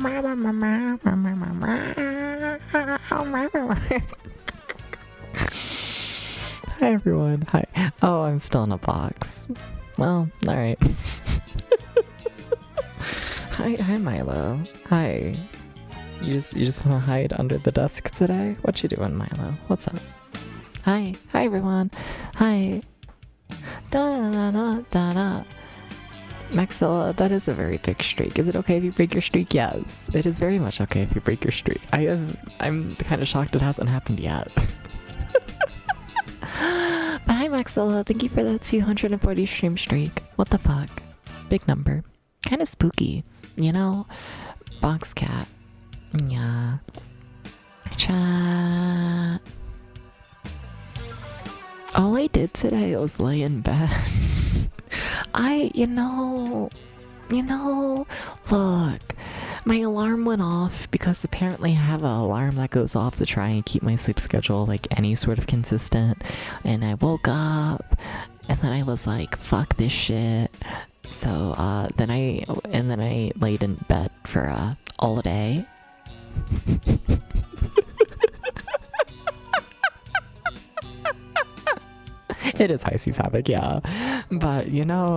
มา Hi everyone. Hi. Oh, I'm still in a box. Well, alright. Hi Milo. Hi. You just wanna hide under the desk today? What you doing, Milo? What's up? Hi everyone. Hi. Da da da da da. Maxilla, that is a very big streak. Is it okay if you break your streak? Yes, it is very much okay if you break your streak. I'm kind of shocked it hasn't happened yet. But hi Maxilla, thank you for that 240 stream streak. What the fuck? Big number. Kind of spooky, you know? Box cat. Yeah. Chat. All I did today was lay in bed. Look, my alarm went off because apparently I have an alarm that goes off to try and keep my sleep schedule like any sort of consistent. And I woke up and then I was like, fuck this shit. So then I laid in bed for all day. It is High Seas Havoc, yeah. But,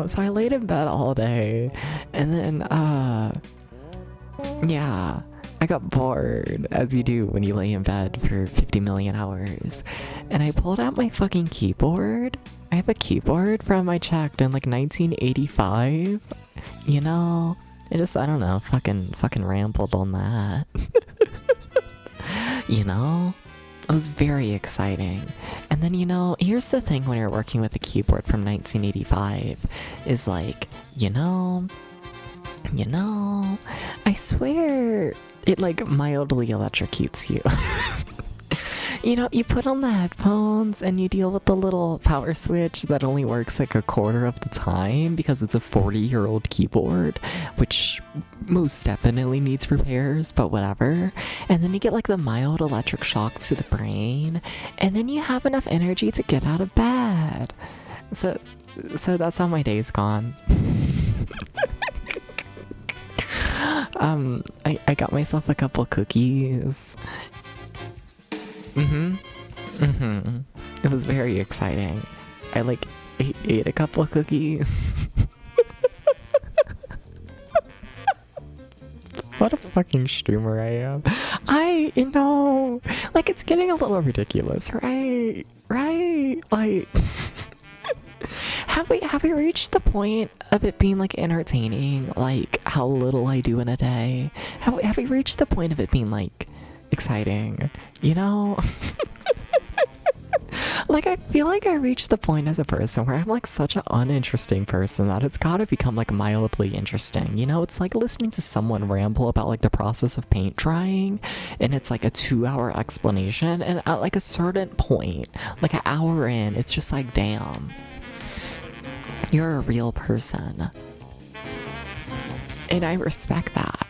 so I laid in bed all day, and then, yeah, I got bored, as you do when you lay in bed for 50 million hours, and I pulled out my fucking keyboard. I have a keyboard from I checked in, like, 1985, I don't know, fucking rambled on that. It was very exciting. And then, here's the thing when you're working with a keyboard from 1985 is like, I swear it like mildly electrocutes you. You put on the headphones and you deal with the little power switch that only works like a quarter of the time because it's a 40-year-old keyboard, which most definitely needs repairs, but whatever. And then you get like the mild electric shock to the brain, and then you have enough energy to get out of bed. So that's how my day's gone. I got myself a couple cookies. It was very exciting. I ate a couple of cookies. What a fucking streamer I am. It's getting a little ridiculous, right? Like, have we reached the point of it being like entertaining, like how little I do in a day? Have we reached the point of it being like exciting, Like, I feel like I reached the point as a person where I'm like such an uninteresting person that it's gotta become like mildly interesting, It's like listening to someone ramble about like the process of paint drying, and it's like a 2-hour explanation, and at like a certain point, like an hour in, it's just like, damn, you're a real person. And I respect that.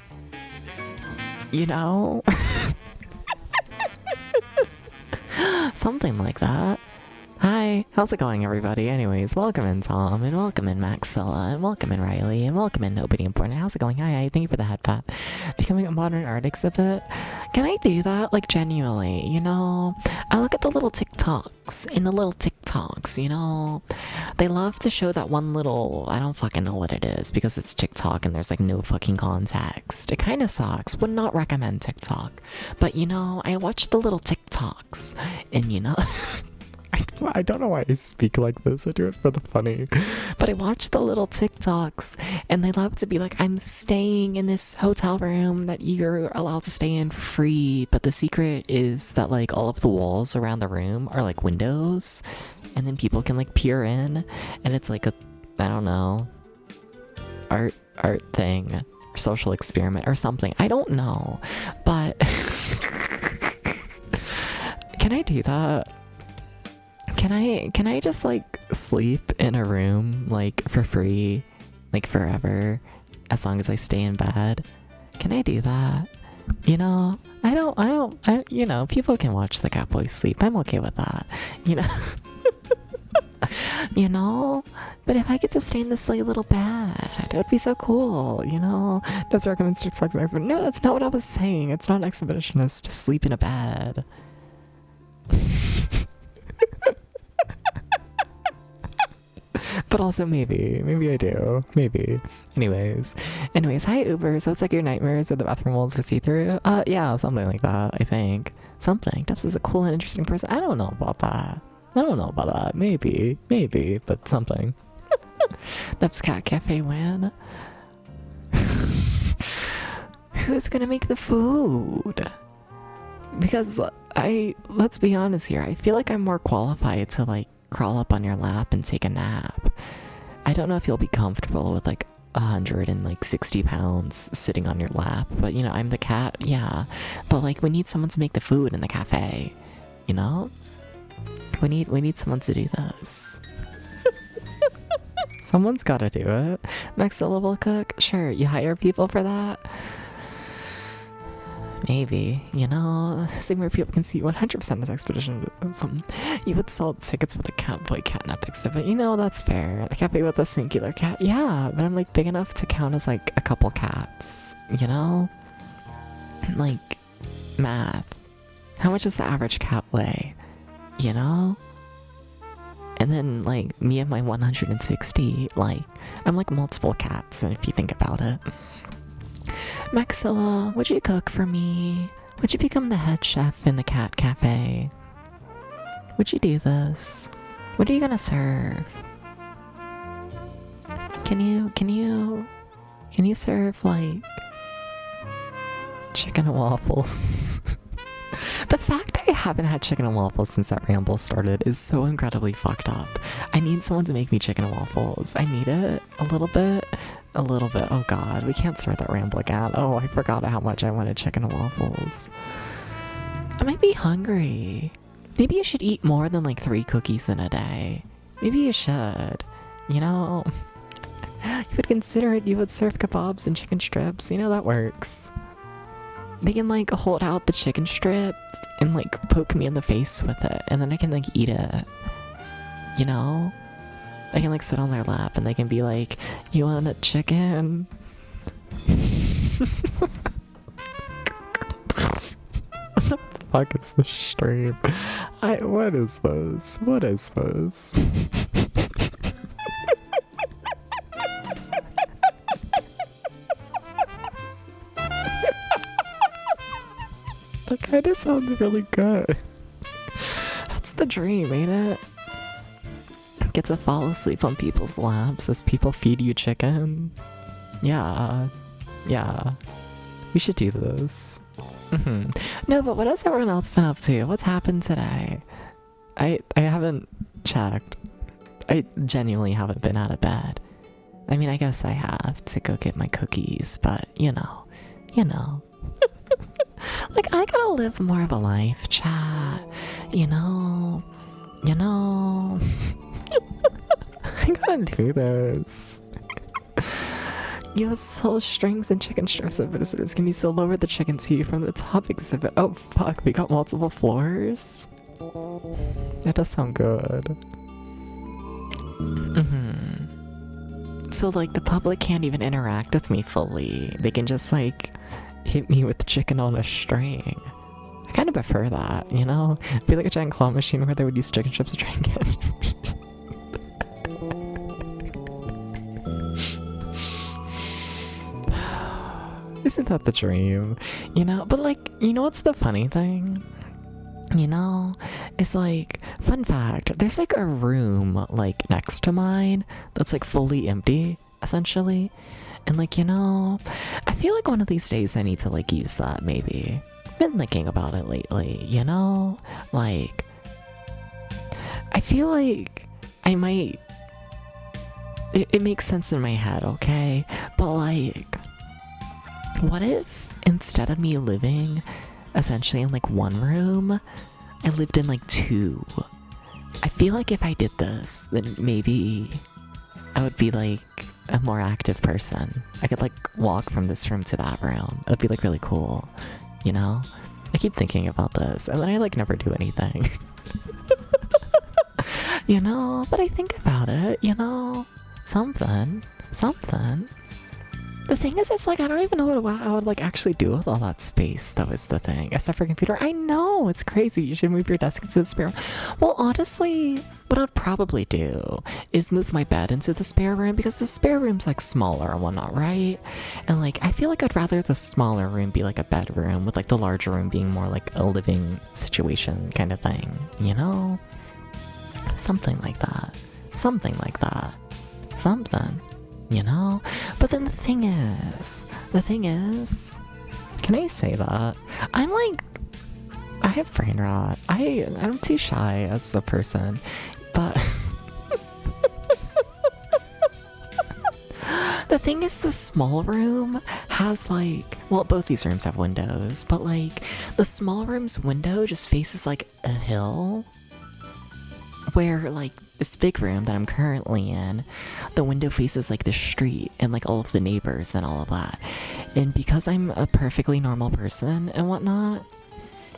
Something like that. Hi, how's it going, everybody? Anyways, welcome in Tom, and welcome in Maxilla, and welcome in Riley, and welcome in Nobody Important. How's it going? Hi, thank you for the head pat. Becoming a modern art exhibit? Can I do that? Like, genuinely, I look at the little TikToks, they love to show that one little, I don't fucking know what it is, because it's TikTok and there's like no fucking context. It kind of sucks. Would not recommend TikTok. But I watch the little TikToks, and I don't know why I speak like this. I do it for the funny. But I watch the little TikToks, and they love to be like, I'm staying in this hotel room that you're allowed to stay in for free, but the secret is that like all of the walls around the room are like windows, and then people can like peer in, and it's like a, I don't know, art thing, or social experiment or something. I don't know, but can I do that? Can I just like sleep in a room like for free, like forever, as long as I stay in bed? Can I do that? People can watch the Catboy sleep. I'm okay with that. you know? But if I get to stay in this like little bed, it would be so cool, you know? Does recommend TikTok's expedition? No, that's not what I was saying. It's not an expedition, it's just sleep in a bed. But also maybe I do. Maybe. Anyways, hi Uber. So it's like your nightmares or the bathroom walls are see-through? Yeah, something like that, I think. Something. Dubs is a cool and interesting person. I don't know about that. Maybe, but something. Dubs Cat Cafe win. Who's gonna make the food? Because let's be honest here, I feel like I'm more qualified to like crawl up on your lap and take a nap. I don't know if you'll be comfortable with like 160 pounds sitting on your lap, but you know, I'm the cat, yeah. But like, we need someone to make the food in the cafe, you know? We need someone to do this. Someone's gotta do it. Maxilla will cook? Sure, you hire people for that? Maybe, you know, seeing where people can see 100% as expedition. You would sell tickets with a Catboy Catnap exhibit. You know, that's fair. The cafe with a singular cat. Yeah, but I'm like big enough to count as like a couple cats, you know? Like, math. How much does the average cat weigh? You know? And then like me and my 160, like, I'm like multiple cats, and if you think about it. Maxilla, would you cook for me? Would you become the head chef in the cat cafe? Would you do this? What are you gonna serve? Can you serve like chicken and waffles? The fact I haven't had chicken and waffles since that ramble started is so incredibly fucked up. I need someone to make me chicken and waffles. I need it a little bit. Oh god, we can't start that ramble again. Oh, I forgot how much I wanted chicken and waffles. I might be hungry. Maybe you should eat more than like 3 cookies in a day. Maybe you should. You know, you would consider it, you would serve kebabs and chicken strips. You know, that works. They can like hold out the chicken strip and like poke me in the face with it, and then I can like eat it. You know? I can like sit on their lap and they can be like, you want a chicken? What the fuck is this stream? What is this? That kinda sounds really good. That's the dream, ain't it? Get to fall asleep on people's laps as people feed you chicken. Yeah. We should do this. No, but what has everyone else been up to? What's happened today? I haven't checked. I genuinely haven't been out of bed. I mean, I guess I have to go get my cookies, but you know. Like, I gotta live more of a life, chat. You know. I gotta do this. You have sell strings and chicken strips at visitors. Can you still lower the chicken to you from the top exhibit? Oh fuck, we got multiple floors? That does sound good. So like the public can't even interact with me fully. They can just like hit me with chicken on a string. I kind of prefer that, you know? It'd be like a giant claw machine where they would use chicken strips to try and get Isn't that the dream? You know, but like, you know what's the funny thing? You know, it's like, fun fact, there's like a room like next to mine that's like fully empty, essentially. And like, you know, I feel like one of these days I need to like use that maybe. Been thinking about it lately, you know? Like, I feel like I might, it makes sense in my head, okay? But like, what if instead of me living essentially in like one room, I lived in like 2? I feel like if I did this, then maybe I would be like a more active person. I could like walk from this room to that room. It would be like really cool, you know? I keep thinking about this and then I like never do anything. You know, but I think about it, you know, something. The thing is, it's like, I don't even know what I would like actually do with all that space, though, is the thing. Except for computer. I know, it's crazy. You should move your desk into the spare room. Well, honestly, what I'd probably do is move my bed into the spare room because the spare room's like smaller and whatnot, right? And like, I feel like I'd rather the smaller room be like a bedroom with like the larger room being more like a living situation kind of thing, you know? Something like that. Something, you know? But then the thing is, can I say that? I'm like, I have brain rot. I'm too shy as a person, but the thing is, the small room has like, well, both these rooms have windows, but like the small room's window just faces like a hill, where like this big room that I'm currently in, the window faces like the street and like all of the neighbors and all of that. And because I'm a perfectly normal person and whatnot,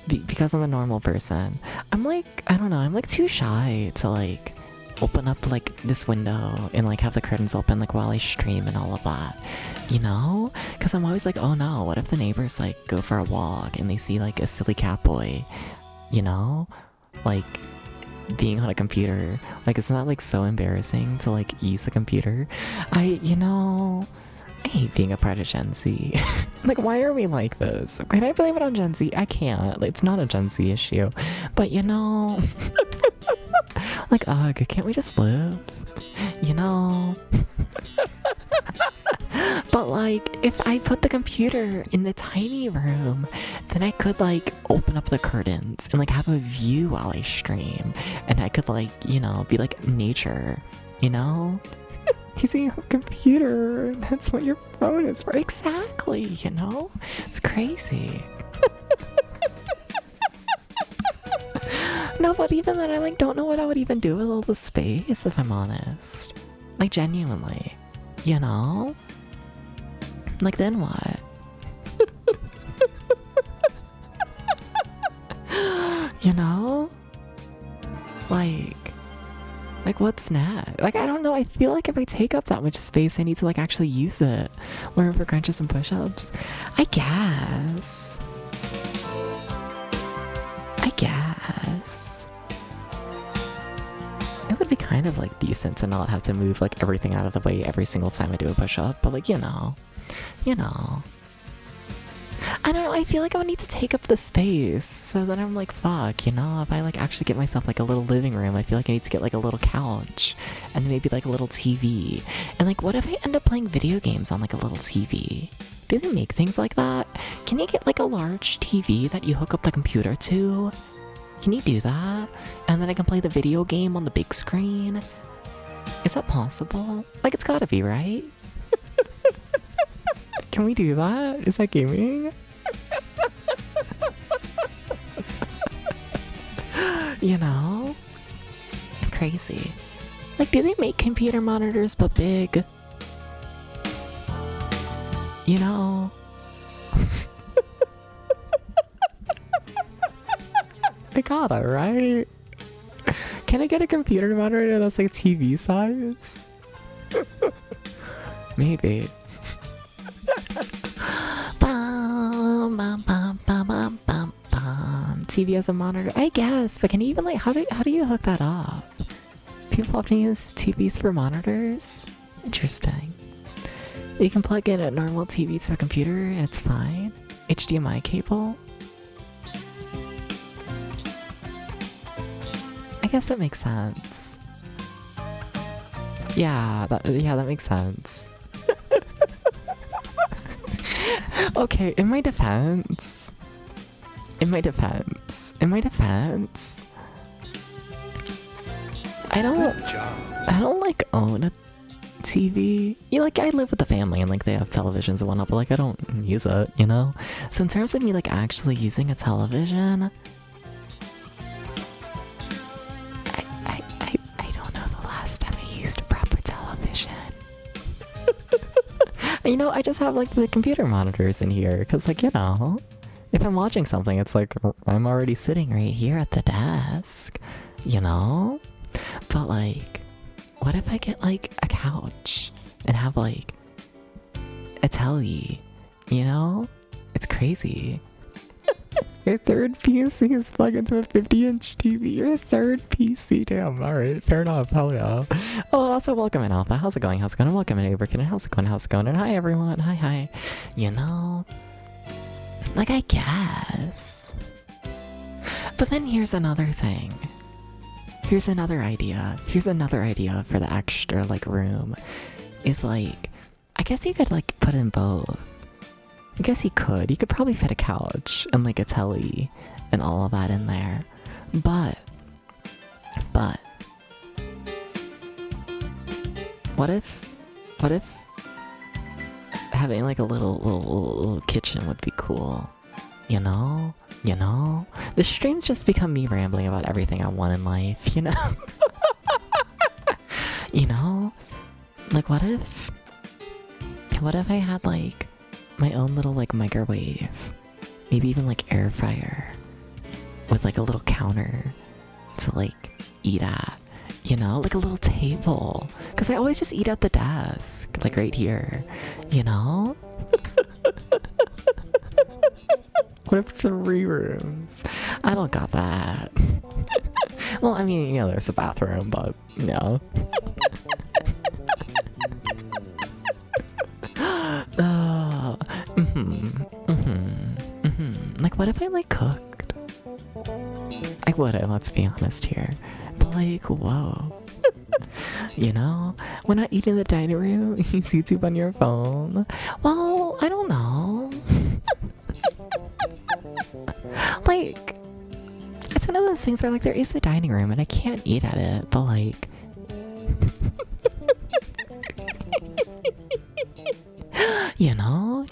because I'm a normal person, I'm like, I don't know, I'm like too shy to like open up like this window and like have the curtains open like while I stream and all of that, you know? Because I'm always like, oh no, what if the neighbors like go for a walk and they see like a silly cat boy, you know? Like being on a computer. Like, isn't that like so embarrassing to like use a computer? You know, I hate being a part of Gen Z. Like, why are we like this? Can I blame it on Gen Z? I can't. Like, it's not a Gen Z issue. But you know, like, ugh, can't we just live? You know? But like, if I put the computer in the tiny room, then I could like open up the curtains and like have a view while I stream. And I could like, you know, be like nature, you know? Using a computer, that's what your phone is for. Exactly, you know? It's crazy. No, but even then, I like don't know what I would even do with all the space, if I'm honest. Like, genuinely, you know? Like, then what? You know? Like what's next? Like, I don't know, I feel like if I take up that much space, I need to like actually use it. Learn for crunches and push-ups. I guess. It would be kind of like decent to not have to move like everything out of the way every single time I do a push-up, but like, you know. I don't know, I feel like I would need to take up the space, so then I'm like, fuck, you know, if I like actually get myself like a little living room, I feel like I need to get like a little couch, and maybe like a little TV, and like what if I end up playing video games on like a little TV? Do they make things like that? Can you get like a large TV that you hook up the computer to? Can you do that? And then I can play the video game on the big screen? Is that possible? Like, it's gotta be, right? Can we do that? Is that gaming? You know? Crazy. Like, do they make computer monitors but big? You know? I gotta, right? Can I get a computer monitor that's like TV size? Maybe. TV as a monitor, I guess, but can you even like how do you hook that up? People often use TVs for monitors. Interesting. You can plug in a normal TV to a computer and it's fine. HDMI cable. I guess that makes sense. Yeah, that makes sense. Okay, in my defense, I don't like own a TV. You like, I live with the family and like they have televisions and whatnot, but like I don't use it, you know? So in terms of me like actually using a television, I don't know the last time I used a proper television. You know, I just have like the computer monitors in here because like, you know, if I'm watching something, it's like I'm already sitting right here at the desk, you know? But like, what if I get like a couch and have like a telly, you know? It's crazy. Your third PC is plugged into a 50-inch TV. Your third PC, damn. Alright, fair enough. Hell yeah. Oh, and also welcome in Alpha. How's it going? How's it going? Welcome in Aberkin. How's it going? How's it going? And hi everyone. Hi. You know, like I guess. But then here's another thing. Here's another idea. Here's another idea for the extra like room. Is like, I guess you could like put in both. I guess you could. You could probably fit a couch and like a telly and all of that in there. But what if having like a little kitchen would be cool? You know? The streams just become me rambling about everything I want in life, you know? You know? Like what if I had like my own little like microwave, maybe even like air fryer with like a little counter to like eat at, you know, like a little table, because I always just eat at the desk like right here, you know. What if 3 rooms? I don't got that. Well, I mean, you know, there's a bathroom, but no. Like, what if I like cooked? I wouldn't, let's be honest here. But like, whoa. You know? When I eat in the dining room, you use YouTube on your phone. Well, I don't know. Like, it's one of those things where like there is a dining room and I can't eat at it, but like you know?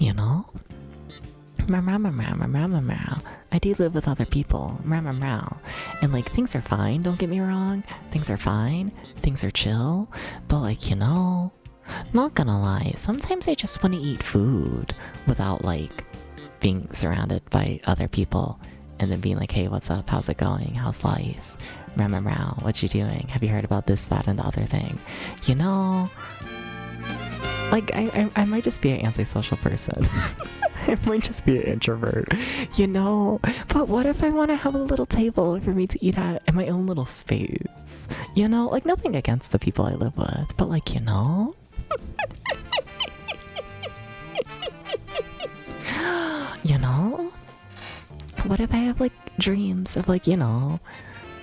I do live with other people. And like things are fine, don't get me wrong. Things are fine. Things are chill. But like, you know, not gonna lie, sometimes I just want to eat food without like being surrounded by other people and then being like, hey, what's up? How's it going? How's life? What you doing? Have you heard about this, that, and the other thing? You know, like I might just be an antisocial person. I might just be an introvert, you know? But what if I want to have a little table for me to eat at in my own little space? You know, like nothing against the people I live with, but like, you know? You know? What if I have like dreams of like, you know,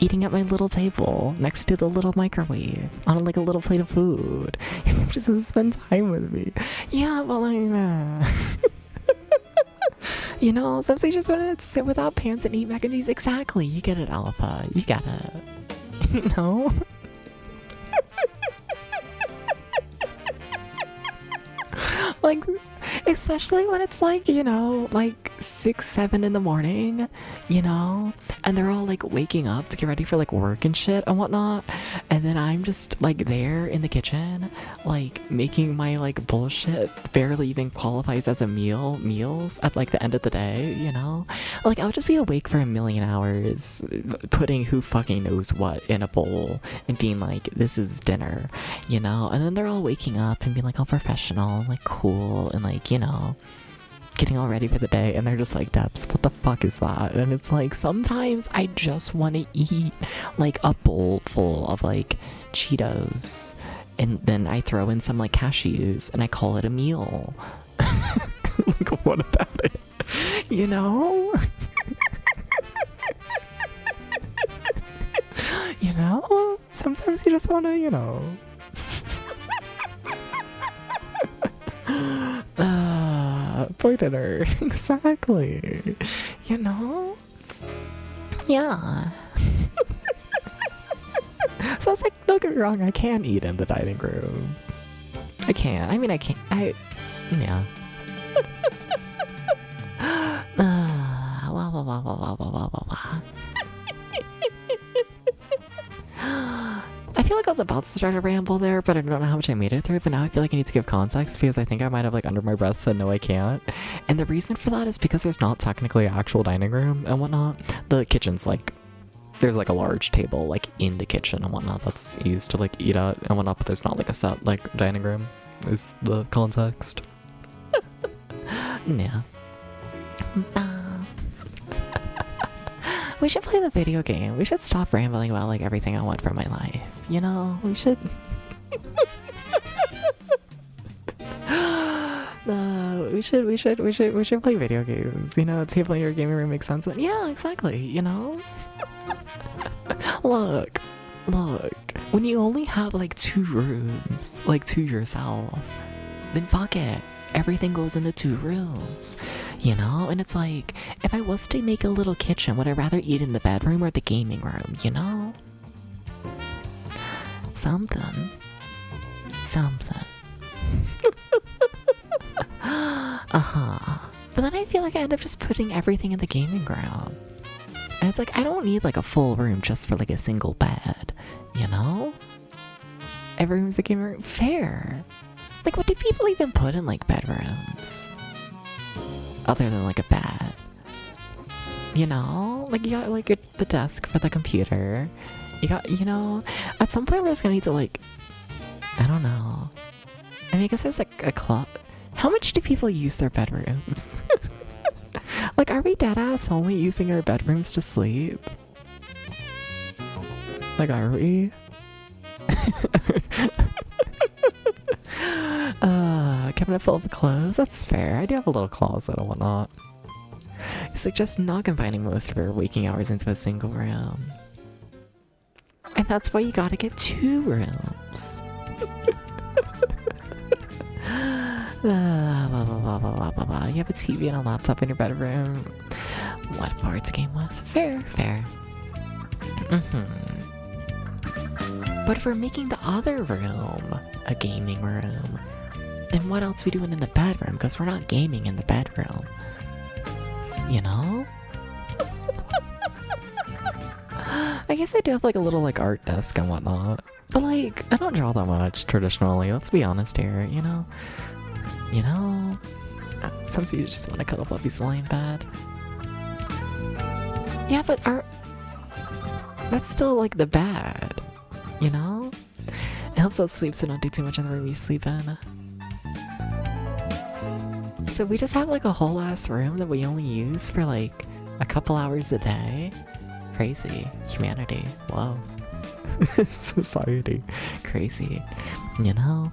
eating at my little table next to the little microwave on like a little plate of food and just to spend time with me? Yeah, but like you know, sometimes you just want to sit without pants and eat mac and cheese. Exactly, you get it, Alpha. You get it. You know? Like, especially when it's like, you know, like 6, 7 in the morning, you know, and they're all like waking up to get ready for like work and shit and whatnot, and then I'm just like there in the kitchen, like making my like bullshit barely even qualifies as a meals at like the end of the day, you know, like I'll just be awake for a million hours putting who fucking knows what in a bowl and being like, this is dinner, you know, and then they're all waking up and being like all professional and like cool and like, you know, getting all ready for the day, and they're just like, Debs, what the fuck is that? And it's like, sometimes I just want to eat like a bowl full of like Cheetos, and then I throw in some like cashews and I call it a meal. Like, what about it? You know? You know? Sometimes you just want to, you know. Boy dinner. Exactly. You know? Yeah. So it's like, don't get me wrong, I can eat in the dining room. I can. I mean, I can't. Yeah. I feel like I was about to start a ramble there, but I don't know how much I made it through. But now I feel like I need to give context because I think I might have like under my breath said no, I can't. And the reason for that is because there's not technically an actual dining room and whatnot. The kitchen's like there's like a large table like in the kitchen and whatnot that's used to like eat at and whatnot, but there's not like a set like dining room is the context. Yeah. We should play the video game. We should stop rambling about like everything I want from my life. You know, we should. No, we should play video games. You know, a table in your gaming room makes sense. Yeah, exactly. You know. Look. When you only have like 2 rooms, like to yourself, then fuck it. Everything goes into 2 rooms, you know? And it's like, if I was to make a little kitchen, would I rather eat in the bedroom or the gaming room, you know? Something. But then I feel like I end up just putting everything in the gaming room. And it's like, I don't need like a full room just for like a single bed, you know? Every room's a gaming room. Fair. Like, what do people even put in, like, bedrooms? Other than, like, a bed. You know? Like, you got, like, the desk for the computer. You got, you know? At some point, we're just gonna need to, like... I don't know. I mean, I guess there's, like, a clock. How much do people use their bedrooms? Like, are we deadass only using our bedrooms to sleep? Like, are we? Cabinet full of clothes? That's fair. I do have a little closet and whatnot. It's like just not confining most of your waking hours into a single room. And that's why you gotta get 2 rooms. You have a TV and a laptop in your bedroom. What for to game with? Fair. But if we're making the other room a gaming room, then what else are we doing in the bedroom? Because we're not gaming in the bedroom. You know? I guess I do have like a little like art desk and whatnot. But like, I don't draw that much traditionally. Let's be honest here, you know? Sometimes you just want to cuddle puppies lying in bed. Yeah, but that's still like the bed. You know? It helps out sleep so not do too much in the room you sleep in. So we just have like a whole ass room that we only use for like a couple hours a day? Crazy. Humanity. Whoa. Society. Crazy. You know?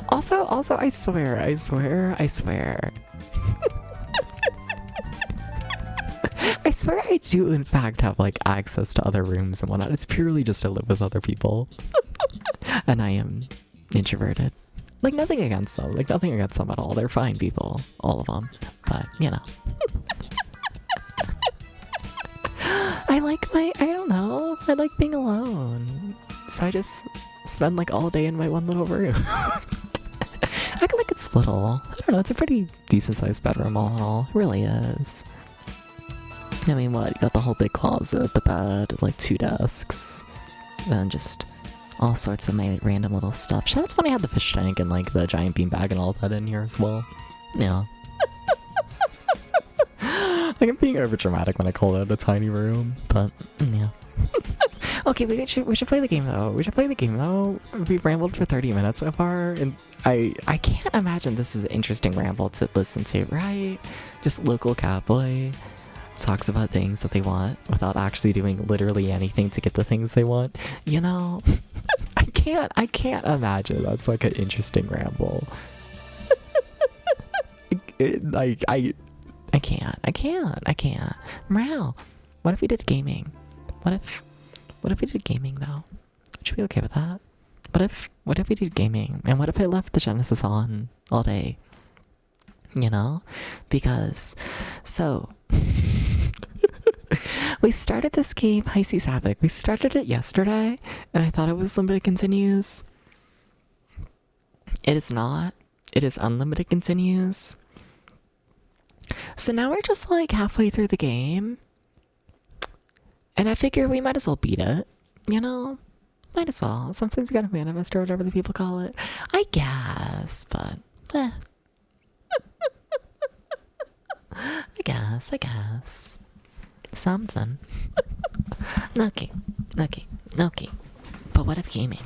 Also, I swear. I swear I do in fact have like access to other rooms and whatnot. It's purely just I live with other people. And I am introverted. Like nothing against them. Like nothing against them at all. They're fine people. All of them. But, you know. I don't know. I like being alone. So I just spend like all day in my one little room. Act like it's little. I don't know, it's a pretty decent sized bedroom all in all. It really is. I mean, what? You got the whole big closet, the bed, like 2 desks, and just all sorts of my random little stuff. Shout out to when I had the fish tank and like the giant beanbag and all that in here as well. Yeah. Like I'm being over dramatic when I call it a tiny room, but yeah. Okay, we should play the game though. We've rambled for 30 minutes so far, and I can't imagine this is an interesting ramble to listen to, right? Just local cowboy talks about things that they want without actually doing literally anything to get the things they want. You know, I can't imagine that's like an interesting ramble. I can't. Morale. What if we did gaming? What if we did gaming though? Would you be okay with that? What if we did gaming? And what if I left the Genesis on all day? You know? Because, so, we started this game, High Seas Havoc. We started it yesterday, and I thought it was limited continues. It is not. It is unlimited continues. So now we're just like halfway through the game. And I figure we might as well beat it. You know? Might as well. Sometimes you gotta manifest or whatever the people call it. I guess, but I I guess. Something. Okay. But what if gaming?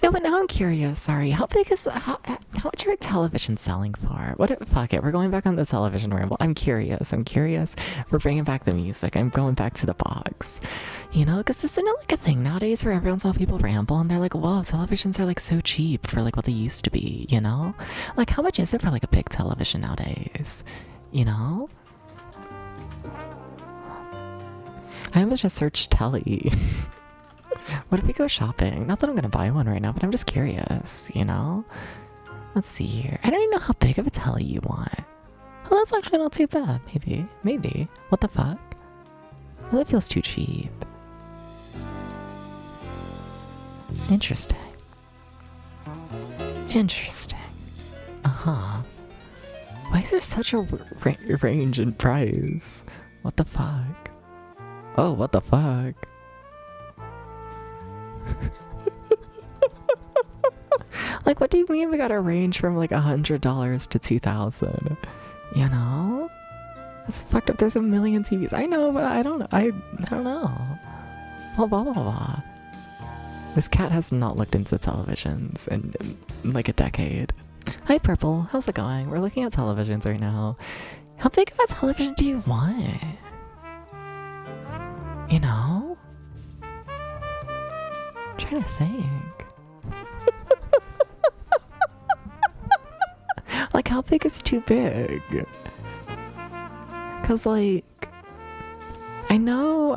No, but now I'm curious. Sorry, how big is how much are your television selling for? Fuck it, we're going back on the television ramble. I'm curious. We're bringing back the music. I'm going back to the box. You know, because isn't it like a thing nowadays where everyone's all people ramble and they're like, whoa, televisions are like so cheap for like what they used to be. You know, like how much is it for like a big television nowadays? You know. I almost just searched telly. What if we go shopping? Not that I'm gonna buy one right now, but I'm just curious, you know? Let's see here. I don't even know how big of a telly you want. Well, that's actually not too bad. Maybe. What the fuck? Well, that feels too cheap. Interesting. Uh-huh. Why is there such a range in price? What the fuck? Oh, what the fuck? Like, what do you mean we got a range from like $100 to $2,000? You know? That's fucked up. There's a million TVs. I know, but I don't know. I don't know. Blah, blah, blah, blah. This cat has not looked into televisions in like a decade. Hi, Purple. How's it going? We're looking at televisions right now. How big of a television do you want? You know? I'm trying to think. Like, how big is too big? Cause like, I know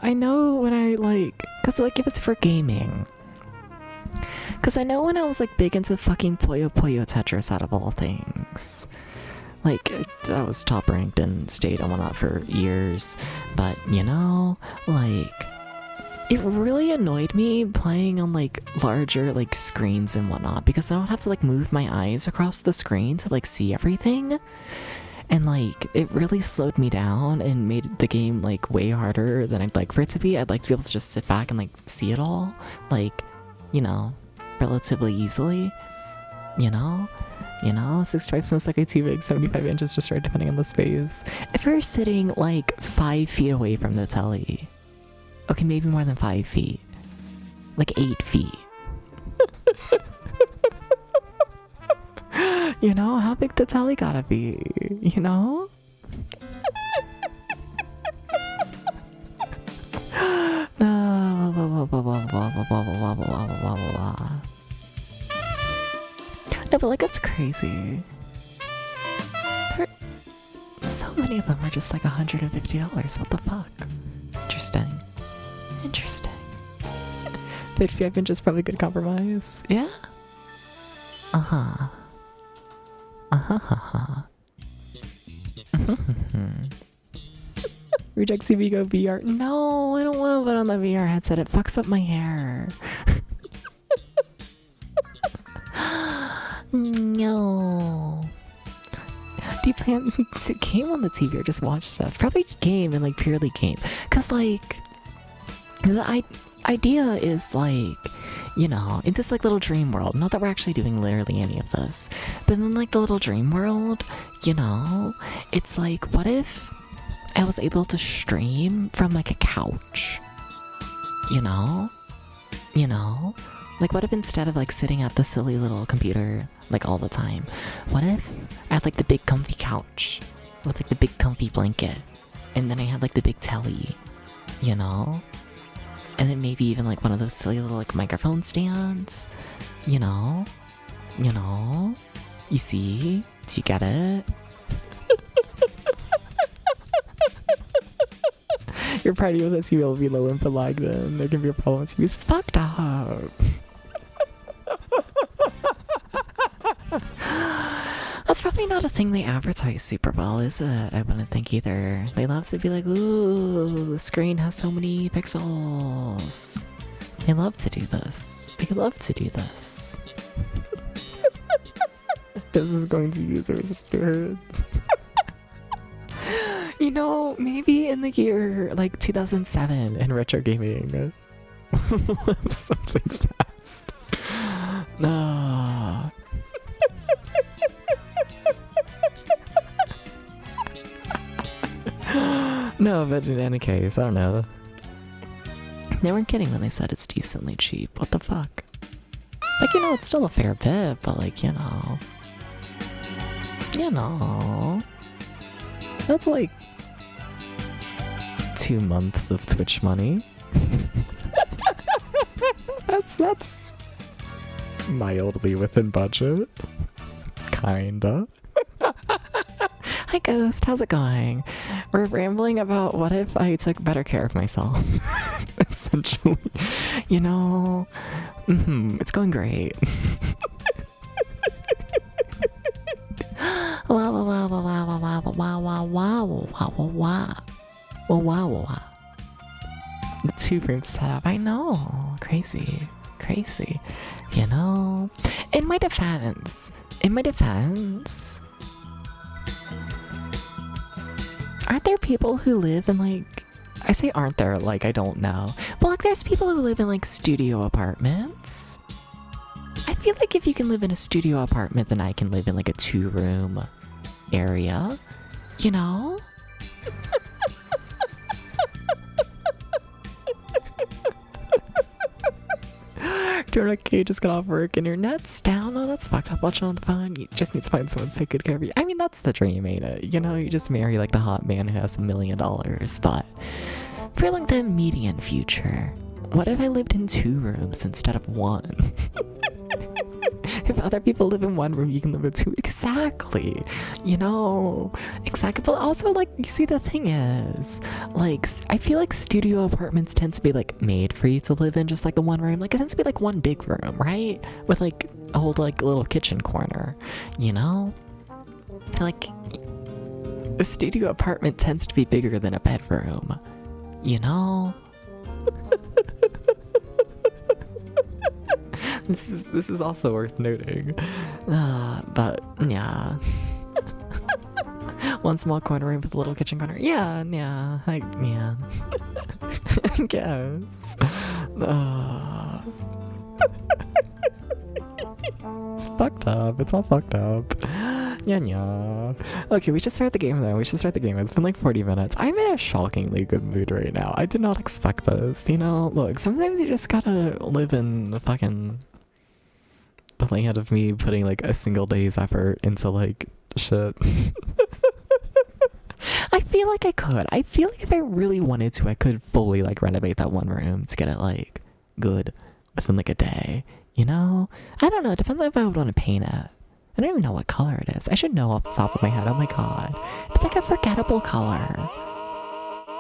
when I like, cause like if it's for gaming. Cause I know when I was like big into fucking Puyo Puyo Tetris out of all things. Like, I was top ranked in state and whatnot for years. But, you know, like, it really annoyed me playing on like larger like screens and whatnot, because I don't have to like move my eyes across the screen to like see everything. And like, it really slowed me down and made the game like way harder than I'd like for it to be. I'd like to be able to just sit back and like see it all, like, you know, relatively easily, you know? 65 smells like too big, 75 inches just right depending on the space. If we're sitting like 5 feet away from the telly, okay, maybe more than 5 feet, like 8 feet. You know, how big the telly gotta be, you know? No, but like, that's crazy. So many of them are just like $150. What the fuck? Interesting. 55 inches probably good compromise. Yeah? Uh-huh. Reject TV, go VR. No, I don't want to put on the VR headset. It fucks up my hair. No. Do you plan to game on the TV or just watch stuff? Probably game and like purely game. Cause like, the idea is like, you know, in this like little dream world, not that we're actually doing literally any of this, but in like the little dream world, you know, it's like, what if I was able to stream from like a couch? You know? Like, what if instead of like sitting at the silly little computer like all the time, what if I had like the big comfy couch with like the big comfy blanket, and then I had like the big telly, you know? And then maybe even like one of those silly little like microphone stands, you know? You see? Do you get it? Your party with SUV will be low input lag then. There can be a problem with TVs. Fucked up. That's probably not a thing they advertise super well, is it? I wouldn't think either. They love to be like, ooh, the screen has so many pixels. They love to do this. This is going to users words. You know, maybe in the year like 2007 in retro gaming, something fast. No, but in any case, I don't know. They weren't kidding when they said it's decently cheap. What the fuck? Like, you know, it's still a fair bit, but like, you know. That's like 2 months of Twitch money. That's mildly within budget. Kinda. Hi Ghost, how's it going? We're rambling about what if I took better care of myself. Essentially. You know, it's going great. Wow, wow, wow, wow, wow, wow, wow, wow, wow, wow, wow, wow. The 2-room setup, I know. Crazy. You know? In my defense, aren't there people who live in like, I say aren't there, like I don't know. But like there's people who live in like studio apartments. I feel like if you can live in a studio apartment, then I can live in like a 2-room area, you know? Okay, just got off work and your net's down. Oh, that's fucked up. Watching on the phone. You just need to find someone to take good care of you. I mean, that's the dream, ain't it? You know, you just marry like the hot man who has $1 million. But for like the immediate future, what if I lived in 2 rooms instead of 1? If other people live in 1 room, you can live in 2. Exactly. You know, exactly. But also, like, you see, the thing is, like, I feel like studio apartments tend to be, like, made for you to live in just, like, the 1 room. Like, it tends to be, like, 1 big room, right? With, like, a whole, like, little kitchen corner, you know? Like, a studio apartment tends to be bigger than a bedroom, you know? This is also worth noting. But yeah. 1 small corner room with a little kitchen corner. Yeah. I guess. It's fucked up. It's all fucked up. Yeah. Okay, we should start the game though. It's been like 40 minutes. I'm in a shockingly good mood right now. I did not expect this, you know? Look, sometimes you just gotta live in the fucking the land of me putting like a single day's effort into like shit. I feel like I could. I feel like if I really wanted to, I could fully like renovate that 1 room to get it like good within like a day. You know? I don't know. It depends on if I would want to paint it. I don't even know what color it is. I should know off the top of my head. Oh my god. It's like a forgettable color.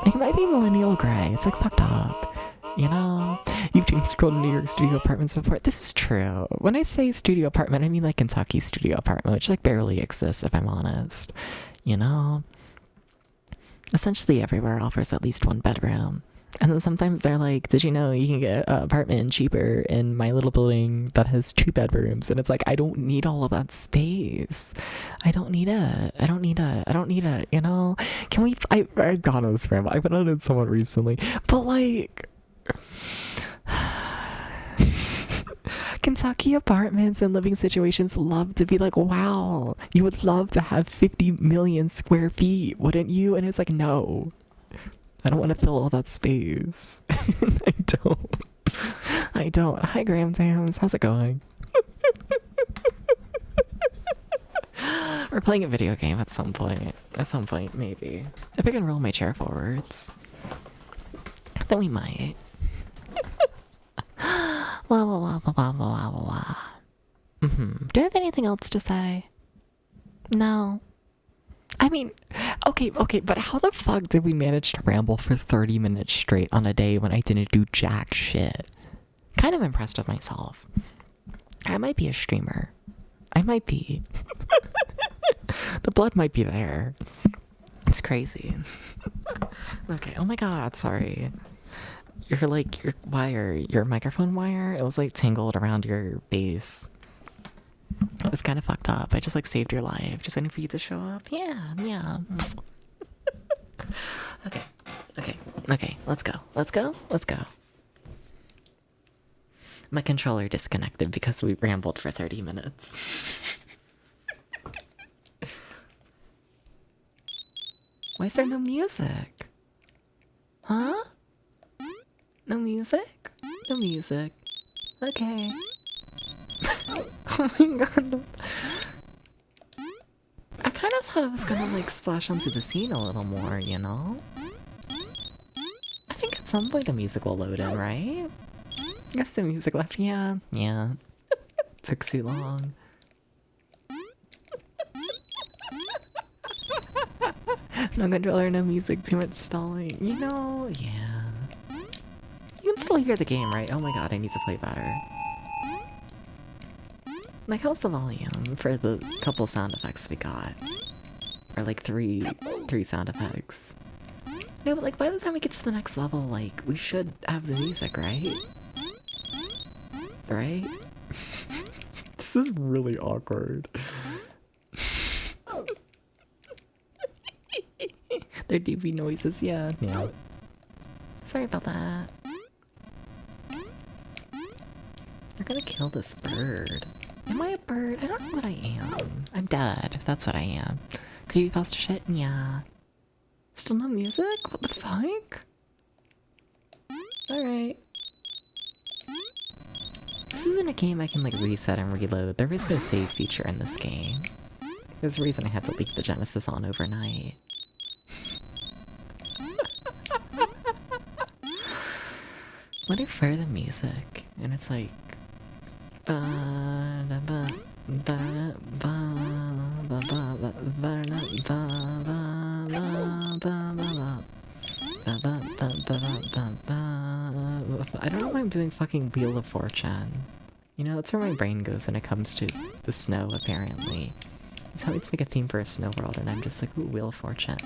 Like it might be millennial gray. It's like fucked up. You know? You've scrolled to New York studio apartments before. This is true. When I say studio apartment, I mean like Kentucky studio apartment, which like barely exists if I'm honest. You know? Essentially everywhere offers at least 1 bedroom. And then sometimes they're like, did you know you can get an apartment cheaper in my little building that has 2 bedrooms? And it's like, I don't need all of that space. I don't need it, you know? Can we, I've gone on this ramble. I went on someone recently. But like, Kentucky apartments and living situations love to be like, wow, you would love to have 50 million square feet, wouldn't you? And it's like, no. I don't want to fill all that space. I don't. Hi, Graham Tams. How's it going? We're playing a video game at some point. At some point, maybe. If I can roll my chair forwards, then we might. Do I have anything else to say? No. I mean, okay, but how the fuck did we manage to ramble for 30 minutes straight on a day when I didn't do jack shit? Kind of impressed with myself. I might be a streamer. I might be. The blood might be there. It's crazy. Okay, oh my god, sorry. Your wire, your microphone wire, it was like tangled around your base. It was kind of fucked up. I just like saved your life. Just waiting for you to show up. Yeah. Okay. Let's go. My controller disconnected because we rambled for 30 minutes. Why is there no music? Huh? No music? No music. Okay. Oh my god. I kind of thought I was gonna like splash onto the scene a little more, you know? I think at some point the music will load in, right? I guess the music left. Yeah. Took too long. No controller, no music, too much stalling. You know, yeah. You can still hear the game, right? Oh my god, I need to play better. Like, how's the volume for the couple sound effects we got? Or like three sound effects. No, but like by the time we get to the next level, like, we should have the music, right? Right? This is really awkward. They're DB noises, yeah. Sorry about that. We're gonna kill this bird. Am I a bird? I don't know what I am. I'm dead. That's what I am. Creepypasta shit? Yeah. Still no music? What the fuck? Alright. This isn't a game I can like reset and reload. There is no save feature in this game. There's a reason I had to leave the Genesis on overnight. What if for the music? And it's like... I don't know why I'm doing fucking Wheel of Fortune. You know, that's where my brain goes when it comes to the snow, apparently. It's how to make a theme for a snow world, and I'm just like, ooh, Wheel of Fortune.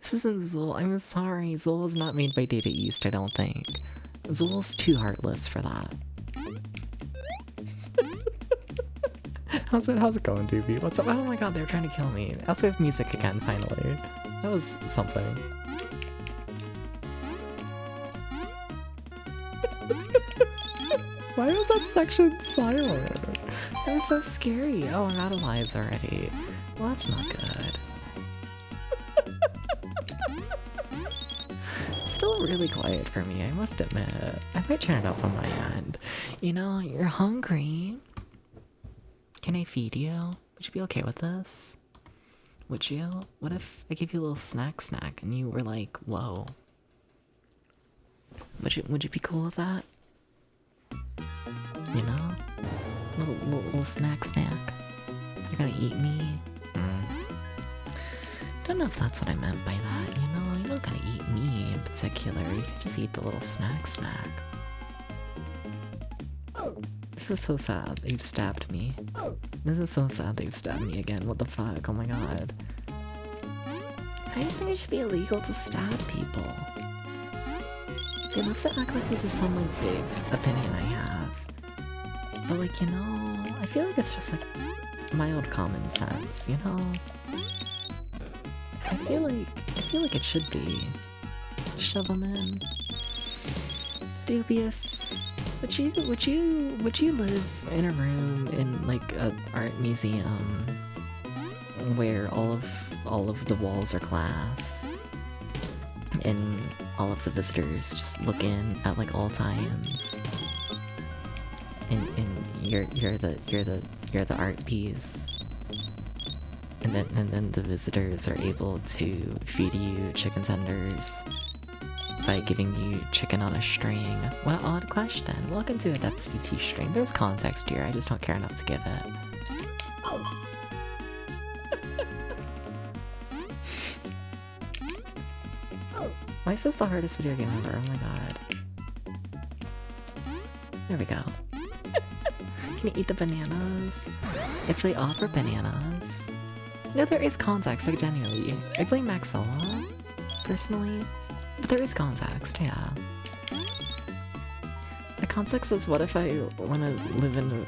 This isn't Zool. I'm sorry. Zool was not made by Data East, I don't think. Zool's too heartless for that. How's it going, Doobie? What's up? Oh my god, they're trying to kill me. I also have music again, finally. That was something. Why was that section silent? That was so scary. Oh, I'm out of lives already. Well, that's not good. It's still really quiet for me, I must admit. I might turn it up on my end. You know, you're hungry. Can I feed you? Would you be okay with this? Would you? What if I give you a little snack and you were like, whoa. Would you be cool with that? You know? Little snack. You're gonna eat me? Don't know if that's what I meant by that, you know? You don't gotta eat me in particular, you can just eat the little snack. This is so sad that you've stabbed me. This is so sad that you've stabbed me again, what the fuck, oh my god. I just think it should be illegal to stab people. They love to act like this is some like big opinion I have. But like, you know, I feel like it's just like mild common sense, you know? I feel like it should be. Shove them in. Dubious. Would you live in a room in like an art museum where all of the walls are glass and all of the visitors just look in at like all times, and you're the art piece, and then the visitors are able to feed you chicken tenders by giving you chicken on a string? What an odd question. Welcome to Adept's VT stream. There's context here, I just don't care enough to give it. Why is this the hardest video game ever? Oh my god. There we go. Can you eat the bananas? If they offer bananas. No, there is context, like genuinely. I blame Maxilla, personally. But there is context, yeah. The context is, what if I want to live in a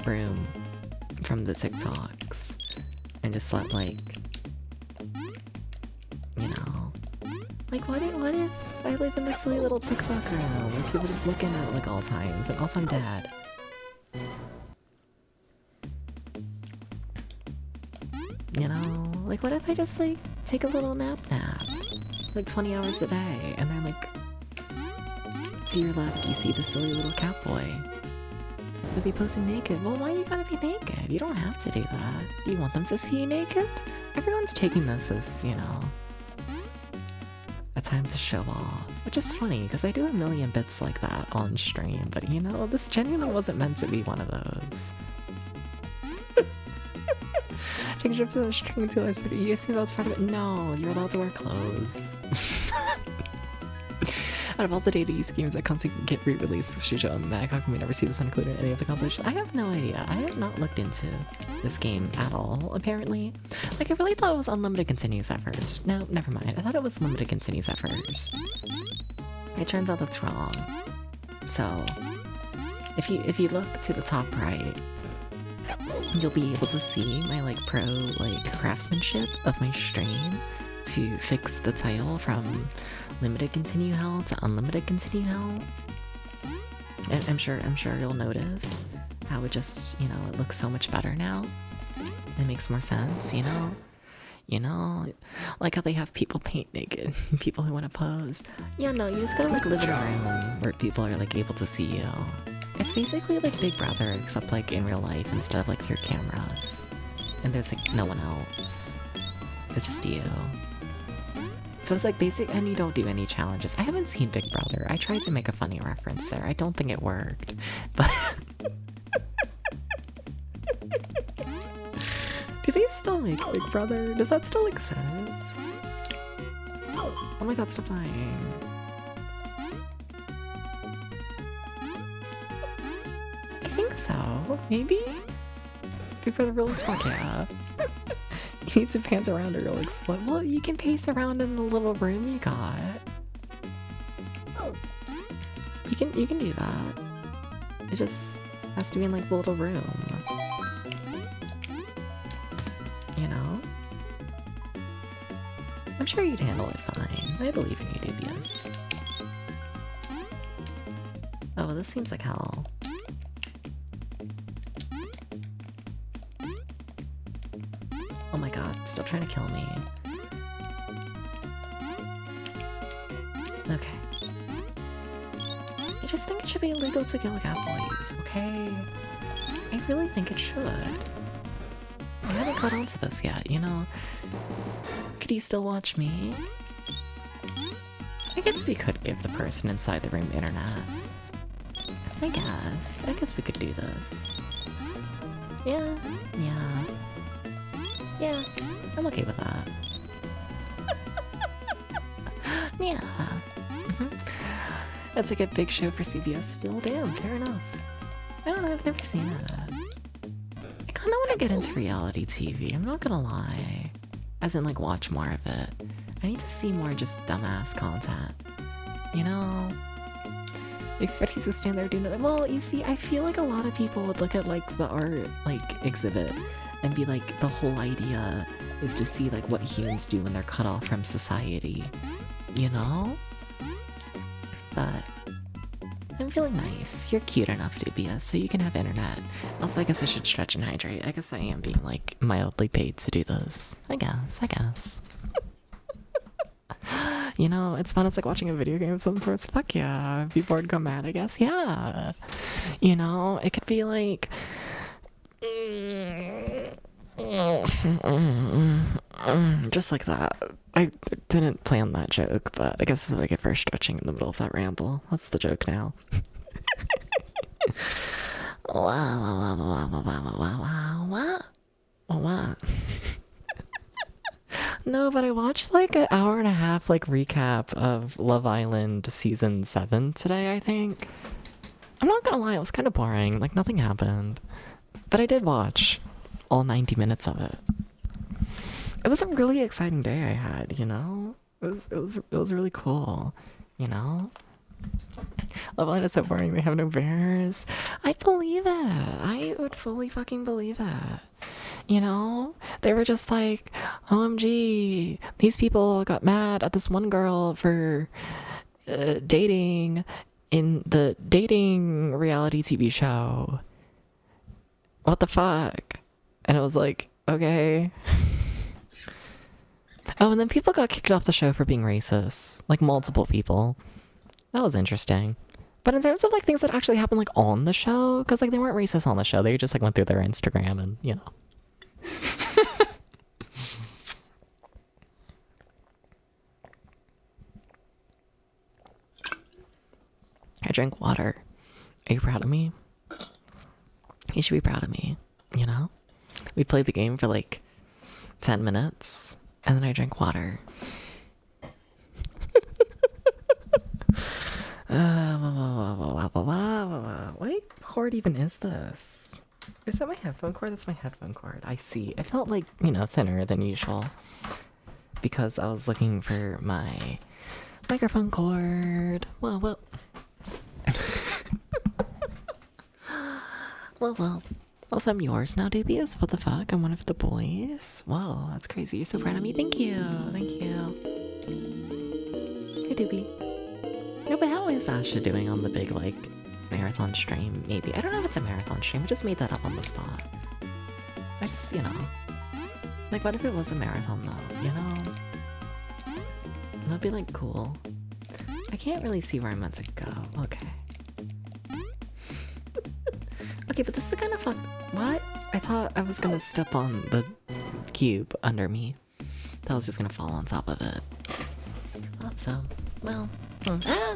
room from the TikToks and just let, like, you know, like, what if I live in this silly little TikTok room where people just looking at, like, all times, and also I'm dead. Like, what if I just, like, take a little nap? Like, 20 hours a day, and then, like, to your left, you see the silly little cat boy. They'll be posing naked. Well, why you gotta be naked? You don't have to do that. You want them to see you naked? Everyone's taking this as, you know, a time to show off. Which is funny, because I do a million bits like that on stream, but you know, this genuinely wasn't meant to be one of those. Taking trips to the stream too, you assume that was part of it? No, you're allowed to wear clothes. Out of all the dating games that constantly get re-released, Shujo and Mag, how come we never see this one included in any of the compilations? I have no idea. I have not looked into this game at all, apparently. Like, I really thought it was unlimited continues at first. No, never mind. I thought it was limited continues at first. It turns out that's wrong. So, if you look to the top right, you'll be able to see my, like, pro, like, craftsmanship of my stream to fix the title from limited continue hell to unlimited continue hell. I'm sure you'll notice how it just, you know, it looks so much better now. It makes more sense, you know? You know, like how they have people paint naked, people who want to pose. Yeah, no, you just gotta like live in a room where people are like able to see you. It's basically like Big Brother, except like in real life instead of like through cameras. And there's like no one else. It's just you. So it's like basic, and you don't do any challenges. I haven't seen Big Brother. I tried to make a funny reference there. I don't think it worked, but do they still make Big Brother? Does that still exist? Oh my god, stop lying. I think so. Maybe? Big Brother rules? Fuck yeah. You need to pace around or you'll explode. Well, you can pace around in the little room you got. You can do that. It just has to be in like the little room. You know? I'm sure you'd handle it fine. I believe in you, Dubious. Oh, this seems like hell. Oh my god, still trying to kill me. Okay. I just think it should be illegal to kill cat boys, okay? I really think it should. I haven't caught on to this yet, you know? Could you still watch me? I guess we could give the person inside the room internet. I guess we could do this. Yeah. Yeah, I'm okay with that. Yeah. That's like a big show for CBS still. Damn, fair enough. I don't know, I've never seen it. I kinda wanna get into reality TV, I'm not gonna lie. As in, like, watch more of it. I need to see more just dumbass content. You know? Expecting to stand there doing it. Well, you see, I feel like a lot of people would look at, like, the art, like, exhibit and be like, the whole idea is to see like what humans do when they're cut off from society, you know? But I'm feeling nice. You're cute enough, Dubious, so you can have internet. Also, I guess I should stretch and hydrate. I guess I am being like mildly paid to do this. I guess. You know, it's fun. It's like watching a video game of some sorts. Fuck yeah. Be bored, go mad, I guess. Yeah. You know, it could be like just like that. I didn't plan that joke, but I guess this is what I get for stretching in the middle of that ramble. That's the joke now. Wow. No, but I watched like an hour and a half like recap of Love Island season 7 today, I think. I'm not gonna lie, it was kind of boring. Like nothing happened. But I did watch all 90 minutes of it. It was a really exciting day I had, you know? It was really cool, you know? Love Island is so boring, they have no bears. I believe it. I would fully fucking believe it. You know? They were just like, OMG, these people got mad at this one girl for dating in the dating reality TV show. What the fuck? And it was like, okay. Oh, and then people got kicked off the show for being racist. Like, multiple people. That was interesting. But in terms of, like, things that actually happened, like, on the show, because, like, they weren't racist on the show. They just, like, went through their Instagram and, you know. I drank water. Are you proud of me? You should be proud of me, you know? We played the game for, like, 10 minutes, and then I drank water. What cord even is this? Is that my headphone cord? That's my headphone cord. I see. It felt like, you know, thinner than usual. Because I was looking for my microphone cord. Well. well. Also, I'm yours now, Dubious. What the fuck? I'm one of the boys. Whoa, that's crazy. You're so proud of me. Thank you. Thank you. Hey, Doobie. No, but how is Asha doing on the big, like, marathon stream? Maybe. I don't know if it's a marathon stream. I just made that up on the spot. I just, you know. Like, what if it was a marathon, though? You know? That'd be, like, cool. I can't really see where I'm meant to go. Okay. Okay, but this is kind of fucked. What? I thought I was gonna step on the cube under me. That I was just gonna fall on top of it. Thought so. Well. Ah!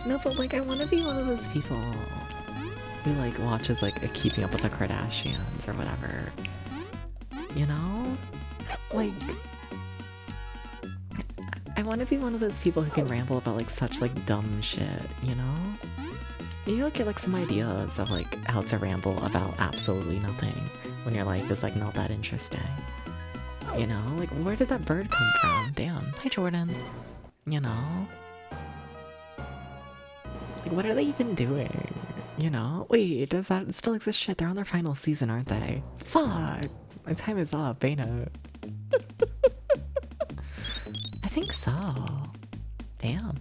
No, but like I want to be one of those people who like watches like a Keeping Up with the Kardashians or whatever. You know? Like I want to be one of those people who can ramble about like such like dumb shit, you know? Maybe you'll get like some ideas of like how to ramble about absolutely nothing when your life is like not that interesting. You know? Like where did that bird come from? Damn. Hi Jordan. You know? Like what are they even doing? You know? Wait, does that still exist? Shit, they're on their final season, aren't they? Fuck! My time is up, ain't it? I think so. Damn.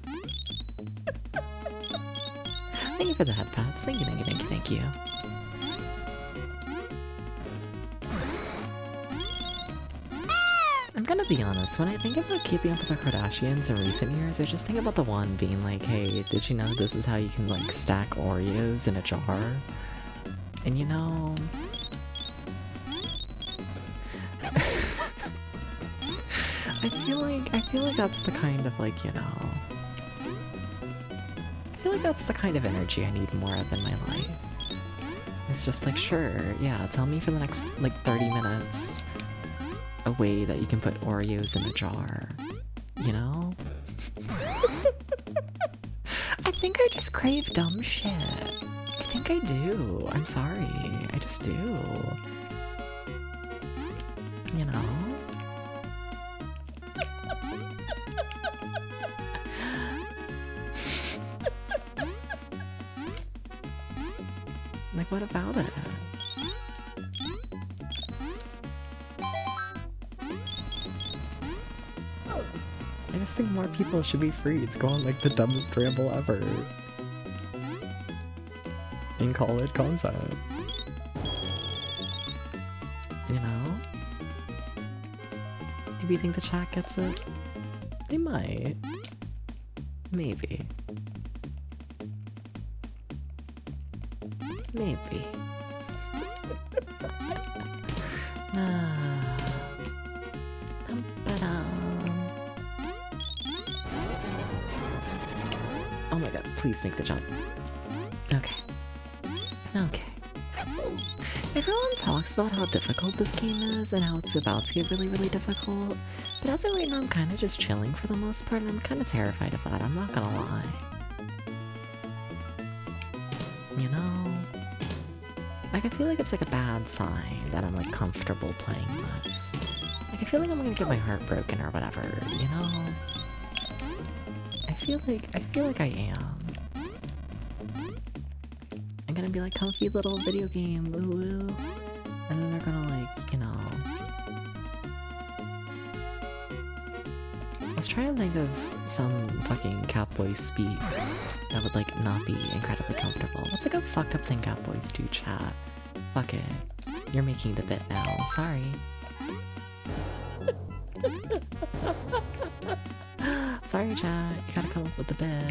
Thank you for the head pats. Thank you. I'm gonna be honest, when I think about Keeping Up with the Kardashians in recent years, I just think about the one being like, hey, did you know this is how you can like stack Oreos in a jar? And you know... I feel like that's the kind of like, you know... I feel like that's the kind of energy I need more of in my life. It's just like, sure, yeah, tell me for the next like 30 minutes a way that you can put Oreos in a jar, you know? I think I just crave dumb shit. I think I do. I'm sorry. I just do. You know? Like, what about it? I just think more people should be free to go on like the dumbest ramble ever and call it content. You know? Do you think the chat gets it? They might. Maybe. Maybe. Oh my god, please make the jump. Okay. Okay. Everyone talks about how difficult this game is and how it's about to get really, really difficult, but as of right now I'm kind of just chilling for the most part and I'm kind of terrified of that, I'm not gonna lie. You know? Like I feel like it's like a bad sign that I'm like comfortable playing this. Like I feel like I'm gonna get my heart broken or whatever, you know? I feel like I am. I'm gonna be like comfy little video game, woo woo. And then they're gonna like, you know. was trying to think of some fucking Catboys speak that would, like, not be incredibly comfortable. What's like a fucked up thing Catboys do, chat? Fuck it. You're making the bit now. Sorry. Sorry, chat. You gotta come up with the bit.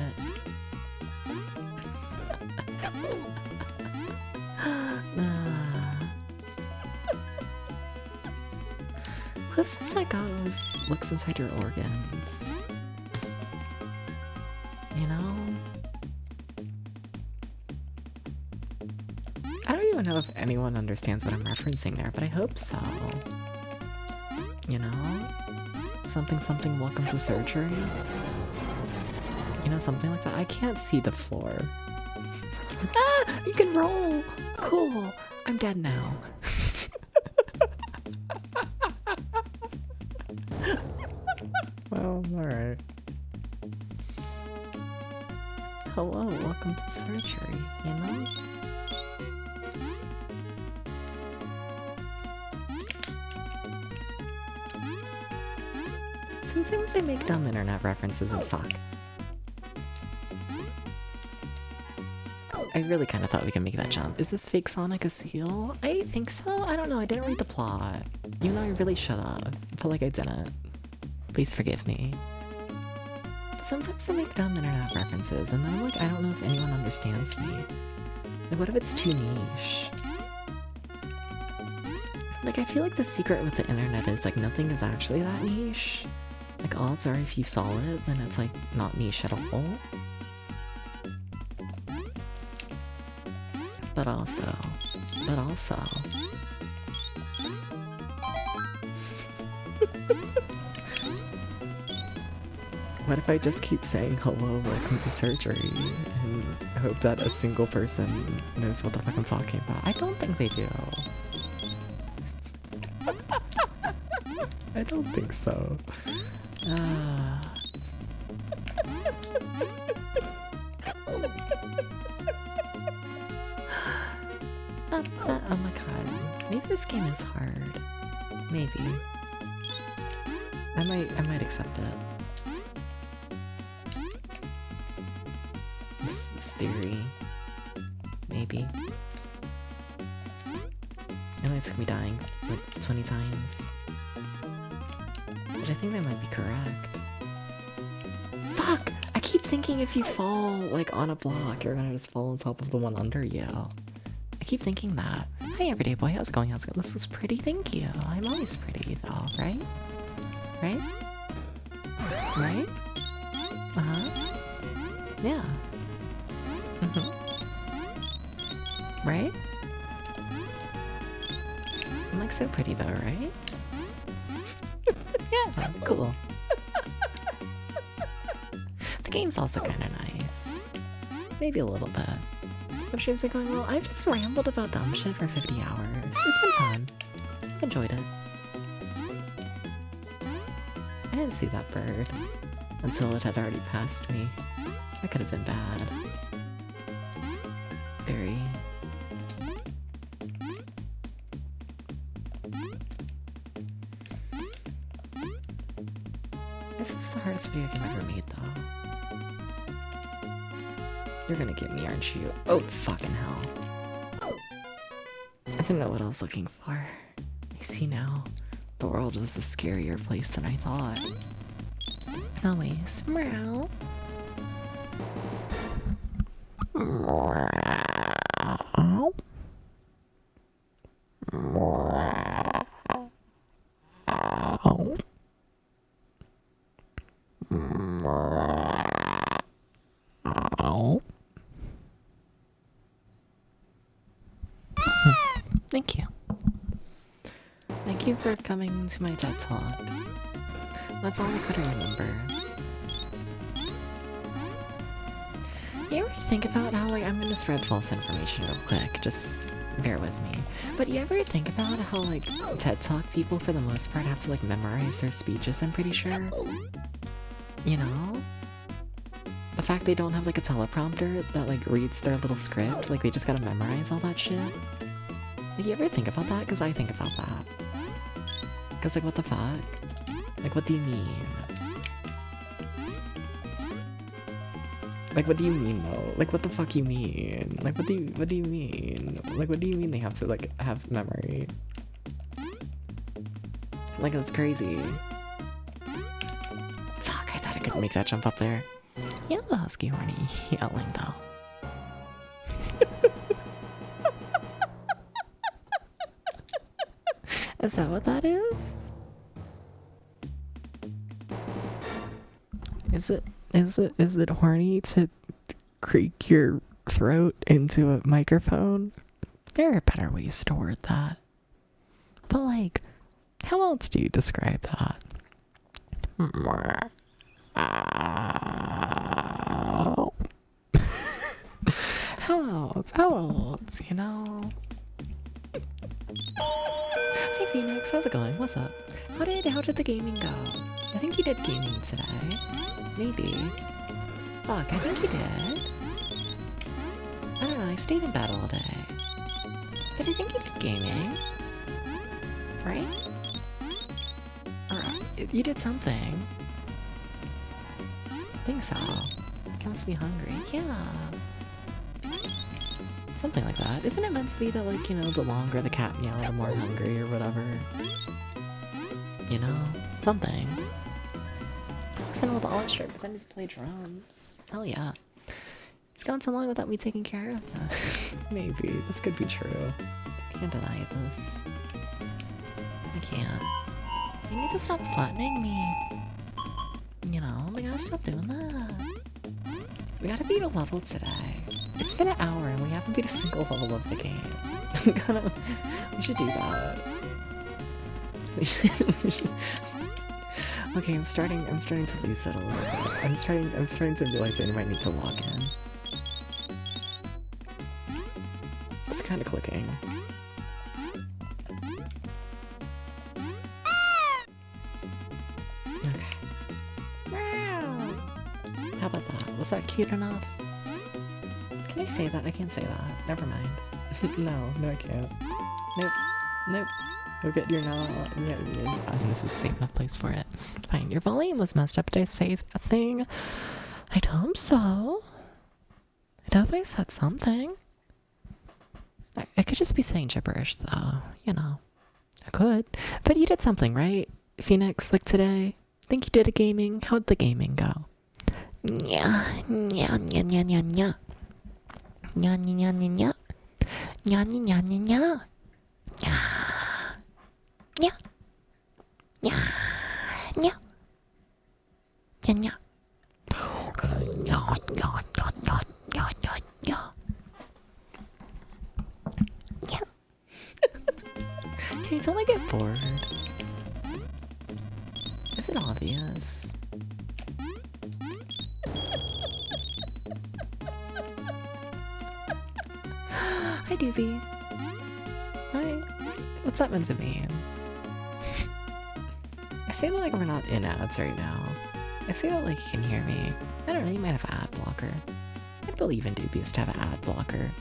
Cliff says that goes looks inside your organs. You know? I don't even know if anyone understands what I'm referencing there, but I hope so. You know? Something something welcome to surgery? You know, something like that. I can't see the floor. Ah! You can roll! Cool! I'm dead now. Well, alright. Hello, welcome to surgery, you know? Sometimes I make dumb internet references and fuck. I really kind of thought we could make that jump. Is this fake Sonic a seal? I think so? I don't know, I didn't read the plot. Even though I really should have. I feel like I didn't. Please forgive me. Sometimes I make dumb internet references, and then I'm like, I don't know if anyone understands me. Like, what if it's too niche? Like, I feel like the secret with the internet is, like, nothing is actually that niche. Like, odds are if you saw it, then it's, like, not niche at all. But also... What if I just keep saying hello, welcome to surgery, and hope that a single person knows what the fuck I'm talking about? I don't think they do. I don't think so. Oh my god. Maybe this game is hard. Maybe. I might accept it. This theory. Maybe. It only took me dying like 20 times. But I think that might be correct. Fuck! I keep thinking if you fall like on a block, you're gonna just fall on top of the one under you. I keep thinking that. Hi everyday boy, how's it going? How's it going? This looks pretty, thank you. I'm always pretty though, right? Right? Right? Uh-huh. Yeah. Right? I'm like so pretty though, right? Yeah, cool. The game's also kind of nice. Maybe a little bit. What streams are going well? I've just rambled about dumb shit for 50 hours. It's been fun. I've enjoyed it. I didn't see that bird until it had already passed me. That could have been bad. Very. This is the hardest video game ever made, though. You're gonna get me, aren't you? Oh, fucking hell. I didn't know what I was looking for. I see now. The world is a scarier place than I thought. Anyways, meow. Thank you. Thank you for coming to my TED Talk. That's all I could remember. You ever think about how, like, I'm gonna spread false information real quick, just bear with me. But you ever think about how, like, TED Talk people, for the most part, have to, like, memorize their speeches, I'm pretty sure? You know? The fact they don't have, like, a teleprompter that, like, reads their little script, like, they just gotta memorize all that shit. Like, you ever think about that? Because I think about that. Because, like, what the fuck? Like, what do you mean? Like, what do you mean though? Like, what the fuck you mean? Like, what do you mean? Like, what do you mean they have to like have memory? Like, that's crazy. Fuck, I thought I could make that jump up there. Yeah, the husky horny yelling though. Is that what that is? Is it horny to creak your throat into a microphone? There are better ways to word that. But like, how else do you describe that? How else, you know? Hey Phoenix, how's it going? What's up? How did the gaming go? I think you did gaming today. Maybe. Fuck, I think you did. I don't know, I stayed in bed all day. But I think you did gaming. Right? Or you did something. I think so. You must be hungry. Yeah. Something like that. Isn't it meant to be that, like, you know, the longer the cat meow, the more hungry or whatever? You know? Something. Listen with all shirt pretending to play drums. Hell yeah. It's gone so long without me taking care of that. Maybe. This could be true. I can't deny this. I can't. You need to stop flattening me. You know, we gotta stop doing that. We gotta beat a level today. It's been an hour and we haven't beat a single level of the game. We should do that. We should. Okay, I'm starting to lose it a little bit. I'm starting to realize I might need to log in. It's kind of clicking. Okay. How about that? Was that cute enough? Can I say that? I can't say that. Never mind. No, I can't. Nope. Okay, you're not. Yeah. I mean, this is a safe enough place for it. Fine. Your volume was messed up. Did I say a thing? I'd hope so. I'd hope I said something. I could just be saying gibberish, though. You know. I could. But you did something, right? Phoenix, like today? Think you did a gaming? How'd the gaming go? Yeah. Yeah. Nya nya nya nya nya. Nya nya nya nya nya. Nya. Nya. Nya. Nya nya. Can you tell I get bored? Is it obvious? Hi, Doobie. Hi. What's that meant to mean? I say that like we're not in ads right now. I say that like you can hear me. I don't know, you might have an ad blocker. I'd believe in Dubious to have an ad blocker.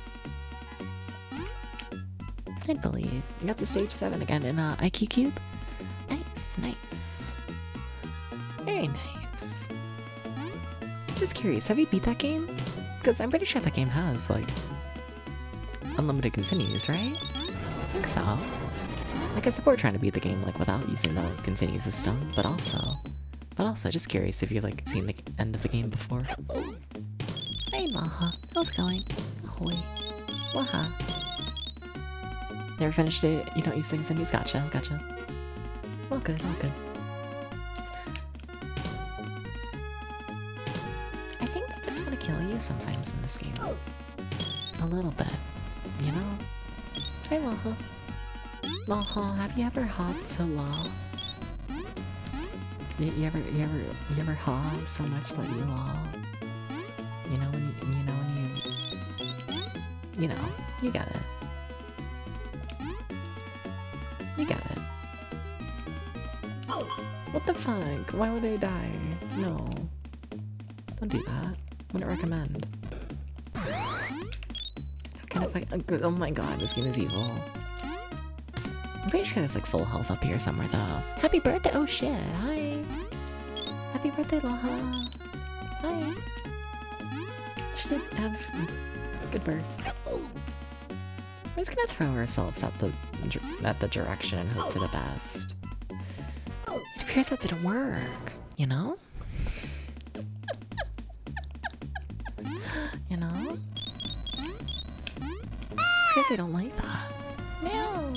I'd believe. You got to stage 7 again in IQ Cube? Nice. Very nice. Just curious, have you beat that game? Because I'm pretty sure that game has, like, unlimited continues, right? I think so. Like, I support trying to beat the game, like, without using the continue system, but also just curious if you've, like, seen the end of the game before. Hey, Maha. How's it going? Ahoy. Waha. Never finished it, you don't use things in these. Gotcha. All good. I think I just want to kill you sometimes in this game. A little bit, you know? Hey, Maha. Maha, have you ever hopped so low? You ever haw so much that you law? You know when you know, you get it. You get it. What the fuck? Why would I die? No. Don't do that. Wouldn't recommend. Kind of like, oh my god, this game is evil. I'm pretty sure there's like full health up here somewhere though. Happy birthday! Oh shit, hi! Happy birthday, Laha! Hi! should have good birth. We're just gonna throw ourselves at the direction and hope for the best. It appears that didn't work, you know? You know? Because they don't like that. No.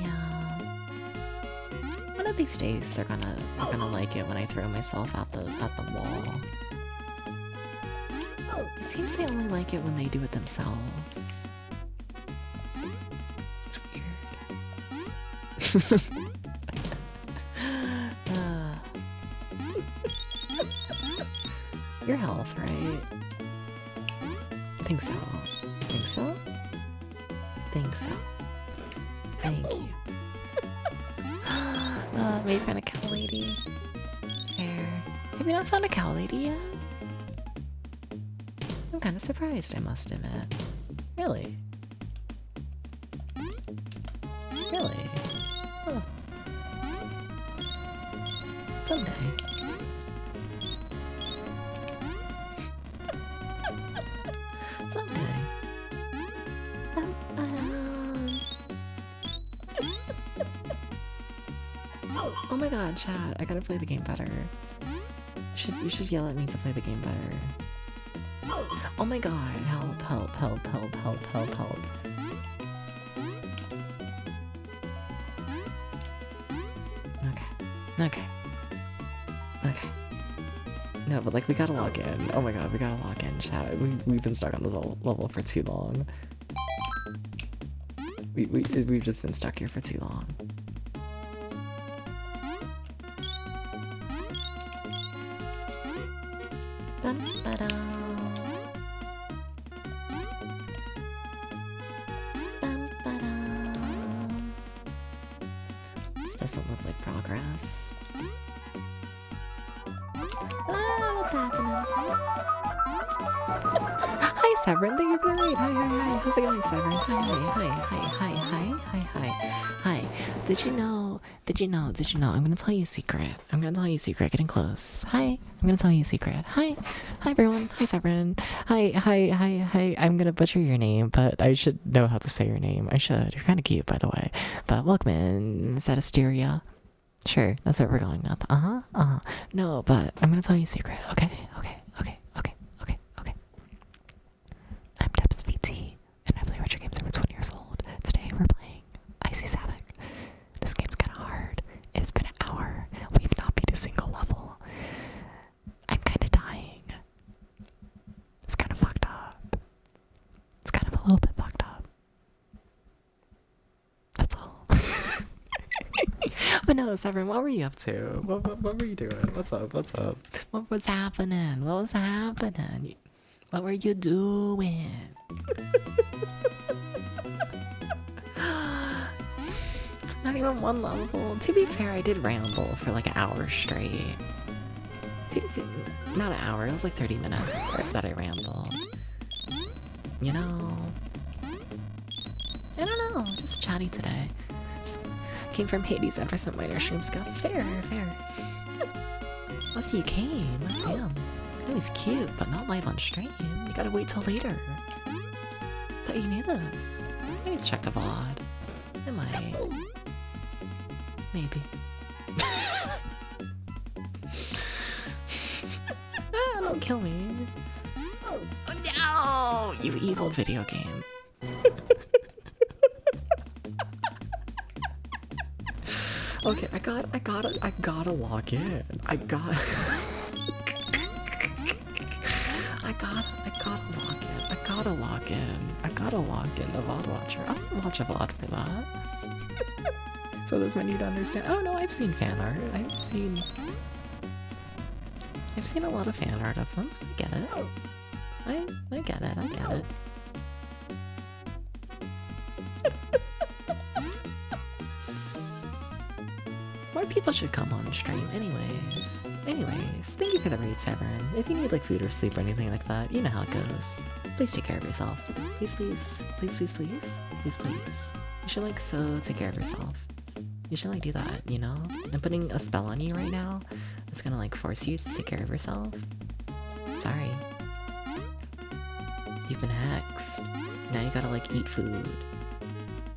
Yeah. One of these days they're gonna like it when I throw myself at the wall. It seems they only like it when they do it themselves. It's weird. Your health, right? I think so. Think so? Think so. Thank you. Maybe find a cow lady. Fair. Have you not found a cow lady yet? I'm kind of surprised, I must admit. Really? Really? Huh. Someday. Someday. Oh my god, chat, I gotta play the game better. You should yell at me to play the game better. Oh my god, help, help, help, help, help, help, help. Okay. No, but like we gotta log in. Oh my god, we gotta log in, chat. We've been stuck on this level for too long. We've just been stuck here for too long. This doesn't look like progress. What's happening? Hi, Severin. Thank you for the raid. Hi. How's it going, Severin? Hi. Did you know? I'm gonna tell you a secret. Getting close. Hi. I'm gonna tell you a secret. Hi everyone. Hi, Severin. Hi. I'm gonna butcher your name, but I should know how to say your name. I should. You're kind of cute, by the way. But welcome in. Is that Asteria? Sure, that's what we're going with. No, but I'm gonna tell you a secret. Okay. I'm Debs VT, and I play retro games over 20 years old. Today we're playing Icy's Havoc. This game's kinda hard. It's been an hour. We've not beat a single level. I'm kinda dying. It's kinda fucked up. It's kind of a little bit fucked up. That's all. But no, Severin, what were you up to? What were you doing? What's up? What was happening? What were you doing? Not even one level. To be fair, I did ramble for like an hour straight. Not an hour, it was like 30 minutes that I rambled. You know, I don't know, just chatty today. Just came from Hades after some minor stream stuff. Fair. Oh, so you came. Damn. I know he's cute, but not live on stream. You gotta wait till later. Thought you knew this. I need to check the VOD. I might. Maybe. Don't kill me. Oh no! You evil video game. Okay, I gotta log in. I gotta log in. The VOD watcher. I'll watch a VOD for that. So there's many to understand. Oh no, I've seen fan art. I've seen a lot of fan art of them. I get it. I get it. More people should come on stream anyways. Thank you for the raid, Severin. If you need like food or sleep or anything like that, you know how it goes. Please take care of yourself. Please. You should like so take care of yourself. You should like do that, you know? I'm putting a spell on you right now. It's gonna like force you to take care of yourself. Sorry. You've been hexed. Now you gotta like eat food.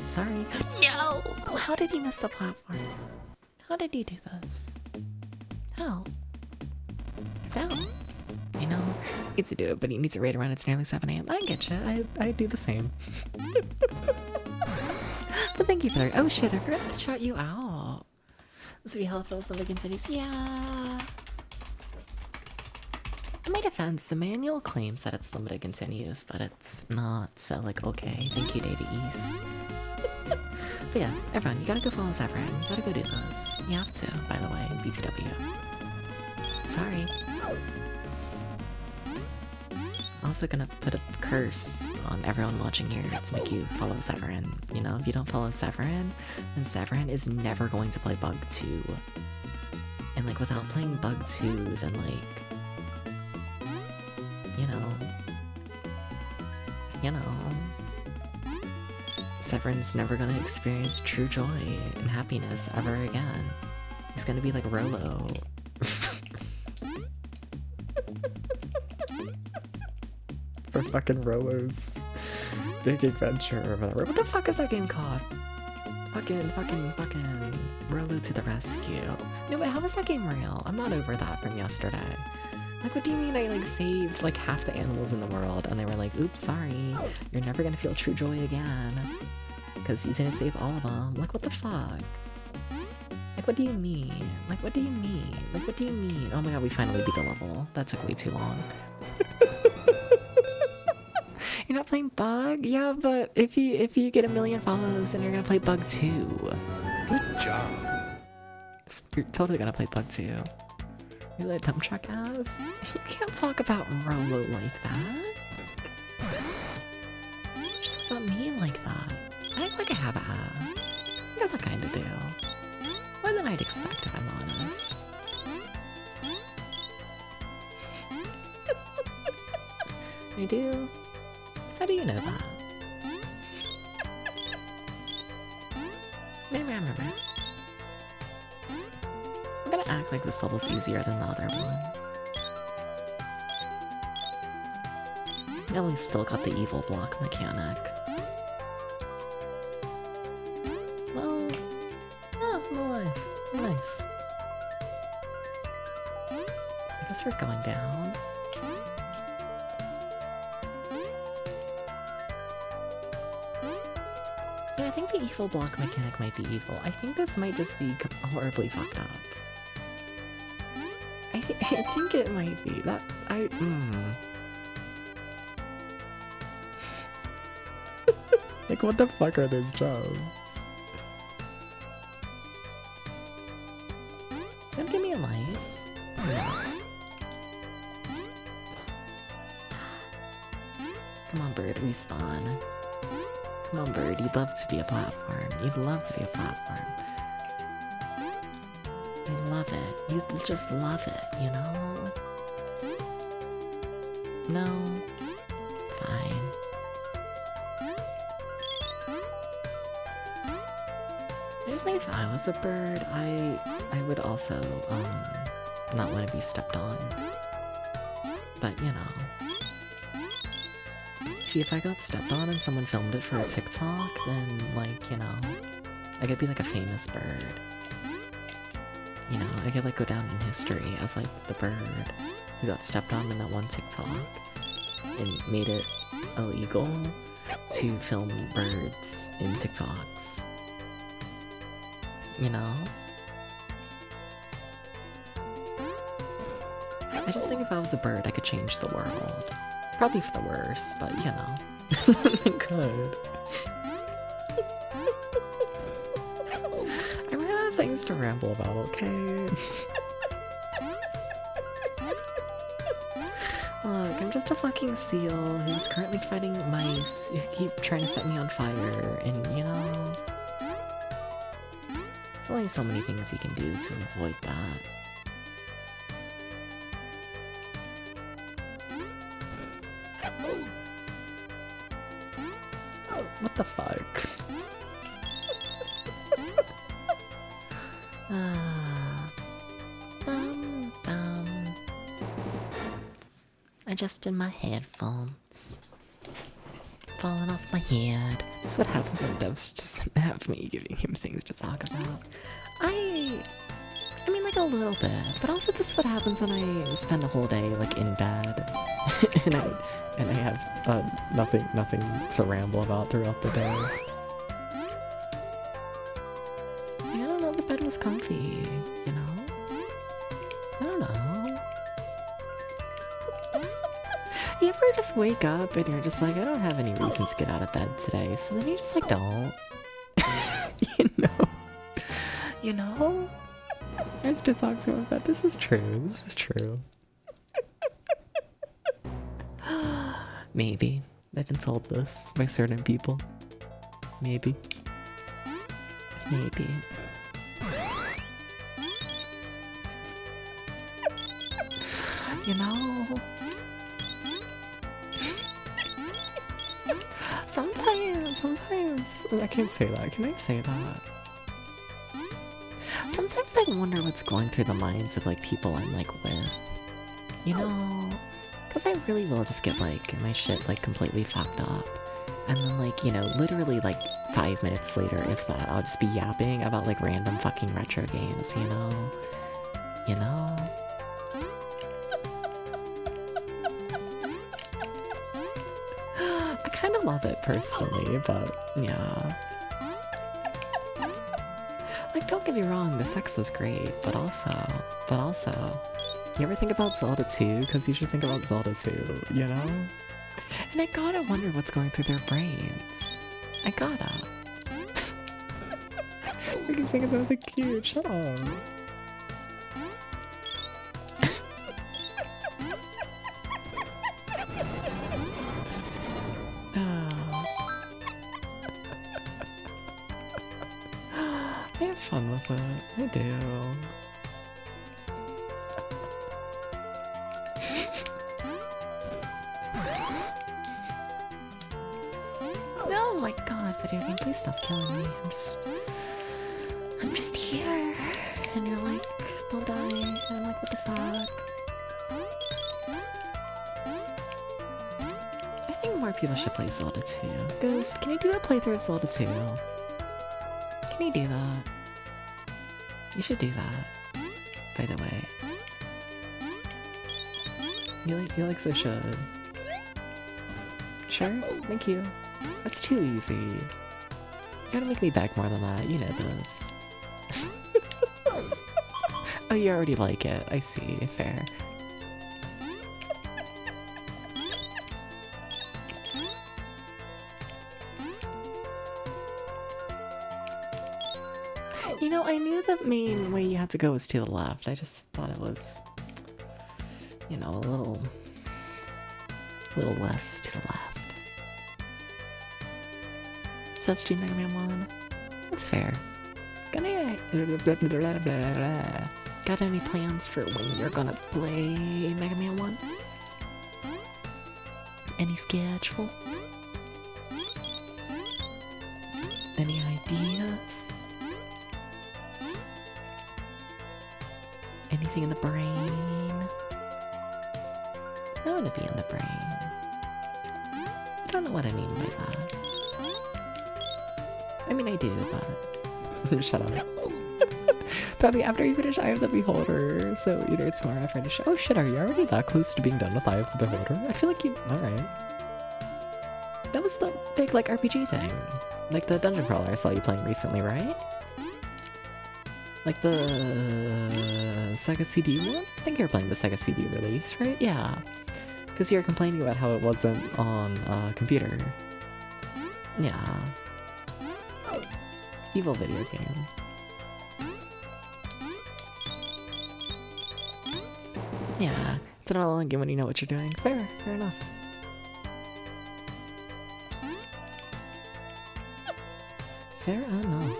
Sorry. No! How did he miss the platform? How did he do this? How? How? You know, he needs to do it, but he needs to raid around. It's nearly 7 a.m. I get you. I do the same. But thank you for that. Oh shit, I forgot to shout you out. This would be hella if the continues. Yeah. In my defense, the manual claims that it's limited continues, but it's not. So, like, okay. Thank you, Data East. But yeah, everyone, you gotta go follow Zephyrin. You gotta go do this. You have to, by the way, BTW. Sorry. Also gonna put a curse on everyone watching here to make you follow Zephyrin. You know, if you don't follow Zephyrin, then Zephyrin is never going to play Bug 2. And like, without playing Bug 2, then like, you know, Zephyrin's never gonna experience true joy and happiness ever again. He's gonna be like Rolo. For fucking Rolo's Big Adventure or whatever. What the fuck is that game called? Fucking Rolo to the rescue. No, but how is that game real? I'm not over that from yesterday. Like, what do you mean I like saved like half the animals in the world and they were like, oops, sorry, you're never gonna feel true joy again because you didn't save all of them. Like, what the fuck? Like, what do you mean? Like, what do you mean? Like, what do you mean? Oh my god, we finally beat the level. That took way too long. You're not playing Bug? Yeah, but if you get 1 million follows, then you're gonna play Bug 2. Good job. You're totally gonna play Bug 2. You let dump truck ass? You can't talk about Rolo like that. Just about me like that. I act like I have ass. I guess I kinda do. More than I'd expect if I'm honest. I do? How do you know that? I'm gonna act like this level's easier than the other one. Now we still got the evil block mechanic. Well, oh, I'm alive. Nice. I guess we're going down. Yeah, I think the evil block mechanic might be evil. I think this might just be horribly fucked up. I think it might be. Like, what the fuck are those jobs? Don't give me a life. Come on, bird, respawn. Come on, bird, you'd love to be a platform. You'd love to be a platform. I love it. You just love it, you know? No? Fine. I just think if I was a bird, I would also, not want to be stepped on. But, you know. See, if I got stepped on and someone filmed it for a TikTok, then, like, you know, I could be like a famous bird. You know, I could like go down in history as like the bird who got stepped on in that one TikTok and made it illegal to film birds in TikToks. You know? I just think if I was a bird, I could change the world. Probably for the worse, but you know. I could. I ran out of things to ramble about, okay? Look, I'm just a fucking seal who's currently fighting mice who keep trying to set me on fire, and you know... There's only so many things you can do to avoid that. What the fuck? Adjusting my headphones. falling off my head. That's what happens when devs just have me giving him things to talk about. I mean, like a little bit, but also this is what happens when I spend a whole day like in bed, and I have nothing to ramble about throughout the day. I don't know. The bed was comfy, you know. I don't know. You ever just wake up and you're just like, I don't have any reason to get out of bed today, so then you just like don't. You know. You know. I used to talk to him about this is true. This is true. Maybe. I've been told this by certain people. Maybe. Maybe. You know. Sometimes I can't say that. Can I say that? Sometimes I wonder what's going through the minds of like people I'm like with, you know, because I really will just get like my shit like completely fucked up, and then like, you know, literally like 5 minutes later, if that, I'll just be yapping about like random fucking retro games, you know, I kind of love it personally, but yeah. Like, don't get me wrong, the sex was great, but also, you ever think about Zelda 2? Because you should think about Zelda 2, you know? And I gotta wonder what's going through their brains. I gotta. You're just thinking so cute, shut up. I have fun with it. I do. Oh my god, video game, please stop killing me. I'm just here. And you're like, don't die. And I'm like, what the fuck? I think more people should play Zelda 2. Ghost, can you do a playthrough of Zelda 2? Can you do that? You should do that, by the way. You like so should. Sure? Thank you. That's too easy. You gotta make me beg more than that, you know this. Oh, you already like it. I see. Fair. You know, I knew the main way you had to go was to the left. I just thought it was, you know, a little less to the left. Substitute Mega Man 1. That's fair. Got any plans for when you're gonna play Mega Man 1? Any schedule? Any ideas? Anything in the brain? I want to be in the brain. I don't know what I mean by that. I mean, I do, but... Shut up. Probably after you finish Eye of the Beholder, so either it's tomorrow or finish. Oh shit, are you already that close to being done with Eye of the Beholder? I feel like you... Alright. That was the big, like, RPG thing. Like the dungeon crawler I saw you playing recently, right? Like the Sega CD one? I think you were playing the Sega CD release, right? Yeah. Because you were complaining about how it wasn't on computer. Yeah. Evil video game. Yeah. It's an all-in game when you know what you're doing. Fair enough. Fair enough.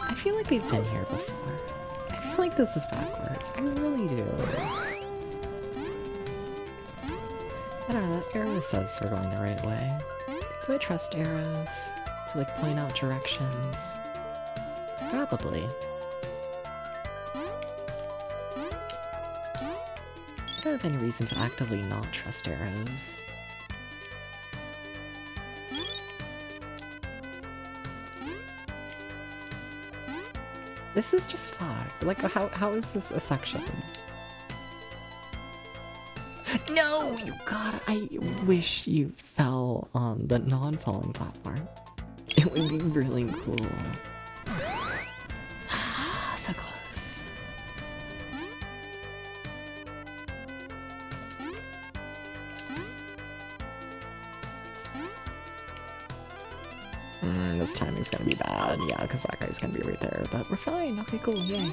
I feel like we've been here before. I feel like this is backwards. I really do. I don't know, that arrow says we're going the right way. Do I trust arrows to like point out directions? Probably. don't have any reason to actively not trust arrows. This is just fucked. Like, how is this a section? No, you gotta. I wish you fell on the non-falling platform. It would be really cool. So close. This timing's gonna be bad. Yeah, because that guy's gonna be right there. But we're fine. Okay, cool. Yay.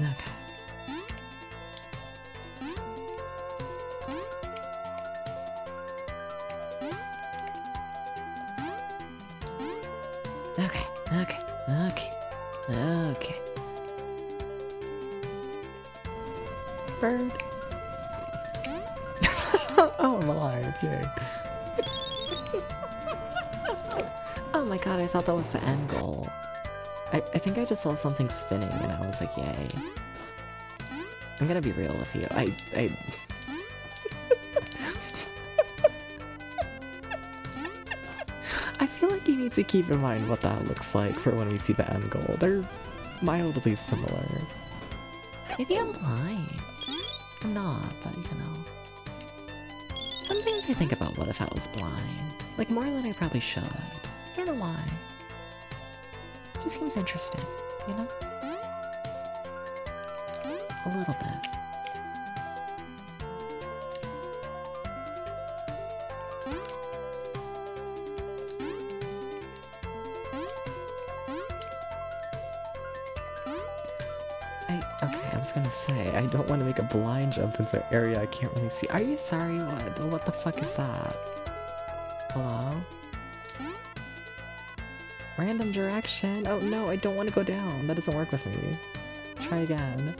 Okay. Okay, okay, okay, okay. Bird. Oh, I'm alive, yay. Oh my god, I thought that was the end goal. I think I just saw something spinning and I was like, yay. I'm gonna be real with you. I feel like you need to keep in mind what that looks like for when we see the end goal. They're mildly similar. Maybe I'm blind. I'm not, but you know. Sometimes I think about what if I was blind. Like more than I probably should. I don't know why. It just seems interesting, you know? A little bit. Okay, I was gonna say, I don't want to make a blind jump into an area I can't really see. Are you sorry? What the fuck is that? Hello? Random direction? Oh no, I don't want to go down. That doesn't work with me. Try again.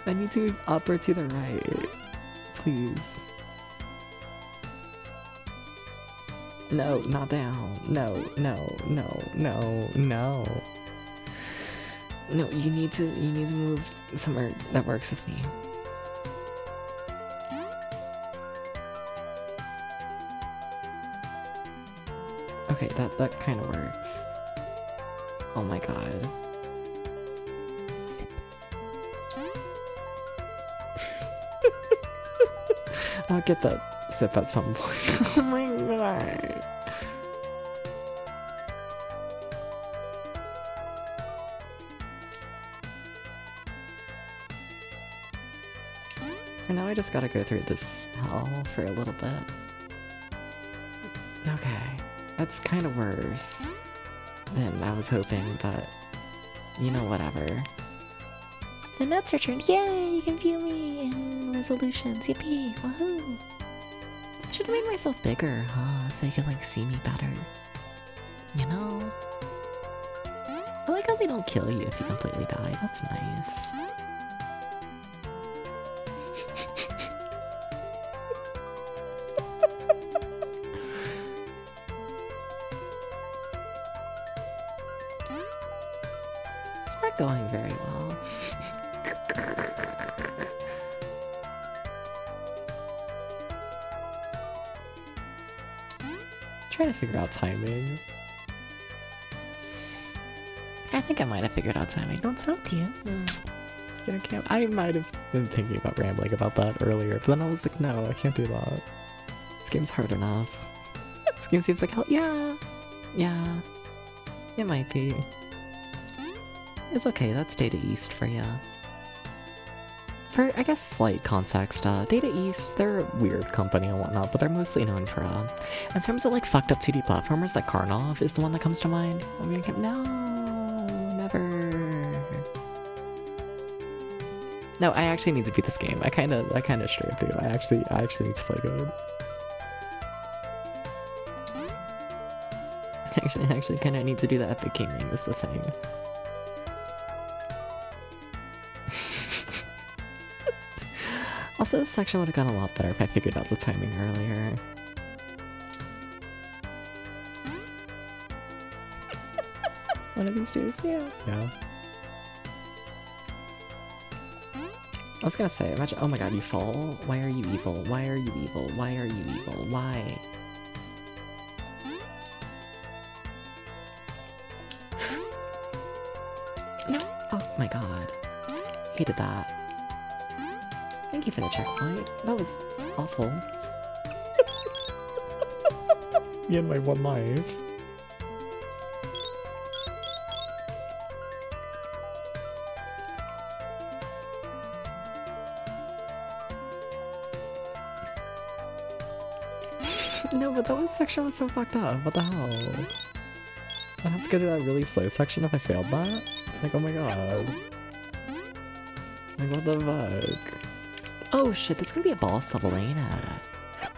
I need to move up or to the right. Please. No, not down. No, no, no, no, no. No, you need to move somewhere that works with me. Okay, that kind of works. Oh my god. Sip. I'll get that sip at some point. Oh my god. For now, I just gotta go through this hell for a little bit. Okay, that's kind of worse than I was hoping, but you know, whatever. The notes are turned. Yay! You can view me in resolutions. Yippee! Woohoo! I should have made myself bigger, huh? So you could like see me better. You know? I like how they don't kill you if you completely die. That's nice. It's not going very well. Trying to figure out timing. I think I might have figured out timing. Don't tell you. You know, I might have been thinking about rambling about that earlier, but then I was like, no, I can't do that. This game's hard enough. This game seems like hell. Yeah. Yeah. It might be. It's okay, that's Data East for ya. For, I guess, slight context, Data East, they're a weird company and whatnot, but they're mostly known for, in terms of, like, fucked up 2D platformers, like Karnov is the one that comes to mind. I'm gonna get, no, never. No, I actually need to beat this game. I kinda straight up do. I actually need to play good. I actually kinda need to do the epic gaming is the thing. Also, this section would have gone a lot better if I figured out the timing earlier. One of these days, yeah. Yeah. I was gonna say, imagine, oh my god, you fall? Why are you evil? Why are you evil? Why are you evil? Why? No! Oh my god. Hated that. Thank you for the checkpoint. That was awful. Me and my one life. No, but that section was so fucked up. What the hell? I have to go to that really slow section if I failed that? Like, oh my god. Like, what the fuck? Oh shit, that's gonna be a boss level, ain't it?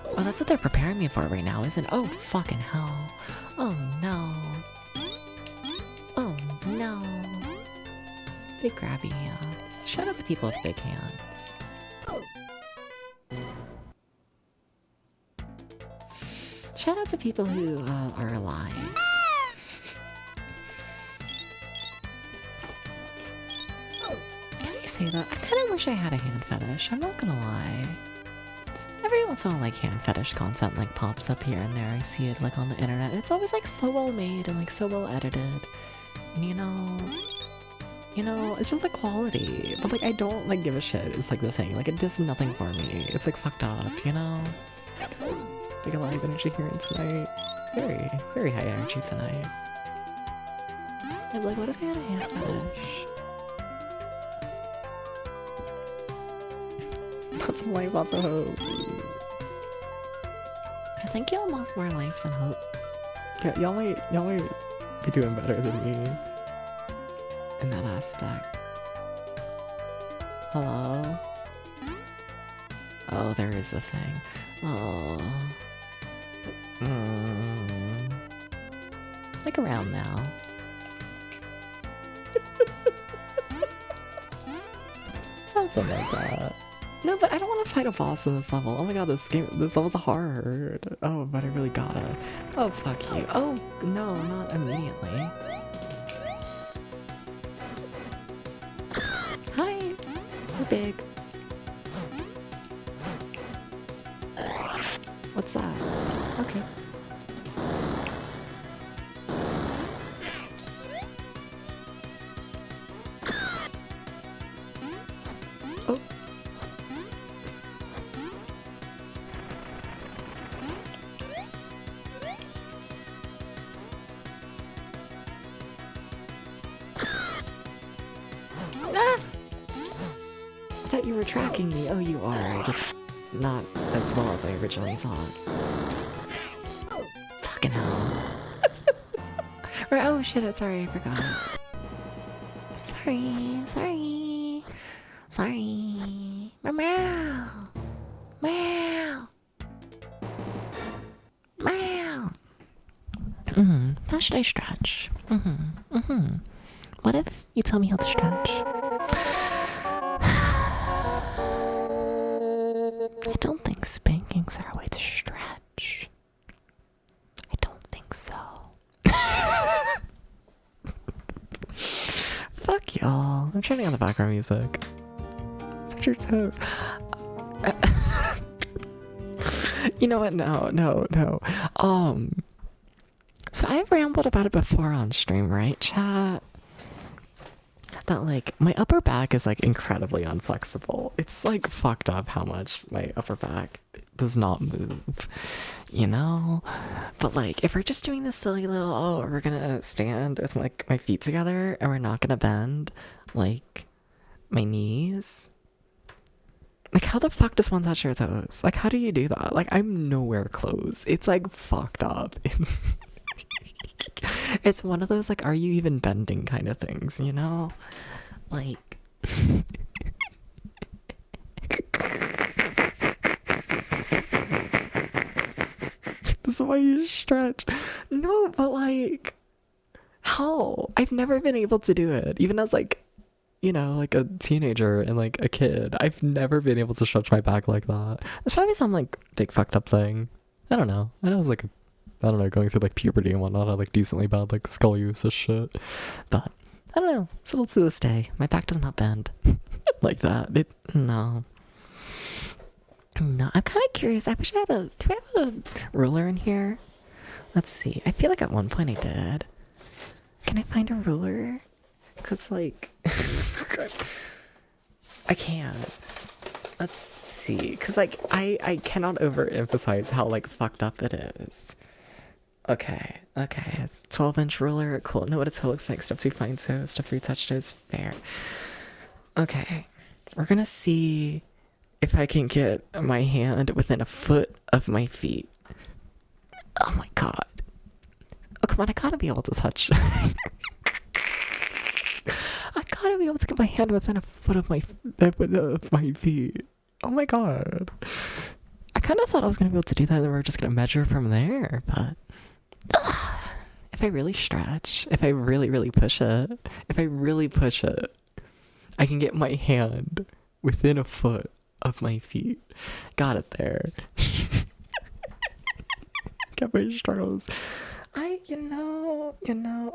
Oh, that's what they're preparing me for right now, isn't it? Oh, fucking hell. Oh no. Oh no. Big grabby hands. Shout out to people with big hands. Shout out to people who are alive. Can I say that? I kind of wish I had a hand fetish, I'm not gonna lie. Every once in a while, like, hand fetish content, like, pops up here and there. I see it, like, on the internet. It's always, like, so well made and, like, so well edited. And, you know, it's just, like, quality. But, like, I don't, like, give a shit. It's, like, the thing. Like, it does nothing for me. It's, like, fucked up, you know? Big alive energy here tonight. Very, very high energy tonight. I'm like, what if I had a hand fetish? Lots of life, lots of hope. I think y'all want more life than hope. Yeah, y'all might be doing better than me in that aspect. Hello? Oh, there is a thing. Oh. Like around now. Something like that. No, but I don't want to fight a boss in this level. Oh my god, this level's hard. Oh, but I really gotta. Oh, fuck you. Oh, no, not immediately. Hi. You're big. What's that? Okay. Oh. Ah! I thought you were tracking me. Oh, you are. Just not as well as I originally thought. Fucking hell. Right, oh shit, sorry, I forgot. Sorry. Meow. Meow. Meow. How should I stretch? What if you tell me how to stretch? I don't think spankings are a way to stretch. I don't think so. Fuck y'all. I'm turning on the background music. Touch your toes. You know what? No. So I've rambled about it before on stream, right, chat? That, like, my upper back is, like, incredibly unflexible. It's, like, fucked up how much my upper back does not move, you know? But, like, if we're just doing this silly little, oh, we're gonna stand with, like, my feet together and we're not gonna bend, like, my knees. Like, how the fuck does one touch your toes? Like, how do you do that? Like, I'm nowhere close. It's, like, fucked up. It's one of those, like, are you even bending kind of things, you know? Like... This is why you stretch. No, but, like... How? I've never been able to do it. Even as, like, you know, like a teenager and, like, a kid. I've never been able to stretch my back like that. It's probably some, like, big fucked up thing. I don't know. I know it's, like, I don't know, going through like puberty and whatnot, I like decently bad like scoliosis shit. But I don't know, still to this day, my back does not bend like that. No. No, I'm kind of curious. I wish I had do I have a ruler in here? Let's see. I feel like at one point I did. Can I find a ruler? Cause like, I can't. Let's see. Cause like, I cannot overemphasize how like fucked up it is. Okay. 12-inch ruler. Cool. Know what a toe looks like. Stuff 2 fine toe. Stuff 3 touch toes. Fair. Okay. We're gonna see if I can get my hand within a foot of my feet. Oh my god. Oh, come on, I gotta be able to touch. I gotta be able to get my hand within a foot of my feet. Oh my god. I kind of thought I was gonna be able to do that and then we're just gonna measure from there, but... if I really stretch, if I really push it, I can get my hand within a foot of my feet. Got it there. Got my struggles.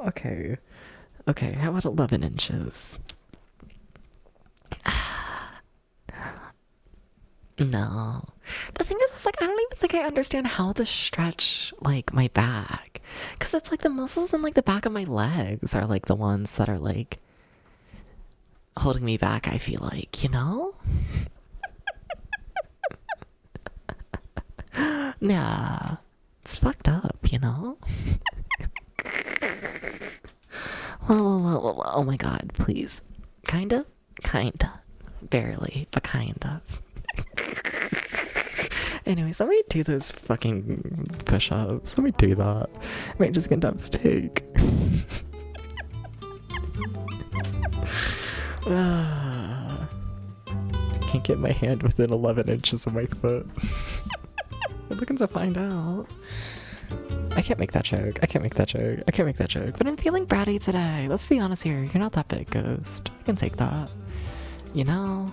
Okay. Okay, how about 11 inches? No. The thing is, it's like, I don't even think I understand how to stretch, like, my back. Because it's like the muscles in, like, the back of my legs are, like, the ones that are, like, holding me back, I feel like, you know? Yeah. It's fucked up, you know? Well, oh my god, please. Kinda? Barely, but kind of. Anyways, let me do those fucking push-ups. Let me do that. I might just get up steak. Can't get my hand within 11 inches of my foot. I'm looking to find out. I can't make that joke. But I'm feeling bratty today. Let's be honest here. You're not that big, Ghost. I can take that. You know?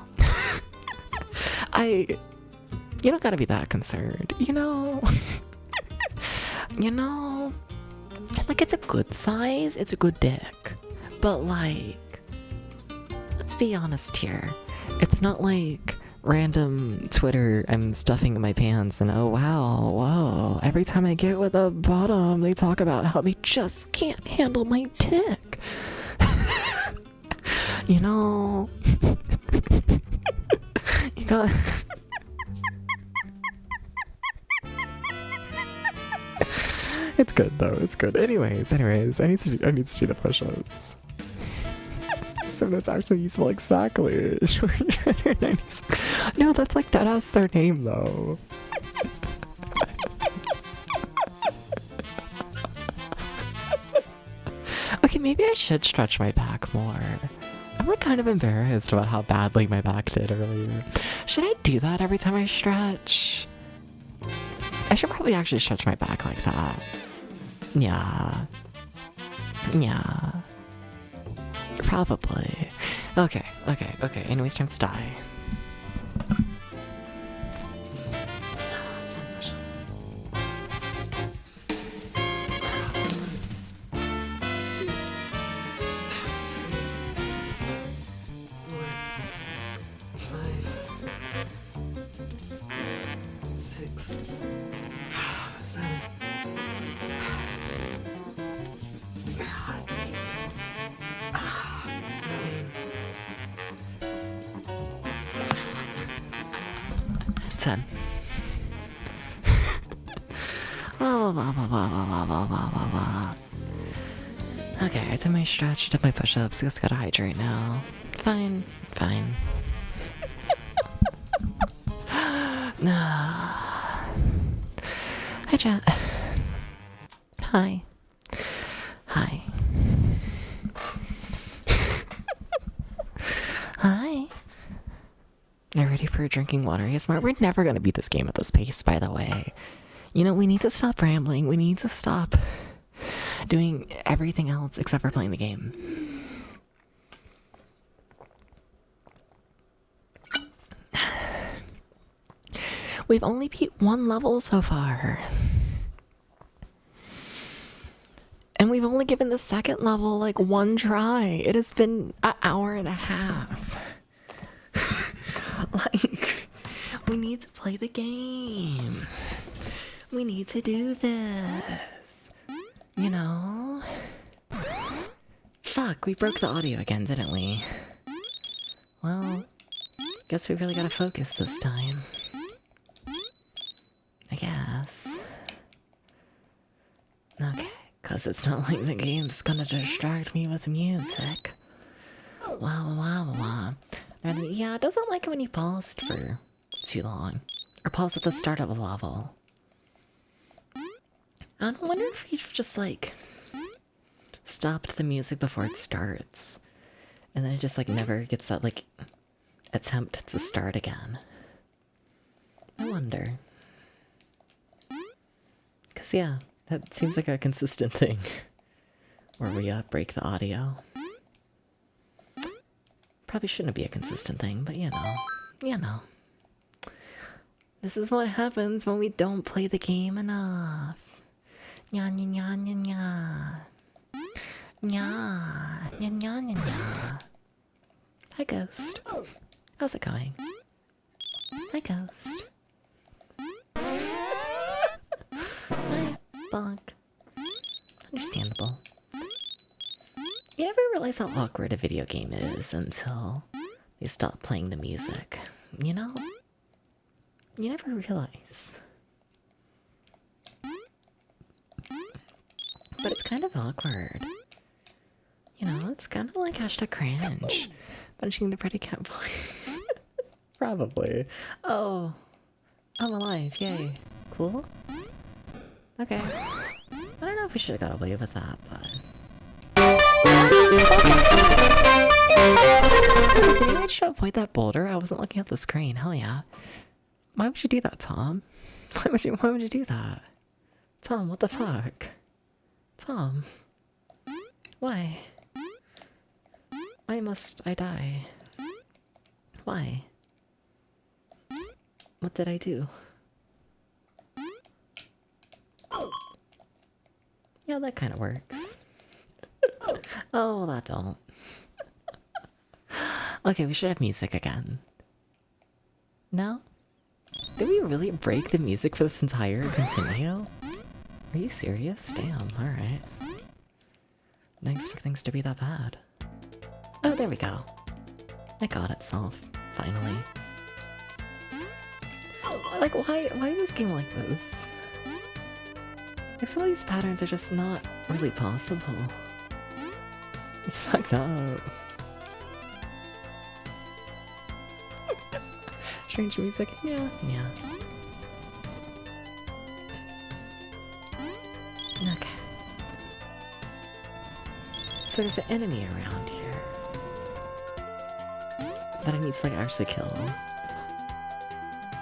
You don't gotta be that concerned. You know? Like, it's a good size. It's a good dick. But, like, let's be honest here. It's not like random Twitter, I'm stuffing in my pants and oh wow, whoa. Every time I get with a bottom, they talk about how they just can't handle my dick. You know? You got... It's good though, it's good. Anyways, I need to do the push-ups. So that's actually useful, exactly. No, that's like deadass their name though. Okay, maybe I should stretch my back more. I'm like kind of embarrassed about how badly my back did earlier. Should I do that every time I stretch? I should probably actually stretch my back like that. Yeah. Probably. Okay. Anyways, time to die. 10 push-ups. 2, 3, 4, 5, 6, 7, 10. Okay, I did my stretch, did my push-ups, just gotta hydrate now. Fine. Hi, chat. Hi. Hi. Are ready for drinking water ASMR? We're never gonna beat this game at this pace, by the way. You know, we need to stop rambling. We need to stop doing everything else except for playing the game. We've only beat 1 level so far. And we've only given the second level like one try. It has been an hour and a half. Like, we need to play the game. We need to do this. You know? Fuck, we broke the audio again, didn't we? Well, guess we really gotta focus this time. I guess. Okay, cause it's not like the game's gonna distract me with music. Wow. And yeah, it doesn't like it when you paused for too long. Or pause at the start of a level. I wonder if you've just like stopped the music before it starts. And then it just like never gets that like attempt to start again. I wonder. Cause yeah, that seems like a consistent thing. Where we break the audio. Probably shouldn't be a consistent thing, but you know. This is what happens when we don't play the game enough. Nya nya nya nya nya. Nya nya nya nya nya. Hi Ghost. How's it going? Hi Ghost. Hi Bug. Understandable. You never realize how awkward a video game is until you stop playing the music. You know? You never realize. But it's kind of awkward. You know, it's kind of like hashtag cringe. Punching the predicate boy. Probably. Oh. I'm alive. Yay. Cool. Okay. I don't know if we should have got away with that, but... Since I managed to avoid that boulder, I wasn't looking at the screen. Hell yeah. Why would you do that, Tom? Why would you do that? Tom, what the fuck? Tom. Why? Why must I die? Why? What did I do? Yeah, that kind of works. Oh, that don't. Okay, we should have music again. No? Did we really break the music for this entire continue? Are you serious? Damn, alright. Didn't expect things to be that bad. Oh, there we go. It got itself, finally. Like, why is this game like this? Like, some of these patterns are just not really possible. It's fucked up. Strange music, yeah. Okay. So there's an enemy around here that I need to like actually kill.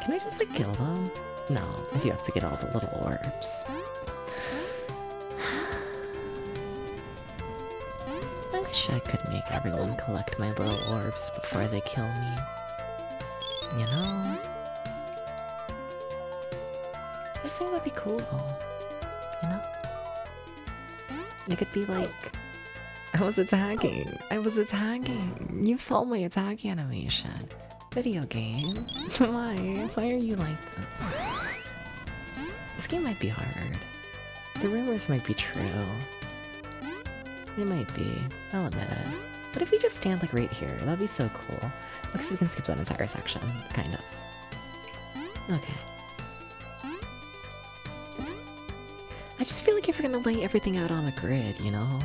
Can I just like kill them? No, I do have to get all the little orbs. I wish I could make everyone collect my little orbs before they kill me. You know? I just think that'd be cool. You know? It could be like... I was attacking! You saw my attack animation! Video game? Why? Why are you like this? This game might be hard. The rumors might be true. They might be. I'll admit it. But if we just stand like right here, that'd be so cool. Because we can skip that entire section, kind of. Okay. I just feel like if you're gonna lay everything out on the grid, you know?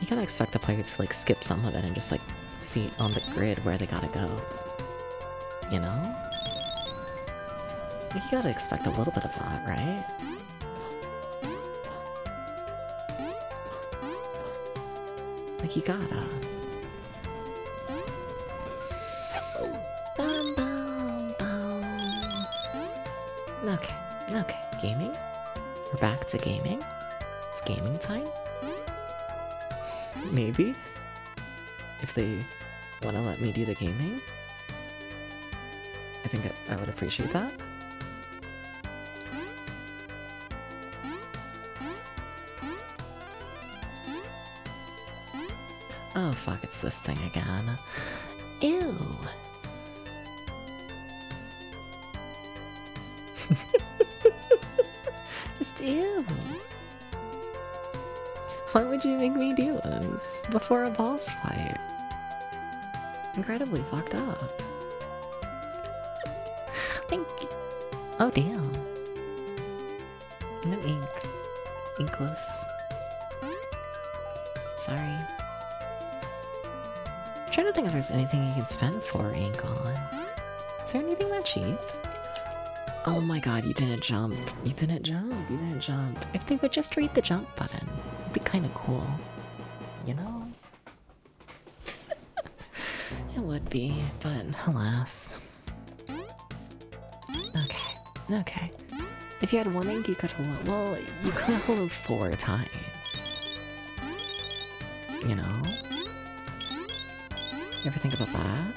You gotta expect the player to like skip some of it and just like see on the grid where they gotta go. You know? Like, you gotta expect a little bit of that, right? Like, you gotta. Bum, bum, bum. Okay. Gaming? We're back to gaming? It's gaming time? Maybe? If they want to let me do the gaming? I think I would appreciate that. Oh fuck, it's this thing again. Ew. Just ew. Why would you make me do this before a boss fight? Incredibly fucked up. Thank you. Oh damn. No ink. Inkless. Sorry. I'm trying to think if there's anything you can spend 4 ink on. Is there anything that cheap? Oh my god, you didn't jump. You didn't jump. You didn't jump. If they would just read the jump button, it'd be kind of cool. You know? It would be, but alas. Okay. Okay. If you had 1 ink, you could hello. Well, you could hello 4 times. You know? You ever think about that?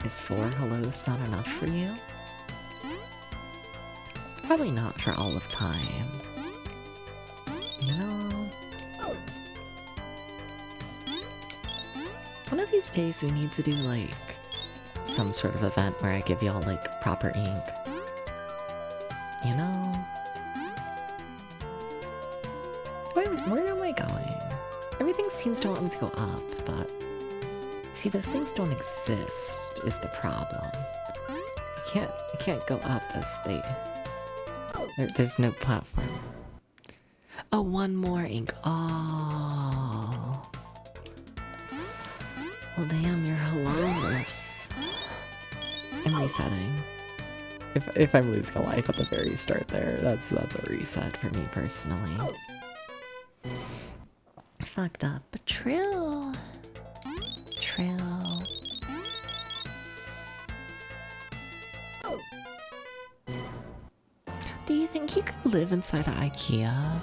Is 4 hellos not enough for you? Probably not for all of time. You know? One of these days we need to do like some sort of event where I give y'all like proper ink. You know? Where am I going? Everything seems to want me to go up, but see, those things don't exist is the problem. I can't go up as they... There's no platform. Oh, 1 more ink. Oh. Well, damn, you're hilarious. I'm resetting. If I'm losing a life at the very start there, that's a reset for me personally. Fucked up, but true. True. Do you think you could live inside of IKEA?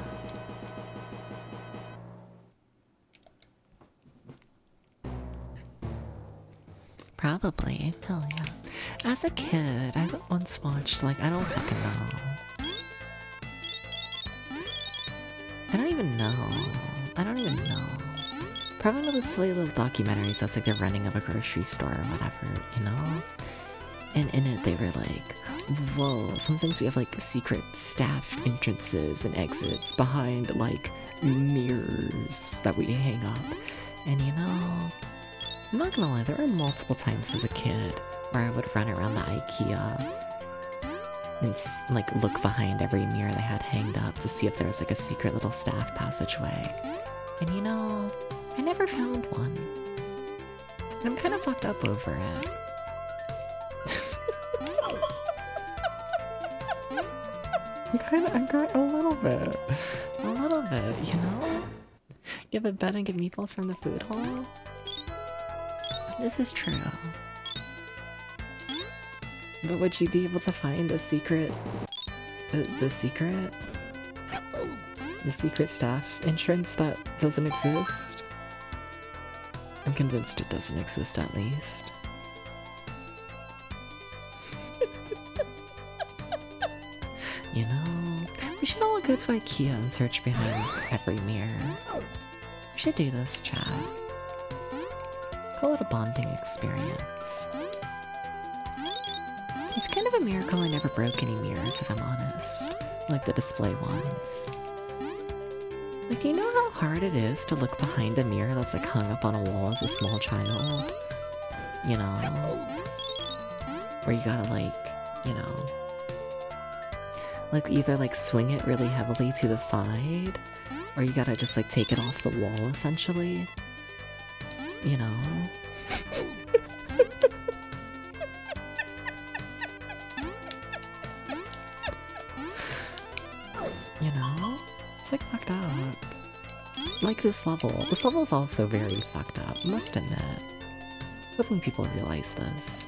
Probably. Hell yeah. As a kid, I once watched, like, I don't fucking know. I don't even know. Probably one of the silly little documentaries that's like the running of a grocery store or whatever, you know? And in it they were like, whoa, sometimes we have like secret staff entrances and exits behind like mirrors that we hang up. And you know, I'm not gonna lie, there were multiple times as a kid where I would run around the IKEA and like look behind every mirror they had hanged up to see if there was like a secret little staff passageway. And you know, I never found one. I'm kind of fucked up over it. I'm kind a little bit, you know? You have a bed and get meatballs from the food hall? This is true. But would you be able to find a secret... The secret staff entrance that doesn't exist? I'm convinced it doesn't exist, at least. You know, we should all go to IKEA and search behind every mirror. We should do this, chat. Call it a bonding experience. It's kind of a miracle I never broke any mirrors, if I'm honest. Like the display ones. Like, do you know how hard it is to look behind a mirror that's like hung up on a wall as a small child? You know? Where you gotta like, you know, like either like swing it really heavily to the side, or you gotta just like take it off the wall essentially. You know? You know? It's like fucked up. Like this level. This level is also very fucked up, must admit. Hoping people realize this.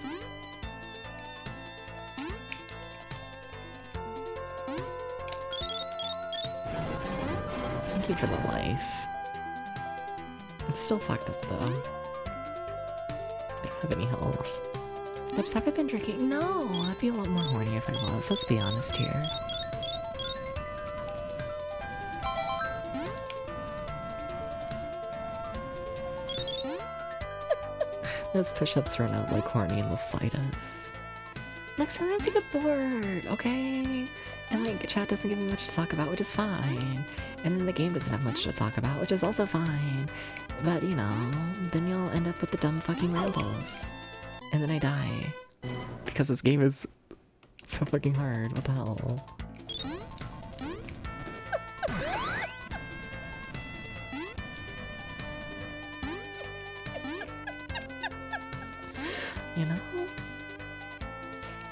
Thank you for the life. It's still fucked up though. I don't have any health. Oops, have I been drinking? No, I'd be a lot more horny if I was, let's be honest here. Those push-ups are not like horny in the slightest. Look, sometimes you get bored, okay? And like, chat doesn't give me much to talk about, which is fine. And then the game doesn't have much to talk about, which is also fine. But, you know, then you'll end up with the dumb fucking rambles. And then I die. Because this game is so fucking hard, what the hell? You know?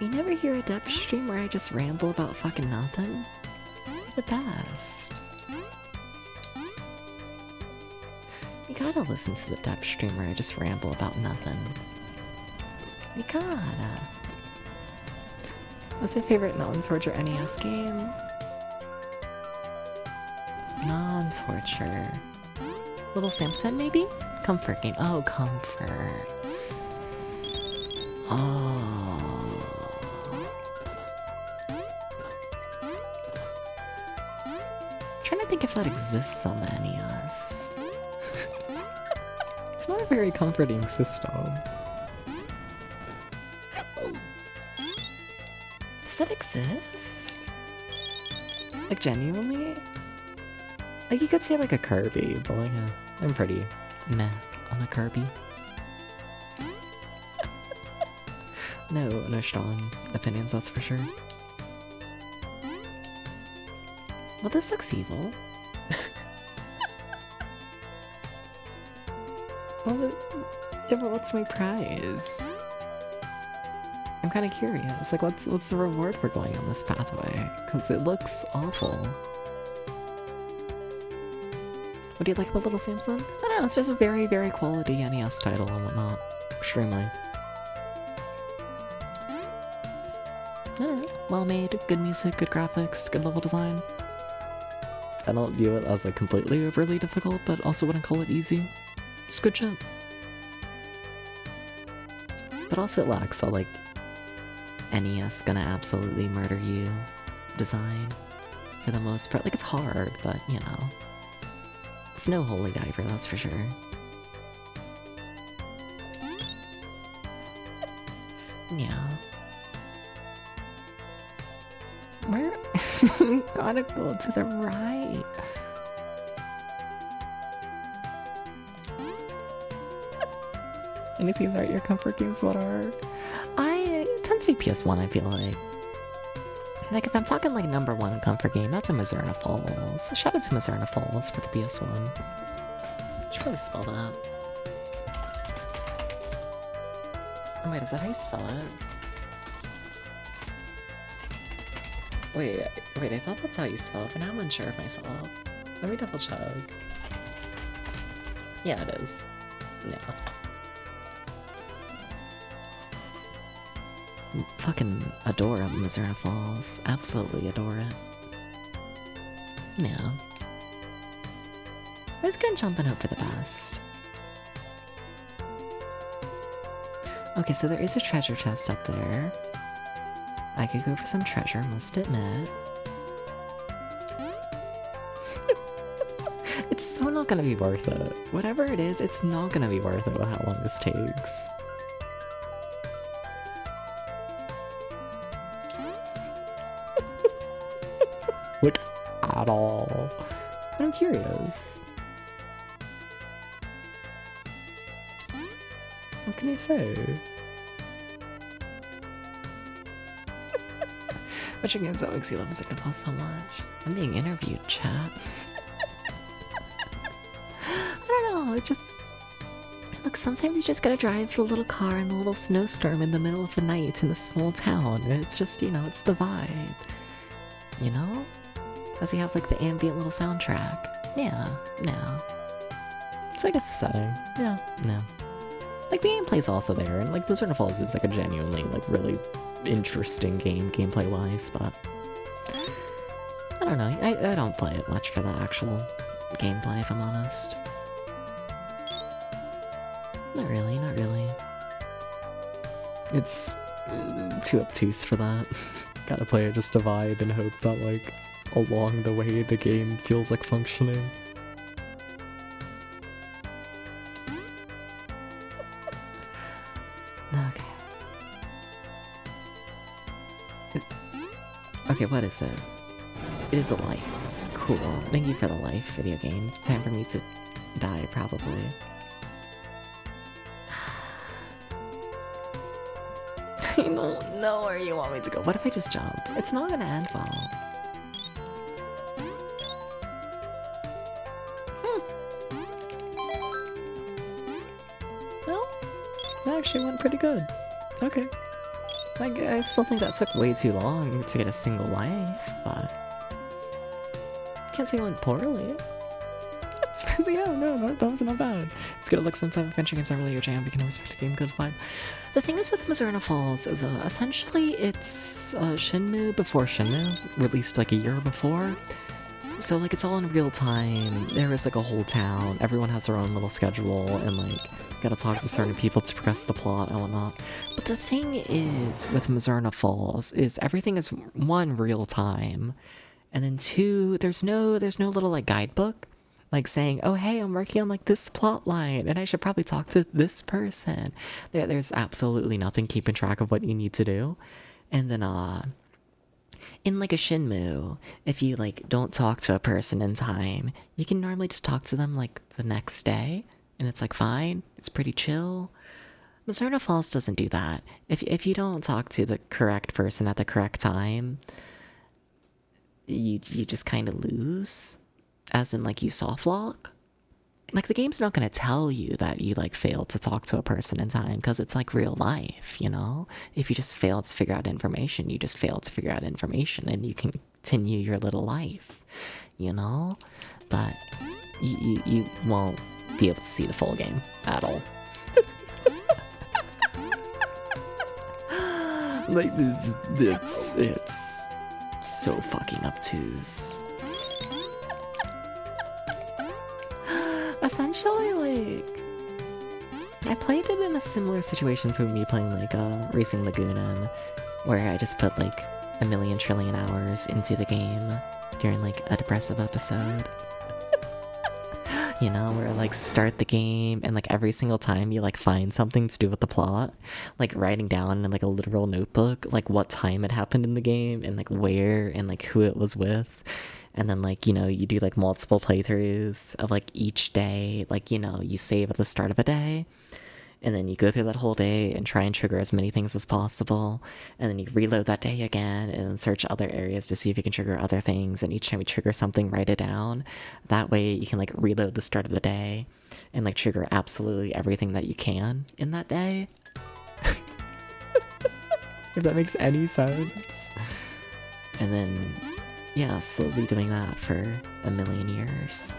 You never hear a depth stream where I just ramble about fucking nothing? The best. You gotta listen to the depth stream where I just ramble about nothing. You gotta. What's your favorite non-torture NES game? Non-torture. Little Samson, maybe? Comfort game. Oh, comfort. Oh. Trying to think if that exists on the NES. It's not a very comforting system. Does that exist? Like, genuinely? Like, you could say like a Kirby, but like, I'm pretty meh on a Kirby. No strong opinions, that's for sure. Well, this looks evil. Well, yeah, but what's my prize? I'm kind of curious. Like, what's the reward for going on this pathway? Because it looks awful. What do you like about Little Samson? I don't know, it's just a very, very quality NES title and whatnot. Extremely. Well made, good music, good graphics, good level design. I don't view it as like completely overly difficult, but also wouldn't call it easy. Just good shit. But also it lacks that like NES gonna absolutely murder you design for the most part. Like, it's hard, but you know. It's no holy diver, that's for sure. Yeah. Where? Gotta go to the right. And it seems right, your comfort games, what are? It tends to be PS1, I feel like. Like, if I'm talking like #1 comfort game, that's a Mizurna Falls. So shout out to Mizurna Falls for the PS1. Should probably spell that. Oh wait, is that how you spell it? Wait, I thought that's how you spell it, but now I'm unsure of myself. Let me double check. Yeah, it is. Yeah. Fucking adore Mizurna Falls. Absolutely adore it. Yeah. I was gonna jump and hope for the best. Okay, so there is a treasure chest up there. I could go for some treasure, must admit. It's so not gonna be worth it. Whatever it is, it's not gonna be worth it with how long this takes. Like, at all. But I'm curious. What can I say? Which games that makes you love Mizurna Falls so much? I'm being interviewed, chat. I don't know, it just... Look, sometimes you just gotta drive the little car in a little snowstorm in the middle of the night in a small town, and it's just, you know, it's the vibe. You know? Does he have like the ambient little soundtrack? Yeah, no. So I guess the setting. Yeah, no. Like, the gameplay's also there, and like Mizurna Falls is like a genuinely, like, really interesting game, gameplay-wise, but... I don't know, I don't play it much for the actual gameplay, if I'm honest. Not really, not really. It's too obtuse for that. Gotta play it just to vibe and hope that, like, along the way the game feels like functioning. Okay. Okay, what is it? It is a life. Cool. Thank you for the life, video game. Time for me to die, probably. I don't know where you want me to go. What if I just jump? It's not gonna end well. Well, that actually went pretty good. Okay. I still think that took way too long to get a single life, but... Can't say it went poorly. Yeah, no, that was not bad. It's good to look some type of adventure games aren't really your jam. You can always pick a game good vibe. The thing is with Mizurna Falls is essentially it's Shenmue before Shenmue, released like a year before. So like it's all in real time. There is like a whole town. Everyone has their own little schedule and like gotta talk to certain people to progress the plot and whatnot. But the thing is with Mizurna Falls is everything is one real time, and then two there's no little like guidebook. Like saying, oh hey, I'm working on like this plot line and I should probably talk to this person. There's absolutely nothing keeping track of what you need to do. And then in like a Shenmue, if you like don't talk to a person in time, you can normally just talk to them like the next day and it's like fine, it's pretty chill. Mizurna Falls doesn't do that. If you don't talk to the correct person at the correct time, you just kind of lose. As in, like, you soft lock. Like, the game's not gonna tell you that you, like, failed to talk to a person in time, because it's, like, real life, you know? If you just failed to figure out information, you just failed to figure out information, and you can continue your little life, you know? But you won't be able to see the full game at all. Like, it's so fucking obtuse. Essentially, like, I played it in a similar situation to me playing, like, Racing Lagoon, where I just put, like, a million trillion hours into the game during, like, a depressive episode. You know, where, like, start the game, and, like, every single time you, like, find something to do with the plot, like, writing down in, like, a literal notebook, like, what time it happened in the game, and, like, where, and, like, who it was with. And then, like, you know, you do, like, multiple playthroughs of, like, each day. Like, you know, you save at the start of a day. And then you go through that whole day and try and trigger as many things as possible. And then you reload that day again and then search other areas to see if you can trigger other things. And each time you trigger something, write it down. That way you can, like, reload the start of the day and, like, trigger absolutely everything that you can in that day. If that makes any sense. And then... yeah, slowly doing that for a million years.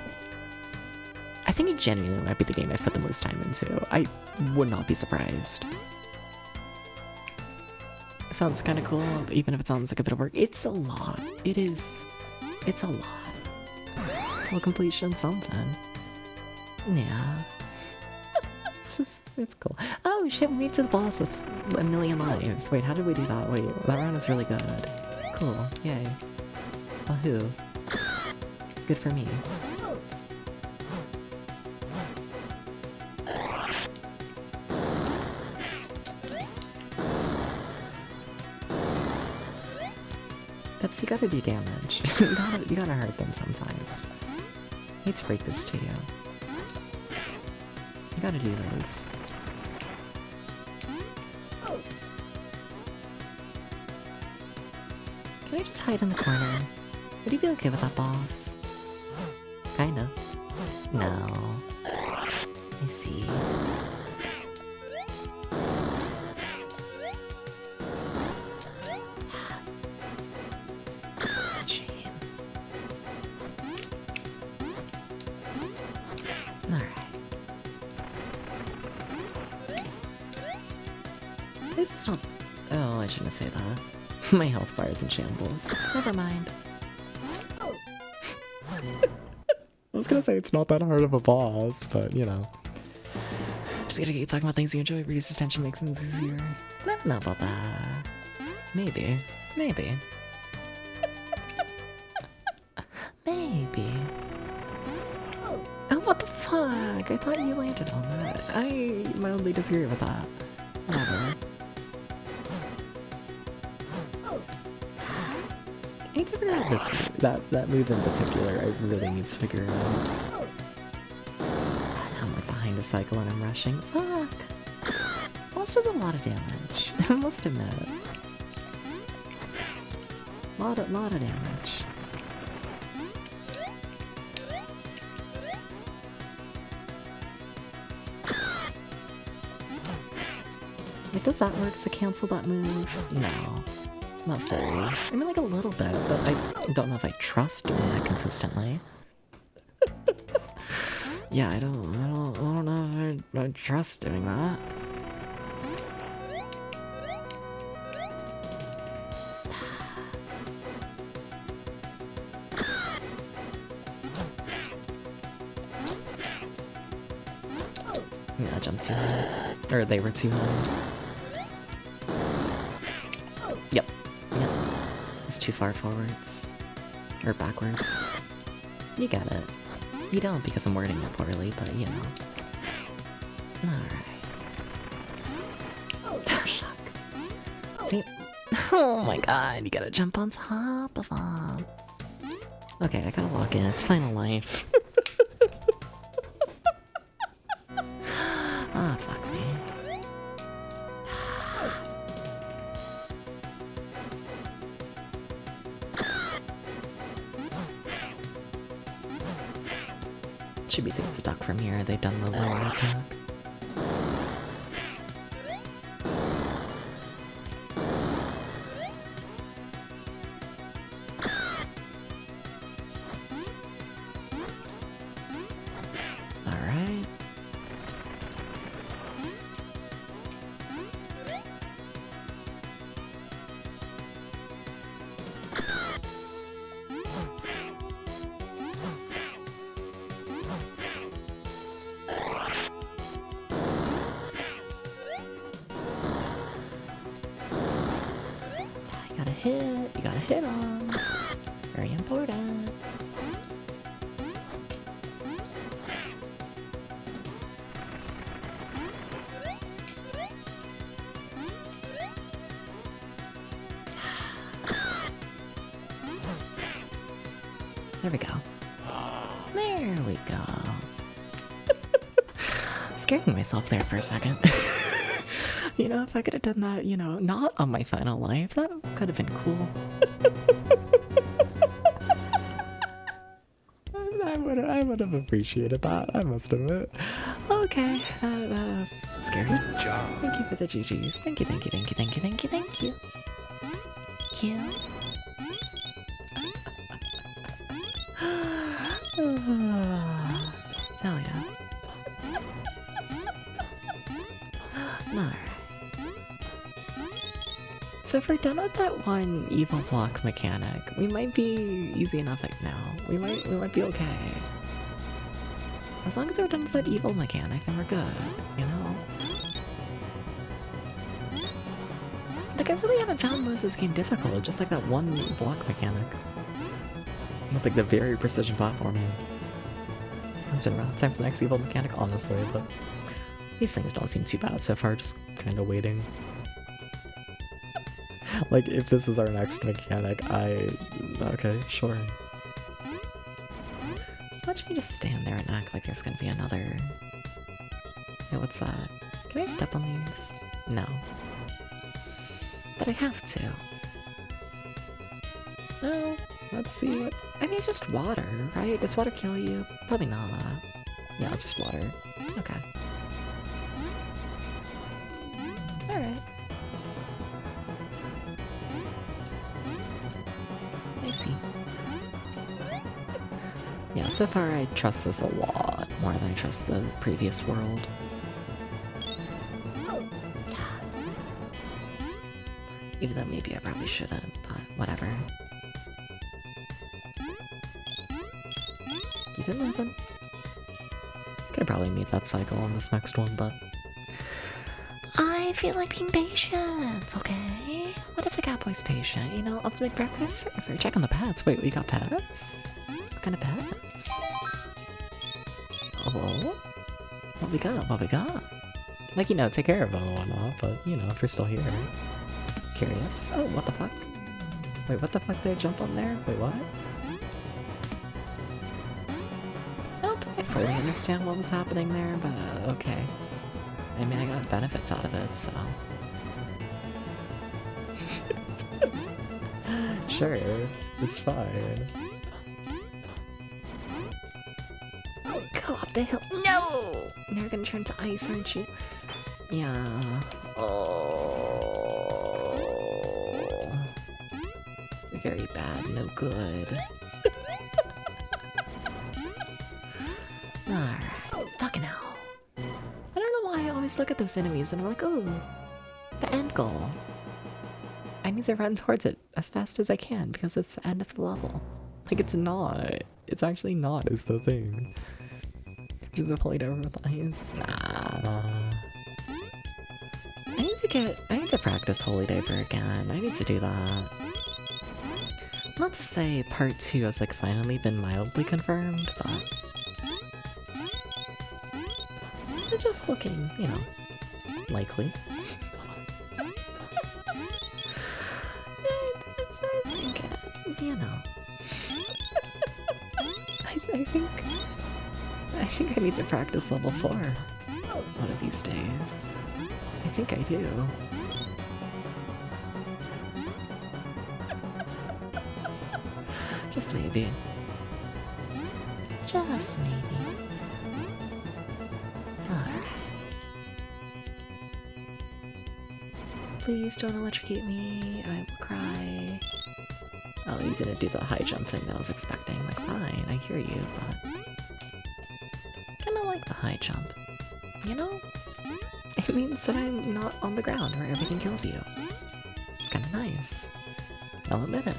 I think it genuinely might be the game I've put the most time into. I would not be surprised. It sounds kind of cool, even if it sounds like a bit of work. It's a lot. It's a lot. Well, completion something. Yeah. It's cool. Oh shit, we made it to the boss with a million lives. Wait, how did we do that? Wait, that round is really good. Cool, yay. Wahoo. Good for me. Peps, you gotta do damage. you gotta hurt them sometimes. I hate to break this to you. You gotta do this. Can I just hide in the corner? Would you be okay with that, boss? Kind of. No. I see. Shame. Alright. This is not... oh, I shouldn't say that. My health bar is in shambles. Never mind. I was gonna say it's not that hard of a boss, but you know. Just gotta get you talking about things you enjoy, reduces tension, make things easier. I don't know about that. Maybe. Maybe. Maybe. Oh, what the fuck? I thought you landed on that. I mildly disagree with that. Whatever. I need to figure out this move. That move in particular, I really need to figure out. I'm like behind a cycle and I'm rushing. Fuck! Almost does a lot of damage. I must admit. Lot of damage. Like, does that work to cancel that move? No. Not fully. I mean, like a little bit, but I don't know if I trust doing that consistently. Yeah, I don't know if I trust doing that. Yeah, I jumped too high. Or they were too high. Yep. Yep. It's too far forwards. Or backwards. You get it. You don't because I'm wording it poorly, but you know. Alright. Oh, fuck. See? Oh my god, you gotta jump on top of them. Okay, I gotta lock in. It's final life. Ah, fuck me. Should be safe to duck from here. They've done the lower attack. Alright. You gotta hit on. Very important. There we go. There we go. Scaring myself there for a second. You know, if I could have done that, you know, not on my final life, that could have been cool. I would have appreciated that, I must admit. Okay, that was scary. Good job. Thank you for the GGs. Thank you, thank you, thank you, thank you, thank you, thank you. Thank you. Hell yeah. Alright. So if we're done with that one evil block mechanic, we might be easy enough like now. We might be okay. As long as we're done with that evil mechanic, then we're good, you know? Like, I really haven't found most of this game difficult, just like that one block mechanic. With like the very precision platforming. It's been around. Time for the next evil mechanic, honestly, but these things don't seem too bad so far, just kind of waiting. Like, if this is our next mechanic, okay, sure. Watch me just stand there and act like there's gonna be another... Hey, what's that? Can I step on these? No. But I have to. Well, let's see what... I mean, it's just water, right? Does water kill you? Probably not. Yeah, it's just water. Okay. Alright. I see. Yeah, so far I trust this a lot more than I trust the previous world. Even though maybe I probably shouldn't, but whatever. Keep it moving. Could probably meet that cycle on this next one, but... I feel like being patient, okay? What if the cowboy's patient? You know, let's make breakfast forever. Check on the pets. Wait, we got pets? What kind of pets? Hello? What we got? What we got? Like, you know, take care of them and whatnot, but, you know, if you're still here. Curious. Oh, what the fuck? Wait, what the fuck did I jump on there? Wait, what? I don't think I fully understand what was happening there, but okay. I mean, I got benefits out of it, so... Sure, it's fine. Go up the hill. No! Now you're gonna turn to ice, aren't you? Yeah. Oh. Very bad, no good. Alright. Fucking hell. I don't know why I always look at those enemies and I'm like, oh, the end goal. I need to run towards it as fast as I can because it's the end of the level. Like, it's not. It's actually not, is the thing. Just a plate over with ice. Nah. I need to practice Holy Diver again. I need to do that. Not to say part 2 has like finally been mildly confirmed, but it's just looking, you know, likely. I think, you know. I think I need to practice level 4 one of these days. I think I do. Just maybe. Just maybe. Alright. Please don't electrocute me. I will cry. Oh, you didn't do the high jump thing that I was expecting. Like, fine, I hear you, but... kinda like the high jump. You know? It means that I'm not on the ground where everything kills you. It's kinda nice. I'll admit it.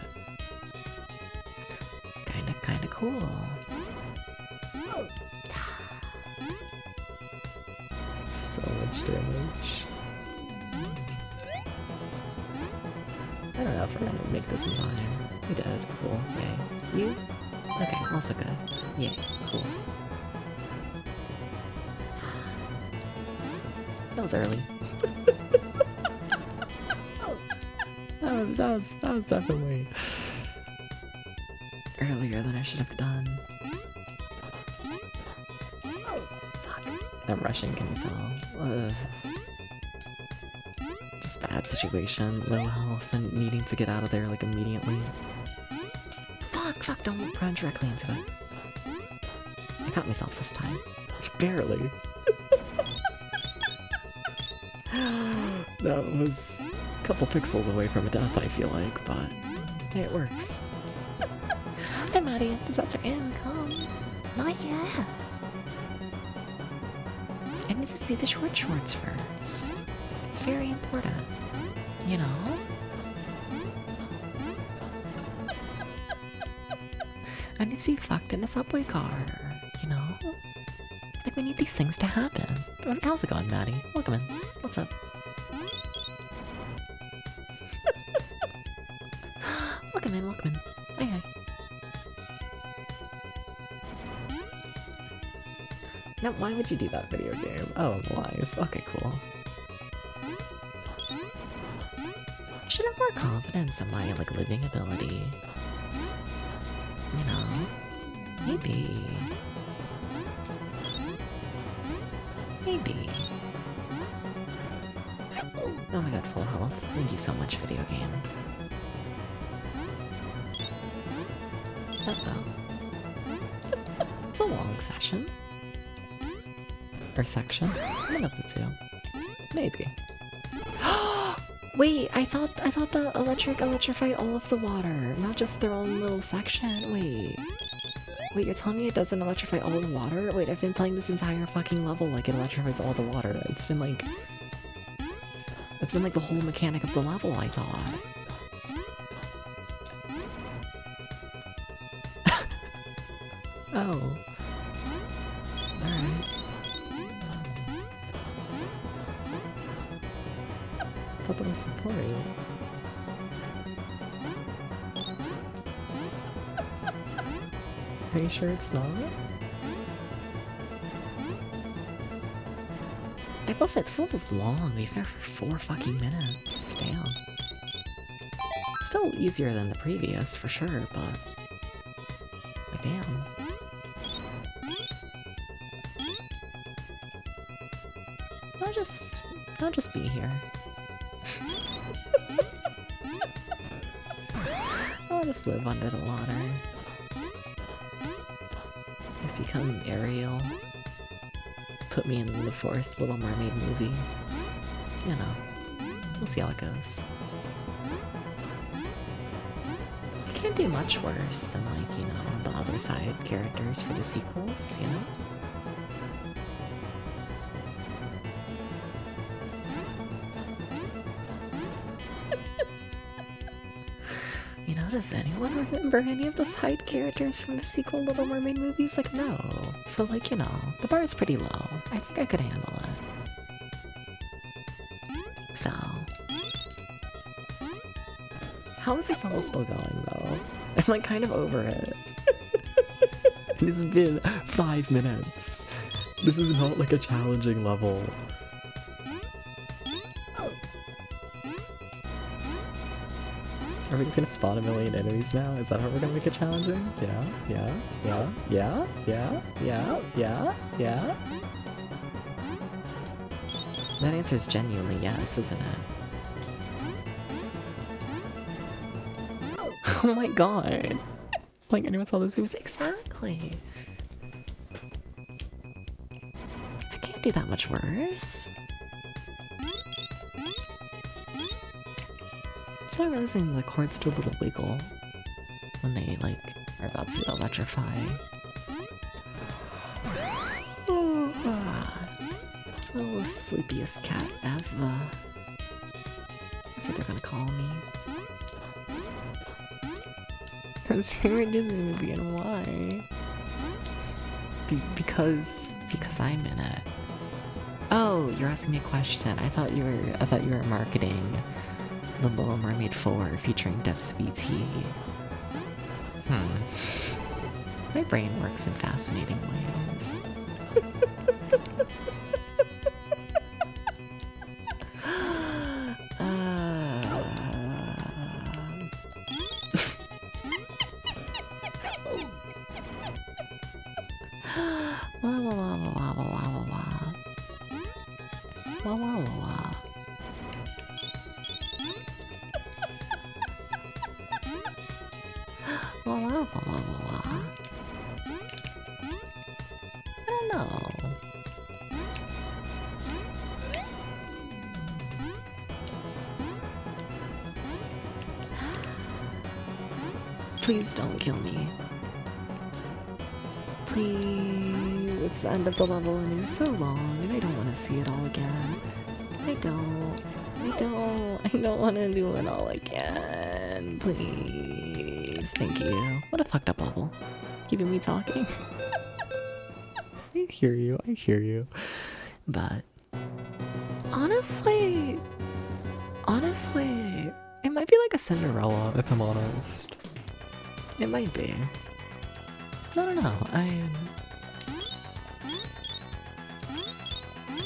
Kinda cool. So much damage. I don't know if we're gonna make this in time. We did. Cool. Yay. You? Okay, also good. Yay. Cool. That was early. that was definitely earlier than I should have done. Fuck. I'm rushing, can you tell? Ugh. Just bad situation, low health, and needing to get out of there like immediately. Fuck, don't run directly into it. I got myself this time. Barely. That was a couple pixels away from a death, I feel like, but hey, it works. Hi, Maddie. Desserts are in. Come. Not yet. I need to see the shorts first. It's very important. You know? I need to be fucked in a subway car. You know? Like, we need these things to happen. How's it going, Maddie? Welcome in. What's up? Welcome in. Hi. Now, why would you do that video game? Oh, I'm live. Okay, cool. I should have more confidence in my, like, living ability. You know? Maybe. Oh my god, full health. Thank you so much, video game. Uh-oh. It's a long session. Or section. One of the two. Maybe. Wait, I thought the electrify all of the water, not just their own little section. Wait, you're telling me it doesn't electrify all the water? Wait, I've been playing this entire fucking level like it electrifies all the water. It's been like the whole mechanic of the level, I thought. Oh. Alright. I thought that was the point. Are you sure it's not? I will say, this level's long. We've been here for 4 fucking minutes. Damn. Still easier than the previous, for sure, but... like, damn. I'll just be here. I'll just live under the water. I've become Ariel. Put me in the 4th Little Mermaid movie. You know, we'll see how it goes. I can't do much worse than, like, you know, the other side characters for the sequels, you know? You know, does anyone remember any of the side characters from the sequel Little Mermaid movies? Like, no. So, like, you know, the bar is pretty low. I think I could handle it. So... how is this level still going, though? I'm, like, kind of over it. It's been 5 minutes. This is not, like, a challenging level. Are we just gonna spawn a million enemies now? Is that how we're gonna make it challenging? Yeah. That answer is genuinely yes, isn't it? Oh my god! Like, anyone saw those moves? Exactly! I can't do that much worse. So I'm realizing the cords do a little wiggle when they, like, are about to electrify. Oh, sleepiest cat ever. That's what they're gonna call me. That's favorite Disney movie, and why? Because I'm in it. Oh, you're asking me a question. I thought you were marketing The Little Mermaid 4 featuring Deb's VT. My brain works in fascinating ways. I don't know. Please don't kill me. Please. It's the end of the level and you're so long and I don't want to see it all again. I don't want to do it all again. Please. Thank you. What a fucked up level. Keeping me talking. I hear you. But honestly, it might be like a Cinderella if I'm honest. It might be. I don't know.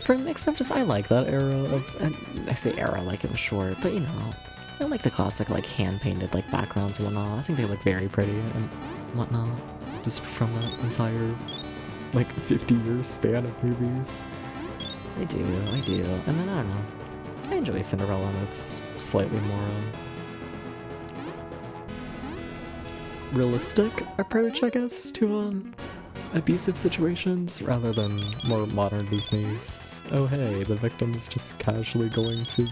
For a mix of just, I like that era of, and I say era like it was short, but you know, I like the classic like hand-painted like backgrounds and whatnot. I think they look very pretty and whatnot, just from that entire like 50-year span of movies. I do, and then I don't know, I enjoy Cinderella and it's slightly more realistic approach, I guess, to abusive situations rather than more modern Disney's, oh hey, the victim's just casually going to,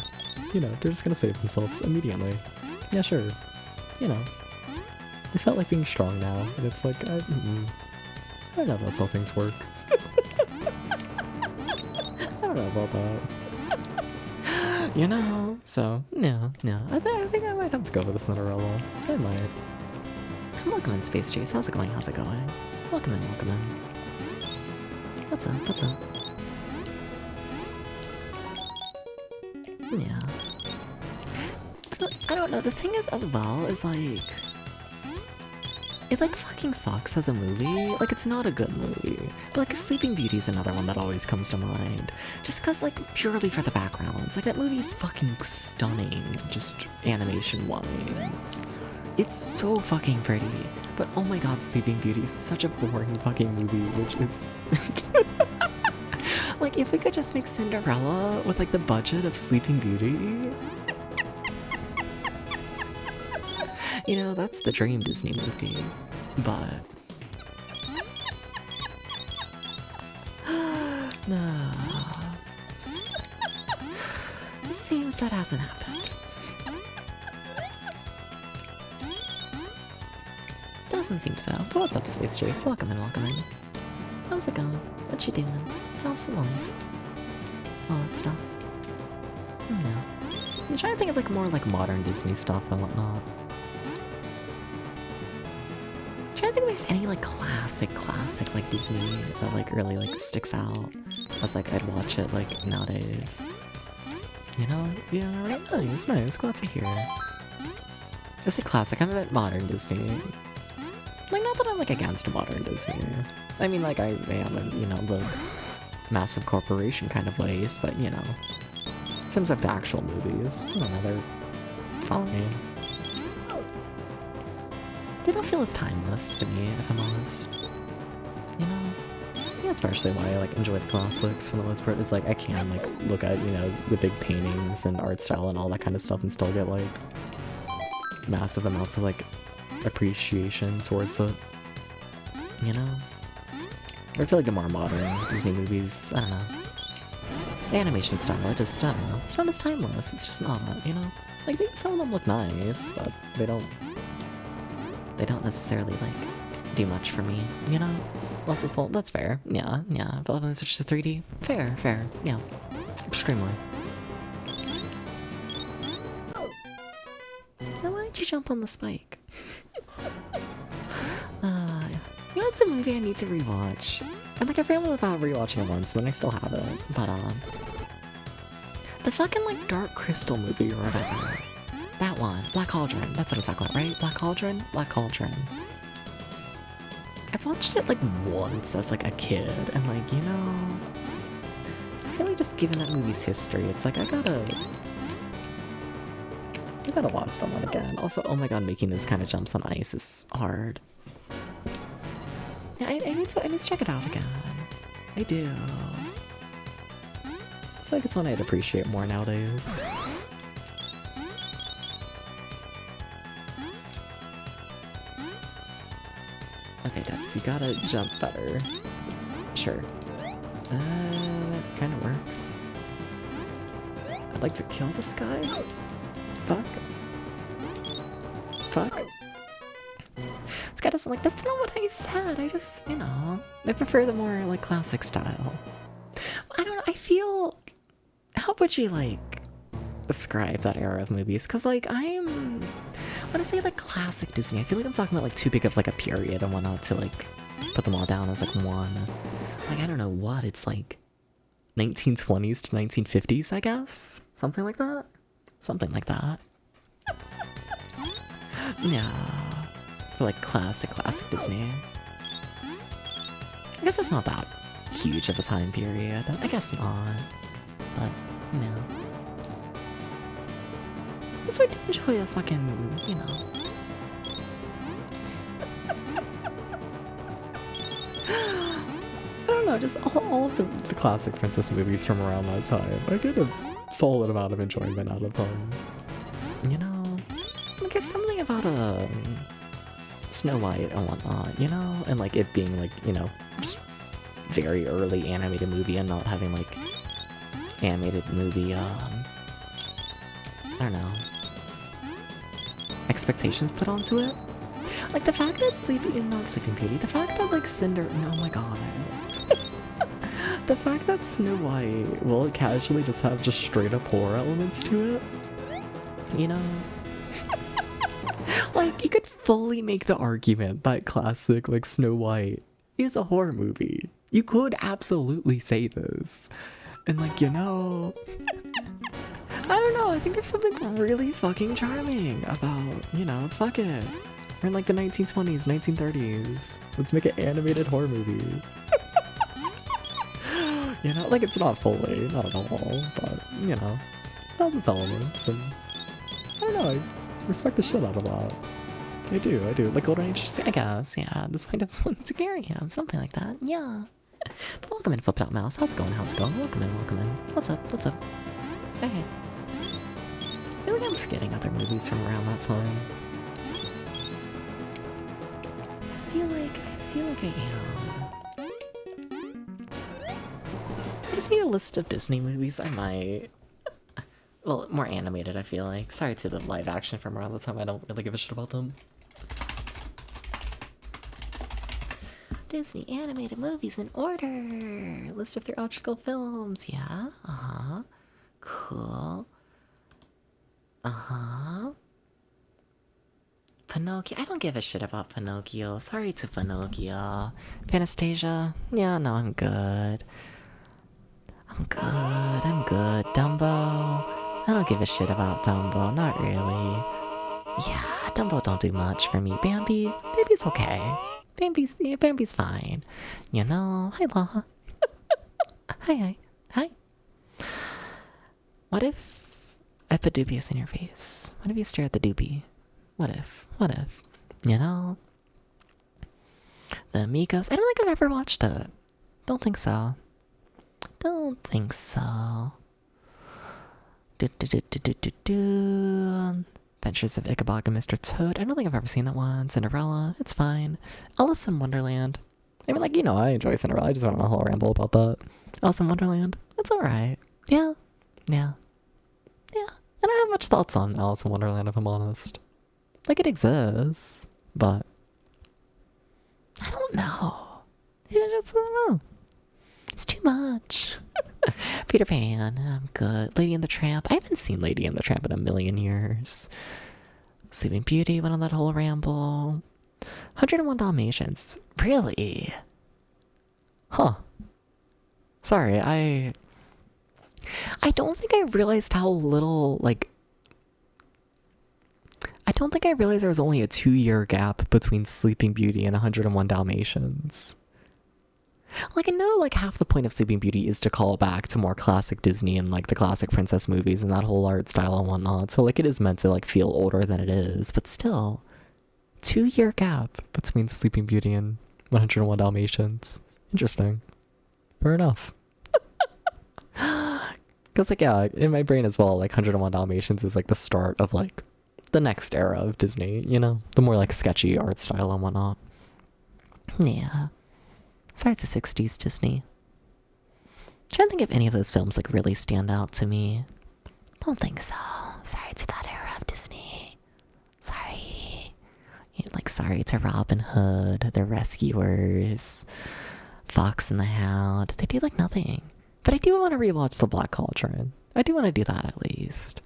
you know, they're just gonna save themselves immediately. Yeah, sure. You know. They felt like being strong now, and it's like, I don't know if that's how things work. I don't know about that. You know? So, no. I think I might have to go with the Cinderella. I might. Welcome in, Space Chase. How's it going? Welcome in. What's up? Yeah. But I don't know, the thing is as well is like... It like fucking sucks as a movie. Like it's not a good movie. But like Sleeping Beauty is another one that always comes to mind. Just cause like purely for the backgrounds. Like that movie is fucking stunning, just animation wise. It's so fucking pretty. But oh my god, Sleeping Beauty is such a boring fucking movie, which is like if we could just make Cinderella with like the budget of Sleeping Beauty. You know, that's the dream Disney movie, but... no. It seems that hasn't happened. Doesn't seem so. But what's up, Space Jace? Welcome in, welcome in. How's it going? What you doing? How's the life? All that stuff. No. I'm trying to think of like more like modern Disney stuff and whatnot. I don't think there's any like classic like Disney that like really like sticks out as like I'd watch it like nowadays. You know? Yeah, right? Nice, glad to hear. I say classic, I'm a bit modern Disney. Like not that I'm like against modern Disney. I mean like I am in, you know, the massive corporation kind of ways, but you know. In terms of the actual movies, I don't know, they're fine. They don't feel as timeless to me, if I'm honest. You know? I think that's partially why I like enjoy the classics for the most part. Is like I can like look at, you know, the big paintings and art style and all that kind of stuff and still get like massive amounts of like appreciation towards it. You know? I feel like the more modern Disney movies, I don't know. The animation style, I don't know. It's not as timeless, it's just not, you know? Like some of them look nice, but they don't necessarily, like, do much for me, you know? Lost of Soul, that's fair. Yeah. But when they switch to 3D, fair, yeah. Extremely. Now why did you jump on the spike? You know, it's a movie I need to rewatch. And like, I forgot about rewatching it once, then I still have it. But, the fucking, like, Dark Crystal movie or whatever. That one. Black Cauldron. That's what I'm talking about, right? Black Cauldron? Black Cauldron. I've watched it, like, once as, like, a kid, and, like, you know... I feel like just given that movie's history, it's like, I gotta watch that one again. Also, oh my god, making those kind of jumps on ice is hard. Yeah, I need to check it out again. I do. I feel like it's one I'd appreciate more nowadays. Okay, Debs, you gotta jump better. Sure. Kinda works. I'd like to kill this guy. Fuck. This guy doesn't like, that's not what I said, I just, you know, I prefer the more, like, classic style. I don't know, I feel, how would you, like, describe that era of movies? Cause, like, when I say, like, classic Disney, I feel like I'm talking about, like, too big of, like, a period and whatnot to, like, put them all down as, like, one. Like, I don't know what, it's, like, 1920s to 1950s, I guess? Something like that? Something like that. Yeah. For like classic Disney. I guess it's not that huge of a time period. I guess not. But, you know. That's why I do enjoy a fucking, you know. I don't know, just all of the classic princess movies from around that time. I get a solid amount of enjoyment out of them. You know? Like there's something about Snow White and whatnot, you know? And like it being like, you know, just very early animated movie and not having like animated movie, I don't know, expectations put onto it. Like the fact that not Sleeping Beauty, the fact that like oh my god. The fact that Snow White will casually just have just straight up horror elements to it, you know? Like, you could fully make the argument that classic, like, Snow White is a horror movie. You could absolutely say this. And, like, you know... I don't know, I think there's something really fucking charming about, you know, fuck it. We're in like the 1920s, 1930s. Let's make an animated horror movie. You know, like it's not fully, not at all, but you know, it has its elements, and I don't know, I respect the shit out of that. I do. Like Golden Age, I guess, yeah. This might have someone to carry him, something like that, yeah. But welcome in, Flipped Out Mouse. How's it going? Welcome in. What's up? Hey. I feel like I'm forgetting other movies from around that time. I feel like I am. I just need a list of Disney movies I might... Well, more animated, I feel like. Sorry to the live action from around the time, I don't really give a shit about them. Disney animated movies in order. List of theatrical films. Yeah. Cool. Pinocchio. I don't give a shit about Pinocchio. Sorry to Pinocchio. Fantasia. Yeah, no, I'm good. I'm good. Dumbo. I don't give a shit about Dumbo. Not really. Yeah, Dumbo don't do much for me. Bambi's okay. Bambi's fine. You know, hi Law. Hi. What if I put Dubious in your face? What if you stare at the doobie? What if? You know? The Amigos. I don't think I've ever watched it. Don't think so. Adventures of Ichabod and Mr. Toad. I don't think I've ever seen that one. Cinderella. It's fine. Alice in Wonderland. I mean, like, you know, I enjoy Cinderella. I just went on a whole ramble about that. Alice in Wonderland. It's alright. Yeah. I don't have much thoughts on Alice in Wonderland, if I'm honest. Like, it exists, but I don't know. I don't know. It's too much. Peter Pan, I'm good. Lady and the Tramp. I haven't seen Lady and the Tramp in a million years. Sleeping Beauty went on that whole ramble. 101 Dalmatians. Really? Huh. Sorry, I don't think I realized how little, like... I don't think I realized there was only a 2-year gap between Sleeping Beauty and 101 Dalmatians. Like, I know, like, half the point of Sleeping Beauty is to call back to more classic Disney and, like, the classic princess movies and that whole art style and whatnot. So, like, it is meant to, like, feel older than it is. But still, 2-year gap between Sleeping Beauty and 101 Dalmatians. Interesting. Fair enough. Because, like, yeah, in my brain as well, like, 101 Dalmatians is, like, the start of, like, the next era of Disney, you know? The more, like, sketchy art style and whatnot. Yeah. Sorry, it's the 60s Disney. I'm trying to think if any of those films, like, really stand out to me. Don't think so. Sorry to that era of Disney. Sorry. Like, sorry to Robin Hood, The Rescuers, Fox and the Hound. They do, like, nothing. But I do want to rewatch The Black Cauldron. I do want to do that, at least.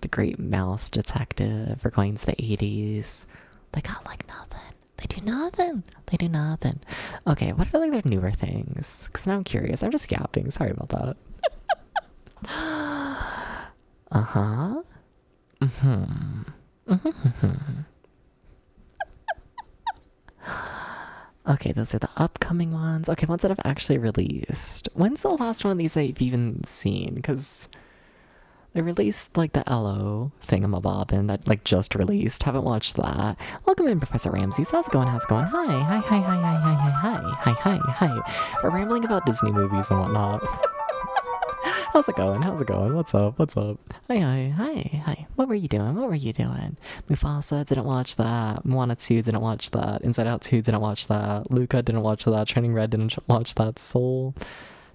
The Great Mouse Detective. We're going to the 80s. They got, like, nothing. They do nothing. Okay, what are, like, their newer things? Because now I'm curious. I'm just yapping. Sorry about that. Okay, those are the upcoming ones. Okay, ones that I've actually released. When's the last one of these I've even seen? Because they released, like, the LO thingamabobbin that, like, just released. Haven't watched that. Welcome in, Professor Ramses. How's it going? Hi. We're rambling about Disney movies and whatnot. How's it going? What's up? Hi. What were you doing? Mufasa, didn't watch that. Moana 2, didn't watch that. Inside Out 2, didn't watch that. Luca, didn't watch that. Turning Red, didn't watch that. Soul.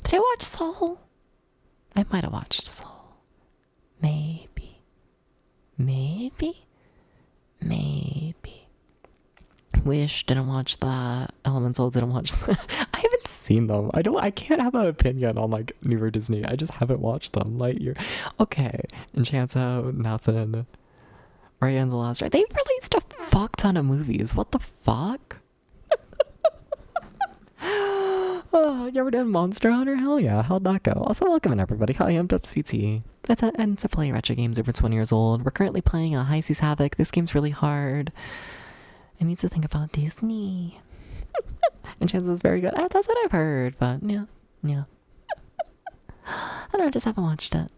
Did I watch Soul? I might have watched Soul. Maybe. Wish, didn't watch that. Elemental, didn't watch that. I haven't seen them. I can't have an opinion on, like, newer Disney. I just haven't watched them. Lightyear. Okay. Enchanto, nothing. Raya and the Last Dragon. They've released a fuck ton of movies. What the fuck? Oh, you ever done Monster Hunter? Hell yeah, how'd that go? Also, welcome in, everybody. Hi, I'm DubsVT. And to play retro games over 20 years old. We're currently playing a High Seas Havoc. This game's really hard. I need to think about Disney. Enchanted is very good. That's what I've heard, but yeah. I don't know, just haven't watched it.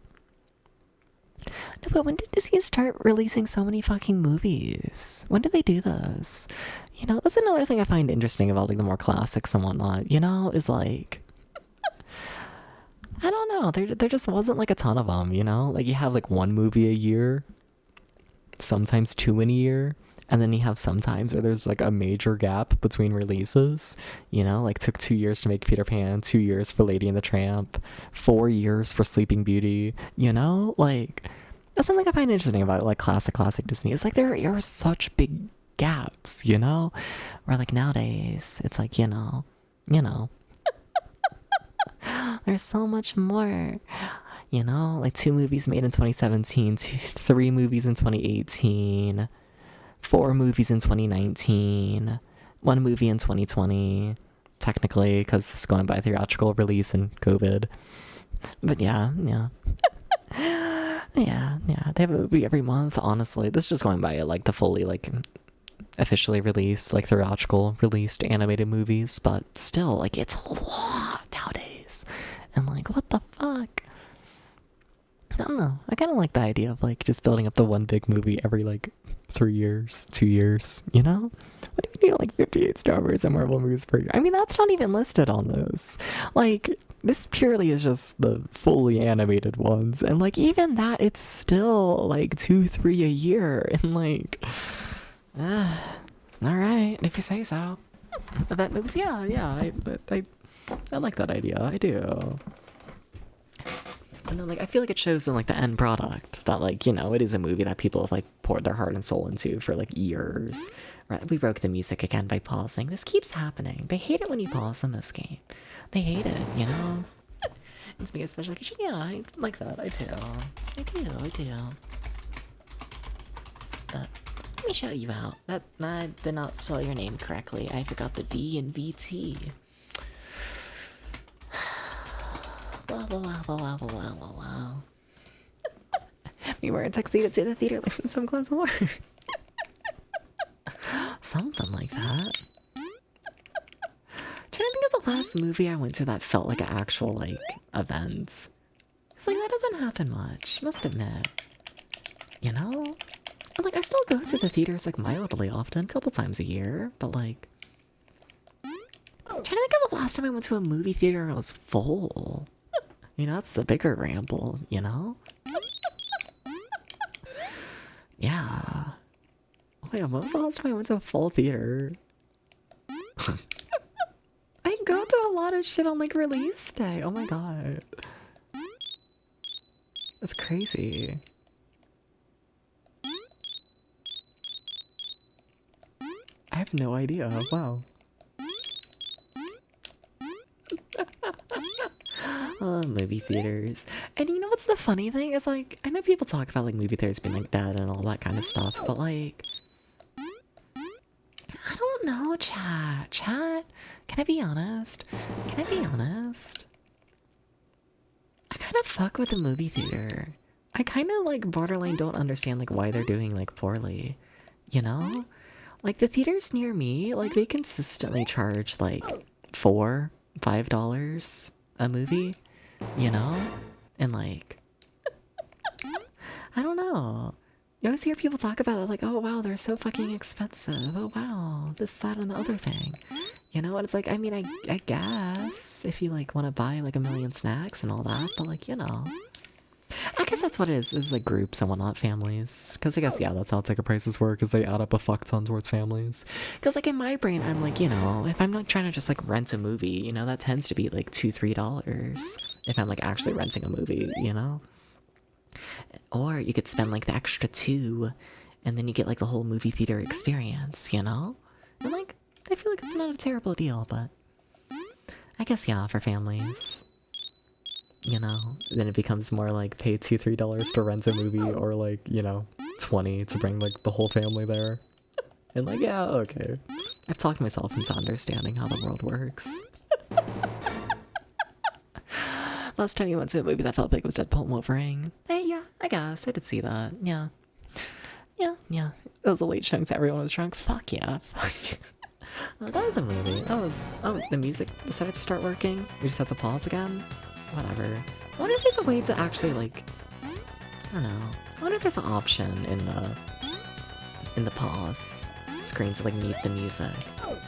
No, but when did Disney start releasing so many fucking movies? When did they do this? You know, that's another thing I find interesting about like the more classics and whatnot, you know, is like, I don't know, there just wasn't like a ton of them, you know? Like you have like one movie a year, sometimes two in a year, and then you have sometimes where there's like a major gap between releases, you know, like took 2 years to make Peter Pan, 2 years for Lady and the Tramp, 4 years for Sleeping Beauty, you know, like that's something I find interesting about like classic Disney. It's like there are such big gaps, you know, where like nowadays it's like, you know, there's so much more, you know, like 2 movies made in 2017, 3 movies in 2018, 4 movies in 2019, 1 movie in 2020, technically, because this is going by theatrical release and COVID. But yeah. They have a movie every month, honestly. This is just going by like the fully like officially released, like theatrical released animated movies, but still, like it's a lot nowadays. And like, what the fuck? I don't know. I kind of like the idea of like just building up the one big movie every like 3 years, 2 years, you know? What do you need like 58 Star Wars and Marvel movies per year? I mean, that's not even listed on those. Like, this purely is just the fully animated ones. And like, even that, it's still like 2, 3 a year. And like, alright, if you say so. That moves, yeah, I like that idea. I do. And then, like, I feel like it shows in, like, the end product that, like, you know, it is a movie that people have, like, poured their heart and soul into for, like, years. Right? We broke the music again by pausing. This keeps happening. They hate it when you pause in this game. They hate it, you know? It's me especially, like, yeah, I like that. I do. But let me shout you out. That I did not spell your name correctly. I forgot the V in VT. Wow. We were in tuxedo to the theater like some clothes wore. Something like that. Trying to think of the last movie I went to that felt like an actual like event. It's like that doesn't happen much, must admit. You know? And, like I still go to the theaters like mildly often, a couple times a year, but like trying to think of the last time I went to a movie theater and it was full. You know, that's the bigger ramble, you know? Yeah. Oh my god, when was the last time I went to a full theater? I go to a lot of shit on like release day. Oh my god. That's crazy. I have no idea. Wow. Movie theaters. And you know what's the funny thing is like, I know people talk about like movie theaters being like dead and all that kind of stuff, but like, I don't know, chat, can I be honest? I kind of fuck with the movie theater. I kind of like borderline don't understand like why they're doing like poorly, you know? Like the theaters near me, like they consistently charge like $4-5 a movie, you know? And like, I don't know. You always hear people talk about it like, oh wow, they're so fucking expensive. Oh wow, this, that, and the other thing. You know, and it's like, I mean, I guess if you like want to buy like a million snacks and all that, but like, you know. I guess that's what it is like groups and whatnot, families. Because I guess, yeah, that's how ticket prices work, is they add up a fuck ton towards families. Because like in my brain, I'm like, you know, if I'm like trying to just like rent a movie, you know, that tends to be like $2-3 if I'm like actually renting a movie, you know? Or you could spend like the extra $2 and then you get like the whole movie theater experience, you know? And like, I feel like it's not a terrible deal, but I guess, yeah, for families. You know, then it becomes more like pay $2-3 to rent a movie, or like, you know, 20 to bring like the whole family there. And like, yeah, okay. I've talked myself into understanding how the world works. Last time you went to a movie that felt big was Deadpool and Wolverine. Hey, yeah, I guess I did see that. Yeah. Yeah. It was a late showing, so everyone was drunk. Fuck yeah. Fuck yeah. Oh, that was a movie. Oh, the music decided to start working. We just had to pause again. Whatever. I wonder if there's a way to actually, like, I don't know. I wonder if there's an option in the pause screen to, like, mute the music.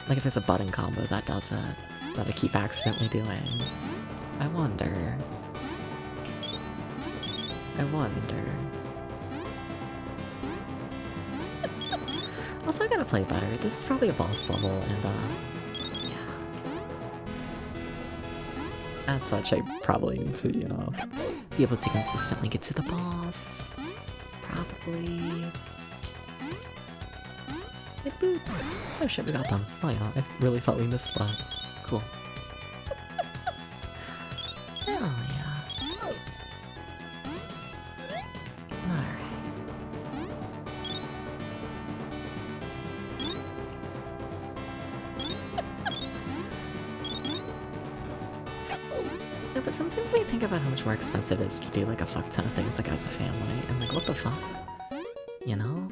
Like, if there's a button combo that does it, that I keep accidentally doing. I wonder. Also, I gotta play better. This is probably a boss level, and, yeah. As such, I probably need to, you know, be able to consistently get to the boss. Probably. My boots! Oh shit, we got them. Oh yeah, I really thought we missed that. Cool. Hell yeah. Alright. No, but sometimes I think about how much more expensive it is to do like a fuck ton of things like as a family, and like what the fuck? You know?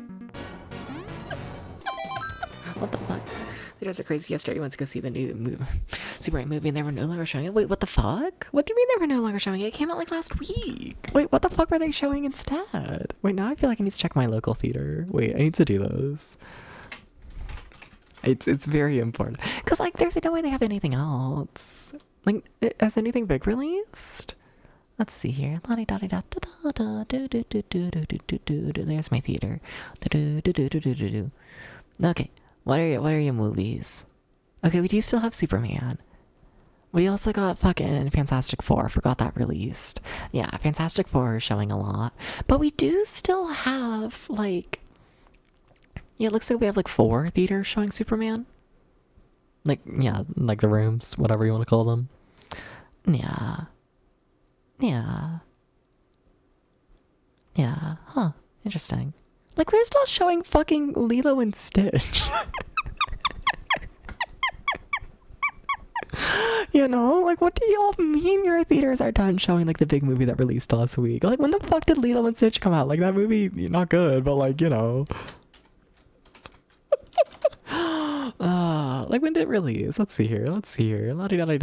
What the fuck? Theaters are crazy. Yesterday I went to go see the new Superman movie and they were no longer showing it. Wait, what the fuck? What do you mean they were no longer showing it? It came out like last week. Wait, what the fuck were they showing instead? Wait, now I feel like I need to check my local theater. Wait, I need to do those. It's very important. Cause like there's no way they have anything else. Like, has anything big released? Let's see here. There's my theater. Okay. What are your movies? Okay, we do still have Superman. We also got fucking Fantastic Four. I forgot that released. Yeah, Fantastic Four is showing a lot. But we do still have, like... Yeah, it looks like we have, like, 4 theaters showing Superman. Like, yeah, like the rooms, whatever you want to call them. Yeah. Yeah. Yeah. Huh. Interesting. Like, we're still showing fucking Lilo and Stitch. You know? Like, what do y'all mean your theaters are done showing, like, the big movie that released last week? Like, when the fuck did Lilo and Stitch come out? Like, that movie, not good, but, like, you know. Like, when did it release? Let's see here. That's the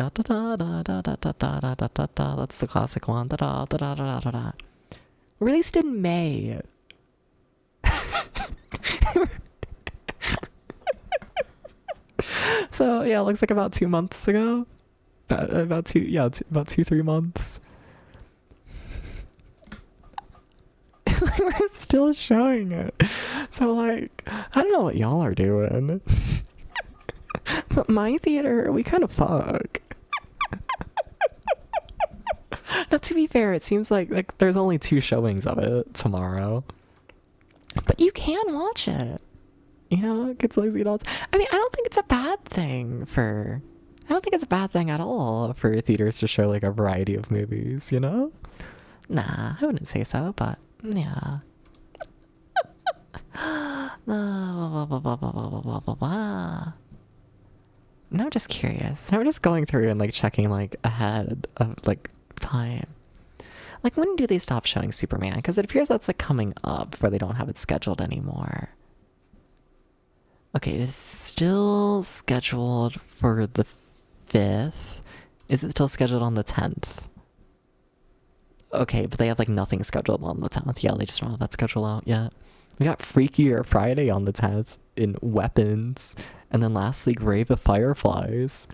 classic one. Released in May. So yeah, it looks like about 2 months ago. About 3 months. We're still showing it. So like, I don't know what y'all are doing. But my theater, we kind of fuck. Now to be fair, it seems like there's only 2 showings of it tomorrow. But you can watch it. You know, kids lazy adults. I mean, I don't think it's a bad thing at all for theaters to show like a variety of movies, you know? Nah, I wouldn't say so, but yeah. Now I'm just curious. Now we're just going through and like checking like ahead of like time. Like, when do they stop showing Superman? Because it appears that's like coming up where they don't have it scheduled anymore. Okay, it is still scheduled for the 5th. Is it still scheduled on the 10th? Okay, but they have like nothing scheduled on the 10th. Yeah, they just don't have that schedule out yet. We got Freakier Friday on the 10th in Weapons. And then lastly, Grave of Fireflies.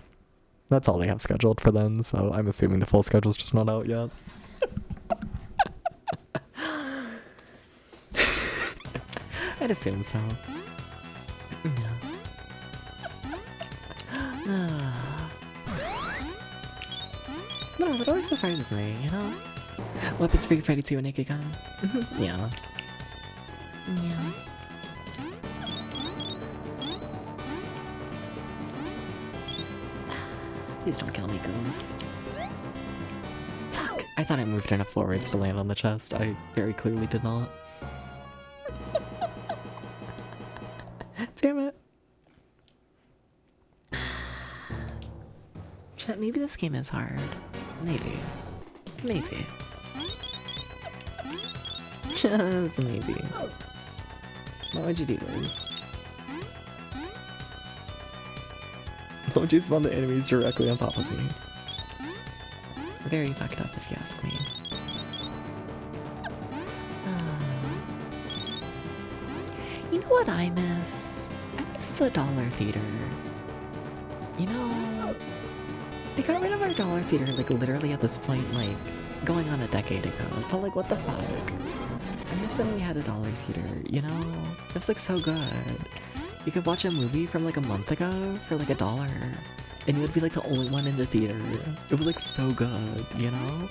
That's all they have scheduled for then, so I'm assuming the full schedule's just not out yet. I'd assume so. No, it always surprises me, you know? Weapons Freaky Friday 2 and Naked Gun. Yeah. Yeah. Please don't kill me, ghost. Fuck! I thought I moved enough forwards to land on the chest. I very clearly did not. Damn it. Chat, maybe this game is hard. Maybe. Maybe. Just maybe. Why would you do this? Why would you spawn the enemies directly on top of me? Very fucked up if you ask me. You know what I miss? I miss the dollar theater. You know, they got rid of our dollar theater like literally at this point, like going on a decade ago. But like, what the fuck? I miss when we had a dollar theater, you know? It was like so good. You could watch a movie from like a month ago for like $1, and you would be like the only one in the theater. It was like so good, you know?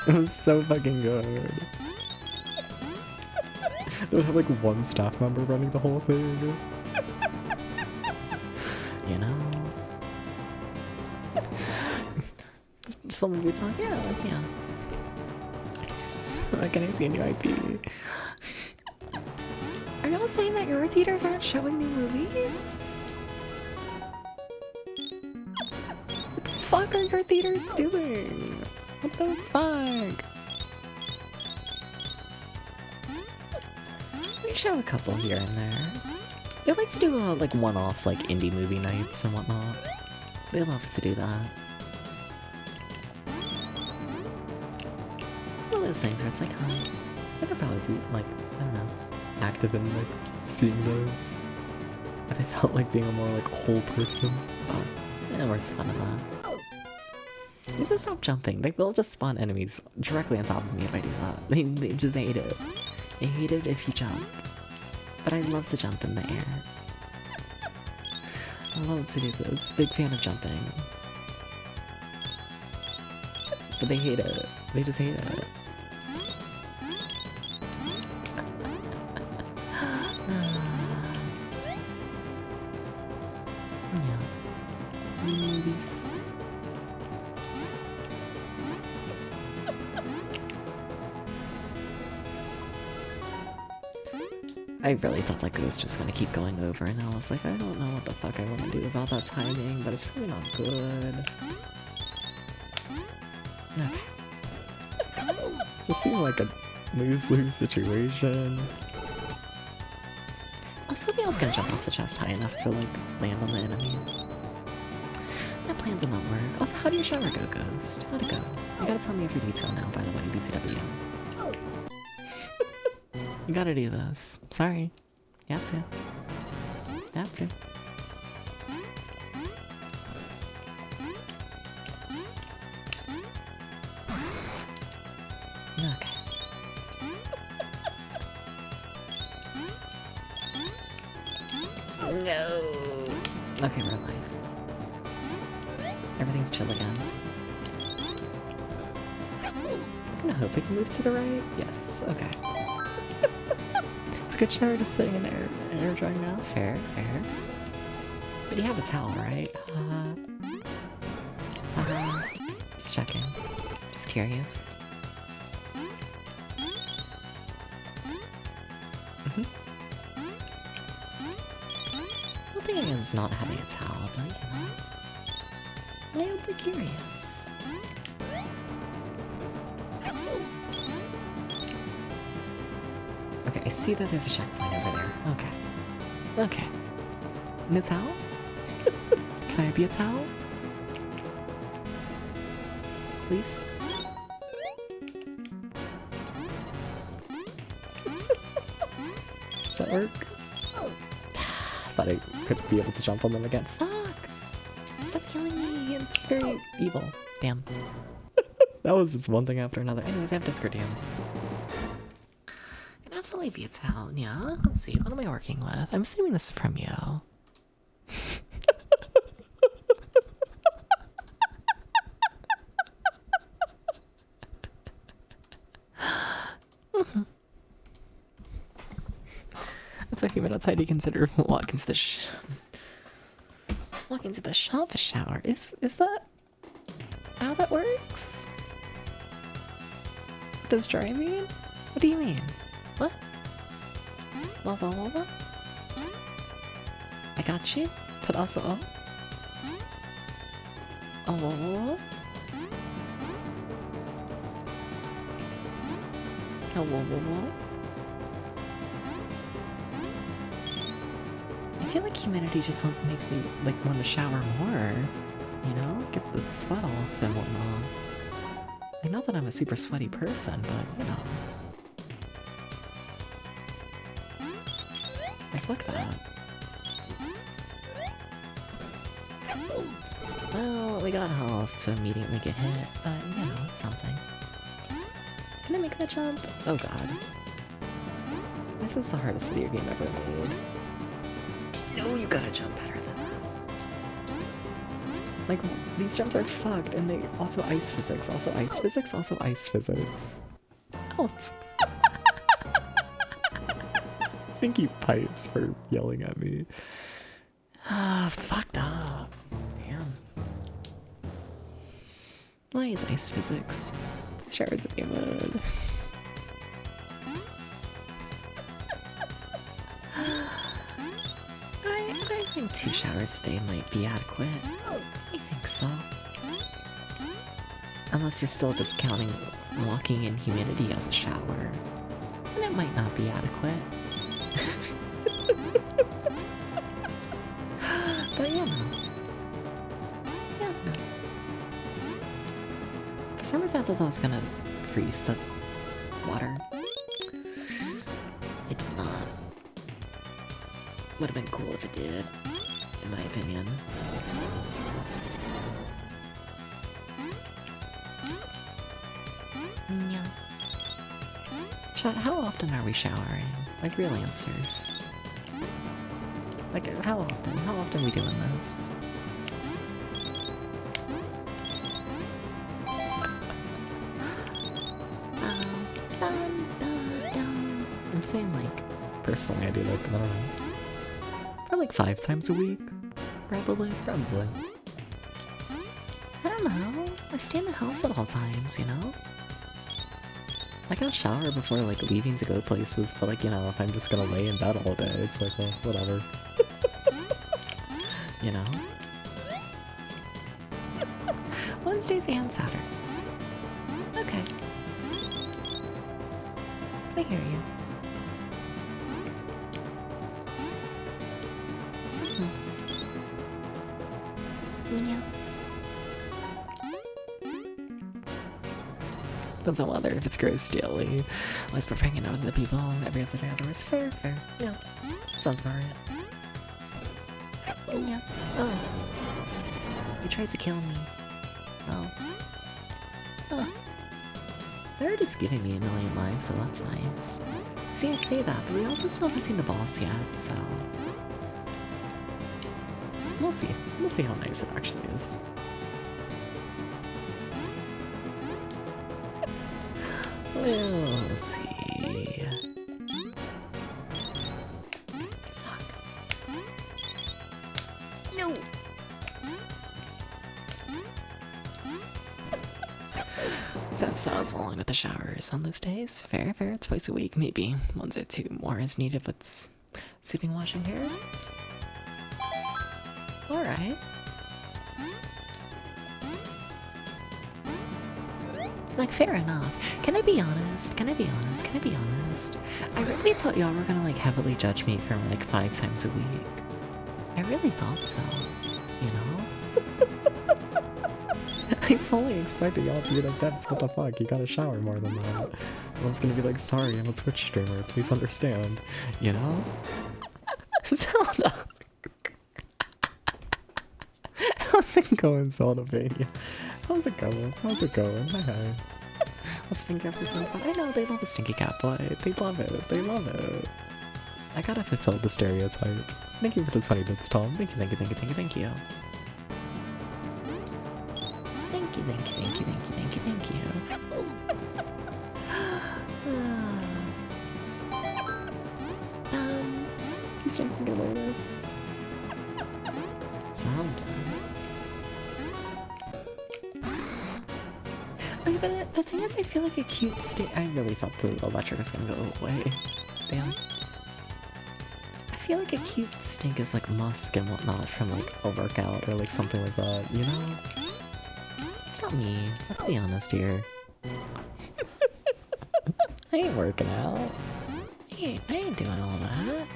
It was so fucking good. They would have like one staff member running the whole thing. You know? Someone would be like, yeah. Can I see a new IP? Are y'all saying that your theaters aren't showing new movies? What the fuck are your theaters doing? What the fuck? We show a couple here and there. They like to do like one-off like indie movie nights and whatnot. They love to do that. One of those things where it's like, I could probably be like, I don't know, active in like seeing those. If I felt like being a more like whole person. But yeah, where's the fun of that? Just to stop jumping. Like they'll just spawn enemies directly on top of me if I do that. They just hate it. They hate it if you jump. But I love to jump in the air. I love to do this. Big fan of jumping. But they hate it. They just hate it. Yeah. Movies. I really thought that ghost was just gonna keep going over, and I was like, I don't know what the fuck I want to do about that timing, but it's probably not good. Okay. Just seemed like a lose-lose situation. I was hoping I was gonna jump off the chest high enough to like land on the enemy. That plan did not work. Also, how do your shower go, Ghost? How'd it go? You gotta tell me every detail now, by the way, BTW. You gotta do this. Sorry. You have to. You have to. Okay. No. Okay, we're alive. Everything's chill again. I'm gonna hope I can move to the right. Yes. Okay. It's a good shower just sitting in there and air drying now. Fair, fair. But you have a towel, right? Just checking. Just curious. I don't think anyone's not having a towel, but you know. I am curious. Okay, I see that there's a checkpoint over there. Okay. Okay. And a towel? Can I be a towel? Please? Does that work? Thought I could be able to jump on them again. Fuck! Stop killing me! It's very evil. Damn. That was just one thing after another. Anyways, I have Discord DMs. Can absolutely be a town, yeah? Let's see, what am I working with? I'm assuming this is from you. That's a human outside you consider walking to the shop shower. Is that how that works? What does dry mean? What do you mean? What? What? I got you, but also oh. Oh, whoa. feel like humidity just makes me like want to shower more. You know, get the sweat off and whatnot. I know that I'm a super sweaty person, but you know. Like, look at that. Well, we got health to immediately get hit, but you know, it's something. Can I make that jump? Oh god. This is the hardest video game ever made. No, you gotta jump better than that. Like, these jumps are fucked, and they also ice physics, also ice physics, also ice physics. Out. Thank you, Pipes, for yelling at me. Ah, fucked up. Damn. Why is ice physics? Showers of wood. I think 2 showers a day might be adequate. I think so. Unless you're still just counting walking in humidity as a shower. And it might not be adequate. But yeah, no. Yeah, no. For some reason I thought that was gonna freeze the water. It did not. Would have been cool if it did, in my opinion. Yeah. Chat, how often are we showering? Like, real answers. Like, how often? How often are we doing this? I'm saying, like, personally I do, like, I don't know. Probably like 5 times a week. Probably. I don't know. I stay in the house at all times, you know? Like, I'll shower before, like, leaving to go places, but, like, you know, if I'm just gonna lay in bed all day, it's like, well, whatever. You know? Wednesdays and Saturdays. Okay. I hear you. Yeah. Depends on weather. If it's gross daily, less prefer hanging out with the people every other day. Otherwise, fair. Yeah. Sounds about right. Yeah. Oh. He tried to kill me. Oh. Oh. They're just giving me a million lives, so that's nice. See, I say that, but we also still haven't seen the boss yet, so... We'll see. We'll see how nice it actually is. We'll see. Fuck. No! So sounds along with the showers on those days. Fair. Twice a week, maybe. 1 or 2 more is needed with sweeping, washing hair. Alright. Like, fair enough. Can I be honest? I really thought y'all were gonna, like, heavily judge me for, like, 5 times a week. I really thought so. You know? I fully expected y'all to be like, Debs, what the fuck? You gotta shower more than that. I was gonna be like, sorry, I'm a Twitch streamer. Please understand. You know? Zelda! How's it going, Zelda-vania? How's it going? Hi. A stinky cat is not fun. I know, they love a stinky cat boy. They love it. I gotta fulfill the stereotype. Thank you for the 20 bits, Tom. Thank you. Thank you. He's drinking it later. Okay, but the thing is, I feel like a cute stink. I really thought the electric was gonna go away. Damn. I feel like a cute stink is like musk and whatnot from like a workout or like something like that, you know? It's not me. Let's be honest here. I ain't working out. I ain't doing all that.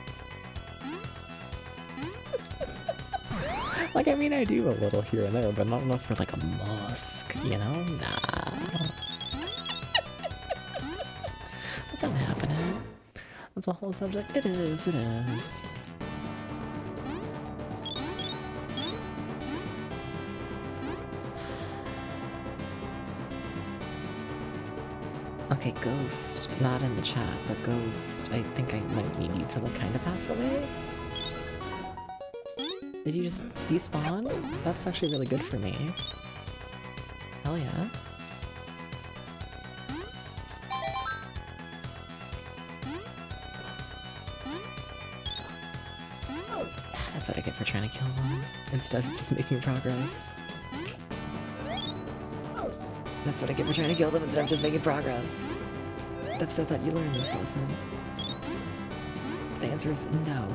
Like, I mean, I do a little here and there, but not enough for like a musk, you know? Nah. That's not happening. That's a whole subject. It is, it is. Okay, Ghost. Not in the chat, but Ghost. I think I might need you to like kind of pass away. Did you just despawn? That's actually really good for me. Hell yeah. That's what I get for trying to kill them, instead of just making progress. That's what I get for trying to kill them instead of just making progress. Depps, I thought you learned this lesson. The answer is no.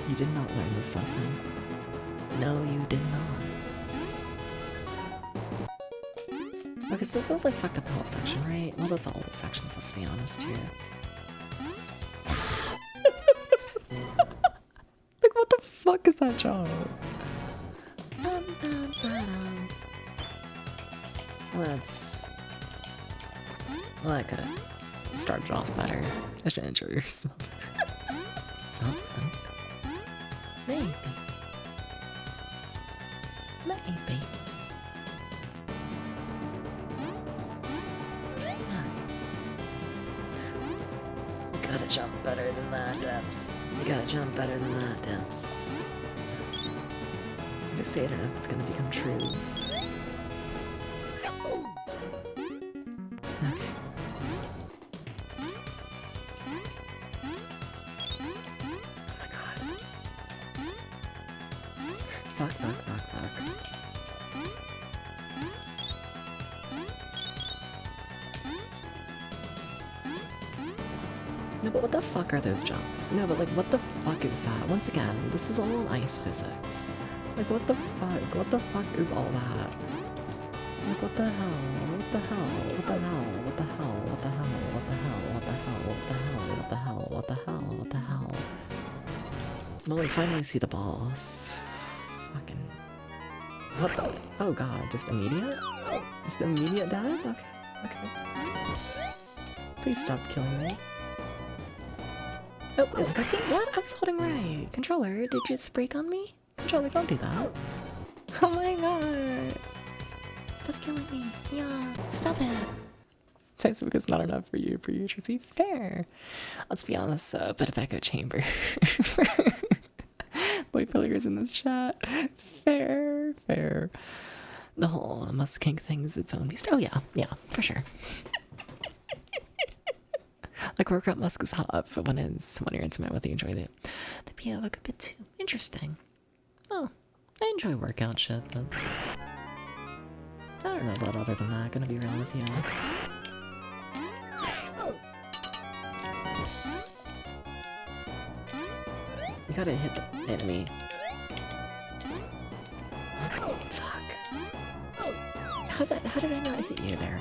You did not learn this lesson. No, you did not. Okay, so this was like fucked up whole section, right? Well, that's all the sections, let's be honest here. Like, what the fuck is that job? Well, I could have started off better. I should enjoy yourself. Something. Maybe. Maybe. You gotta jump better than that, Depps. You gotta jump better than that, Depps. I say it enough, it's gonna become true. No, but what the fuck are those jumps? No, but like, what the fuck is that? Once again, this is all in ice physics. Like, what the fuck? What the fuck is all that? Like, what the hell? What the hell? What the hell? What the hell? What the hell? What the hell? What the hell? What the hell? What the hell? What the hell? What the hell? Well, we finally see the boss. Fucking... What the... Oh god, just immediate? Just immediate death? Okay, okay. Please stop killing me. Oh, is it cutscene? What? I was holding right. Controller, did you just break on me? Controller, don't do that. Oh my god. Stop killing me. Yeah, stop it. Tyson, because not enough for you, Tracy. Fair. Let's be honest, a bit of echo chamber. Boy pillars in this chat. Fair, fair. The whole Musk Kink thing is its own beast. Oh yeah, yeah, for sure. Like, workout musk is hot, but when you're intimate with, you enjoy the Havoc a bit too. Interesting. Oh, I enjoy workout shit, but I don't know about other than that, gonna be real with you. You gotta hit the enemy. Fuck. How did I not hit you there?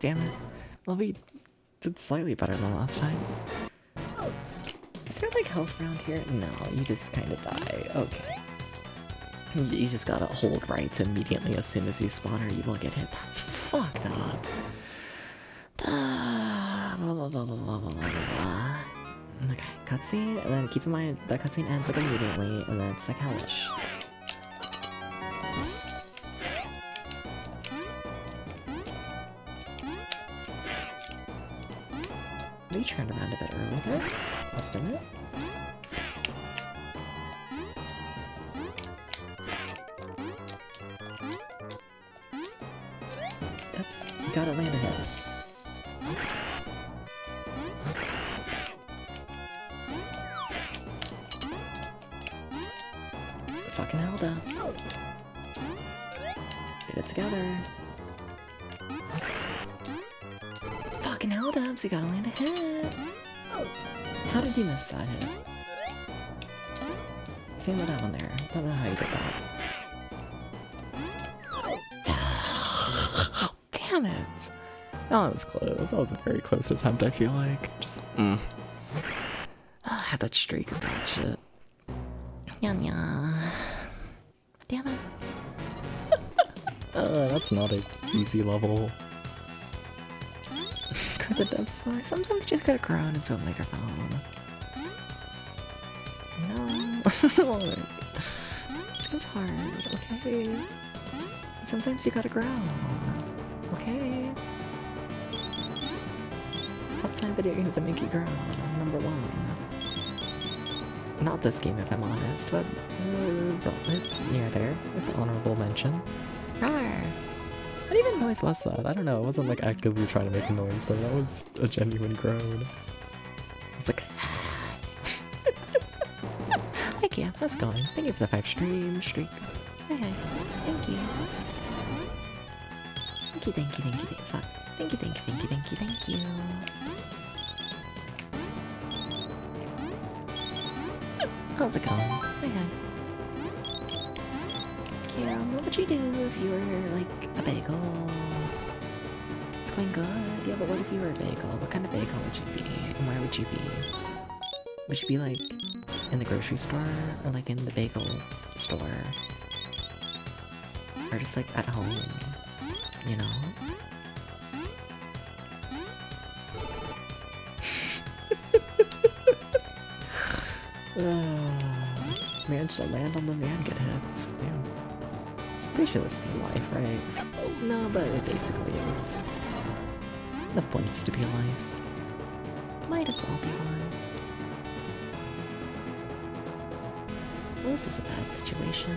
Damn it. Well, we did slightly better than last time. Is there like health around here? No, you just kind of die. Okay. You just gotta hold right immediately as soon as you spawn or you will get hit. That's fucked up. Okay, cutscene, and then keep in mind that cutscene ends like immediately, and then it's like hellish. We turned around a bit early there. Must admit. Oops, you gotta land a hit. Fucking hell, Depps. Get it together. Fucking hell, Depps, you gotta land a hit. How did you miss that hit? Same with that one there. Don't know how you did that. Damn it! Oh, that was close. That was a very close attempt, I feel like. Just, I had that streak of that shit. Yeah. Damn it. That's not an easy level. Got the depths by. Sometimes you just gotta groan into a microphone. No. This game's hard, okay? Sometimes you gotta groan. Okay? Top 10 video games that make you groan. Number 1. Not this game, if I'm honest, but it's near there. It's an honorable mention. Rawr! What even noise was that? I don't know. It wasn't like actively trying to make a noise though. That was a genuine groan. It's like, heck yeah, how's it going? Thank you for the 5 streak. Hey, thank you. Thank you. Fuck. Thank you. How's it going? Hi. Kira, what would you do if you were, like, a bagel? It's going good. Yeah, but what if you were a bagel? What kind of bagel would you be? And where would you be? Would you be, like, in the grocery store? Or, like, in the bagel store? Or just, like, at home? You know? Managed to land on the man get hits. Damn. Pretty sure this is life, right? No, but it basically is. Enough points to be alive. Might as well be one. Well, this is a bad situation.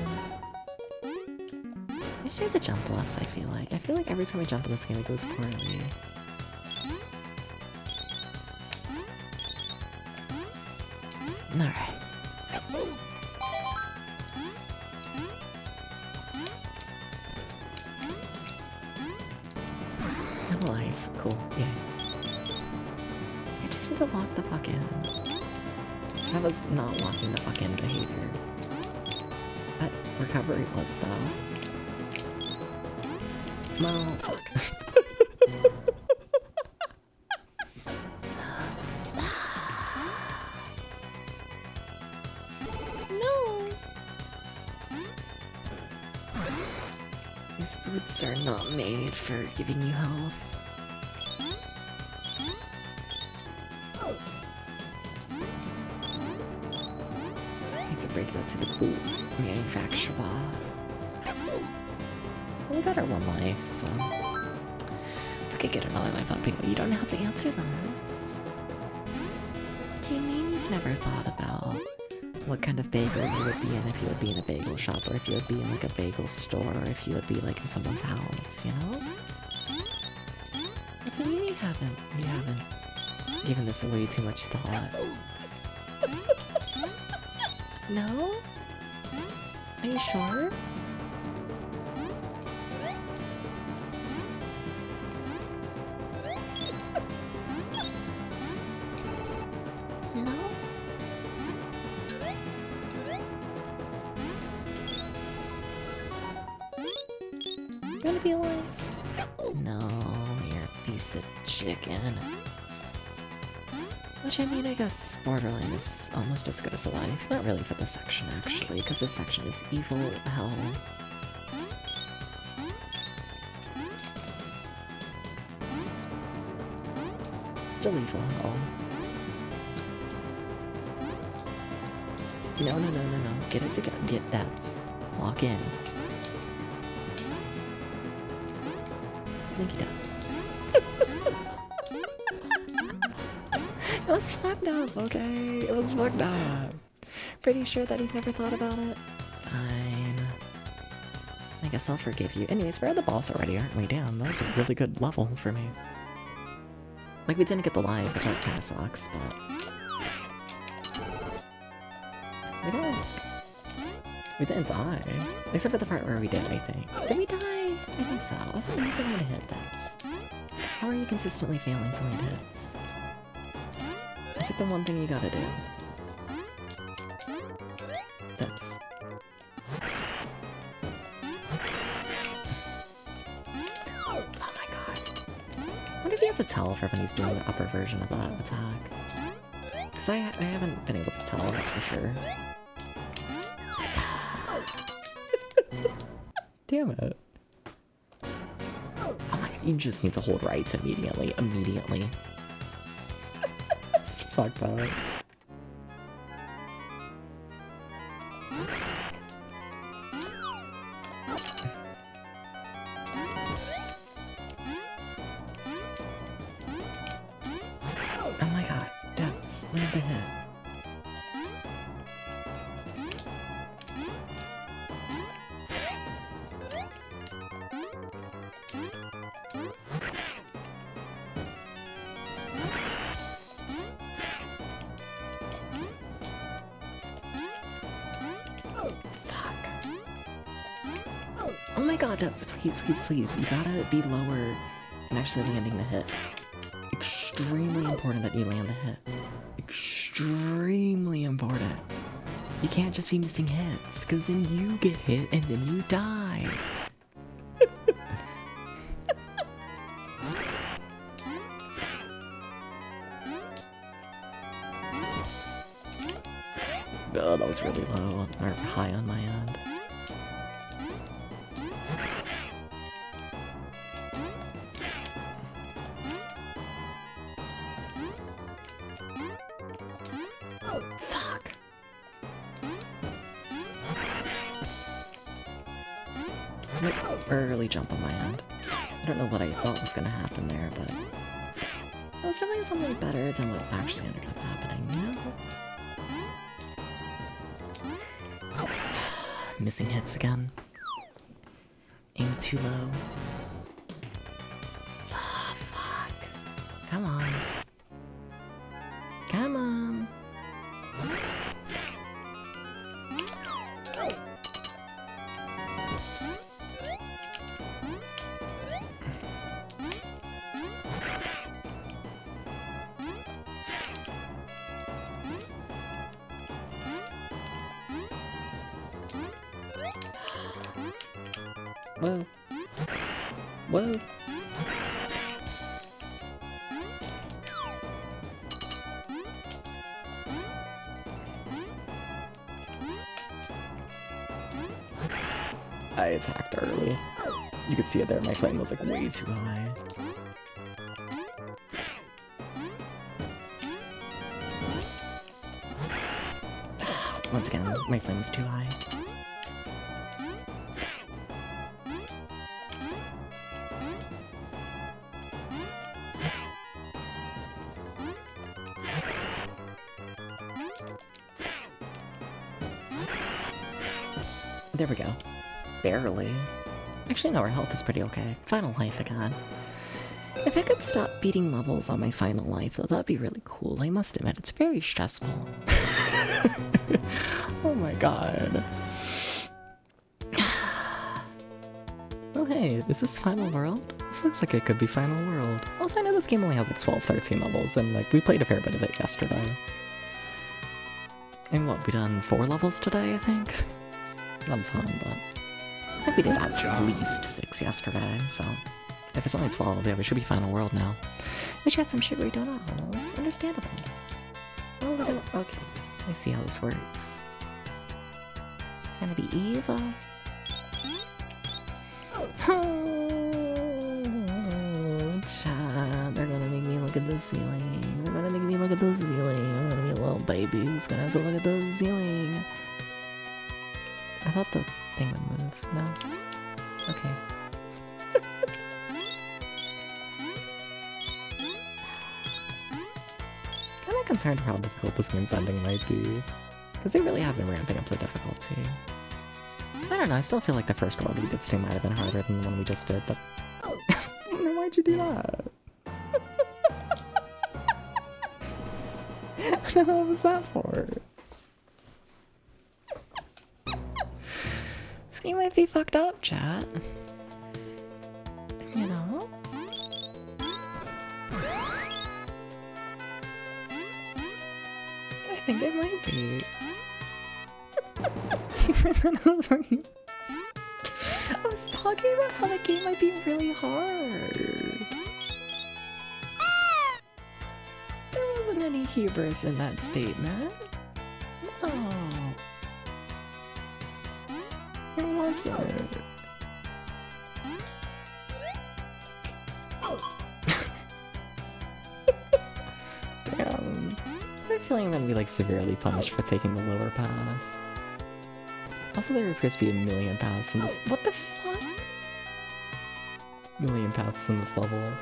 I just need to jump less, I feel like. I feel like every time I jump in this game it goes poorly. Alright. I'm alive. Cool. Yeah. I just need to lock the fuck in. That was not locking the fuck in behavior. But recovery was, though. Well, fuck. These boots are not made for giving you health. I need to break that to the boot manufacturer. Well, we got our 1 life, so if we could get another life, that'd be good. You don't know how to answer this. What do you mean you've never thought about what kind of bagel you would be in if you would be in a bagel shop, or if you would be in like a bagel store, or if you would be like in someone's house, you know? What do you mean you haven't? You haven't given this way too much thought. No? Are you sure? No? You wanna be alive? No, you're a piece of chicken. Which, I mean, I guess borderline is almost as good as alive. Not really for this section, actually, because this section is evil hell. Still evil hell. No. Get it together. Get depths. Lock in. Thank you, depths. It was fucked up, okay? It was fucked up. Pretty sure that you've never thought about it? Fine. I guess I'll forgive you. Anyways, we're at the boss already, aren't we? Damn, that was a really good level for me. Like, we didn't get the life, which that kinda sucks, but... We didn't die. Except for the part where we did, I think. Did we die? I think so. Also means I'm gonna hit depths. How are you consistently failing to land hits? Is it the one thing you gotta do? Depths. Oh my god. he has to tell for when he's doing the upper version of that attack. Because I haven't been able to tell, that's for sure. Damn it. Oh my god, you just need to hold rights immediately. Immediately. It's fucked up. Oh my god, Debs, land the hit. Oh my god, Debs, please, please, please. You gotta be lower and actually landing the hit. Extremely important that you land the hit. Extremely important. You can't just be missing hits, because then you get hit and then you die. Oh, that was really low, or high on my end. Fuck. Early jump on my end. I don't know what I thought was gonna happen there, but it was definitely something better than what actually ended up happening, you know? Missing hits again. Aim too low. Ah, fuck. Come on. Come on. Whoa. Whoa. I attacked early. You could see it there, my flame was like way too high. Once again, my flame was too high. There we go. Barely. Actually, no, our health is pretty okay. Final life again. If I could stop beating levels on my final life, though, that'd be really cool. I must admit, it's very stressful. Oh my god. Oh hey, is this Final World? This looks like it could be Final World. Also, I know this game only has like 12, 13 levels, and like, we played a fair bit of it yesterday. And what, we done 4 levels today, I think? Not a ton, but I think we did at least 6 yesterday, so if it's only 12, yeah, we should be Final World now. We should have some sugary donuts. Understandable. Oh, we're gonna... Okay, I see how this works. Gonna be evil. Oh, chat, they're gonna make me look at the ceiling. They're gonna make me look at the ceiling. I'm gonna be a little baby who's gonna have to look at the ceiling. I thought the thing would move. No? Okay. Kinda concerned for how difficult this game's ending might be. Because they really have been ramping up the difficulty. I don't know, I still feel like the first world we did today might have been harder than the one we just did, but... Then why'd you do that? What the hell was that for? This game might be fucked up, chat. You know? I think it might be. I was talking about how the game might be really hard. wasn't any hubris in that statement. No. There wasn't. Damn. I have a feeling I'm gonna be like severely punished for taking the lower path. Also, there appears to be a million paths in this. What the fuck? Million paths in this level.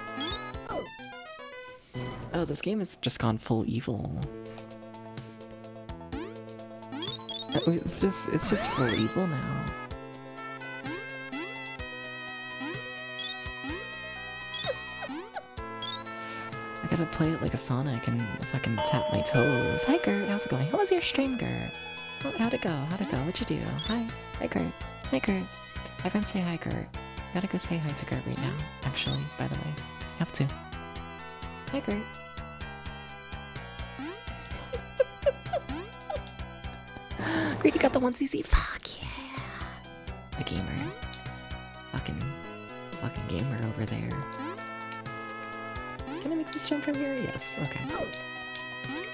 Oh, this game has just gone full evil. It's just full evil now. I gotta play it like a Sonic and fucking tap my toes. Hi Gert, how's it going? How was your stream, Gert? How'd it go? How'd it go? What'd you do? Hi. Hi Gert. Hi Gert. Everyone say hi Gert. Gotta go say hi to Gert right now, actually, by the way. Have to. Hi Gert. Greedy got the 1cc. Fuck yeah! A gamer. Fucking gamer over there. Can I make this jump from here? Yes, okay.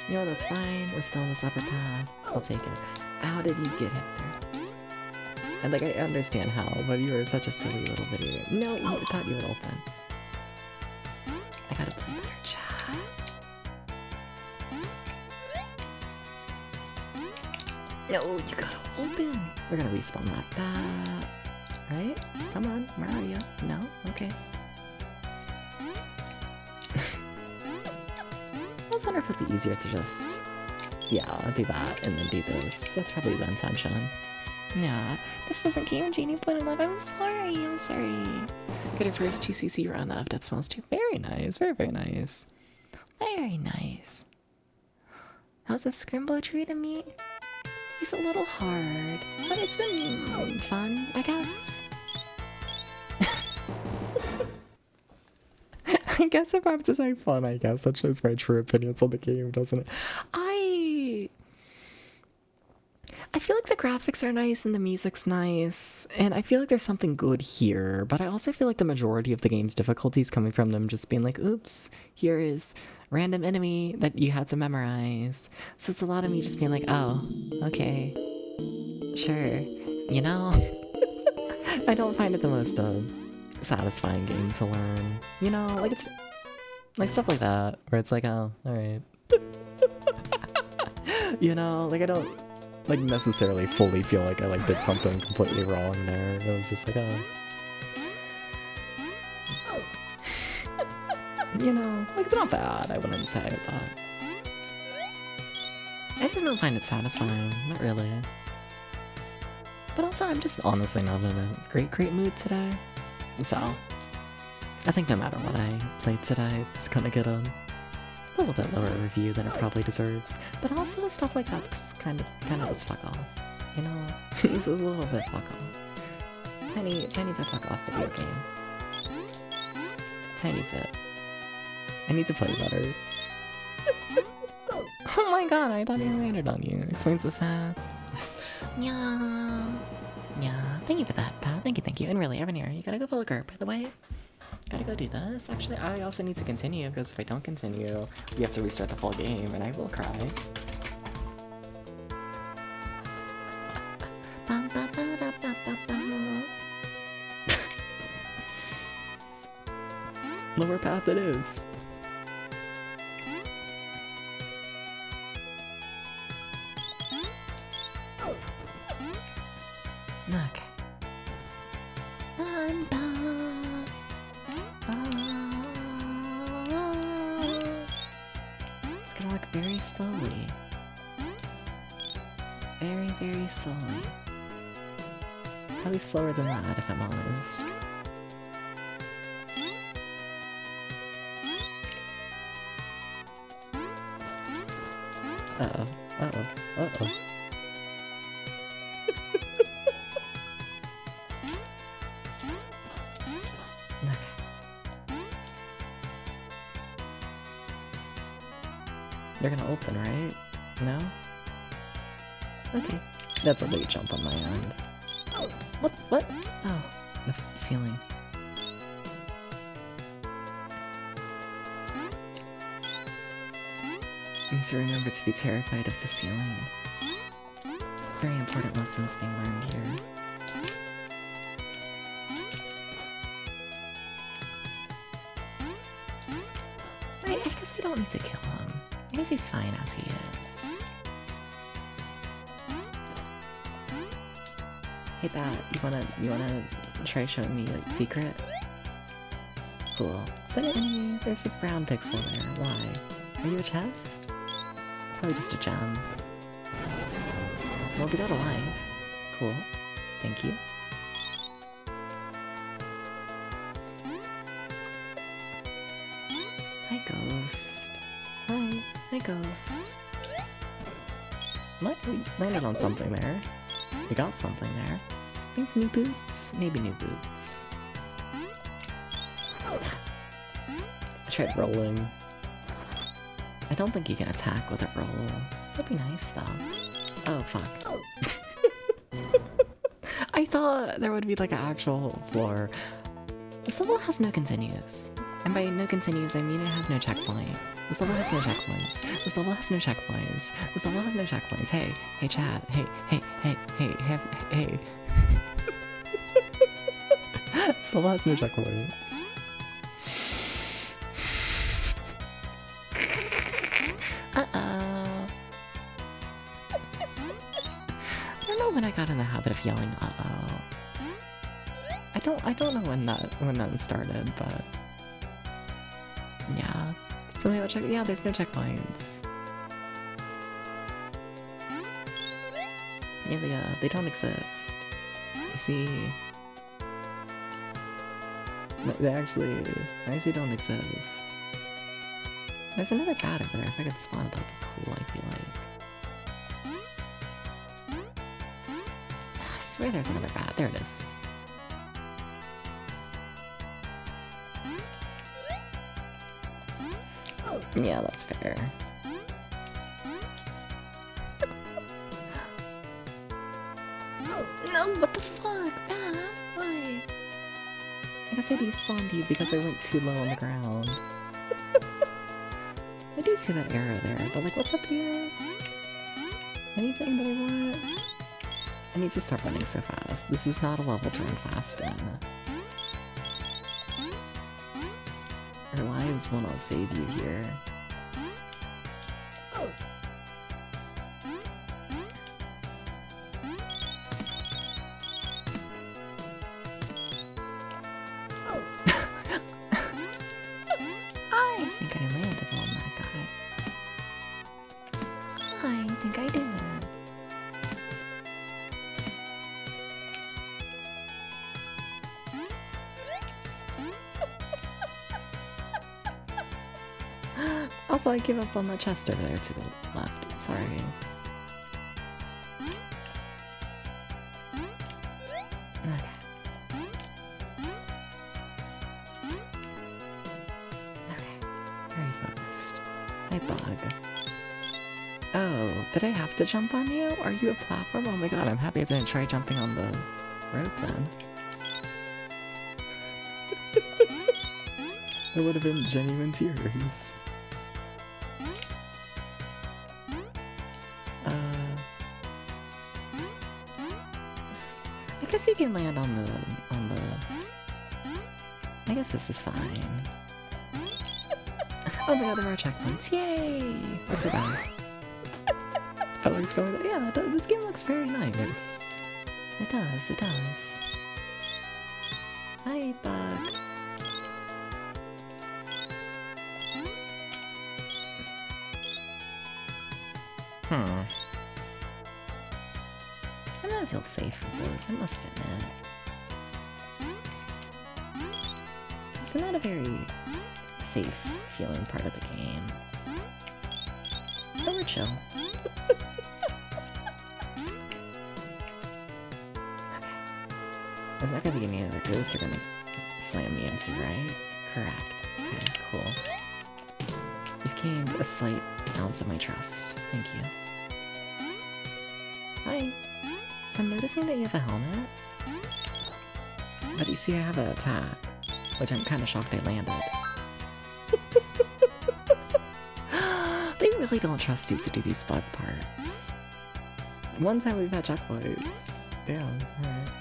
You know, that's fine. We're still in this upper path. I'll take it. How did you get hit there? And like, I understand how, but you were such a silly little video. No, I thought you would open. I gotta play better, chat. No, you gotta open. We're gonna respawn like that. Right? Come on, where are you? No? Okay. I was wondering if it'd be easier to just, yeah, do that and then do this. That's probably the intention. Yeah, this wasn't Game Genie Point 11. I'm sorry. Get your first 2cc run of Dead Smells 2. Very nice, very nice. Very nice. How's the Scrimblow treating me? He's a little hard, but it's been fun, I guess. I guess if I'm to say fun, I guess that shows my true opinions on the game, doesn't it? I feel like the graphics are nice and the music's nice, and I feel like there's something good here, but I also feel like the majority of the game's difficulty is coming from them just being like, oops, here is random enemy that you had to memorize. So it's a lot of me just being like, oh, okay, sure, you know? I don't find it the most satisfying game to learn, you know? Like, it's like stuff like that, where it's like, oh, alright. You know, like I don't like necessarily fully feel like I like did something completely wrong there. It was just like, oh. You know, like it's not bad, I wouldn't say, but I just don't find it satisfying, not really. But also, I'm just honestly not in a great mood today. So, I think no matter what I played today, it's gonna get a little bit lower review than it probably deserves. But also, stuff like that's kind of just fuck off. You know, this is a little bit fuck off. Tiny bit fuck off video game. Tiny bit. I need to play better. Oh my god, I thought he landed on you. Explains the sad. Yeah. Thank you for that, pal. Thank you. And really, Evan, you gotta go follow Gert, by the way. Gotta go do this. Actually, I also need to continue, because if I don't continue, we have to restart the full game, and I will cry. Lower path it is. Okay. I'm done. It's gonna work very slowly. Very slowly. Probably slower than that, if I'm honest. Uh-oh. They're gonna open, right? No? Okay. That's a late jump on my end. What? Oh, the ceiling. And to remember to be terrified of the ceiling. Very important lessons being learned here. I guess I don't need to kill him. I guess he's fine as he is. Hey Bat, you wanna try showing me like secret? Cool. Is that an enemy? There's a brown pixel there. Why? Are you a chest? Probably just a gem. Well, we got a life. Cool. Thank you. Hi, Ghost. Hi. Hi, Ghost. Look, we landed on something there. We got something there. I think new boots? Maybe new boots. I tried rolling. I don't think you can attack with a roll. That'd be nice, though. Oh, fuck. I thought there would be like an actual floor. This level has no continues. And by no continues, I mean it has no checkpoint. This level has no checkpoints. This level has no checkpoints. This level has no checkpoints. Hey, hey chat. Hey, hey, hey, hey, hey, hey. This level has no checkpoints. Uh-oh. I don't know when I got in the habit of yelling uh-oh. I don't know when that started, but yeah. Something about check. Yeah, there's no checkpoints. Yeah, they don't exist. You see, they actually don't exist. There's another bat over there. If I could spawn it, that'd be cool. I feel like. I swear there's another bat. There it is. Yeah, that's fair. No, what the fuck, Bat? Why? I guess I despawned you because I went too low on the ground. I do see that arrow there, but like, what's up here? Anything that I want? I need to stop running so fast. This is not a level to run fast in. Our lives will not save you here. I think I landed on that guy. I think I did. Also, I give up on the chest over there to the left. Sorry. Okay. Okay. Very focused. Hi, bug. Oh, did I have to jump on you? Are you a platform? Oh my god, I'm happy I didn't try jumping on the rope then. That would have been genuine tears. I guess you can land on the I guess this is fine. Oh my god, there are checkpoints. Yay! What's it about? Fellows going, yeah, this game looks very nice. It does, it does. Hi, bug. I don't feel safe with those, I must admit. It's not a very safe feeling part of the game. But we're chill. Okay. There's not gonna be any other ghosts you're gonna slam me into, right? Correct. Okay, cool. You've gained a slight ounce of my trust. Thank you. Hi. So I'm noticing that you have a helmet. But you see I have an attack, which I'm kind of shocked I landed. They really don't trust you to do these bug parts. One time we've had checkpoints. Damn, alright.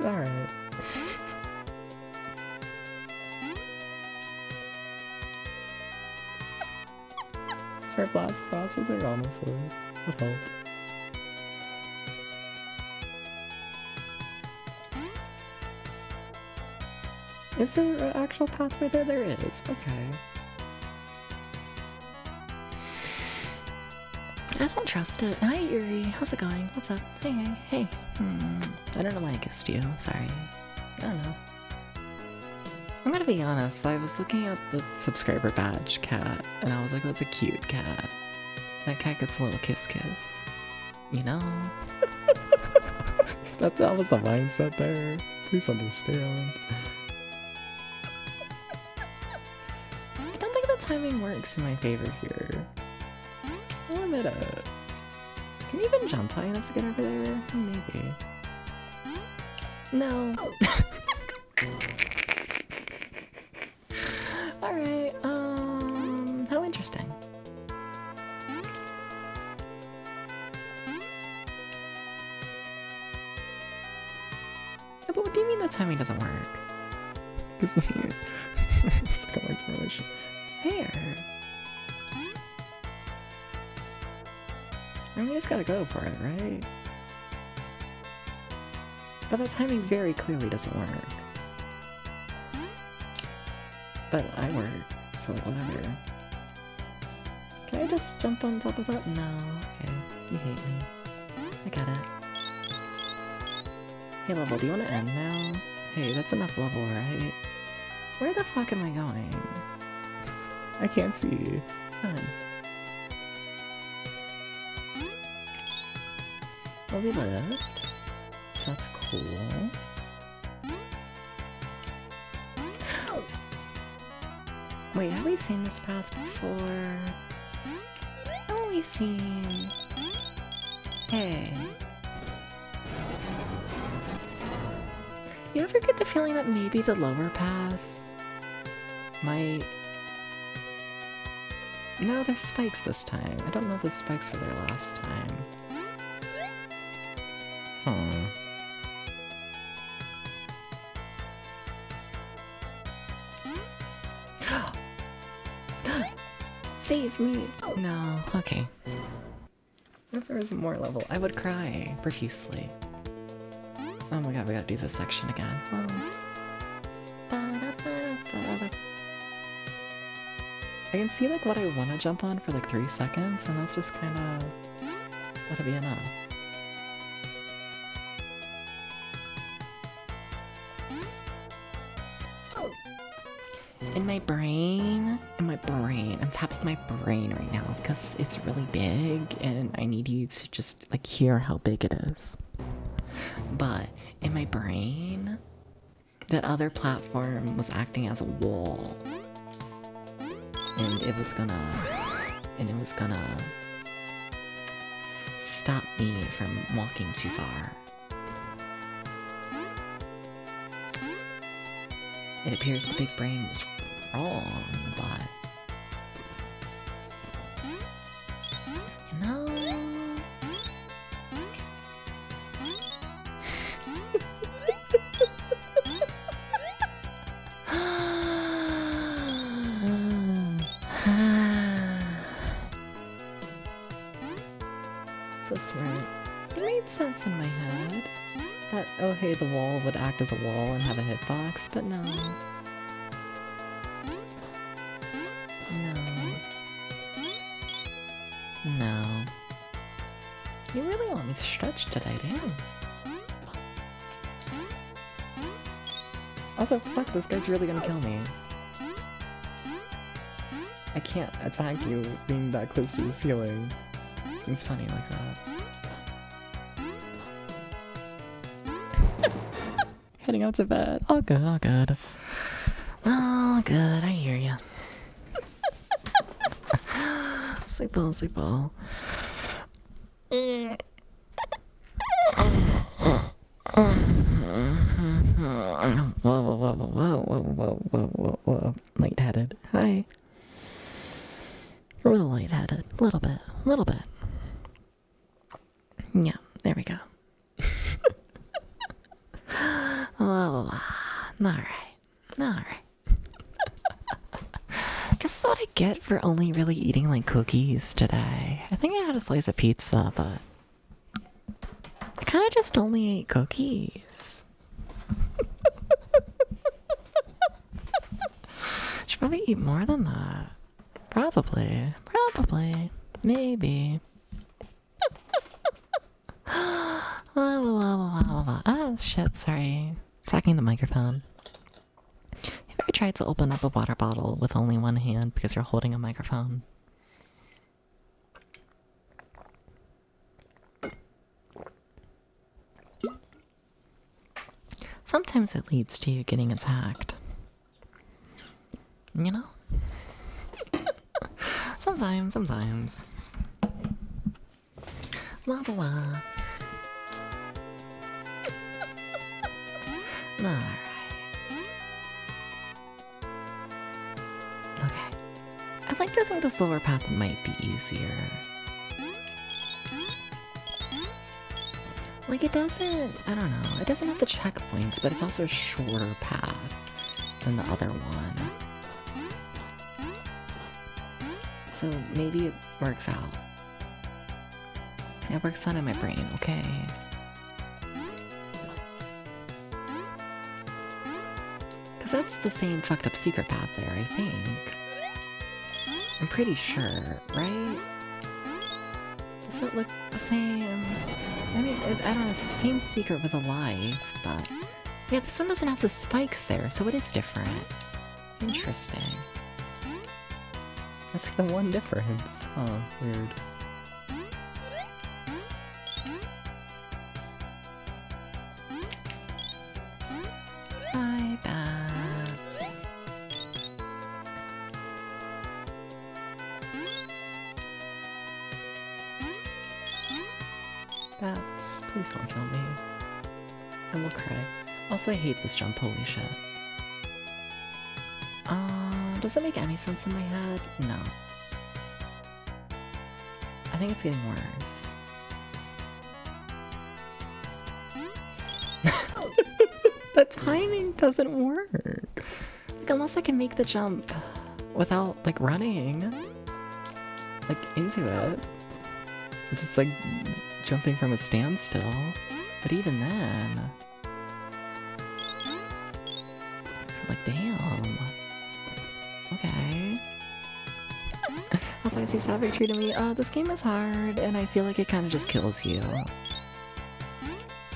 Alright. For blast processor, honestly, would help. Is there an actual pathway there? There is. Okay. I don't trust it. Hi, Yuri. How's it going? What's up? Hey. I don't know why I kissed you. Sorry. I don't know. I'm gonna be honest. I was looking at the subscriber badge cat, and I was like, that's a cute cat. That cat gets a little kiss. You know? that was the mindset there. Please understand. I don't think the timing works in my favor here. I'll admit it. Can you even jump high enough to get over there? Maybe. No. Alright, how interesting. Yeah, but what do you mean the timing doesn't work? Because it's going to relation. Fair. I mean, we just gotta go for it, right? But the timing very clearly doesn't work. But I work, so like, whatever. Can I just jump on top of that? No, okay. You hate me. I get it. Hey, level, do you want to end now? Hey, that's enough level, right? Where the fuck am I going? I can't see. Fine. Well, we lived, so that's cool. Wait, have we seen this path before? Haven't we seen... Hey. You ever get the feeling that maybe the lower path might... No, there's spikes this time. I don't know if the spikes were there last time. Save me! No, okay. If there was more level, I would cry profusely. Oh my god, we gotta do this section again. Well. I can see like what I want to jump on for like 3 seconds, and that's just kind of gotta be enough. In my brain, I'm tapping my brain right now because it's really big and I need you to just like hear how big it is. But in my brain, that other platform was acting as a wall. And it was gonna stop me from walking too far. It appears the big brain was wrong, but... You know... So smart. It made sense in my head. That, oh hey, the wall would act as a wall and have a hitbox, but no. No. You really want me to stretch today, damn. Also, fuck, this guy's really gonna kill me. I can't attack you being that close to the ceiling. Seems funny like that. Heading out to bed. All good, all good. All good, I hear ya. Sleep well, sleep well. Whoa, whoa, whoa, whoa, whoa, whoa, whoa, whoa, whoa. Lightheaded. Hi. A little lightheaded. A little bit. A little bit. Yeah, there we go. Oh, alright. Alright. Guess that's what I get for only really eating like cookies today. I think I had a slice of pizza, but I kind of just only ate cookies. Should probably eat more than that. Probably. Maybe. Ah, shit, sorry. Attacking the microphone. Have you ever tried to open up a water bottle with only one hand because you're holding a microphone? Sometimes it leads to you getting attacked. You know? Sometimes. Blah, blah, blah. Alright. Okay. I'd like to think this lower path might be easier. Like, it doesn't, I don't know, it doesn't have the checkpoints, but it's also a shorter path than the other one. So maybe it works out. It works out in my brain, okay? Because that's the same fucked up secret path there, I think. I'm pretty sure, right? Does it look the same? I mean, I don't know, it's the same secret with a life, but... Yeah, this one doesn't have the spikes there, so it is different. Interesting. That's the one difference. Oh, weird. Hi, bats. Bats, please don't kill me. I will cry. Also, I hate this jump, holy shit. Does it make any sense in my head? No. I think it's getting worse. The timing doesn't work. Like, unless I can make the jump without, like, running, like, into it. Just, like, jumping from a standstill. But even then... Like, damn. Okay. Also, I see Havoc treating me. This game is hard, and I feel like it kind of just kills you.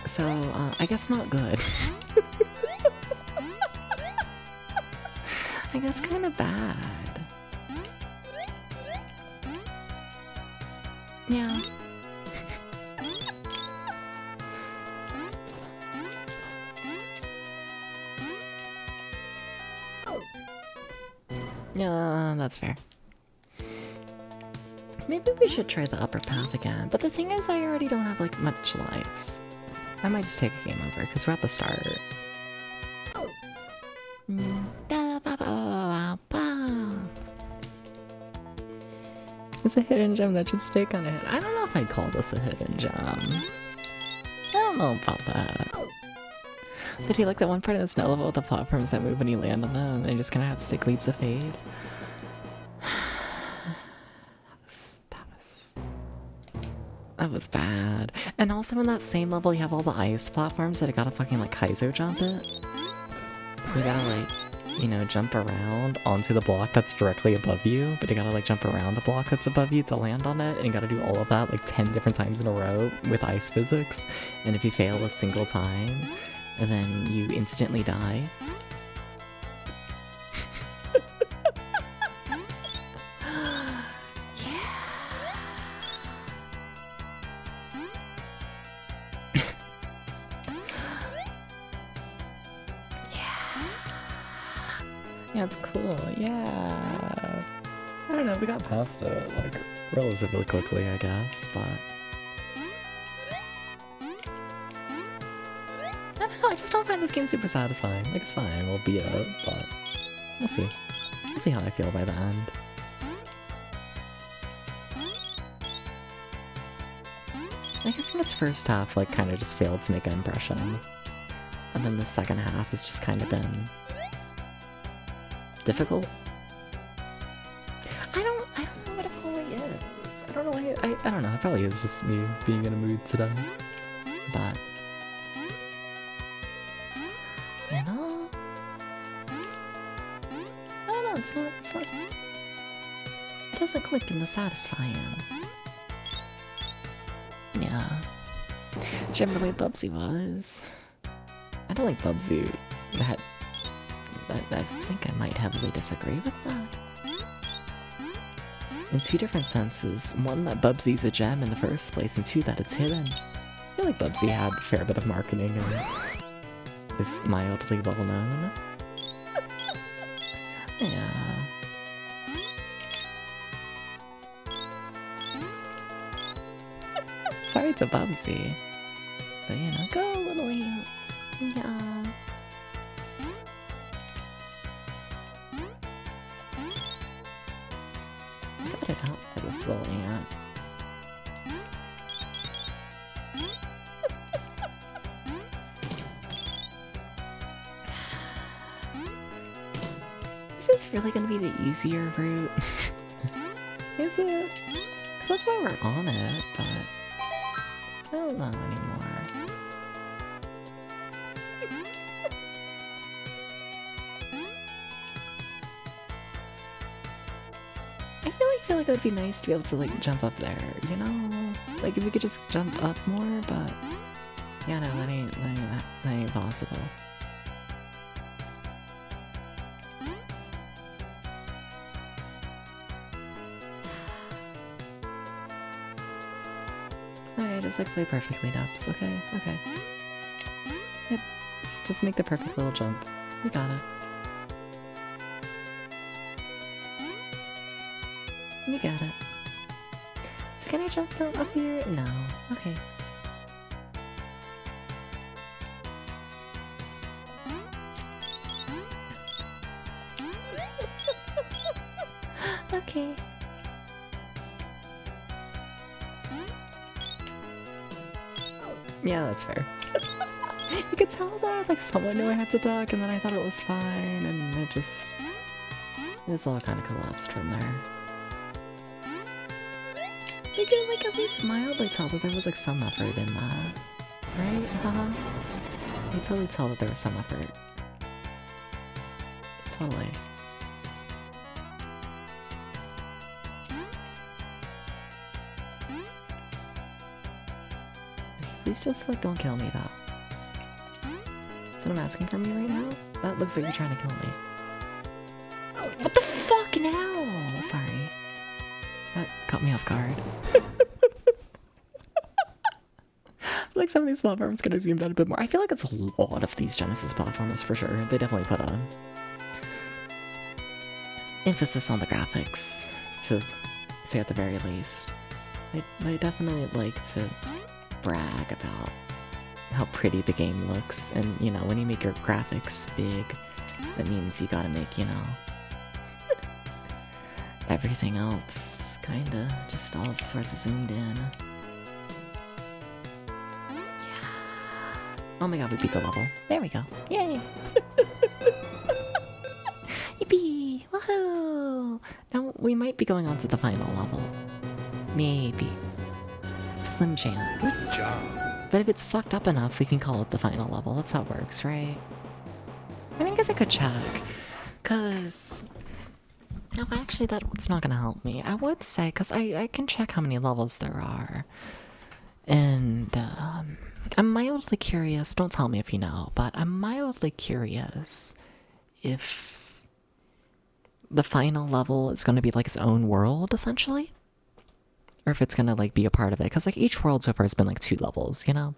So, I guess not good. I guess kind of bad. Yeah. Yeah, that's fair. Maybe we should try the upper path again, but the thing is I already don't have like much lives. I might just take a game over, because we're at the start. It's a hidden gem that should stay kind of hidden. I don't know if I'd call this a hidden gem. I don't know about that. Did he like that one part of the snow level with the platforms that move when you land on them and you just kind of have to take leaps of faith? That was bad. And also in that same level you have all the ice platforms that I gotta fucking like Kaizo jump it. You gotta like, you know, jump around onto the block that's directly above you, but you gotta like jump around the block that's above you to land on it, and you gotta do all of that like 10 different times in a row with ice physics. And if you fail a single time, then you instantly die. Yeah, it's cool, yeah. I don't know, we got past it, like, relatively quickly, I guess, but... I don't know, I just don't find this this game's super satisfying. Like, it's fine, we'll beat it, but we'll see. We'll see how I feel by the end. Like, I think its first half, like, kind of just failed to make an impression. And then the second half has just kind of been difficult. I don't know what it fully is. I don't know why, I don't know, it probably is just me being in a mood today. But, you know? I don't know, it's not, it doesn't click in the satisfying. Yeah. Do you remember the way Bubsy was? I don't like Bubsy. I think I might heavily disagree with that. In two different senses. One, that Bubsy's a gem in the first place, and two, that it's hidden. I feel like Bubsy had a fair bit of marketing and is mildly well known. Yeah. Sorry to Bubsy. But you know, go little ants. Yeah. Got it out for this little ant. This is really gonna be the easier route. Is it? Because that's why we're on it, but I don't know anymore. I feel like it would be nice to be able to like jump up there, you know? Like if we could just jump up more, but yeah, no, that ain't possible. Alright, just like play perfectly, Dubs. Okay. Yep, just make the perfect little jump. You got it. You got it. So can I jump from up here? No. Okay. Okay. Yeah, that's fair. You could tell that like someone knew I had to duck, and then I thought it was fine, and it just all kind of collapsed from there. You could like at least mildly tell that there was like some effort in that, right? Haha. You could totally tell that there was some effort. Totally. Please just like don't kill me though. That's what I'm asking from you right now? That looks like you're trying to kill me. What the fuck now? Sorry. That caught me off guard. Like some of these platforms could have zoomed out a bit more. I feel like it's a lot of these Genesis platformers for sure. They definitely put a emphasis on the graphics, to say at the very least. They definitely like to brag about how pretty the game looks, and you know, when you make your graphics big, that means you gotta make, you know, everything else kinda just all sorts of zoomed in. Yeah. Oh my god, we beat the level. There we go. Yay! Yippee! Woohoo! Now we might be going on to the final level. Maybe. Slim chance. Good job. But if it's fucked up enough, we can call it the final level. That's how it works, right? I mean, I guess I could check. Cause... No, actually, that's not gonna help me. I would say, because I can check how many levels there are. And, I'm mildly curious, don't tell me if you know, but I'm mildly curious if the final level is gonna be like its own world, essentially. Or if it's gonna like be a part of it. Because like each world so far has been like 2 levels, you know?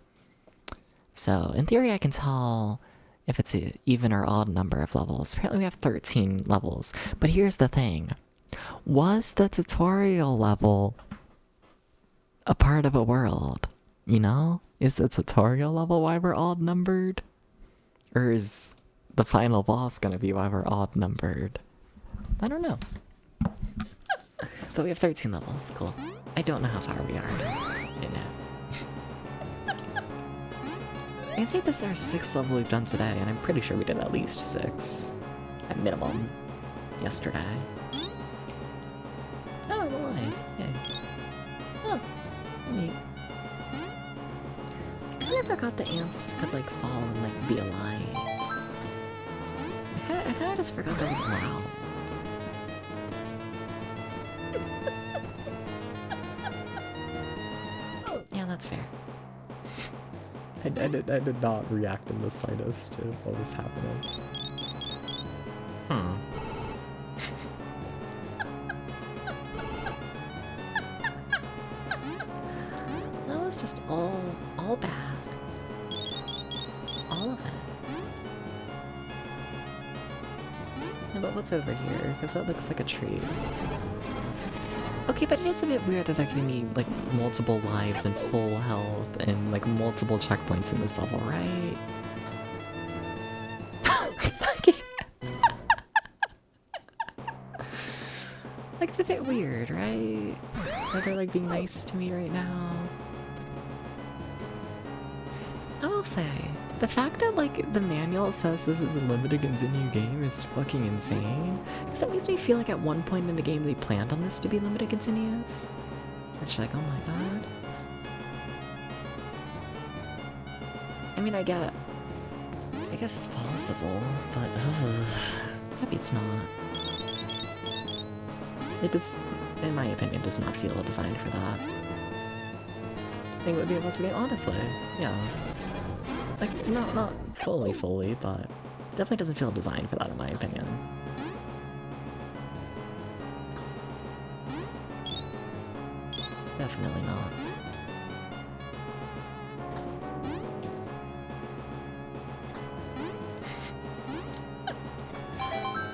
So, in theory, I can tell if it's an even or odd number of levels. Apparently we have 13 levels. But here's the thing. Was the tutorial level a part of a world? You know? Is the tutorial level why we're odd numbered? Or is the final boss gonna be why we're odd numbered? I don't know. But we have 13 levels, cool. I don't know how far we are in it. I'd say this is our 6th level we've done today, and I'm pretty sure we did at least 6. At minimum. Yesterday. Oh, I'm alive. Yay. Oh, neat. I kinda forgot the ants could like fall and like be alive. I kinda just forgot that was allowed. Yeah, that's fair. I did not react in the slightest to what was happening. That was just all bad. All of it. Yeah, but what's over here? Because that looks like a tree. Okay, but it is a bit weird that there can be, like, multiple lives and full health and, like, multiple checkpoints in this level, right? Fucking... like, it's a bit weird, right? That they're, like, being nice to me right now. I will say, the fact that, like, the manual says this is a limited continue game is fucking insane. Because that makes me feel like at one point in the game they planned on this to be limited continues. Which, like, oh my god. I mean, I guess it's possible, but, maybe it's not. It does, in my opinion, does not feel designed for that. I think it would be a possible game, honestly. Yeah. Like, not fully, but definitely doesn't feel designed for that in my opinion. Definitely not.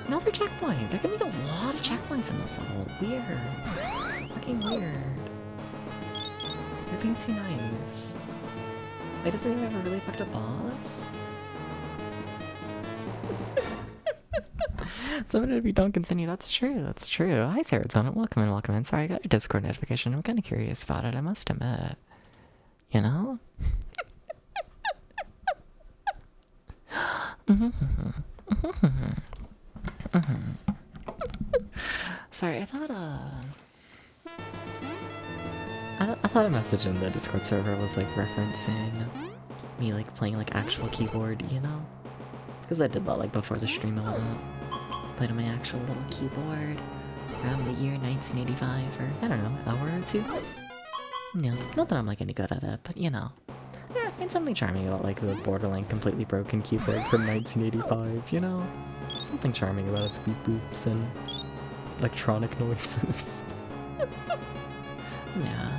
Another checkpoint! There can be a lot of checkpoints in this level. Weird. Fucking weird. You're being too nice. Wait, does anyone have a really fucked up boss? Somebody to be don't continue, that's true, that's true. Hi Serotonin, welcome in, welcome in. Sorry, I got a Discord notification. I'm kinda curious about it, I must admit. You know? Sorry, I thought a message in the Discord server was like referencing me like playing like actual keyboard, you know? Because I did that like before the stream and all that. Played on my actual little keyboard around the year 1985 for, I don't know, an hour or two. No, not that I'm like any good at it, but you know. Yeah, I find something charming about like the borderline completely broken keyboard from 1985, you know? Something charming about its beep boops and electronic noises. Yeah.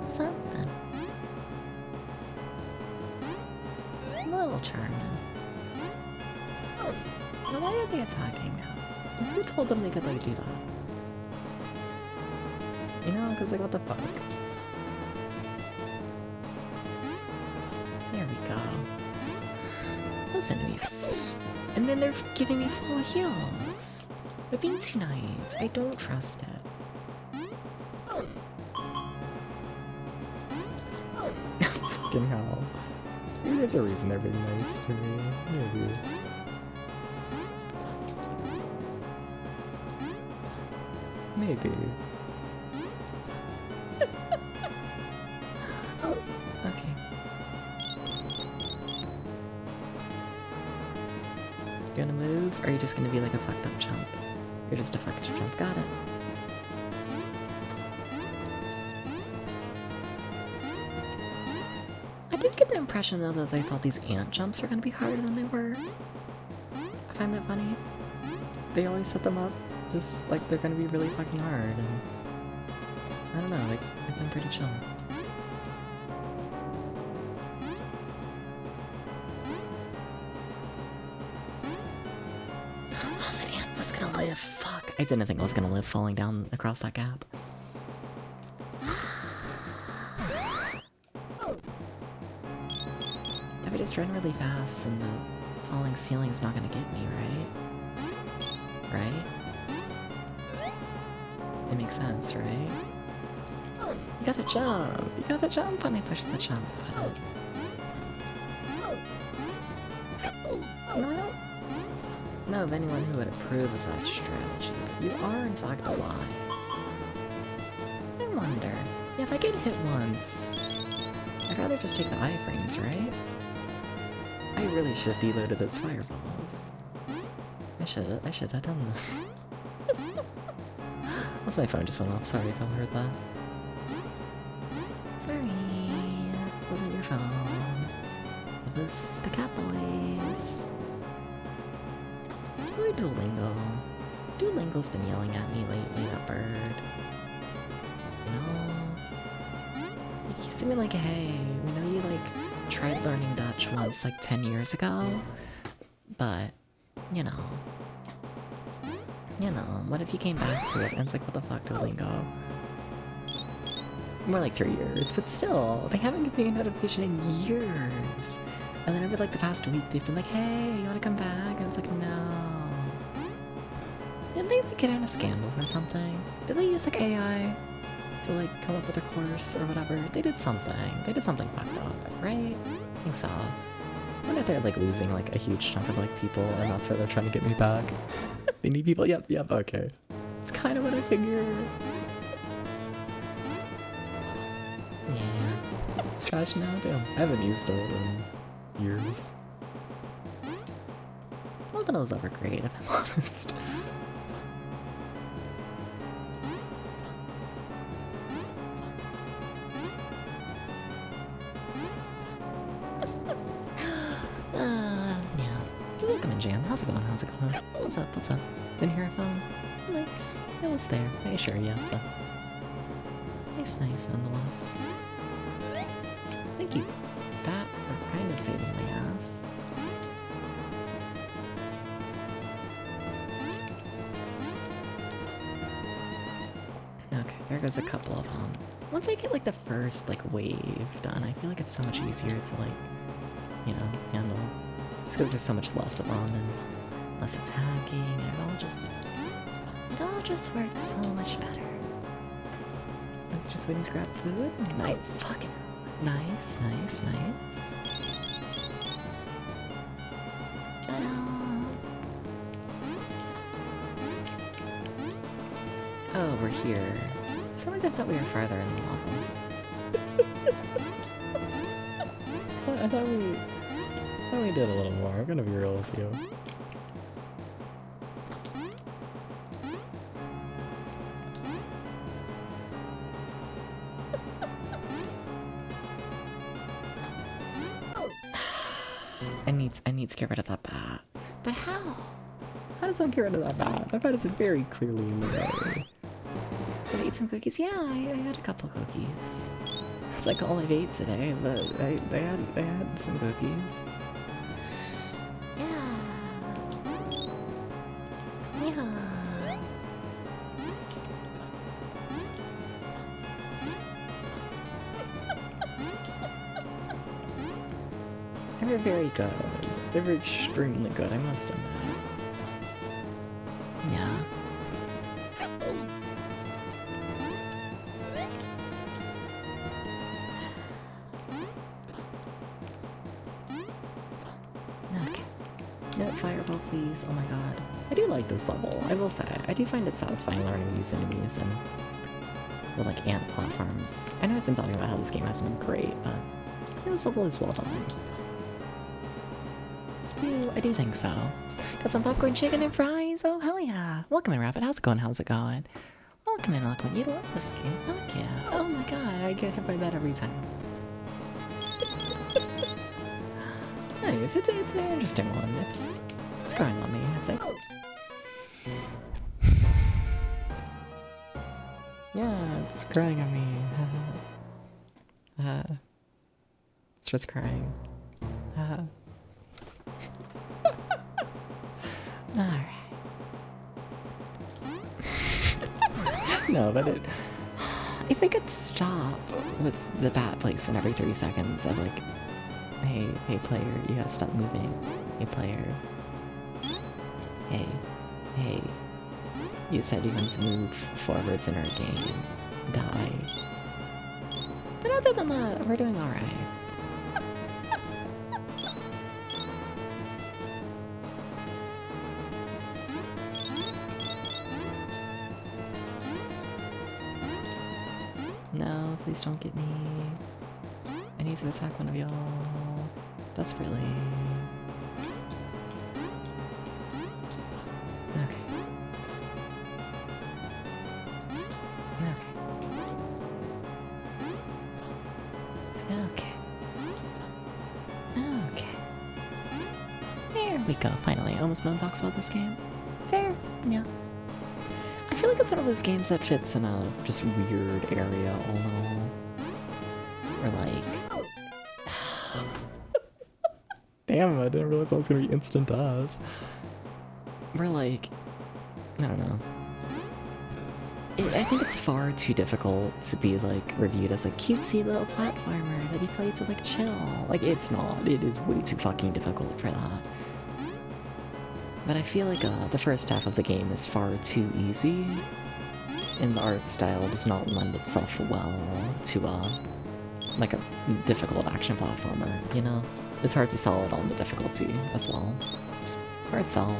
Something. A little charming. Now why are they attacking now? Who told them they could like do that? You know, because like what the fuck? There we go. Those enemies. And then they're giving me full heals. They're being too nice. I don't trust it. Fucking hell. Maybe there's a reason they're being nice to me. Maybe. Maybe. Okay. You gonna move, or are you just gonna be like a fucked up chump? You're just a fucked up chump, got it. I did get the impression though that they thought these ant jumps were gonna be harder than they were. I find that funny. They always set them up just like they're gonna be really fucking hard, and I don't know, like they've been pretty chill. Oh, that ant was gonna live. Fuck. I didn't think I was gonna live falling down across that gap. just run really fast, then the falling ceiling's not gonna get me, right? Right? It makes sense, right? You gotta jump! You gotta jump when I push the jump button. No, I don't know of anyone who would approve of that strategy. You are, in fact, alive. I wonder. Yeah, if I get hit once, I'd rather just take the iframes, right? I really should have deloaded those fireballs. I should have done this. Also, my phone just went off. Sorry if I heard that. Sorry. It wasn't your phone. It was the cat boys. It's probably Duolingo. Duolingo's been yelling at me lately, that bird. You know? It keeps being like, hey, we know you, like, tried learning Dutch once, like, 10 years ago. But, you know, what if you came back to it and it's like, what the fuck, Duolingo? More like 3 years, but still, they haven't given me a notification in years. And then over like the past week, they've been like, hey, you wanna come back? And it's like, no. Didn't they like, get in a scandal or something? Did they use like AI to like come up with a course or whatever? They did something. They did something fucked up, right? I think so. I wonder if they're like losing like a huge chunk of like people and that's why they're trying to get me back. They need people? Yep, okay. It's kind of what I figured. Yeah. It's trash now, damn. I haven't used it in years. Not that it was ever great, if I'm honest. Yeah. Welcome in, Jam. How's it going? What's up? Didn't hear a phone? Nice. It was there, I assure you. But nice nonetheless. Thank you, Pat, for kind of saving my ass. Okay, there goes a couple of them. Once I get like the first like wave done, I feel like it's so much easier to like, you know, handle. Just because there's so much less of them and less attacking, and it all just works so much better. Like, just waiting to grab food? Nice. Fucking nice. Oh, we're here. For some reason I thought we were farther in the level. I thought we did a little more. I'm gonna be real with you. I need to get rid of that bat. But how? How does one get rid of that bat? That bat is very clearly in the way. Did I eat some cookies? Yeah, I had a couple cookies. It's like all I've ate today, but I had some cookies. Yeah. They're very good. They were extremely good, I must admit. Yeah. Okay. No fireball, please. Oh my god. I do like this level, I will say. I do find it satisfying learning these enemies and the like ant platforms. I know I've been talking about how this game hasn't been great, but I think this level is well done. I do think so. Got some popcorn, chicken, and fries. Oh, hell yeah. Welcome in, Rapid. How's it going? Welcome in. You love this game. Fuck yeah. Oh my god, I get hit by that every time. Nice. It's an interesting one. It's growing on me, I'd say. Yeah, it's growing on me. Starts crying. Alright. No, but if I could stop with the bat placement every 3 seconds, I'd like... hey player, you gotta stop moving. Hey player. Hey. You said you want to move forwards in our game. Die. But other than that, we're doing alright. No, please don't get me. I need to attack one of y'all. Desperately. Okay. There we go, finally. Almost no one talks about this game. Fair, yeah. I feel like it's one of those games that fits in a just weird area a little. Or like... Damn, I didn't realize I was gonna be instant death. We're like... I don't know. I think it's far too difficult to be like reviewed as a cutesy little platformer that you play to like chill. Like it's not. It is way too fucking difficult for that. But I feel like the first half of the game is far too easy, and the art style does not lend itself well to like a difficult action platformer. You know, it's hard to sell it on the difficulty as well. Just art style.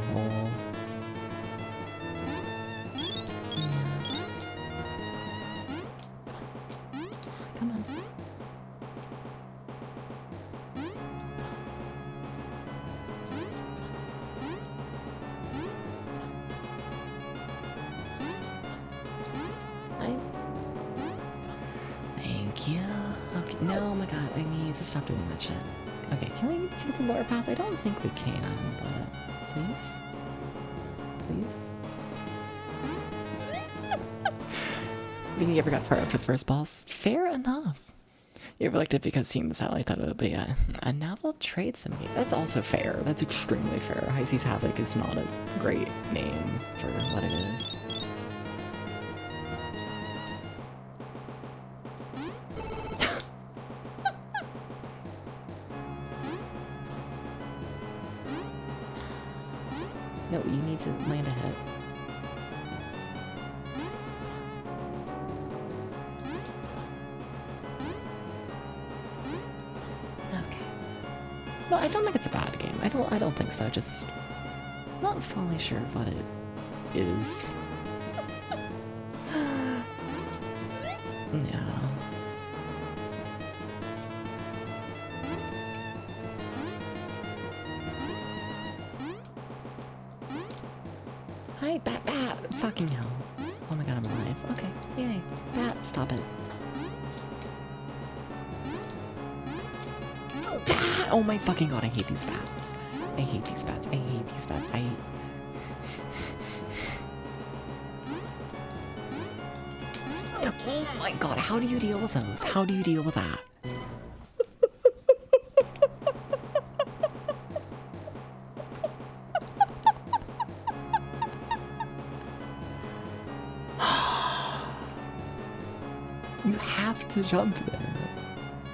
Come on. Thank you. Okay, no, oh my god, I need to stop doing that shit. Okay, can we take the lower path? I don't think we can, but please? Please? Think you ever got far up to the first boss? Fair enough. You ever liked it because seeing the satellite thought of it, but yeah. A novel trade simulator. That's also fair. That's extremely fair. High Seas Havoc is not a great name for what it is. No, you need to land a hit. Well, I don't think it's a bad game. I don't think so. Just not fully sure what it is. Yeah. Hi, bat. Fucking hell. Oh my god, I'm alive. Okay, yay. Bat, stop it. Bat! Oh my fucking god, I hate these bats. I hate these bats. I hate these bats. I hate... Oh my god, how do you deal with those? How do you deal with that? You have to jump there.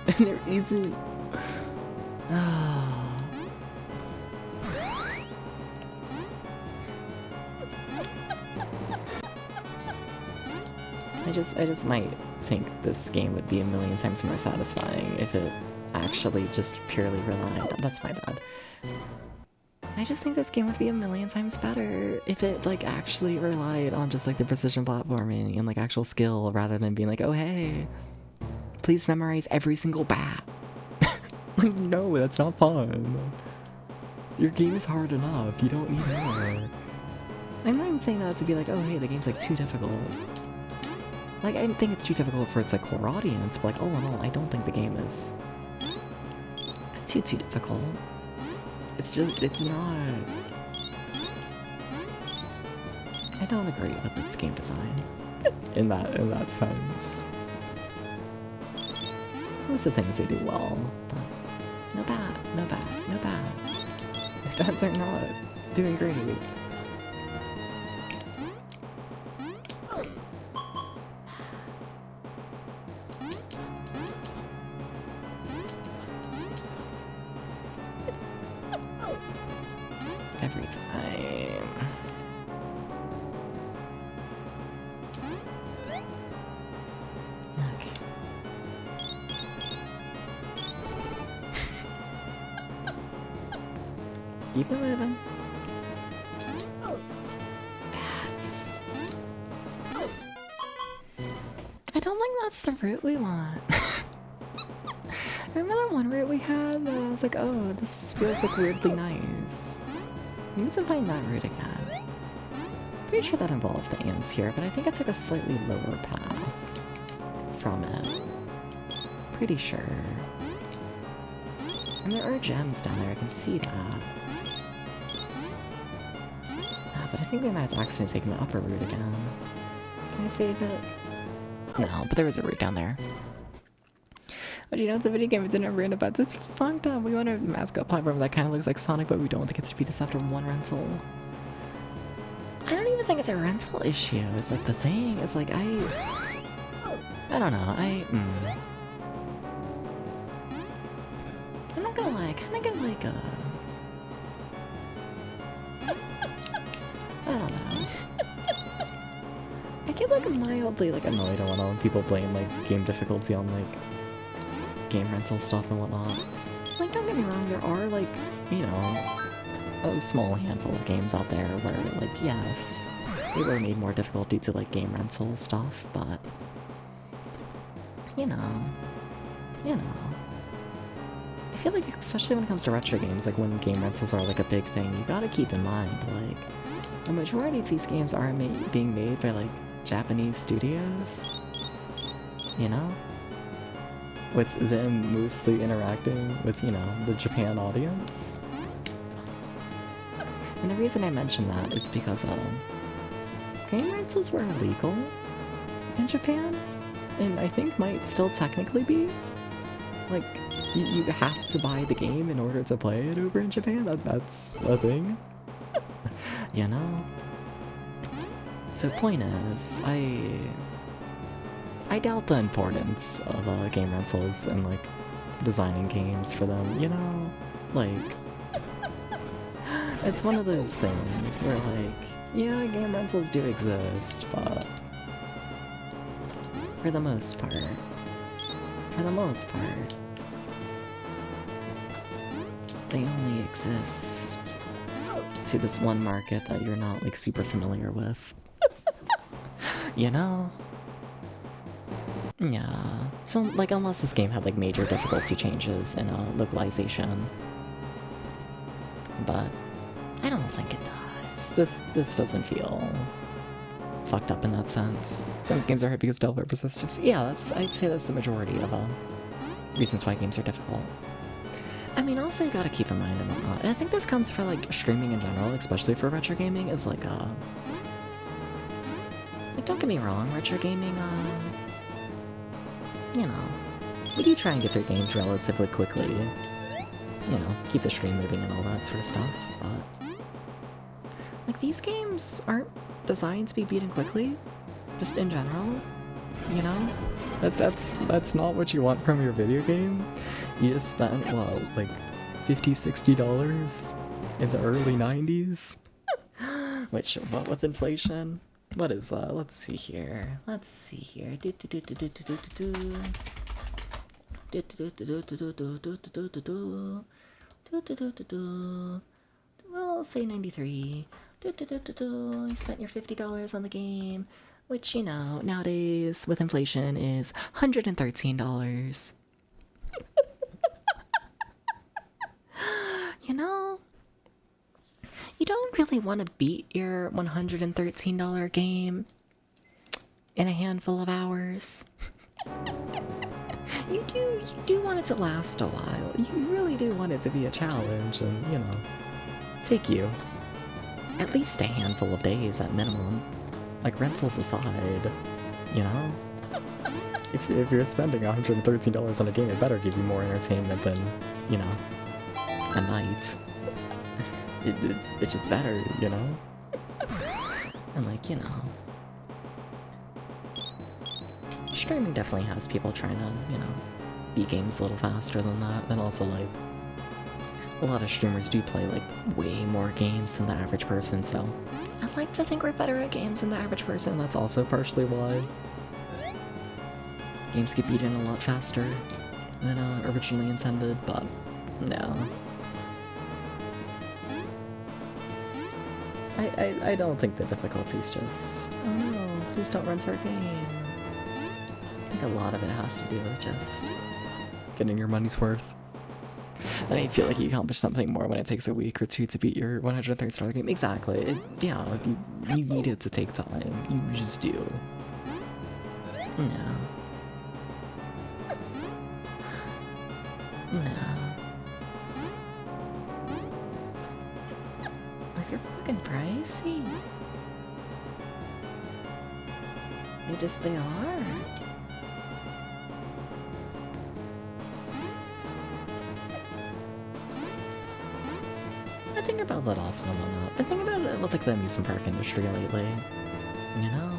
And there isn't... I just might think this game would be a million times more satisfying if it actually just purely relied on... That's my bad. I just think this game would be a million times better if it, like, actually relied on just, like, the precision platforming and, like, actual skill rather than being like, oh, hey, please memorize every single bat. Like, no, that's not fun. Your game is hard enough. You don't need more. I'm not even saying that to be like, oh, hey, the game's, like, too difficult. Like, I think it's too difficult for its, like, core audience, but, like, all in all, I don't think the game is too difficult. It's just, it's not... I don't agree with its game design in that sense. Most of the things they do well, but no bad. The bats are not doing great. Every time. Okay. Keep it moving. Bats. I don't think that's the route we want. Remember that one route we had? I was like, oh, this feels like weirdly nice. We need to find that route again. Pretty sure that involved the ants here, but I think I took a slightly lower path from it. Pretty sure. And there are gems down there, I can see that. But I think we might have accidentally taken the upper route again. Can I save it? No, but there was a route down there. But you know, it's a video game, it's in a random bets. It's fucked up. We want a mascot platform that kind of looks like Sonic, but we don't think it's to be this after one rental. I don't even think it's a rental issue. It's like the thing. It's like I don't know. I'm not gonna lie. I kind of get like a. I don't know. I get like mildly like annoyed when people blame like game difficulty on like game rental stuff and whatnot. Like, don't get me wrong, there are like, you know, a small handful of games out there where like, yes, they were made more difficult due to like game rental stuff, but you know. I feel like especially when it comes to retro games, like when game rentals are like a big thing, you gotta keep in mind like the majority of these games are being made by like Japanese studios, you know? With them mostly interacting with, you know, the Japan audience. And the reason I mention that is because game rentals were illegal in Japan, and I think might still technically be. Like, you have to buy the game in order to play it over in Japan. That's a thing. You know? So point is, I doubt the importance of game rentals and like designing games for them, you know? Like, it's one of those things where like, yeah, game rentals do exist, but for the most part, they only exist to this one market that you're not like super familiar with. You know? Yeah. So, like, unless this game had, like, major difficulty changes in localization. But I don't think it does. This doesn't feel fucked up in that sense. Since games are hard because developers is just... Yeah, I'd say that's the majority of reasons why games are difficult. I mean, also you gotta keep in mind and whatnot. And I think this comes for, like, streaming in general, especially for retro gaming, is, like, don't get me wrong, retro gaming, you know, we do try and get through games relatively quickly. You know, keep the stream moving and all that sort of stuff, but... Like, these games aren't designed to be beaten quickly, just in general, you know? That's not what you want from your video game. You just spent, what, like, $50, $60 in the early 90s? Which, what with inflation? What is that? Let's see here. Well, say 93. You spent your $50 on the game, which, you know, nowadays, with inflation, is $113. You know? You don't really want to beat your $113 game in a handful of hours. You do want it to last a while. You really do want it to be a challenge and, you know, take you at least a handful of days at minimum. Like, rentals aside, you know? If you're spending $113 on a game, it better give you more entertainment than, you know, a night. It's just better, you know? And like, you know... Streaming definitely has people trying to, you know, beat games a little faster than that, and also like... a lot of streamers do play like way more games than the average person, so I'd like to think we're better at games than the average person. That's also partially why games get beaten a lot faster than originally intended, but no. I don't think the difficulty's just, oh no, please don't rent our game. I think a lot of it has to do with just getting your money's worth. Then I feel like you accomplish something more when it takes a week or two to beat your $130 game. Exactly. Yeah, you need it to take time. You just do. No. No. Like, they're fucking pricey. They are. I think about that often and whatnot. I think about it with like the amusement park industry lately. You know?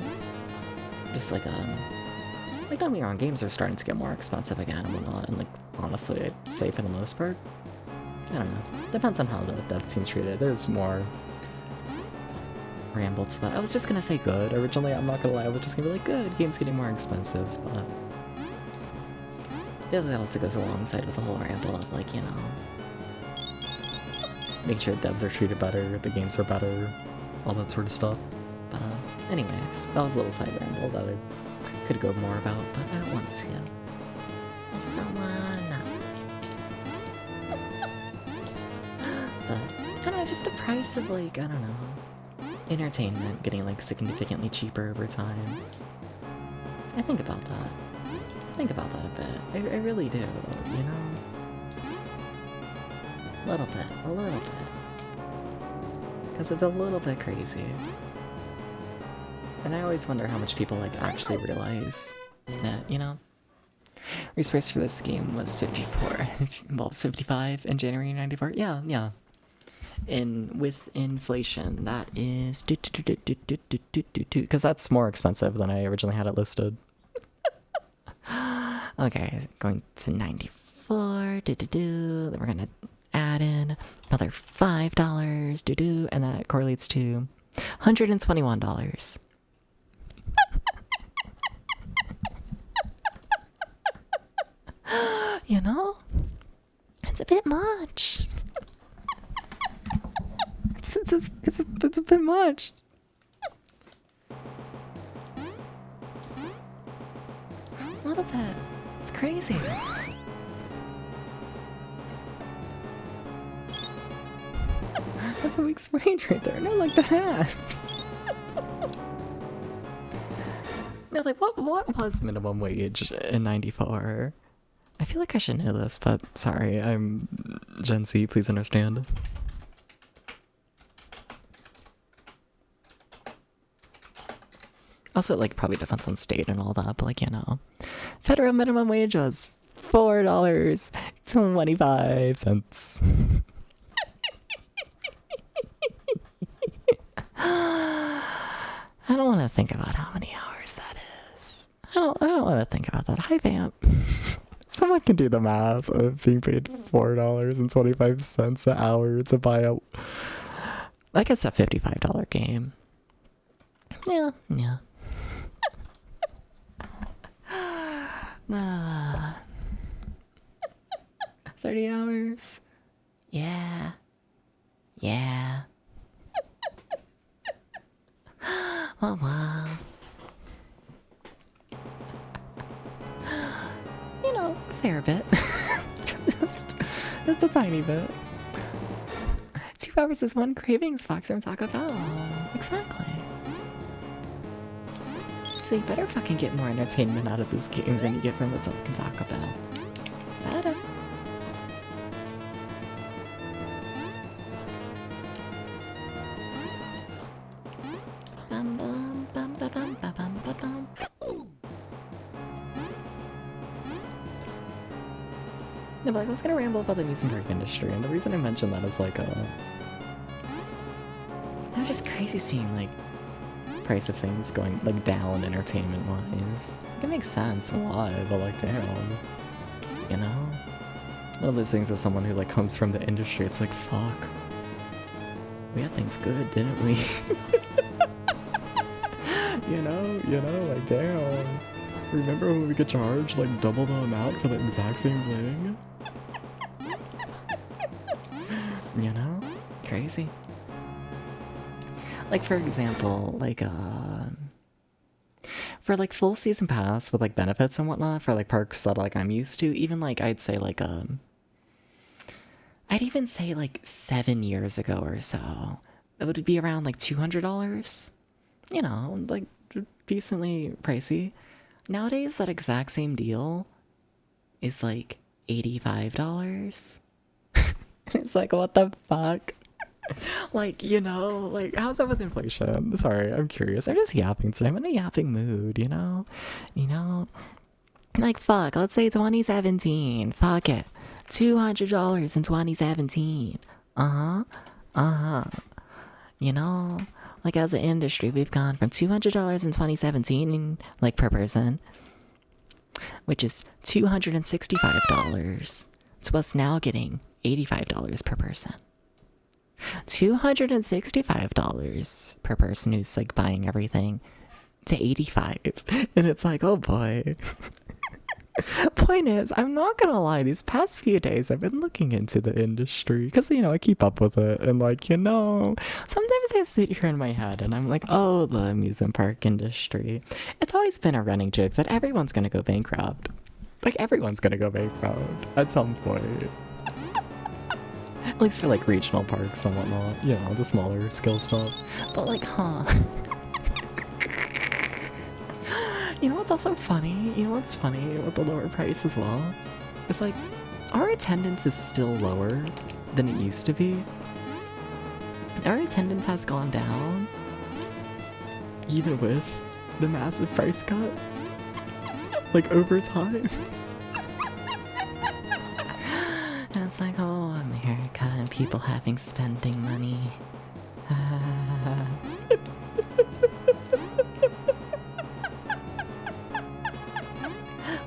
Just like don't get me wrong, games are starting to get more expensive again and whatnot, and like honestly I'd say for the most part. I don't know. Depends on how the dev team's treated. There's more ramble to that. I was just gonna say good. Originally, I'm not gonna lie, I was just gonna be like, good, game's getting more expensive, but I feel like that also goes alongside with the whole ramble of like, you know, make sure devs are treated better, the games are better, all that sort of stuff. But anyways, that was a little side ramble that I could go more about, but I don't want to. I just don't wanna. But, I don't know, just the price of like, I don't know, entertainment getting like significantly cheaper over time. I think about that. I think about that a bit. I really do, you know? A little bit. Because it's a little bit crazy. And I always wonder how much people like actually realize that, you know? Release price for this game was 54, well, 55 in January 94. Yeah. And with inflation, that is because that's more expensive than I originally had it listed. Okay, going to 94. Then we're gonna add in another $5. And that correlates to $121. You know, it's a bit much. It's a bit much. A little bit. It's crazy. That's a week's wage right there. No, like the hats. No, like what was minimum wage in 94? I feel like I should know this, but sorry, I'm Gen Z, please understand. Also, it like probably depends on state and all that, but like, you know, federal minimum wage was $4.25. I don't want to think about how many hours that is. I don't want to think about that. Hi, Vamp. Someone can do the math of being paid $4.25 an hour to buy a, I guess, a $55 game. Yeah. 30 hours. Yeah. Wow. You know, a fair bit. just a tiny bit. 2 hours is one cravings box from Taco Bell. Exactly. So you better fucking get more entertainment out of this game than you get from the fucking Taco Bell. Better. No, but like, I was gonna ramble about the amusement park industry, and the reason I mentioned that is like, I'm just crazy seeing like price of things going like down entertainment wise. Like, it makes sense why, but like, damn, you know, one of those things as someone who like comes from the industry, it's like, fuck. We had things good, didn't we? you know, like damn. Remember when we could charge like double the amount for the exact same thing? You know? Crazy. Like for example, like for like full season pass with like benefits and whatnot for like perks that like I'm used to, even like I'd say like I'd even say like 7 years ago or so, it would be around like $200. You know, like decently pricey. Nowadays, that exact same deal is like $85. It's like, what the fuck? Like, you know, like, how's that with inflation? Sorry, I'm curious. I'm just yapping today. I'm in a yapping mood, you know? You know? Like, fuck, let's say 2017. Fuck it. $200 in 2017. Uh-huh. Uh-huh. You know? Like, as an industry, we've gone from $200 in 2017, like, per person, which is $265, to us now getting $85 per person. $265 per person who's, like, buying everything, to $85. And it's like, oh boy. Point is, I'm not gonna lie, these past few days I've been looking into the industry because, you know, I keep up with it, and like, you know, sometimes I sit here in my head and I'm like, oh, the amusement park industry. It's always been a running joke that everyone's gonna go bankrupt. Like, everyone's gonna go bankrupt at some point. At least for like regional parks and whatnot, you know, the smaller scale stuff. But like, huh. You know what's also funny? You know what's funny with the lower price as well? It's like, our attendance is still lower than it used to be. Our attendance has gone down, even with the massive price cut. Like, over time. And it's like, oh, America and people having spending money.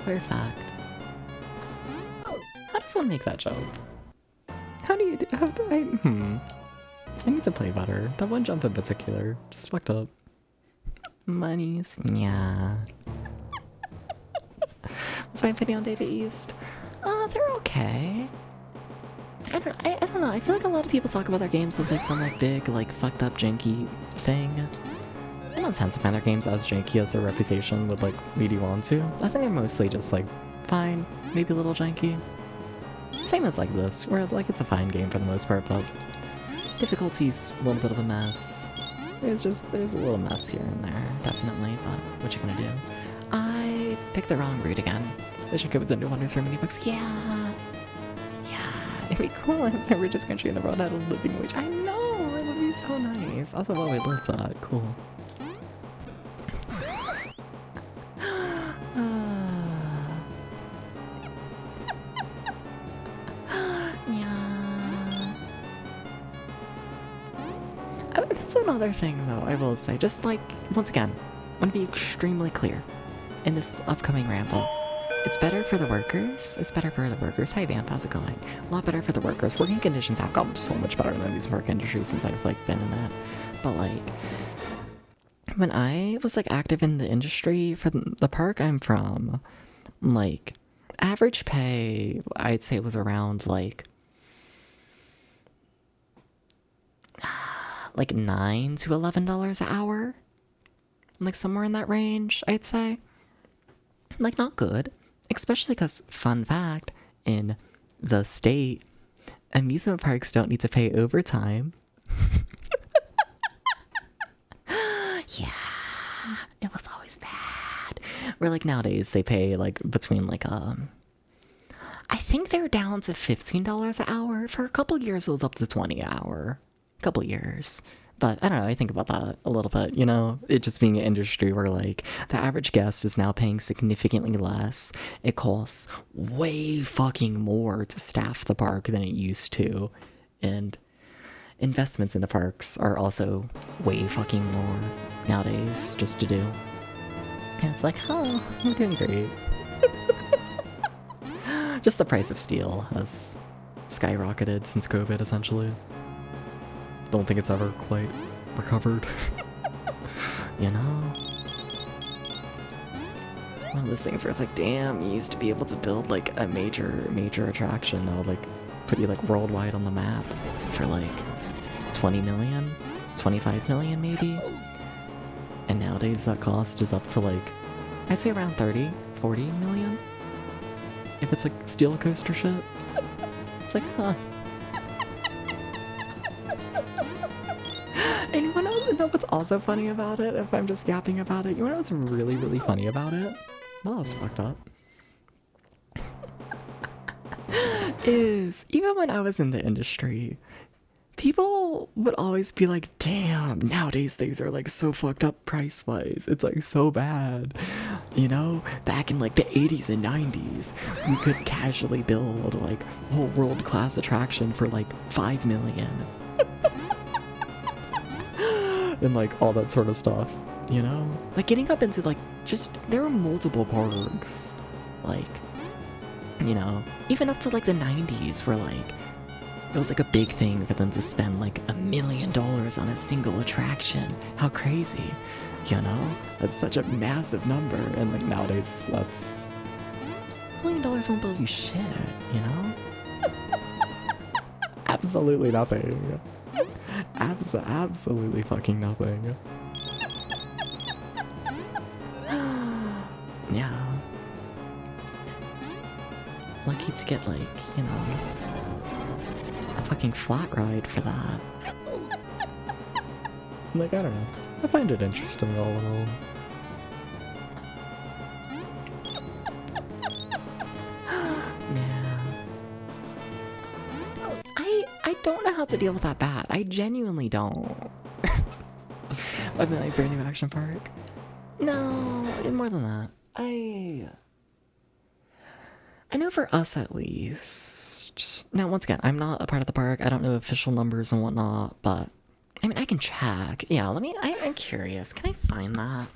We're fucked. How does one make that jump? How do you do? How do I? I need to play better. That one jump in particular, just fucked up. Monies, yeah. What's my opinion on Data East? They're okay. I don't know. I feel like a lot of people talk about their games as like some like big, like fucked up janky thing. I don't tend to find their games as janky as their reputation would like lead you on to. I think they're mostly just like fine, maybe a little janky. Same as like this, where like it's a fine game for the most part, but difficulty's a little bit of a mess. There's a little mess here and there, definitely, but what you gonna do? I picked the wrong route again. They should give it into Wonders for mini bucks. Yeah, it'd be cool if the richest country in the world had a living wage. I know, it would be so nice. Also, well, we love that. Cool. That's another thing, though, I will say. Just like, once again, I want to be extremely clear in this upcoming ramble. It's better for the workers. It's better for the workers. Hi, Vamp, how's it going? A lot better for the workers. Working conditions have gotten so much better than these park industry since I've, like, been in it. But, like, when I was, like, active in the industry for the park I'm from, like, average pay, I'd say was around, like $9 to $11 an hour. Like, somewhere in that range, I'd say. Like, not good. Especially because, fun fact, in the state, amusement parks don't need to pay overtime. Yeah, it was always bad. Where, like, nowadays, they pay, like, between, like, I think they're down to $15 an hour. For a couple years, it was up to $20 an hour. Couple years. But I don't know, I think about that a little bit, you know, it just being an industry where like the average guest is now paying significantly less. It costs way fucking more to staff the park than it used to, and investments in the parks are also way fucking more nowadays just to do. And it's like, oh, we're doing great. Just the price of steel has skyrocketed since COVID, essentially. Don't think it's ever quite recovered. You know? One of those things where it's like, damn, you used to be able to build like a major attraction that would like put you like worldwide on the map for like 20 million, 25 million maybe. And nowadays that cost is up to like, I'd say around 30, 40 million. If it's like steel coaster shit. It's like, huh. And you wanna know what's also funny about it? If I'm just yapping about it, you wanna know what's really, really funny about it? Well, that's fucked up. Is even when I was in the industry, people would always be like, damn, nowadays things are like so fucked up price wise. It's like so bad. You know, back in like the 80s and 90s, we could casually build like a whole world class attraction for like 5 million. And like all that sort of stuff, you know? Like getting up into like just, there were multiple parks. Like, you know, even up to like the 90s where like, it was like a big thing for them to spend like $1 million on a single attraction. How crazy, you know? That's such a massive number. And like nowadays, that's $1 million won't build you shit, you know? Absolutely nothing. Absolutely fucking nothing. Yeah. Lucky to get like, you know, a fucking flat ride for that. Like, I don't know. I find it interesting all in all. Yeah. I don't know how to deal with that bat. I genuinely don't. I've been like brand new action park. No, more than that. I know for us at least. Now, once again, I'm not a part of the park. I don't know official numbers and whatnot, but I mean, I can check. Yeah, I'm curious. Can I find that?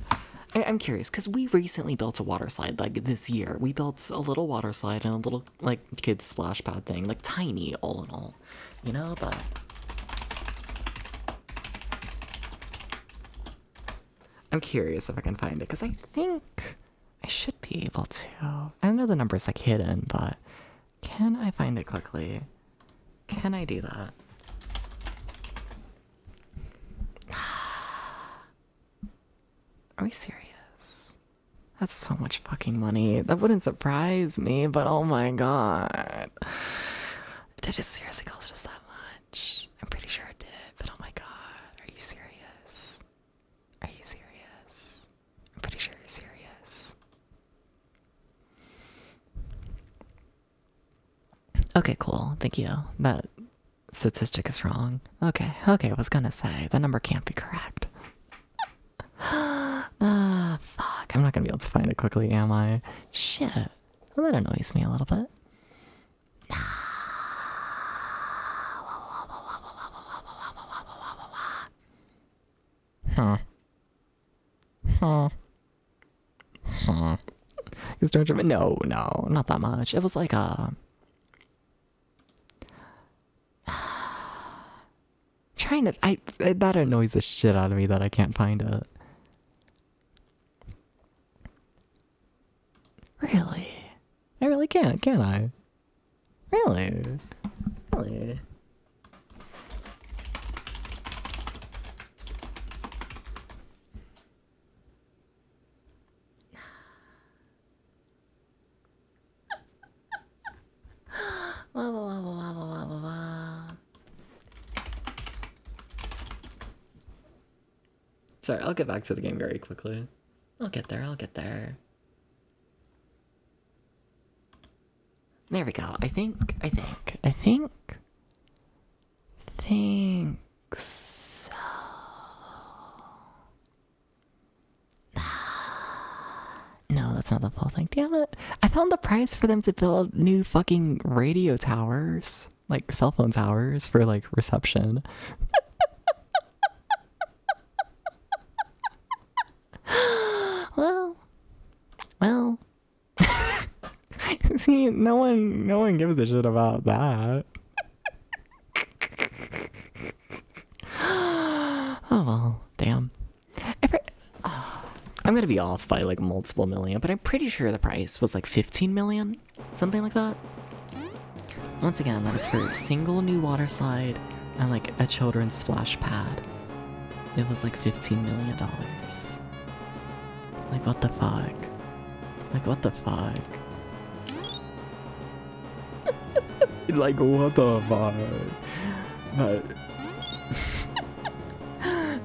I'm curious because we recently built a water slide like this year. We built a little water slide and a little like kids splash pad thing, like tiny all in all, you know. But I'm curious if I can find it because I think I should be able to. I know the number's like hidden, but can I find it quickly? Can I do that? Are we serious? That's so much fucking money. That wouldn't surprise me, but oh my god. Did it seriously cost us that much? I'm pretty sure it did, but oh my god. Are you serious? Are you serious? I'm pretty sure you're serious. Okay, cool. Thank you. That statistic is wrong. Okay, I was gonna say, the number can't be correct. Ah, fuck. I'm not gonna be able to find it quickly, am I? Shit. Well, that annoys me a little bit. No, not that much. It was like a... trying to... that annoys the shit out of me that I can't find it. Really? I really can't I? Really? Really? Sorry, I'll get back to the game very quickly. I'll get there. There we go. I think so. No, that's not the full thing. Damn it. I found the price for them to build new fucking radio towers, like cell phone towers for like reception. See, no one gives a shit about that. Oh well, damn. I'm gonna be off by like multiple million, but I'm pretty sure the price was like 15 million, something like that. Once again, that is for a single new water slide and like a children's splash pad. It was like $15 million. Like what the fuck? Like what the fuck? Like what the fuck? But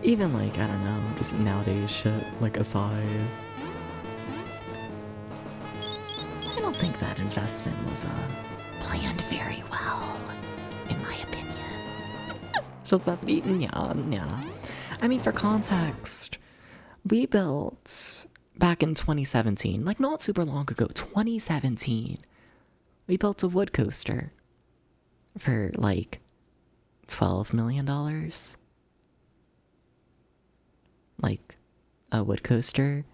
even like, I don't know, just nowadays shit, like aside, I don't think that investment was planned very well, in my opinion. It's just that, yeah. I mean, for context, we built back in 2017, like not super long ago, 2017, we built a wood coaster for like $12 million. Like a wood coaster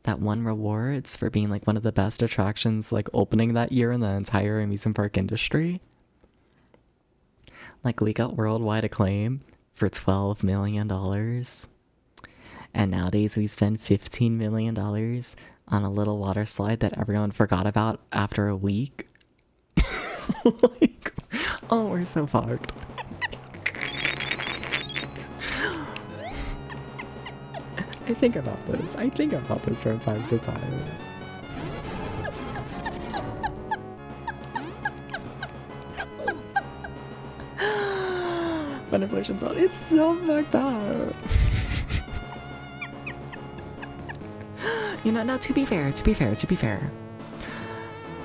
that won rewards for being like one of the best attractions like opening that year in the entire amusement park industry. Like we got worldwide acclaim for $12 million. And nowadays we spend $15 million on a little water slide that everyone forgot about after a week. Like, oh, we're so fucked. I think about this from time to time. But inflation's well, it's so fucked up. You know, now to be fair,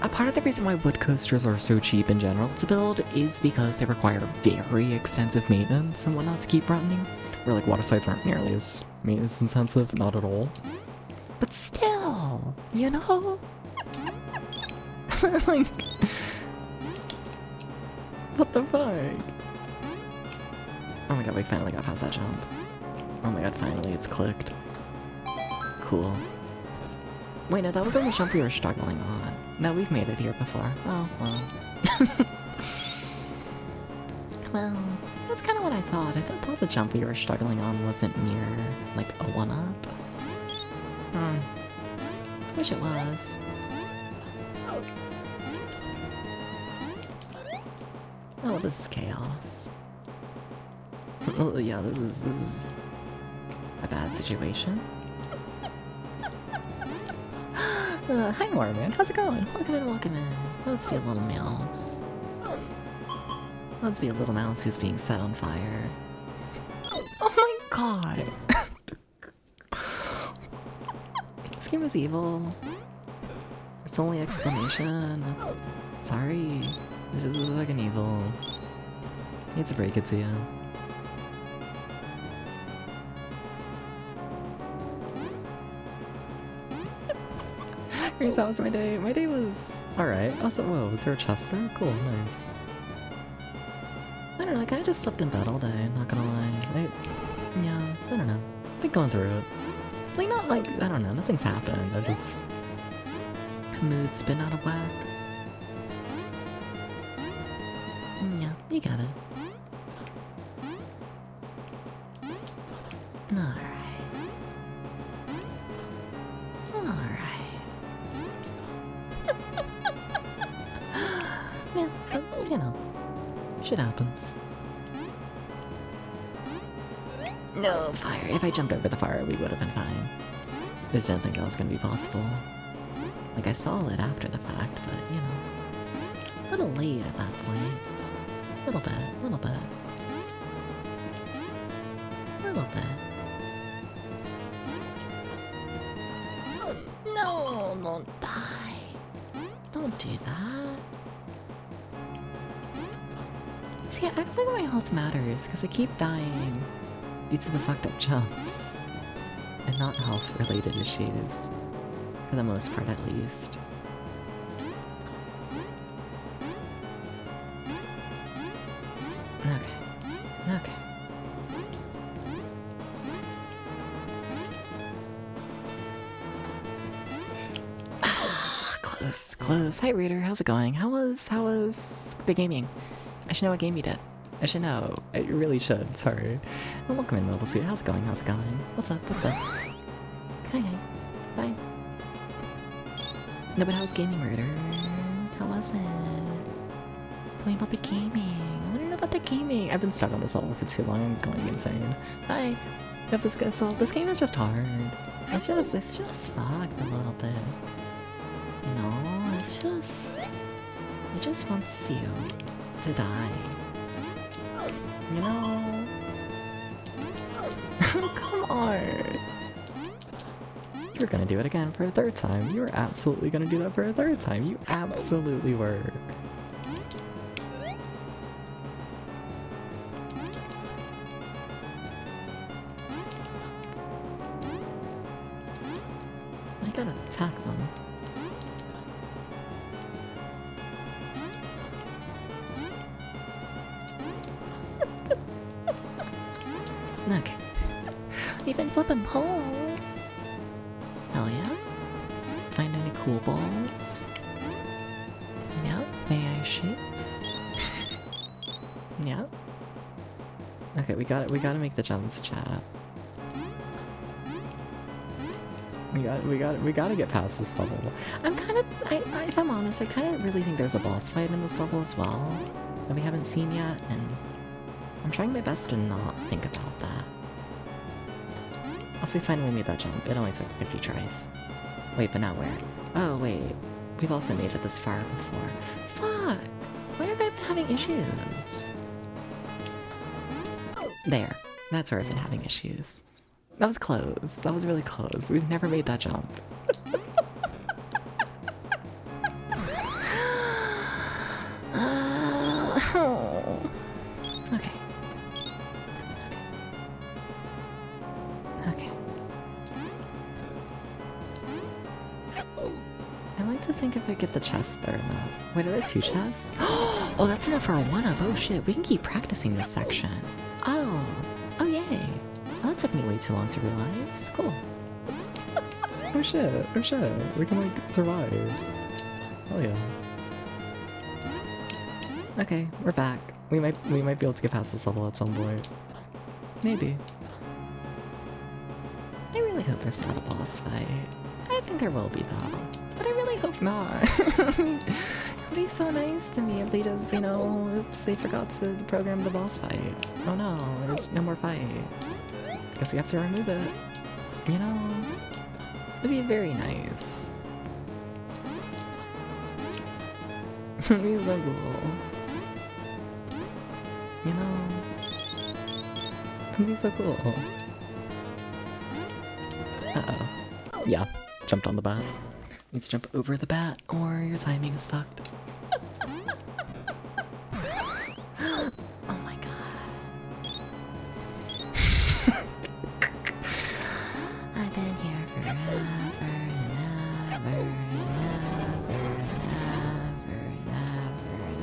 a part of the reason why wood coasters are so cheap in general to build is because they require very extensive maintenance and whatnot to keep running, where like water slides aren't nearly as maintenance intensive, not at all. But still, you know? Like, what the fuck? Oh my god, we finally got past that jump. Oh my god, finally it's clicked. Cool. Wait, no, that was on the jump we were struggling on. No, we've made it here before. Oh, well. Well, that's kind of what I thought. I thought the jump we were struggling on wasn't near, like, a one-up. Wish it was. Oh, this is chaos. Well, yeah, this is a bad situation. Hi Mormon, how's it going? Welcome in. Let's be a little mouse. Let's be a little mouse who's being set on fire. Oh my god! This game is evil. It's only explanation. Sorry. This is fucking evil. I hate to break it to you. Here's how was my day. My day was alright. Also, whoa, was there a chest there? Cool, nice. I don't know, I kinda just slept in bed all day, not gonna lie. Yeah, I don't know. Been going through it. Like, not like, I don't know, nothing's happened. I just... mood's been out of whack. Yeah, you got it. Alright. Yeah, but, you know, shit happens. No, fire. If I jumped over the fire, we would have been fine. Just didn't think that was gonna be possible. Like, I saw it after the fact, but, you know, a little late at that point. A little bit. No, don't die. Don't do that. See, I feel like my health matters, because I keep dying due to the fucked up jumps. And not health-related issues. For the most part, at least. Okay. Close, close. Hi, reader. How's it going? How was the gaming? I should know what game you did. I should know. I really should. Sorry. Well, welcome in, Mobile Suit. How's it going? How's it going? What's up? What's up? Hi, hi. Bye. No, but how's gaming, reader? How was it? Tell me about the gaming. I want to know about the gaming. I've been stuck on this level for too long. I'm going insane. Hi. If this goes so, this game is just hard. It's just fucked a little bit. You know, it just wants you to die. You know? Come on! You're gonna do it again for a third time. You were absolutely gonna do that for a third time. You absolutely were. I gotta attack them. Okay. You've been flipping poles. Hell yeah. Find any cool balls? Yeah. AI shapes. Yeah. Okay, we gotta make the jumps, chat. We gotta get past this level. If I'm honest, I kinda really think there's a boss fight in this level as well that we haven't seen yet, and I'm trying my best to not think about that. Also, we finally made that jump. It only took 50 tries. Wait, but now where? Oh, wait. We've also made it this far before. Fuck! Why have I been having issues? There. That's where I've been having issues. That was close. That was really close. We've never made that jump. Okay. Okay. I like to think if I get the chest there enough. Wait, are there 2 chests? Oh, that's enough for a 1-up. Oh shit, we can keep practicing this section. Oh. Oh yay. Well, that took me way too long to realize. Cool. Oh shit, oh shit. We can like survive. Oh yeah. Okay, we're back. We might be able to get past this level at some point. Maybe. I really hope there's not a boss fight. I think there will be though. But I really hope not. It would be so nice to me if they just, you know, oops, they forgot to program the boss fight. Oh no, there's no more fight. Guess we have to remove it. You know? It'd be very nice. It'd be so cool. You know? It'd be so cool. Uh-oh. Yeah, jumped on the bat. Needs to jump over the bat, or your timing is fucked. Oh my god. I've been here forever and ever and ever and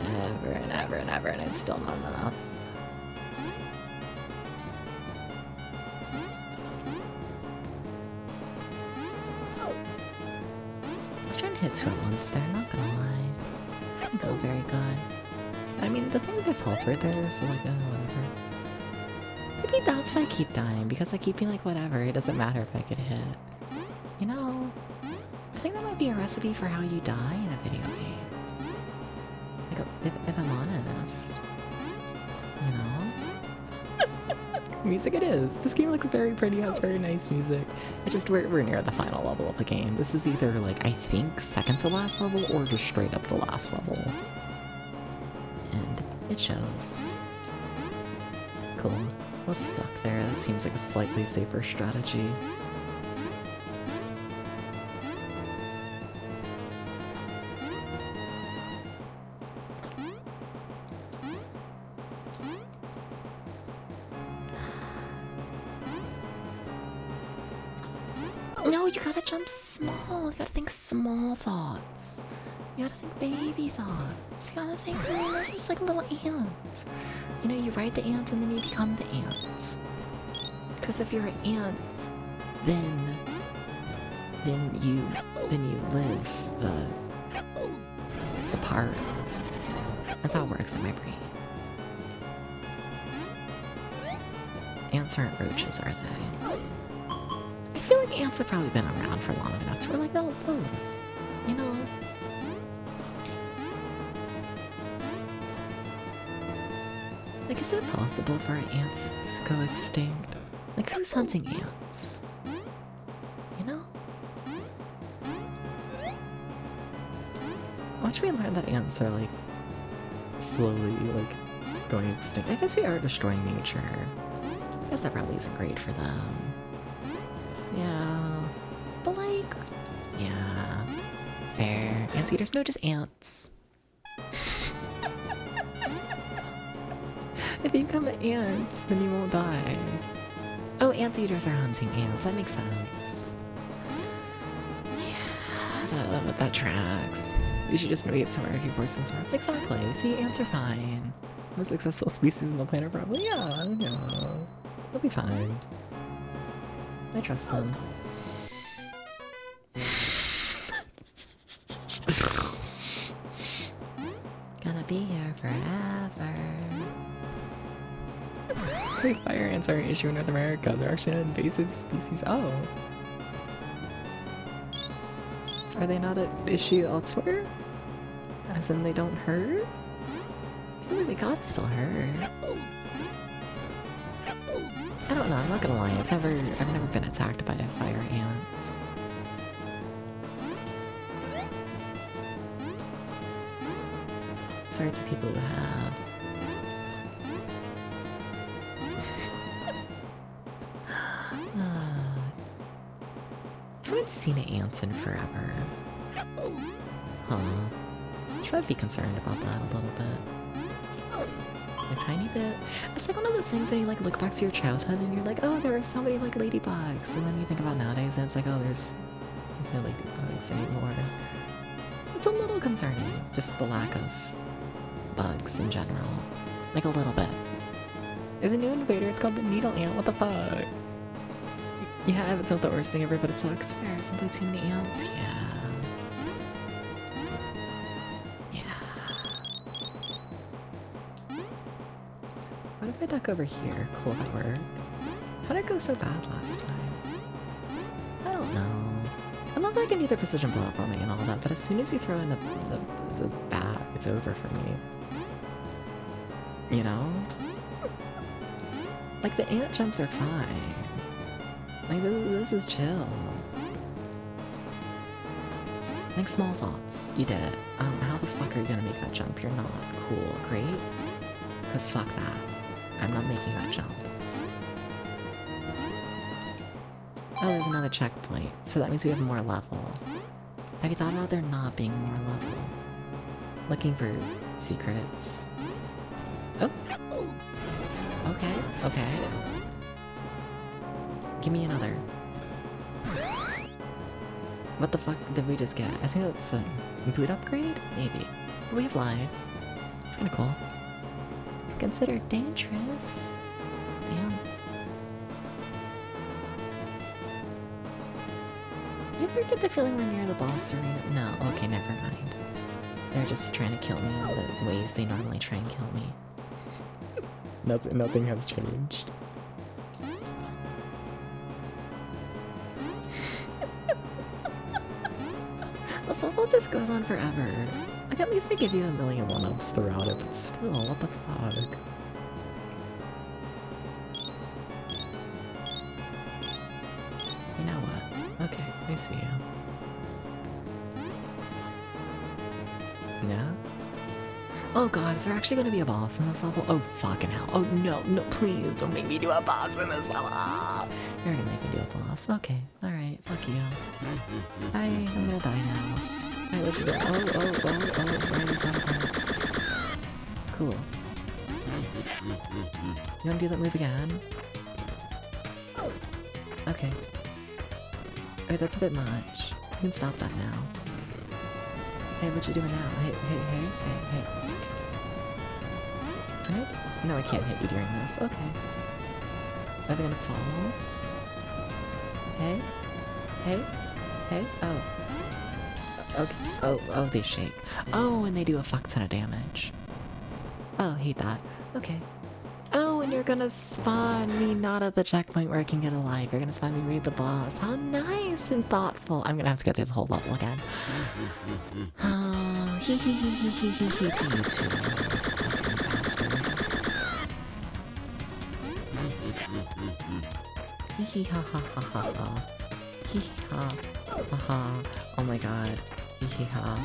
ever and ever and ever and ever and ever, and it's still not enough. Hit 2 at once there, not gonna lie. Didn't go very good. I mean, the things there's health right there, so like, whatever. Maybe that's why I keep dying, because I keep being like, whatever, it doesn't matter if I get hit. You know, I think that might be a recipe for how you die in a video game. Like, if I'm honest. You know? Music it is! This game looks very pretty, has very nice music. It just, we're near the final level of the game. This is either, like, I think, second to last level, or just straight up the last level. And it shows. Cool. We'll just duck there. That seems like a slightly safer strategy. No, you gotta jump small. You gotta think small thoughts. You gotta think baby thoughts. You gotta think, you're just like a little ant. You know, you ride the ant and then you become the ant. Because if you're an ant, then you live apart. That's how it works in my brain. Ants aren't roaches, are they? I feel like ants have probably been around for long enough to where like they'll you know. Like, is it possible for ants to go extinct? Like, who's hunting ants? You know? Once we learn that ants are, like, slowly, like, going extinct, I guess we are destroying nature. I guess that probably isn't great for them. Yeah. But, like, yeah. Fair. Anteaters? No, just ants. If you become an ant, then you won't die. Oh, anteaters are hunting ants. That makes sense. Yeah, that tracks. You should just maybe get somewhere if you force them somewhere. Exactly. See, ants are fine. Most successful species on the planet, probably. Yeah, they'll be fine. I trust them. Gonna be here forever. So fire ants are an issue in North America. They're actually an invasive species. Oh. Are they not an issue elsewhere? As in they don't hurt? I feel like they gotta still hurt. I don't know, I'm not gonna lie, I've never been attacked by a fire ant. Sorry to people who have. I haven't seen an ant in forever. Huh. Should probably be concerned about that a little bit. A tiny bit. It's like one of those things when you like look back to your childhood and you're like, oh, there were so many like ladybugs, and then you think about nowadays and it's like, oh, there's no ladybugs anymore. It's a little concerning, just the lack of bugs in general. Like a little bit. There's a new invader, it's called the needle ant, what the fuck? Yeah, it's not the worst thing ever, but it sucks. Fair, simply too many ants, yeah. What if I duck over here? Cool, that worked. How'd it go so bad last time? I don't know. I love that I can do the precision platforming and all that, but as soon as you throw in the bat, it's over for me. You know? Like, the ant jumps are fine. Like, this is chill. Like, small thoughts. You did it. How the fuck are you gonna make that jump? You're not. Cool. Great. Because fuck that. I'm not making that jump. Oh, there's another checkpoint. So that means we have more level. Have you thought about there not being more level? Looking for secrets. Oh. Okay, okay. Give me another. What the fuck did we just get? I think that's a boot upgrade? Maybe. But we have live. It's kinda cool. Considered dangerous. Damn. You ever get the feeling we're near the boss arena? No, okay, never mind. They're just trying to kill me in the ways they normally try and kill me. Nothing has changed. This level just goes on forever. Like, at least they give you a million one-ups throughout it, but still, what the fuck? You know what? Okay, I see you. Yeah? Oh god, is there actually gonna be a boss in this level? Oh fucking hell. Oh no, please don't make me do a boss in this level. You're gonna make me do a boss. Okay, alright, fuck you. Hi, I'm gonna die now. I let you go. Right inside of parts. Cool. You wanna do that move again? Okay. Wait, that's a bit much. You can stop that now. Hey, what you doing now? Hey. Right? No, I can't hit you during this. Okay. Are they gonna fall? Hey? Oh. Okay. Oh, they shake. Oh, and they do a fuck ton of damage. Oh, hate that. Okay. Oh, and you're gonna spawn me not at the checkpoint where I can get a life. You're gonna spawn me read the boss. How nice and thoughtful. I'm gonna have to go through the whole level again. Oh, hee to you two. Hee hee ha ha ha ha ha. Hee hee ha ha ha. Oh my god. Hee hee ha.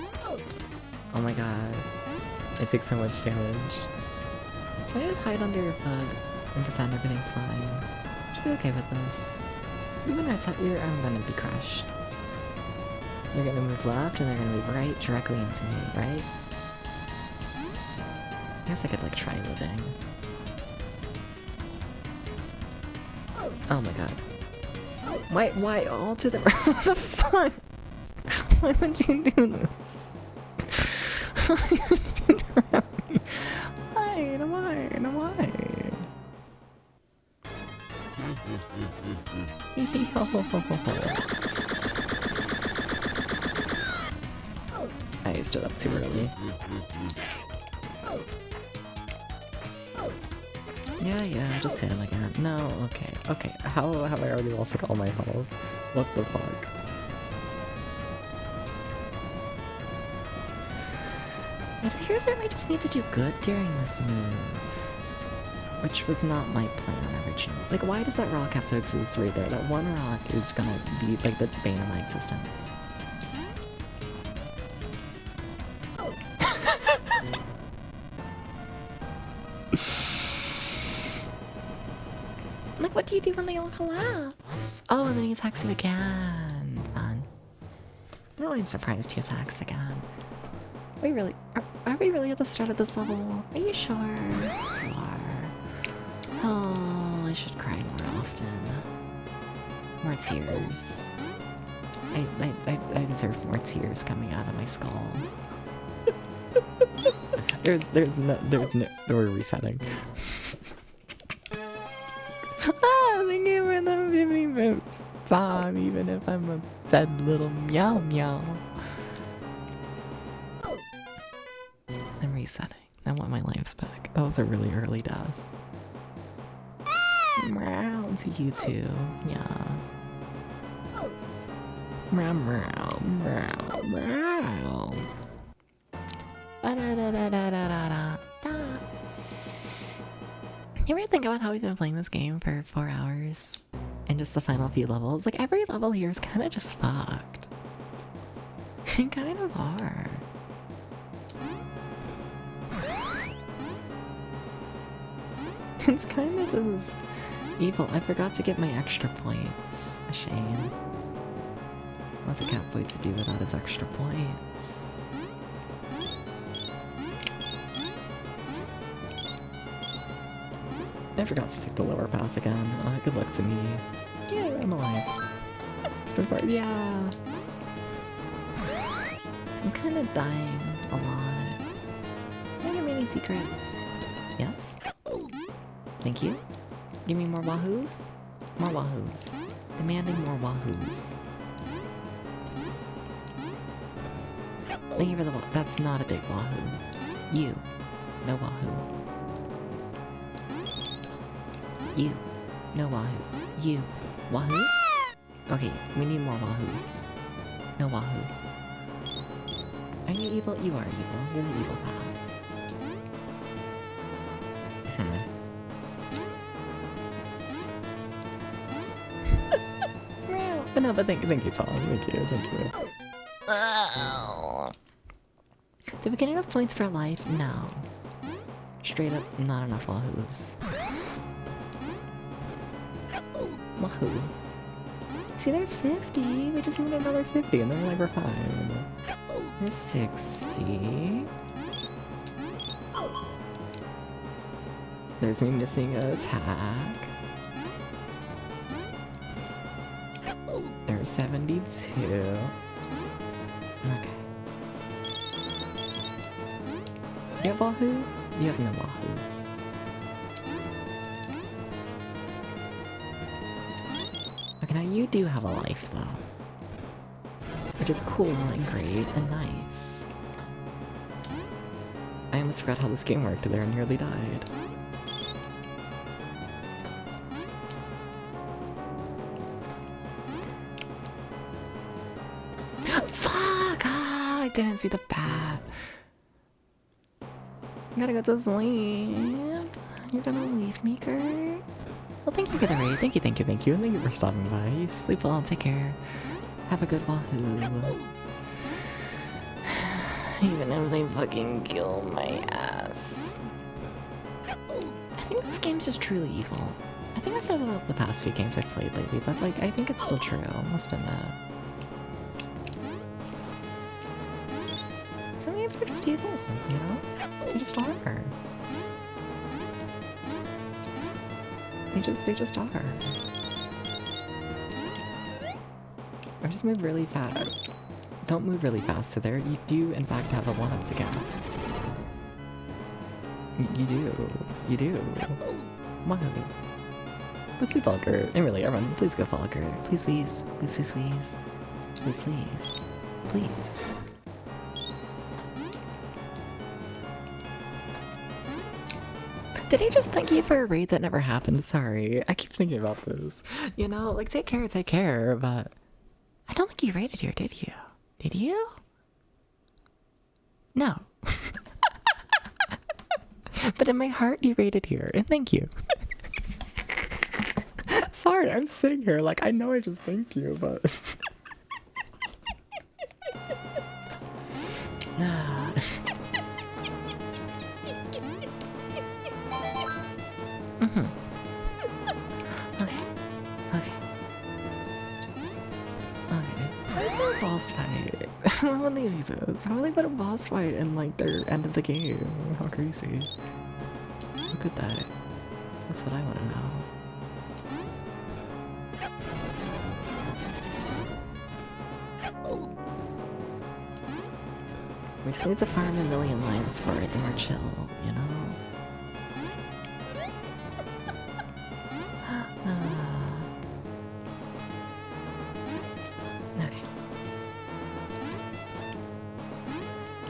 Oh my god. It takes so much damage. Can I just hide under your foot and pretend everything's fine? Should be okay with this. Even I'm gonna be crushed. You're gonna move left and they're gonna move right directly into me, right? I guess I could like try moving. Oh my god. Why all to the right? What the fuck? Why would you do this? Why would you drown me? Why? I stood up too early. Yeah, just hit him again. No, okay. How have I already lost like all my health? What the fuck? It appears that I just need to do good during this move. Which was not my plan originally. Like, why does that rock have to exist right there? That one rock is gonna be like the bane of my existence. Like, what do you do when they all collapse? Oh, and then he attacks you again. Fun. No, I'm surprised he attacks again. Are we really at the start of this level? Are you sure? You are. Oh, I should cry more often. More tears. I deserve more tears coming out of my skull. we're resetting. Thank you for the 50 bits, Tom, even if I'm a dead little meow meow. I'm resetting. I want my lives back. That was a really early death. Meow to you too. Yeah. Meow meow meow meow. You ever think about how we've been playing this game for 4 hours? And just the final few levels? Like, every level here is kind of just fucked. You kind of are. It's kind of just evil. I forgot to get my extra points. A shame. What's a cat boy to do without his extra points? I forgot to take the lower path again. Good luck to me. Yeah, I'm alive. It's been far. Yeah. I'm kind of dying a lot. Can I get many secrets? Yes? Thank you. Give me more wahoos? More wahoos. Demanding more wahoos. Thank you for the that's not a big wahoo. You. No wahoo. You. No wahoo. You. Wahoo? Okay, we need more wahoo. No wahoo. Are you evil? You are evil. You're the evil path. But no, but thank you, Tom. Thank you. Oh. Did we get enough points for life? No. Straight up, not enough wahoos. Wahoo. See, there's 50. We just need another 50, and then we're fine. There's 60. There's me missing an attack. There's 72. Okay. You have Wahoo? You have no Wahoo. Okay, now you do have a life, though. which is cool and great and nice. I almost forgot how this game worked there and nearly died. Fuck! Ah, I didn't see the bat. I gotta go to sleep. You're gonna leave me, Kurt? Well, thank you for the raid. Thank you, thank you, thank you. And thank you for stopping by. You sleep well. Take care. Have a good wahoo. Even if they fucking kill my ass. I think this game's just truly evil. I think I've said that about the past few games I've played lately, but like, I think it's still true, must admit. Some games are just evil, you know? They just are. They just are. Or just move really fast. Don't move really fast to there. You do, in fact, have a 1-up to go. You do. You do. Wow. Let's see Vulgar. And really, everyone, please go Vulgar. Please, please. Please, please, please. Please, please. Please. Did I just thank you for a raid that never happened? Sorry. I keep thinking about this. You know, like, take care, but... I don't think you raided here, did you? Did you? No. But in my heart, you raided here, and thank you. Sorry, I'm sitting here like, I know I just thanked you, but... Boss fight. Why would they do this? Why would they put a boss fight in like their end of the game? How crazy. Look at that. That's what I want to know. We just need to farm a million lives for it, then we're chill, you know? Okay.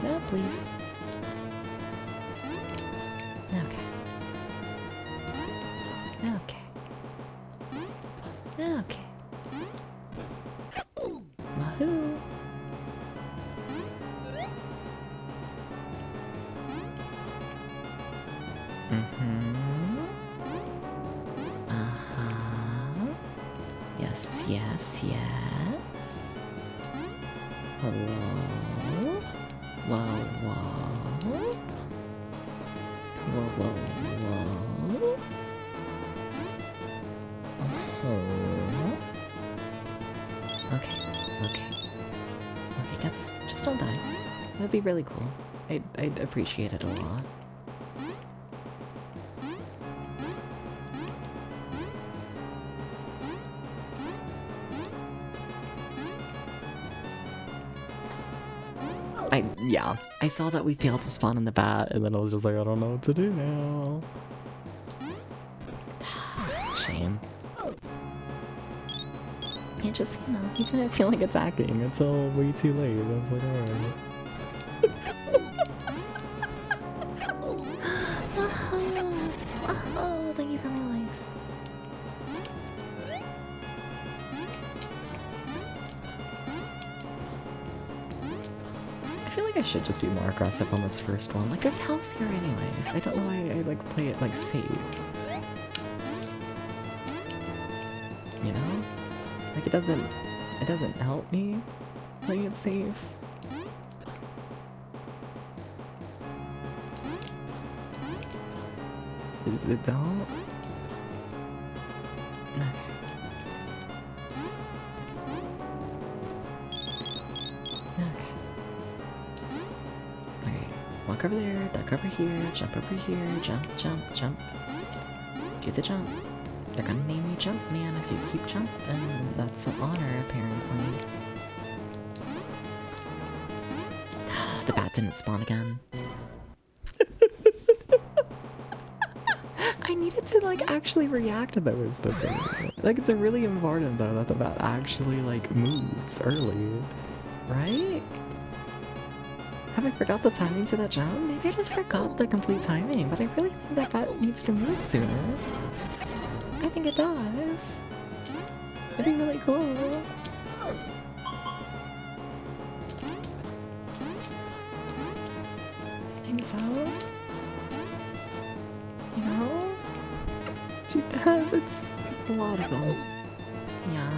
No, please. Okay. Okay. Okay. Wahoo! Yes, yes, yes. Hello? Whoa, whoa. Whoa, whoa, whoa. Oh. Okay, okay. Okay, Debs, just don't die. That'd be really cool. I'd appreciate it a lot. Yeah, I saw that we failed to spawn in the bat, and then I was just like, I don't know what to do now. Shame. It just, you know, he didn't feel like attacking until way too late. I was like, alright. Oh, thank you for my life. I feel like I should just be more aggressive on this first one. Like, there's health here anyways. I don't know why I, like, play it, like, safe. You know? Like, it doesn't help me playing it safe. It don't? Okay. Okay. Okay. Walk over there, duck over here, jump over here, jump, jump, jump. Do the jump. They're gonna name you Jump Man if you keep jumping. That's an honor, apparently. The bat didn't spawn again. I needed to, like, actually react to those, the thing. Like, it's really important, though, that the bat actually, like, moves early. right? Have I forgot the timing to that jump? Maybe I just forgot the complete timing, but I really think that that needs to move sooner. I think it does. It'd be really cool. I think so. You know? She does. It's a lot of them. Yeah.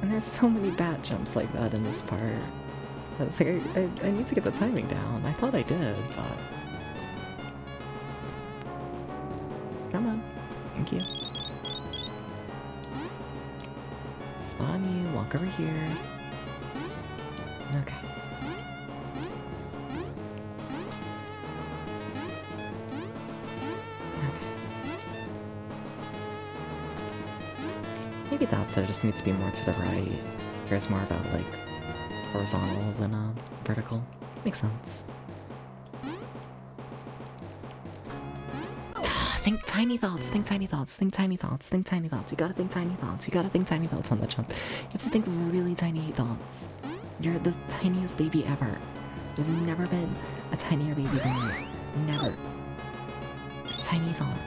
And there's so many bad jumps like that in this part. It's like, I need to get the timing down. I thought I did, but... Come on. Thank you. Spawn you, walk over here. Okay. Maybe that's it, it just needs to be more to the right. Cares more about, like, horizontal than, vertical. Makes sense. Think tiny thoughts, think tiny thoughts, think tiny thoughts, think tiny thoughts. You gotta think tiny thoughts, you gotta think tiny thoughts on the jump. You have to think really tiny thoughts. You're the tiniest baby ever. There's never been a tinier baby than you. Never. Tiny thoughts.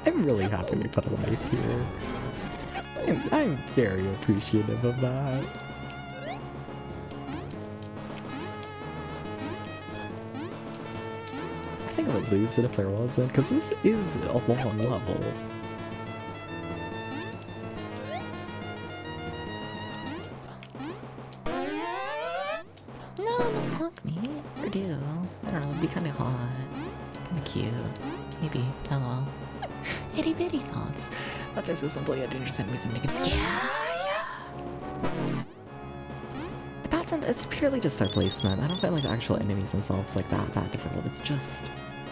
I'm really happy we put a life here. I'm very appreciative of that. I think I would lose it if there wasn't, because this is a long level. No, don't punk me. Or do. I don't know, it'd be kind of hot. Kind of cute. Maybe. Hello. Itty bitty thoughts. Thoughts are so simply a dangerous enemies and negatives. Yeah. The bats and it's purely just their placement. I don't find like the actual enemies themselves like that difficult. It's just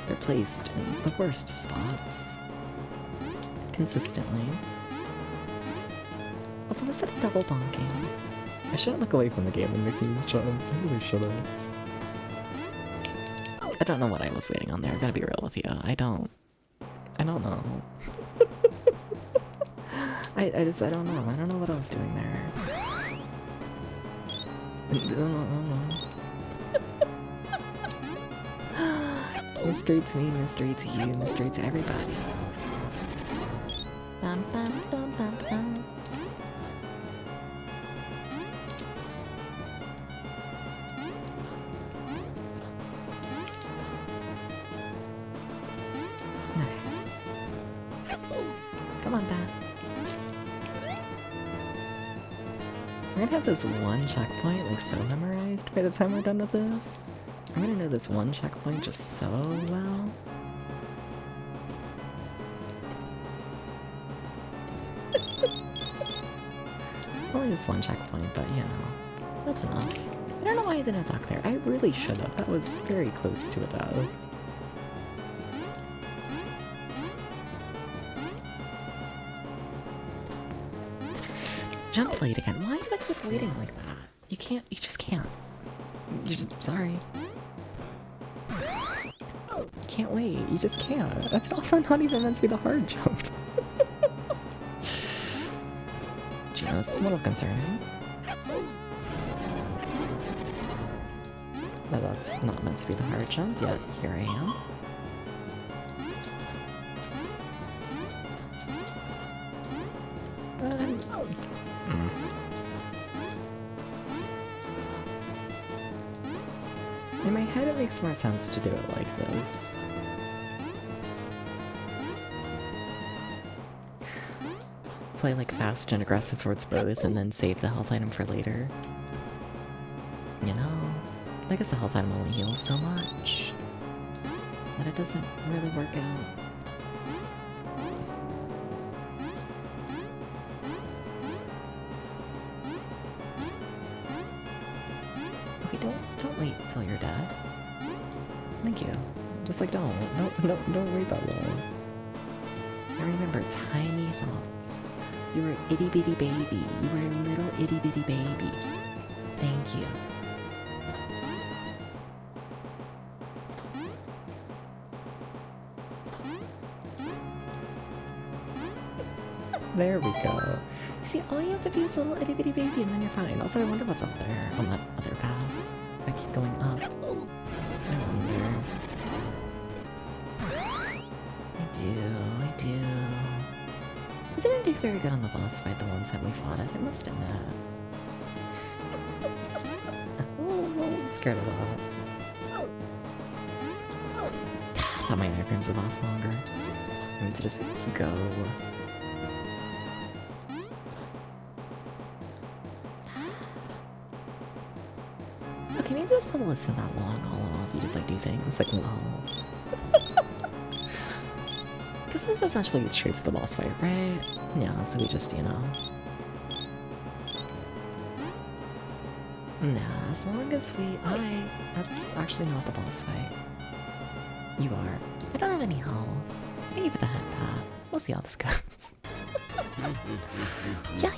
they're placed in the worst spots. Consistently. Also, was that a double bonking? I shouldn't look away from the game when making these jumps. I really shouldn't. I don't know what I was waiting on there. I gotta be real with you. I don't know. I don't know. I don't know what I was doing there. It's mystery to me, mystery to you, mystery to everybody. Bum, bum, bum, bum, bum. Come on, Bat. We're gonna have this one checkpoint like so memorized by the time we're done with this. I'm gonna know this one checkpoint just so well. Only this one checkpoint, but you know, that's enough. I don't know why I didn't duck there. I really should have. That was very close to a death. Jump late again. Why do I keep waiting like that? You can't, you just can't. You're just, sorry. You can't wait, you just can't. That's also not even meant to be the hard jump. Just a little concerning. But that's not meant to be the hard jump, yet here I am. In my head, it makes more sense to do it like this. Play like fast and aggressive towards both, and then save the health item for later. You know, I guess the health item only heals so much that it doesn't really work out. Okay, don't wait till you're dead. Thank you. Just like don't wait that long. And remember, tiny thoughts. You were an itty bitty baby. You were a little itty bitty baby. Thank you. There we go. See, all you have to be is a little itty bitty baby and then you're fine. Also, I wonder what's up there on that other path. I keep going up. I wonder. I do. It didn't do very good on the boss fight the one time we fought it. I must admit. I'm scared of that. I thought my iframes would last longer. I need to just go. Okay, maybe this level isn't that long all in all if you just like do things like no. Because this is essentially the traits of the boss fight, right? Yeah, so we just, you know. Nah, as long as that's actually not the boss fight. You are. I don't have any health. Thank you for the head pat. We'll see how this goes. Yeah.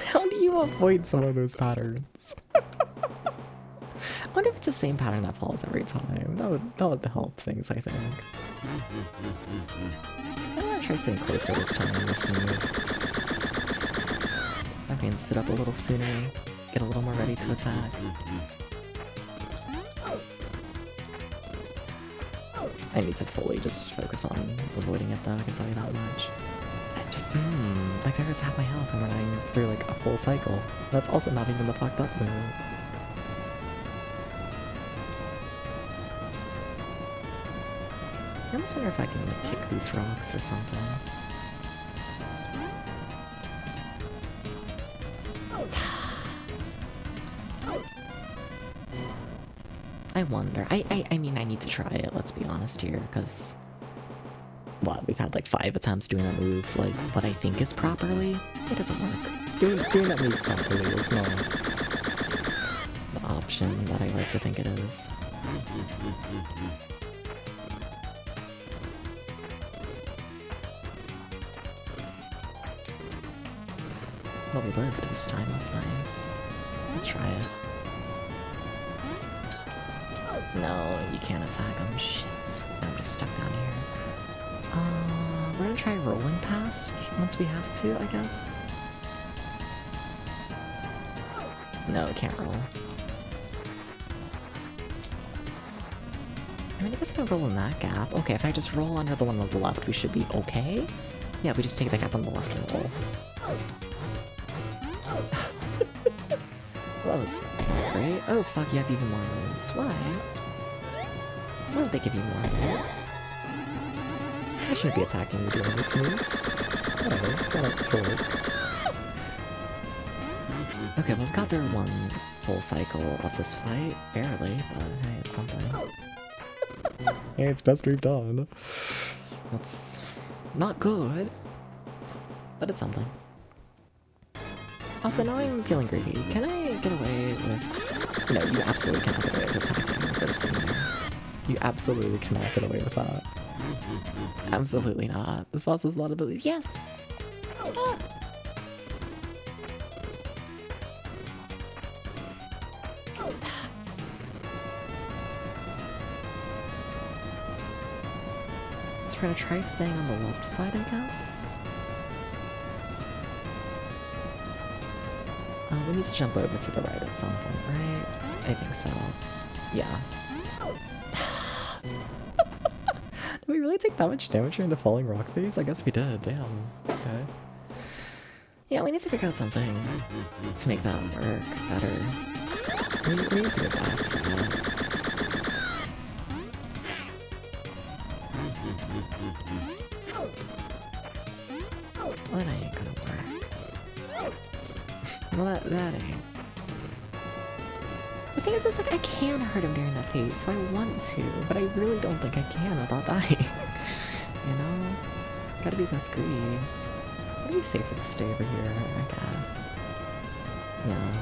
How do you avoid some of those patterns? I wonder if it's the same pattern that falls every time. That would help things, I think. So I'm gonna try staying closer this time in this move. I can sit up a little sooner, get a little more ready to attack. I need to fully just focus on avoiding it though, I can tell you that much. Like I was half my health and running through like a full cycle. That's also not even the fucked up move. I almost wonder if I can like, kick these rocks or something. I wonder. I mean, I need to try it, let's be honest here, because... What, we've had like 5 attempts doing that move, like, what I think is properly? It doesn't work. Doing that move properly is not the option that I like to think it is. Well, we lived this time, that's nice. Let's try it. No, you can't attack him. Shit. I'm just stuck down here. We're gonna try rolling past once we have to, I guess. No, it can't roll. I mean, I guess if I roll in that gap. Okay, if I just roll under the one on the left, we should be okay. Yeah, we just take the gap on the left and roll. Well, that was great. Oh, fuck, you have even more moves. Why? Why would they give you more moves? I shouldn't be attacking you doing this move. Whatever, got up toward. Okay, well, we've got through one full cycle of this fight. Barely, but hey, it's something. Hey, it's best we've done. That's not good, but it's something. Also, now I'm feeling greedy. Can I get away with... No, you absolutely cannot get away with attacking the first thing there. You absolutely cannot get away with that. Absolutely not. This boss has a lot of abilities. Yes! Ah. So we're gonna try staying on the left side, I guess? We need to jump over to the right at some point, right? I think so. Yeah. Did we really take that much damage during the falling rock phase? I guess we did, damn. Okay. Yeah, we need to figure out something to make that work better. We need to get past that. Well, that ain't gonna work. Well, that ain't. The thing is, it's like I can hurt him during that phase, so I want to, but I really don't think I can without dying. You know? Gotta be less greedy. It'd be safer to stay over here, I guess. Yeah.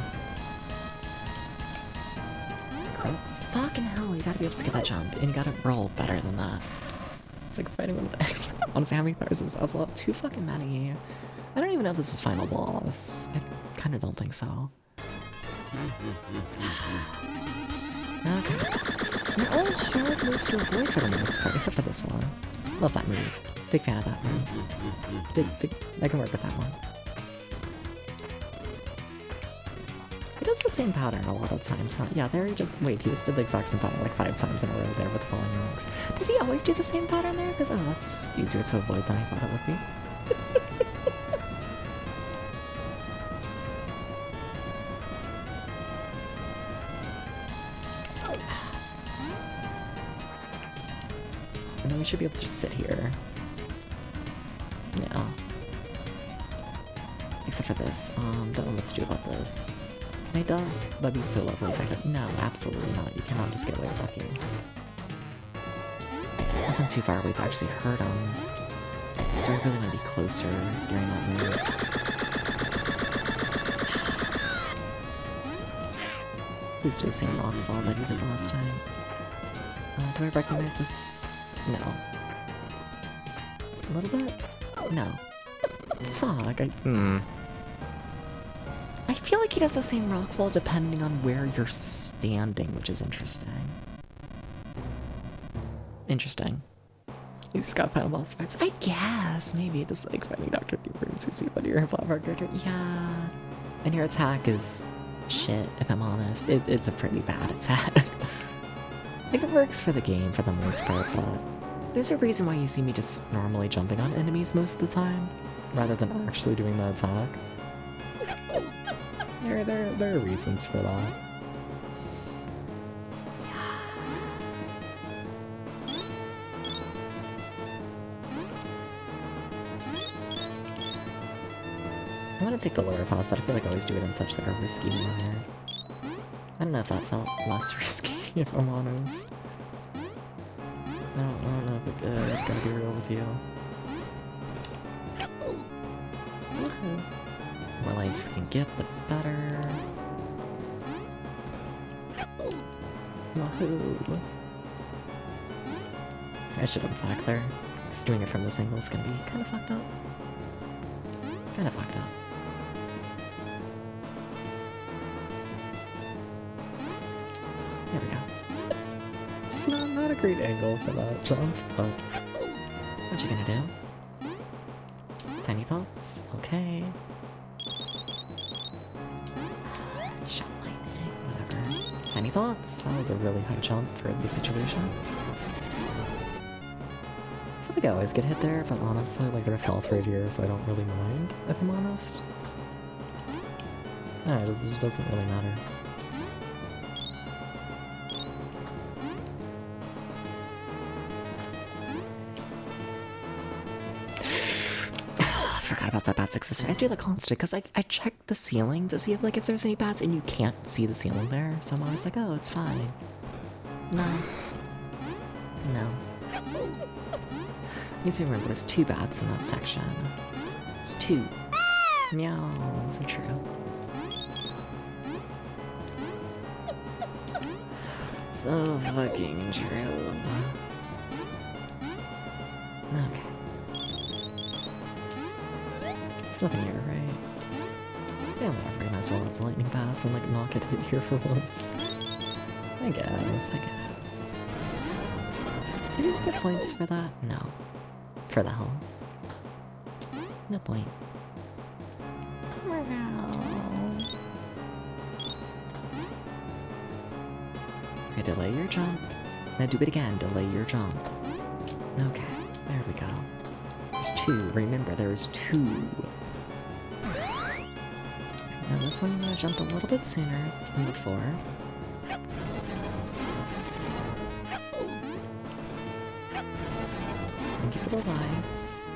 Oh, fucking hell, you gotta be able to get that jump, and you gotta roll better than that. It's like fighting with the expert. Honestly, how many powers is also up? Too fucking many. I don't even know if this is final boss. I kinda don't think so. Okay. They're all hard moves to avoid for the most part, except for this one. Love that move. Big fan of that move. I can work with that one. He does the same pattern a lot of times, huh? Yeah, there he just... Wait, he just did the exact same pattern like 5 times in a row there with falling rocks. Does he always do the same pattern there? Because, oh, that's easier to avoid than I thought it would be. And then we should be able to just sit here. Yeah. Except for this. Don't know what to do about this. Can I duck? That'd be so lovely if I could. No, absolutely not. You cannot just get away with ducking. I wasn't too far away to actually hurt him. So I really want to be closer during that move. Please do the same rock fall that you did the last time. Do I recognize this? No. A little bit? No. Fuck, I feel like he does the same rockfall depending on where you're standing, which is interesting. Interesting. He's got final boss vibes. I guess, maybe. This like finding Dr. Deep rooms you see when you're a platform character. Yeah. And your attack is shit, if I'm honest. It's a pretty bad attack. I think it works for the game for the most part, but there's a reason why you see me just normally jumping on enemies most of the time, rather than actually doing the attack. There are reasons for that. I want to take the lower path, but I feel like I always do it in such like a risky manner. I don't know if that felt less risky, if I'm honest. I don't know if it did, gotta be real with you. Woohoo. The more lives we can get, the better. Woohoo. I should have attacked there, because doing it from this angle is gonna be kind of fucked up. Kind of fucked up. There we go. Just not a great angle for that jump, but... What you gonna do? Tiny thoughts? Okay. Shot lightning, whatever. Tiny thoughts? That was a really high jump for the situation. I feel like I always get hit there, but honestly, like there's health right here, so I don't really mind, if I'm honest. No, it just doesn't really matter. Forgot about that bat's existence. I do that constant because I check the ceiling to see if there's any bats, and you can't see the ceiling there. So I'm always like, oh, it's fine. No. Need to remember there's 2 bats in that section. It's 2. Meow, so true. So fucking true. Okay. There's nothing here, right? Yeah, whatever, you might as well have the lightning pass and like not get hit here for once. I guess. Did you get points for that? No. For the health. No point. Okay, delay your jump. Now do it again, delay your jump. Okay, there we go. There's 2, remember there is 2. Now this one you want to jump a little bit sooner than before. Thank you for the lives.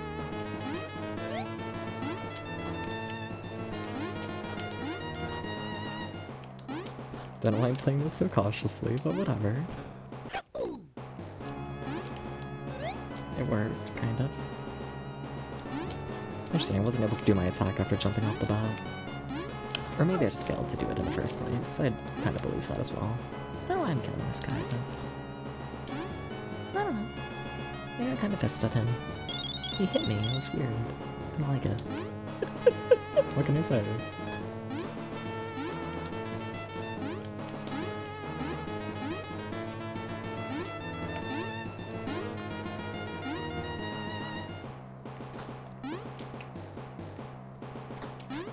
Don't know why I'm playing this so cautiously, but whatever. It worked, kind of. Interesting, I wasn't able to do my attack after jumping off the bat. Or maybe I just failed to do it in the first place. I kind of believe that as well. No, I'm killing this guy, though. I don't know. I got kind of pissed at him. He hit me, it was weird. I don't like it. What can I say?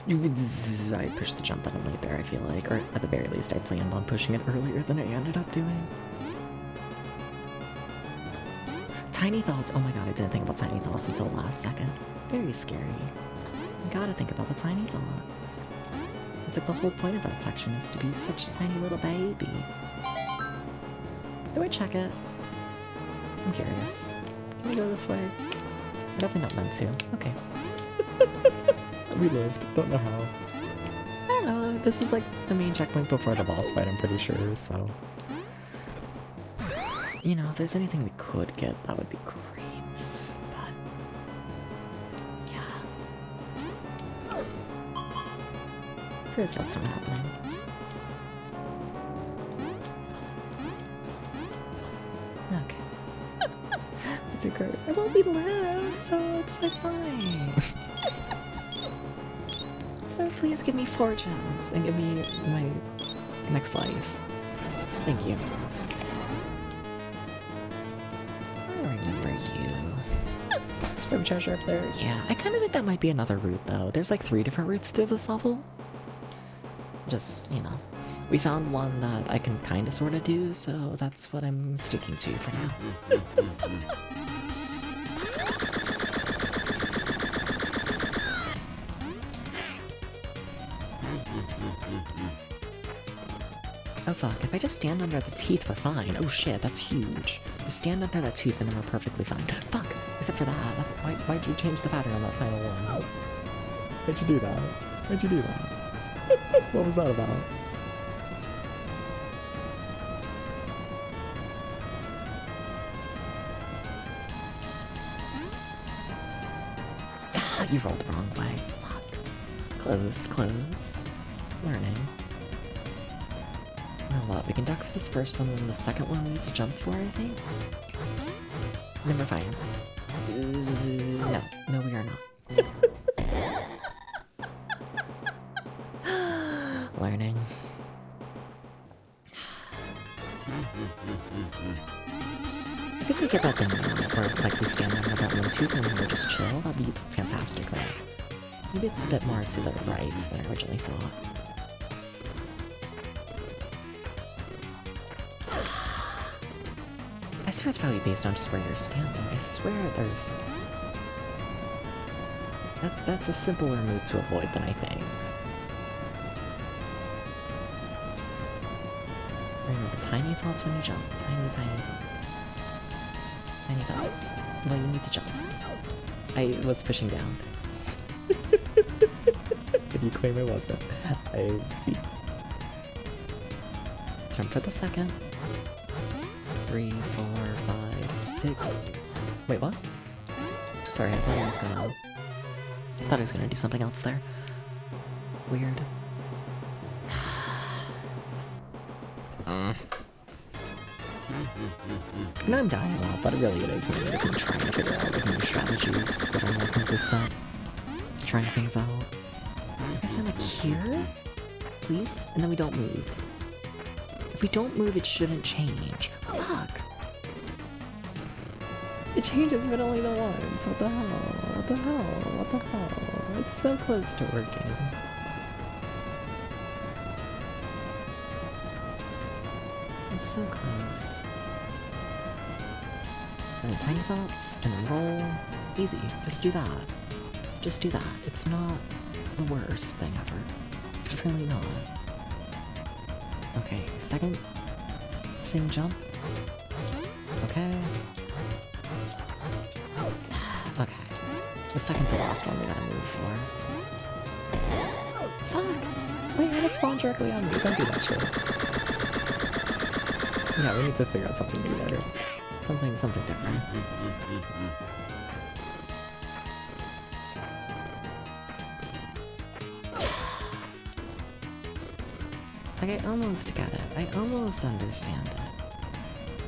I pushed the jump button late there, I feel like. Or at the very least, I planned on pushing it earlier than I ended up doing. Tiny thoughts. Oh my god, I didn't think about tiny thoughts until the last second. Very scary. You gotta think about the tiny thoughts. It's like the whole point of that section is to be such a tiny little baby. Do I check it? I'm curious. Can we go this way? We're definitely not meant to. Okay. We lived. Don't know how. I don't know. This is like the main checkpoint before the boss fight, I'm pretty sure, so. You know, if there's anything we could get, that would be great. But. Yeah. First, that's not happening. Okay. It's a great. I won't be live, so it's like fine. So please give me 4 gems and give me my next life. Thank you. I remember you. It's from treasure up there. Yeah, I kind of think that might be another route though. There's like 3 different routes through this level. Just, you know. We found one that I can kind of sort of do, so that's what I'm sticking to for now. Oh fuck, if I just stand under the teeth, we're fine. Oh shit, that's huge. Just stand under that tooth and then we're perfectly fine. Fuck! Except for that. Why'd you change the pattern on that final one? Why'd you do that? Why'd you do that? What was that about? Ah, you rolled the wrong way. Fuck. Close, close. Learning. Oh, well, we can duck for this first one, and then the second one we need to jump for, I think? Then we're fine. No, we are not. Learning. I think we get that thing now, or like we stand under that one tooth and then we'll just chill. That'd be fantastic, though. Maybe it's a bit more to the right than I originally thought. I swear it's probably based on just where you're standing. I swear there's... That's a simpler move to avoid than I think. Remember, tiny thoughts when you jump. Tiny, tiny thoughts. Tiny thoughts. Well, you need to jump. I was pushing down. If you claim I wasn't. I see. Jump for the second. 3, 4, 5, 6. Wait, what? Sorry, I thought I was gonna do something else there. Weird. And I'm dying a lot, but really it is me because I'm trying to figure out like new strategies that are more consistent. Trying things out. I guess we're like here? Please? And then we don't move. If we don't move, it shouldn't change. Fuck! It changes but only the once. What the hell? What the hell? What the hell? It's so close to working. It's so close. And then tiny thoughts, and then roll. Easy. Just do that. Just do that. It's not the worst thing ever. It's really not. Okay, second thing jump. Okay. Okay. The second to last one we gotta move for. Fuck! Wait, it spawned directly on me. Don't do that shit. Yeah, we need to figure out something new there. Something different. Like, I almost get it. I almost understand it.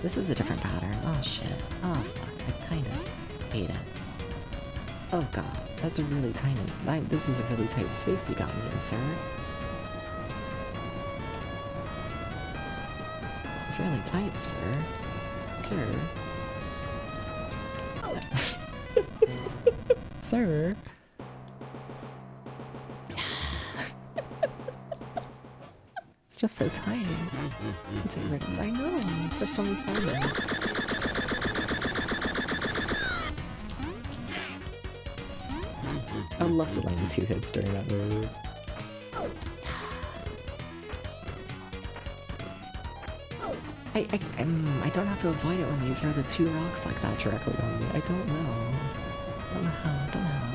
This is a different pattern. Oh shit. Oh fuck. I kind of hate it. Oh god. That's a really tiny... this is a really tight space you got me in, sir. It's really tight, sir. Sir. Sir. just so tight. It's weird. I know. First time we found it. I would love to land 2 hits during that move. I don't have to avoid it when you throw the 2 rocks like that directly on me. I don't know. Don't know how.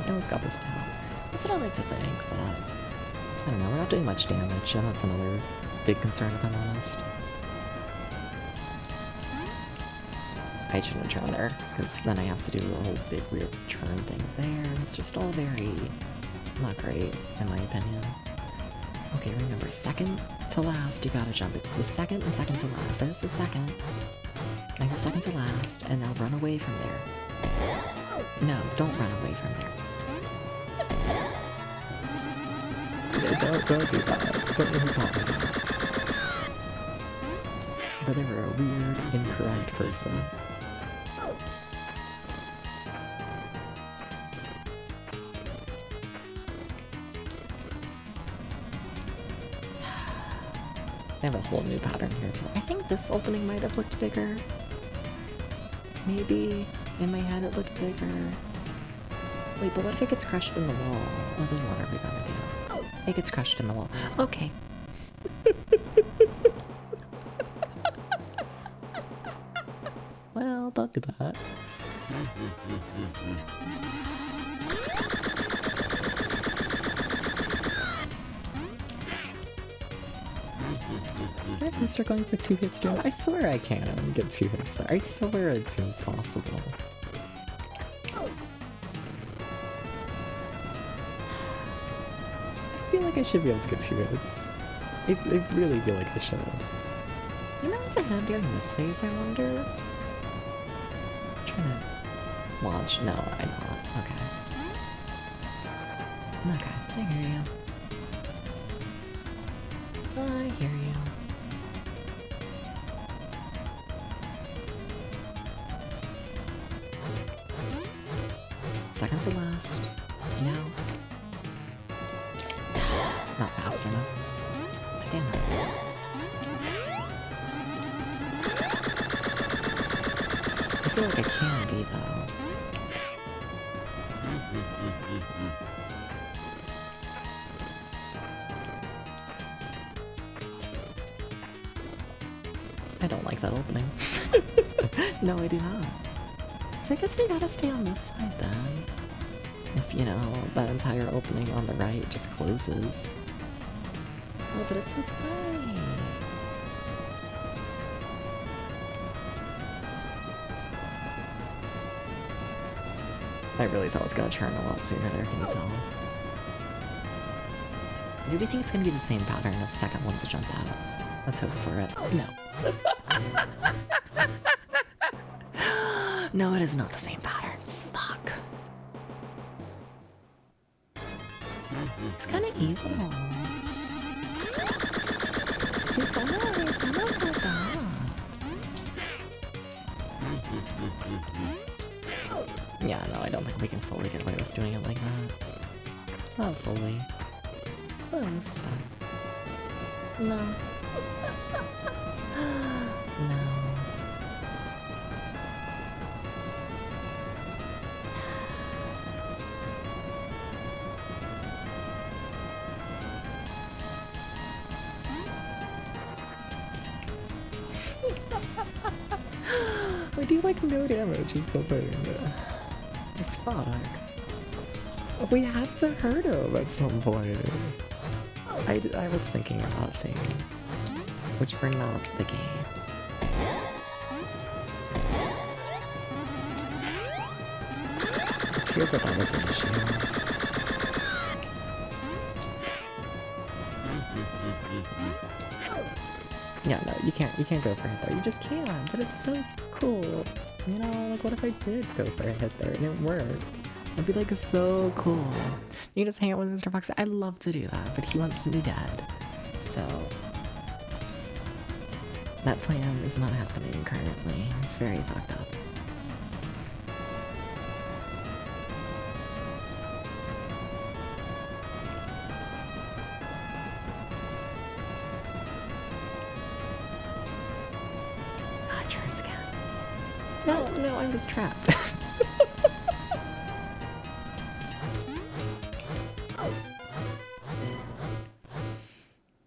I almost got this down. That's what I like to think, but I don't know, we're not doing much damage, and that's another big concern if I'm honest. I shouldn't turn there, because then I have to do a whole big weird turn thing there. It's just all very not great, in my opinion. Okay, remember, second to last, you gotta jump. It's the second and second to last. There's the second. Now you're second to last, and now run away from there. No, don't run away from there. Don't do that. Don't even talk about it. But they were a weird, incorrect person. They have a whole new pattern here too. I think this opening might have looked bigger. Maybe in my head it looked bigger. Wait, but what if it gets crushed in the wall? Oh, then what are we gonna do? It gets crushed in the wall. Okay. Well, don't do that. Can I start going for 2 hits during? I swear I can get 2 hits there. I swear it seems possible. I feel like I should be able to get 2 hits. I really feel like I should. You know what's ahead during this phase, I wonder? I'm trying to launch. No, I'm not. Okay. Okay, I hear you. I hear you. Second to last. Now. Not fast enough. Damn it. I feel like I can be, though. I don't like that opening. No, I do not. So I guess we gotta stay on this side then. If, you know, that entire opening on the right just closes. Oh, but it's so tight. I really thought it was gonna turn a lot sooner there, can you tell? Do we think it's gonna be the same pattern of second one to jump out? Let's hope for it. No. No, it is not the same pattern. Fuck. He's kinda evil. He's kinda fucked up. Yeah, no, I don't think we can fully get away with doing it like that. Not fully. Close, but... No. No. We do like no damage is the thing. Just fuck. We have to hurt him at some point. I was thinking about things which were not the game. It feels like that was an issue. Yeah, no, you can't go for a hit there. You just can't, but it's so cool. You know, like what if I did go for a hit there and it worked? It'd be like so cool. You can just hang out with Mr. Fox. I'd love to do that, but he wants to be dead. So that plan is not happening currently. It's very fucked up. no, I was trapped.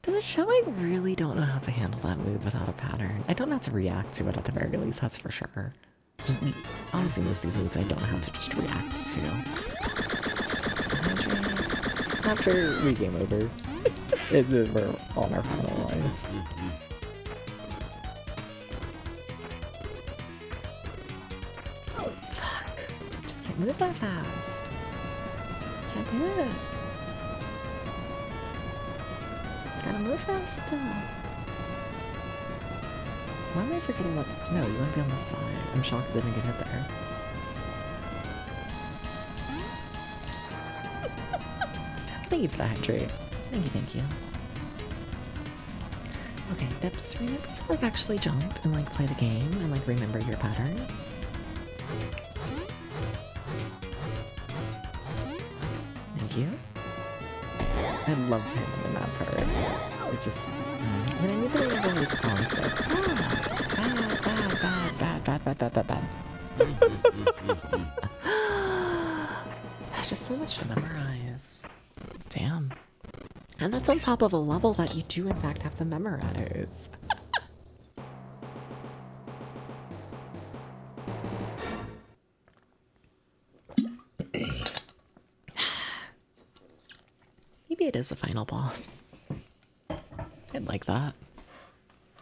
Does it show I really don't know how to handle that move without a pattern? I don't know how to react to it at the very least, that's for sure. Just, honestly, most of these moves I don't know how to just react to. After we game over, we're on our final life. Fuck. I just can't move that fast. Can't do it. Gotta move fast still. Why am I forgetting what? No, you want to be on this side. I'm shocked it didn't get hit there. Thank you for the hydrate. Thank you, thank you. Okay, Dips, remember to like actually jump and like play the game and like remember your pattern. Thank you. I'd love to hit him in that part. It's just... And I need to remember his spawns though. Bad. There's just so much to memorize. Damn. And that's on top of a level that you do in fact have to memorize. Maybe it is a final boss. I'd like that.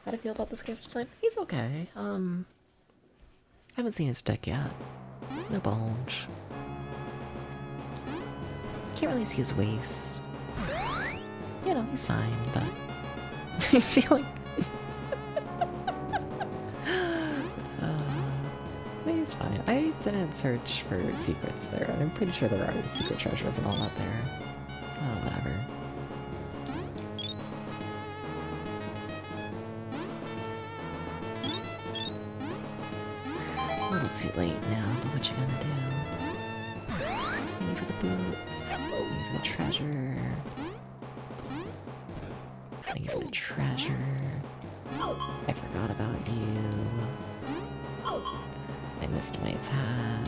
How do you feel about this guy's design? He's okay. I haven't seen his dick yet. No bulge. Can't really see his waist. You know, he's fine, but I feel like he's fine. I didn't search for secrets there, and I'm pretty sure there are secret treasures and all that there. Oh, whatever. A little too late now, but what you gonna do? Aiming for the boots, aiming for the treasure. Thank you for the treasure. I forgot about you. I missed my attack.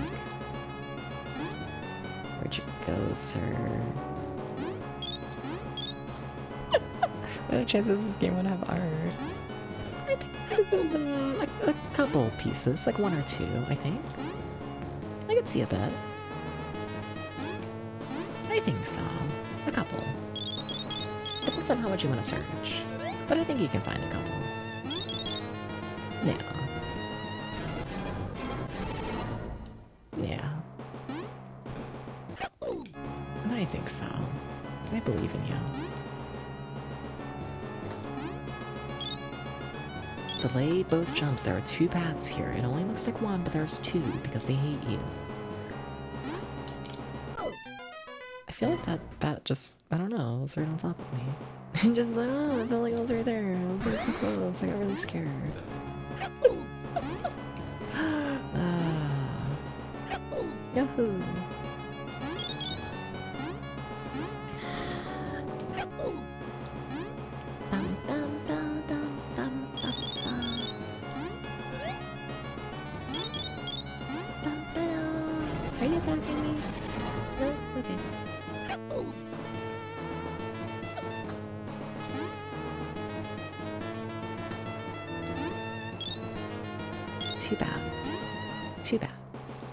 Where'd you go, sir? What are the chances this game would have art? I think a couple pieces, like one or two, I think. I could see a bit. I think so. A couple. Depends on how much you want to search. But I think you can find a couple. Yeah. Yeah. I think so. I believe in you. Delayed both jumps. There are two paths here. It only looks like one, but there's two because they hate you. I feel like that bat just, I don't know, was right on top of me. Just, I don't know, I felt like it was right there. I was like so close. I got really scared. Yahoo! Are you attacking me? No? Okay. Two bats. Two bats.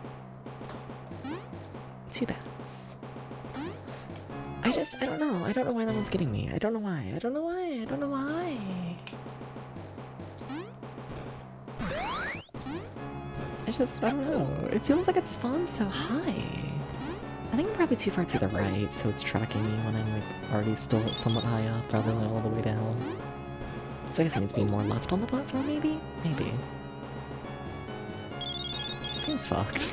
Two bats. I don't know. I don't know why that one's getting me. I don't know why. I don't know why. I don't know why. I don't know. It feels like it spawns so high. I think I'm probably too far to the right, so it's tracking me when I'm like already still somewhat high up rather than all the way down. So I guess it needs to be more left on the platform, maybe? Maybe. Seems fucked.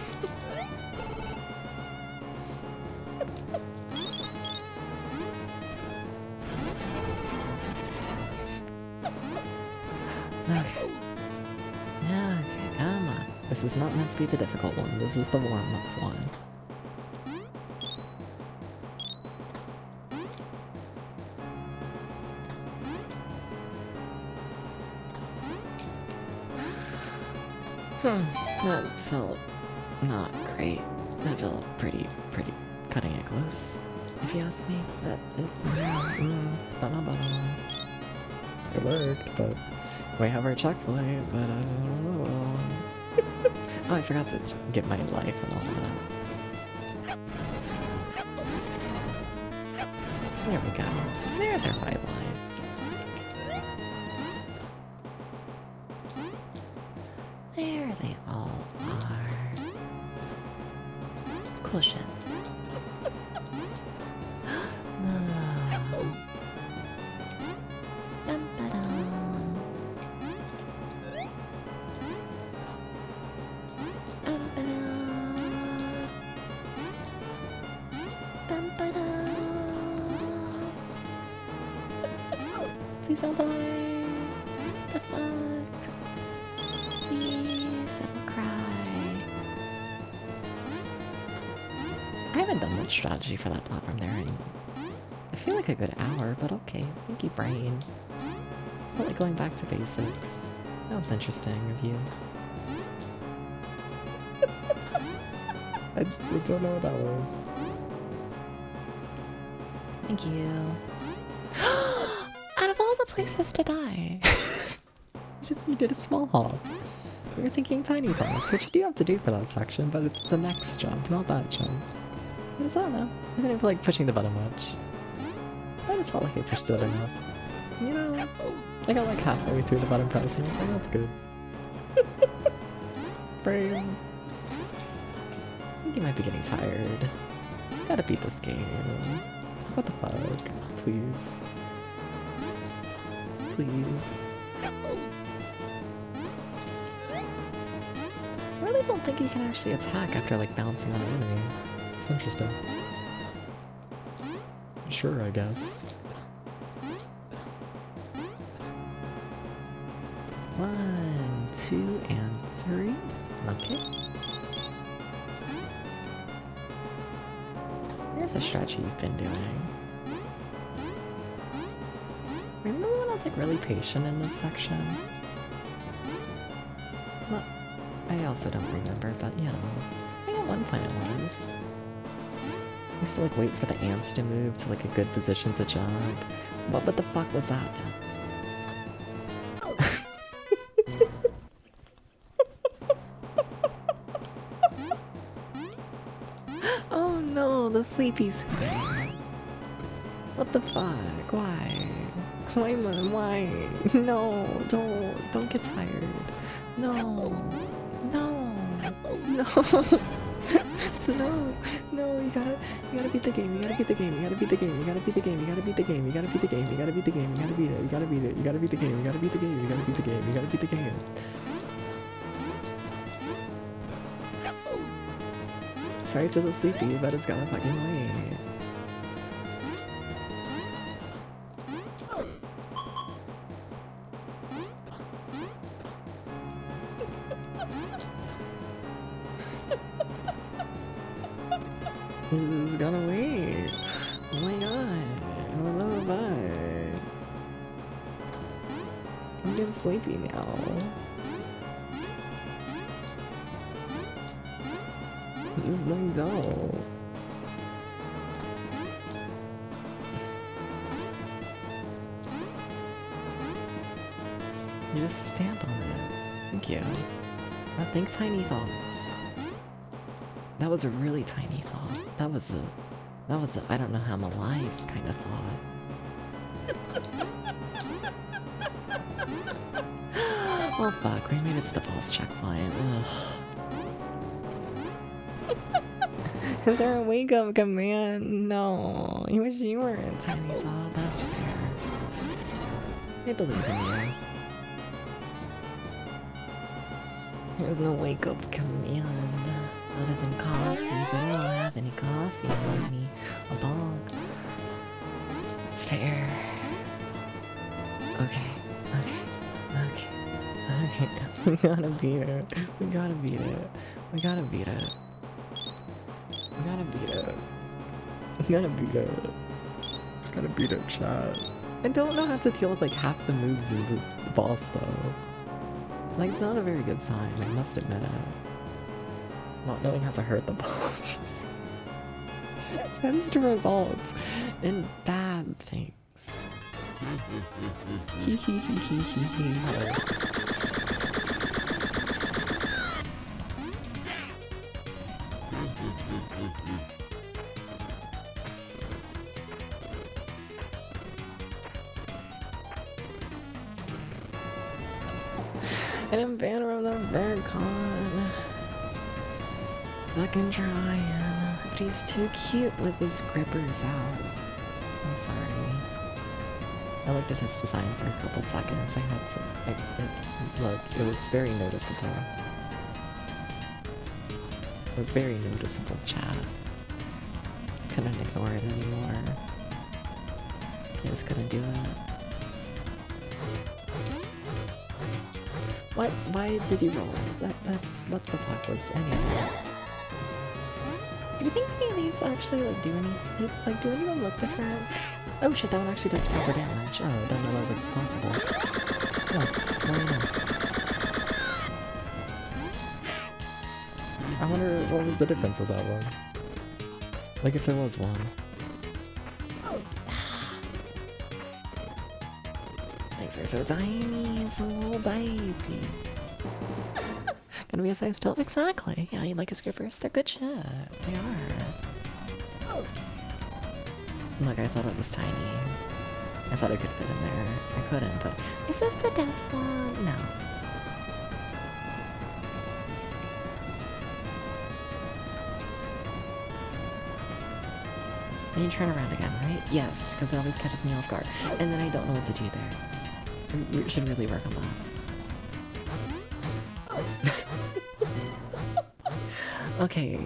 Okay. Okay, come on. This is not meant to be the difficult one. This is the warm-up one. That felt not great. That felt pretty cutting it close, if you ask me. It worked, but we have our checkpoint, but I don't know. Oh, I forgot to get my life and all of that. There we go. There's our 5 lives. There they all are. Cool shit. Please don't die. The fuck? Please, I will cry. I haven't done much strategy for that platform there in, I feel like a good hour, but okay. Thank you, brain. Felt like going back to basics. That was interesting of you. I don't know what that was. Thank you. Out of all the places to die, you did a small hop. We were thinking tiny thoughts, which you do have to do for that section, but it's the next jump, not that jump. I just don't know. I didn't feel like pushing the button much. I just felt like I pushed it enough. You know, I got like halfway through the button press and I was like, that's good. Brain. I think you might be getting tired. Gotta beat this game. What the fuck? Please. Please. I really don't think you can actually attack after like bouncing on an enemy. It's interesting. Sure, I guess. 1, 2, and 3. Okay. Here's a strategy you've been doing. Remember when I was like really patient in this section? Well, I also don't remember, but you know. I think at one point it was. I used to like wait for the ants to move to like a good position to jump. What the fuck was that, Debs? Oh no, the sleepies. What the fuck? Why? Why, Mom? Why? No, don't get tired. No, no, no, no, you gotta beat the game, you gotta beat the game, you gotta beat the game, you gotta beat the game, you gotta beat the game, you gotta beat the game, you gotta beat the game, you gotta beat it, you gotta beat it, you gotta beat the game, you gotta beat the game, you gotta beat the game, you gotta beat the game. Sorry to the sleepy, but it's gotta fucking wait. This is gonna wait. Oh my god. I'm a little bit. I'm getting sleepy now. Just like don't. You just stand on it. Thank you. Now think tiny thoughts. That was a really tiny thought. That was a I don't know how I'm alive kind of thought. Oh fuck, we made it to the boss checkpoint. Ugh. Is there a wake up command? No. I wish you were in tiny thought. That's fair. I believe in you. There's no wake up command. Other than coffee, but I don't have any coffee on me. A bong. It's fair. Okay. We gotta beat it. We gotta beat it. We gotta beat it. We gotta beat it. We gotta beat it. Gotta beat it, chat. I don't know how to deal with like half the moves in the boss though. Like, it's not a very good sign, I must admit it. Not knowing how to hurt the boss tends to result in bad things. Hee hee hee hee hee hee. And I'm banned from the VerCon. Fucking trying. But he's too cute with his grippers out. I'm sorry. I looked at his design for a couple seconds. I had to. Look, it was very noticeable. It was very noticeable, chat. Couldn't ignore it anymore. I just couldn't do it. Why did he roll? That's what the fuck was anyway. Do you think any of these actually like do anything? Like, do any of them look different? Oh shit, that one actually does proper damage. Oh, I didn't know that was like possible. Look, why not? I wonder what was the difference with that one. Like if there was one. Thanks, are so tiny, it's a little baby. Gonna be a size 12? Exactly. Yeah, you like his grippers? They're good shit. They are. Look, I thought it was tiny. I thought I could fit in there. I couldn't, but... Is this the death one? No. And you turn around again, right? Yes, because it always catches me off guard. And then I don't know what to do there. We should really work on that. Okay.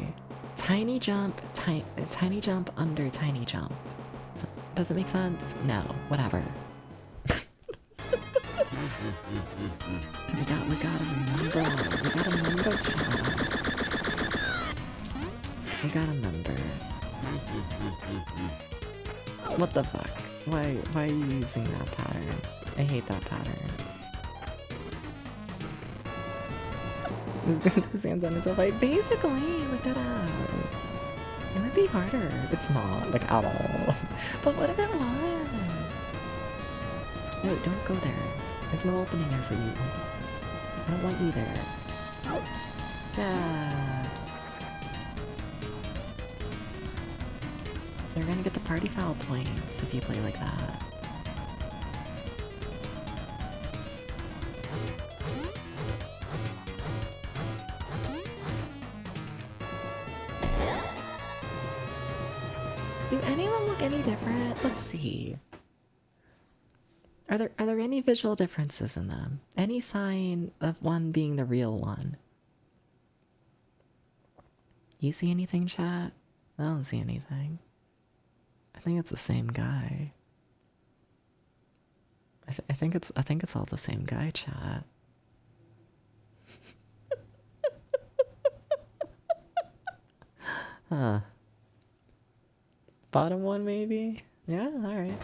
Tiny jump, tiny jump under tiny jump. So, does it make sense? No. Whatever. we gotta remember, chat. We gotta remember. What the fuck? Why are you using that pattern? I hate that pattern. His hands on his like basically, like that ass. It would be harder. It's not, like, at all. But what if it was? No, don't go there. There's no opening there for you. I don't want you there. Yes. You're gonna get the party foul points if you play like that. Do anyone look any different? Let's see. Are there any visual differences in them? Any sign of one being the real one? You see anything, chat? I don't see anything. I think it's the same guy. I think it's all the same guy, chat. Huh. Bottom one, maybe? Yeah, alright.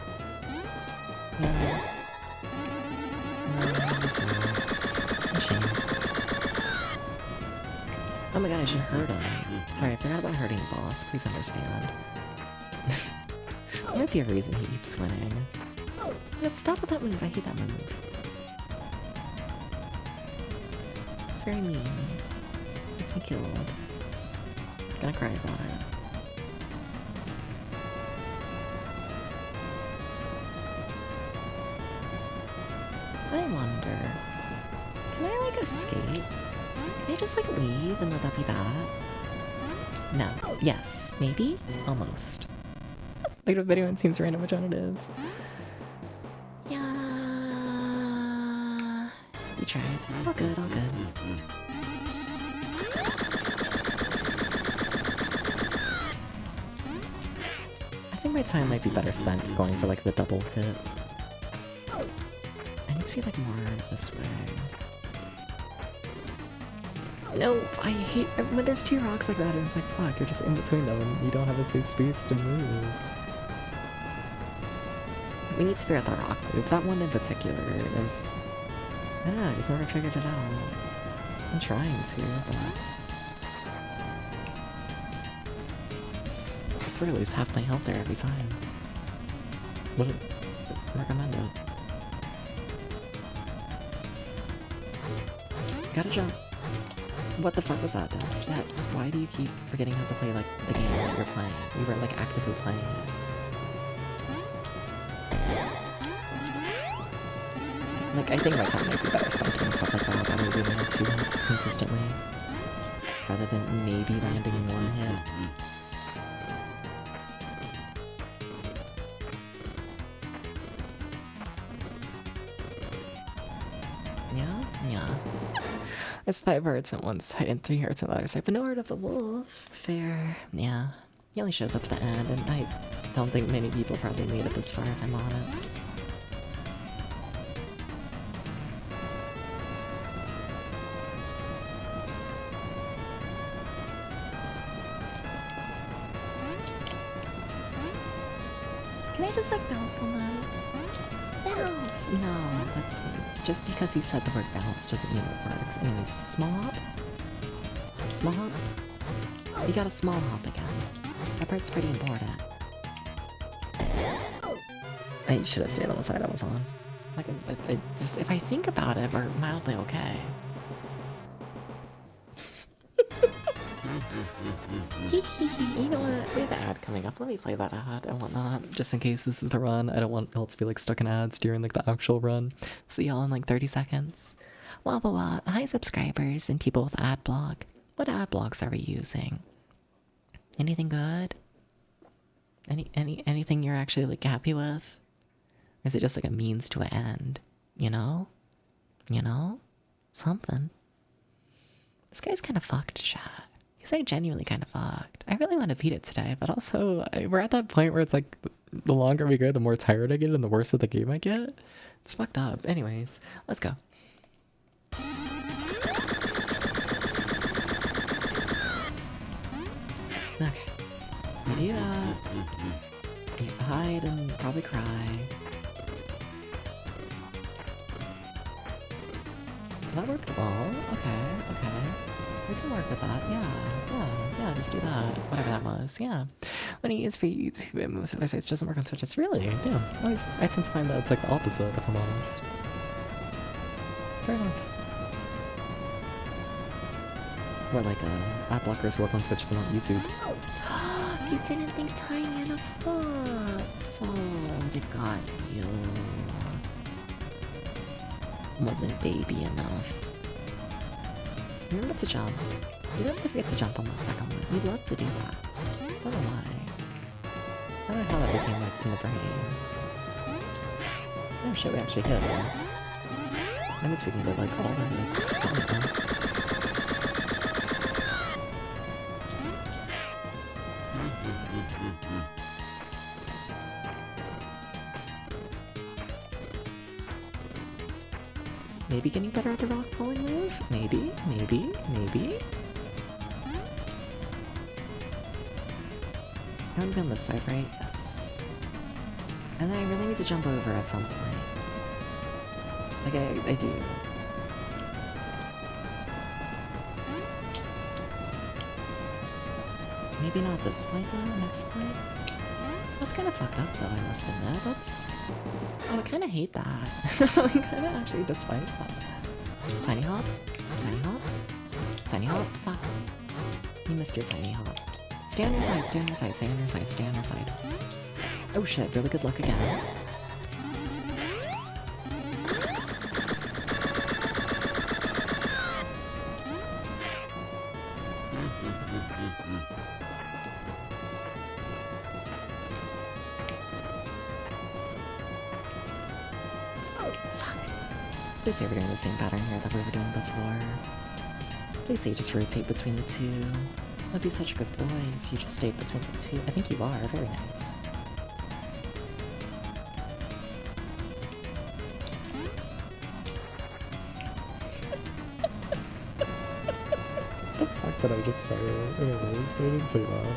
Oh my god, I should hurt him. Sorry, I forgot about hurting the boss. Please understand. There might be a reason he keeps winning. Let's stop with that move. I hate that move. It's very mean. Gets me killed. I'm gonna cry about it. I wonder, can I like escape? Can I just like leave and let that be that? No. Yes. Maybe? Almost. Like if anyone seems random which one it is. Yeah. You tried. All good, all good. I think my time might be better spent going for like the double hit. I need to be like more this way. No, I hate when there's two rocks like that and it's like, fuck, you're just in between them and you don't have a safe space to move. We need to figure out that rock move. That one in particular is... I don't know, I just never figured it out. I'm trying to, but... swear at least half my health there every time. Wouldn't recommend it. Gotta jump. What the fuck was that? Damn steps. Why do you keep forgetting how to play like the game that you're playing? You weren't like actively playing it. Like I think my time might be better spent doing stuff like that, rather than doing 2 hits consistently. Rather than maybe landing 1 hit. Yeah. There's 5 hearts on one side and 3 hearts on the other side, but no heart of the wolf. Fair. Yeah. He only shows up at the end, and I don't think many people probably made it this far, if I'm honest. Can I just like bounce on that? Bounce! No, that's just because he said the word bounce doesn't mean it works. Anyways, small hop? Small hop? You got a small hop again. That part's pretty important. I should have stayed on the side I was on. Like, I just, if I think about it, we're mildly okay. You know what? We have an ad coming up. Let me play that ad and whatnot, just in case this is the run. I don't want y'all to be like stuck in ads during like the actual run. See y'all in like 30 seconds. Well, hi subscribers and people with ad block. What ad blocks are we using? Anything good? Anything you're actually like happy with? Or is it just like a means to an end? You know? You know? Something. This guy's kind of fucked, chat. He's like genuinely kind of fucked. I really want to beat it today, but also we're at that point where it's like the longer we go, the more tired I get and the worse of the game I get. It's fucked up. Anyways, let's go. Okay. You do that. You hide and probably cry. That worked well. Okay. We can work with that, yeah, just do that. Whatever that was, yeah. When he is for YouTube and most other sites doesn't work on Twitch, it's really, yeah. I tend to find that it's like the opposite, if I'm honest. Fair enough. Or like, ad blockers work on Twitch but not YouTube. You didn't think tiny enough thoughts. Oh, they got you. Wasn't baby enough. Remember to jump. You don't have to forget to jump on that second one. You'd love to do that. Don't know why. I don't know how that became like in the brain. Oh shit, we actually hit it. That means we can get like all the hits. Maybe getting better at the rock falling move? Maybe. I want to be on this side, right? Yes. And then I really need to jump over at some point. Like, I do. Maybe not this point though, next point? That's kind of fucked up though, I must admit. That's... Oh, I kind of hate that. I kind of actually despise that. Tiny hop? Tiny hop? Tiny hop? Fuck. You missed your tiny hop. Stay on your side, stay on your side, stay on your side, stay on your side. Oh shit, really good luck again. Please say we're doing the same pattern here that we were doing before. Please say just rotate between the two. That'd be such a good boy if you just stayed between the two. I think you are. Very nice. The fuck did I just say? Anyways, I didn't say that.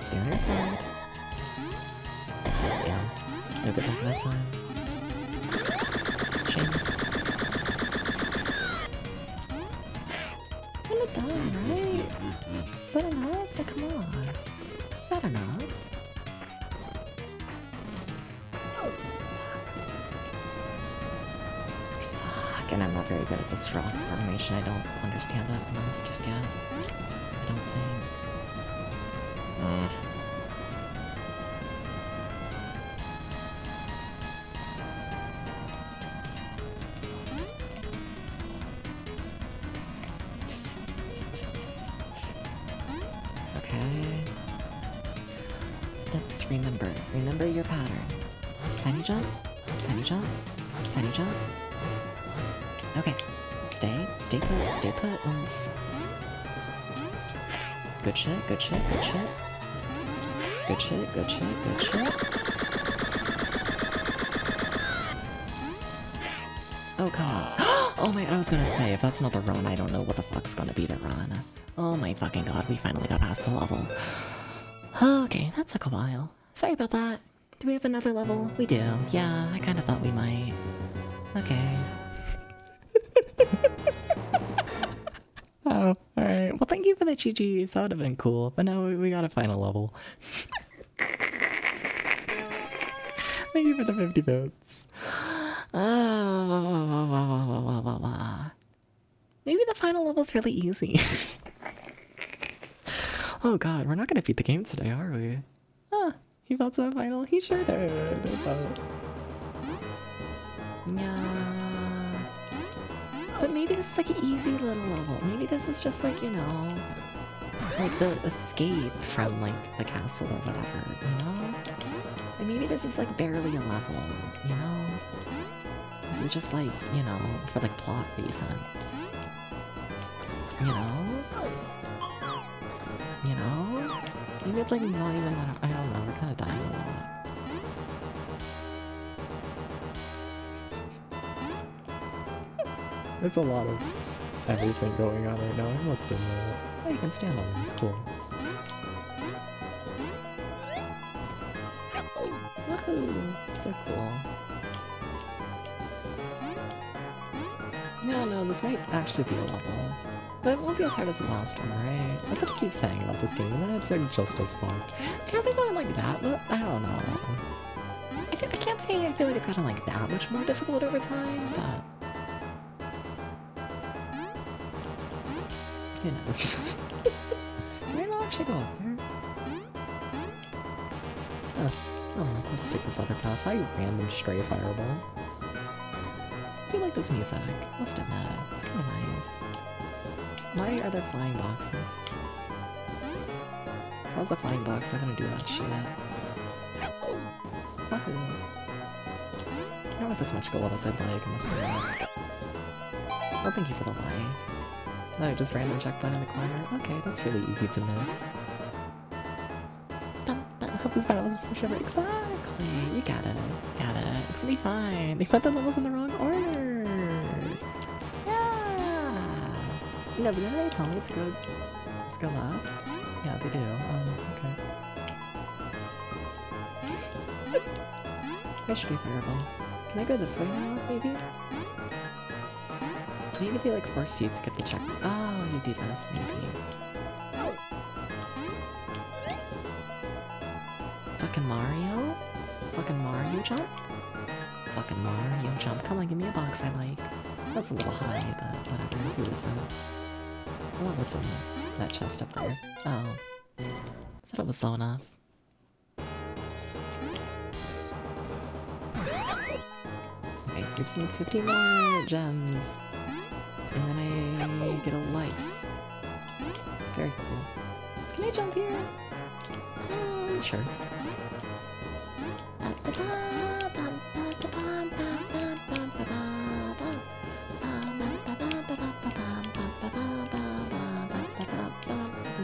Stay on your side. Yeah. No good luck that time. watching. I'm not done, right? Is that enough? Like, come on. Is that enough? Fuck, and I'm not very good at this rock formation. I don't understand that enough just yet. I don't think. Okay. Let's remember. Remember your pattern. Tiny jump. Tiny jump. Tiny jump. Okay. Stay. Stay put. Stay put. Oomph. Good shit. Good shit. Good shit. Good shit. Good shit. Good shit. Oh god. Oh my, I was gonna say, if that's not the run, I don't know what the fuck's gonna be the run. Oh my fucking god, we finally got past the level. Okay, that took a while. Sorry about that. Do we have another level? We do. Yeah, I kinda thought we might. Okay. Oh, alright. Well, thank you for the GGs. That would have been cool. But no, we got a final level. Thank you for the 50 votes. Maybe the final level's really easy. Oh god, we're not gonna beat the game today, are we? Ah, he felt so final. He sure did. Yeah. But maybe this is like an easy little level. Maybe this is just like, you know, like the escape from like the castle or whatever, you know? And maybe this is like barely a level, you know? This is just like, you know, for like plot reasons. You know? You know? Maybe it's like not even that, I don't know, we're kinda dying a lot. There's a lot of everything going on right now, I must admit. Oh, you can stand on this, cool. Woohoo! So cool. No, this might actually be a level. But it won't be as hard as the last one, right? That's what I keep saying about this game, and then it's like just as fun. It hasn't gotten like that, but I don't know. I can't say I feel like it's gotten like that much more difficult over time, but... who knows? Maybe I'll actually go up there. Huh. Oh, I'll just take this other path. I random stray fireball. I feel like this music. Must admit, it's kind of nice. Why are there flying boxes? How's a flying box? I'm gonna do that shit. Wahoo. Not with as much gold as I'd like, I must admit. Oh, thank you for the light. No, just random checkpoint in the corner. Okay, that's really easy to miss. Hope this battle is for sure. Exactly! You got it. Got it. It's gonna be fine. They put the levels in the wrong order! Yeah! You know, but then they tell me to go left? Yeah, they do. Okay. I should be fireball. Can I go this way now, maybe? Maybe they like force you to get the check. Oh, you do this, maybe. Fucking Mario? Fucking Mario jump? Fucking Mario jump. Come on, give me a box I like. That's a little high, but whatever. Who isn't? I want what's in that chest up there. Oh. I thought it was low enough. Okay, gives me 50 more gems. And then I get a life. Very cool. Can I jump here? Sure.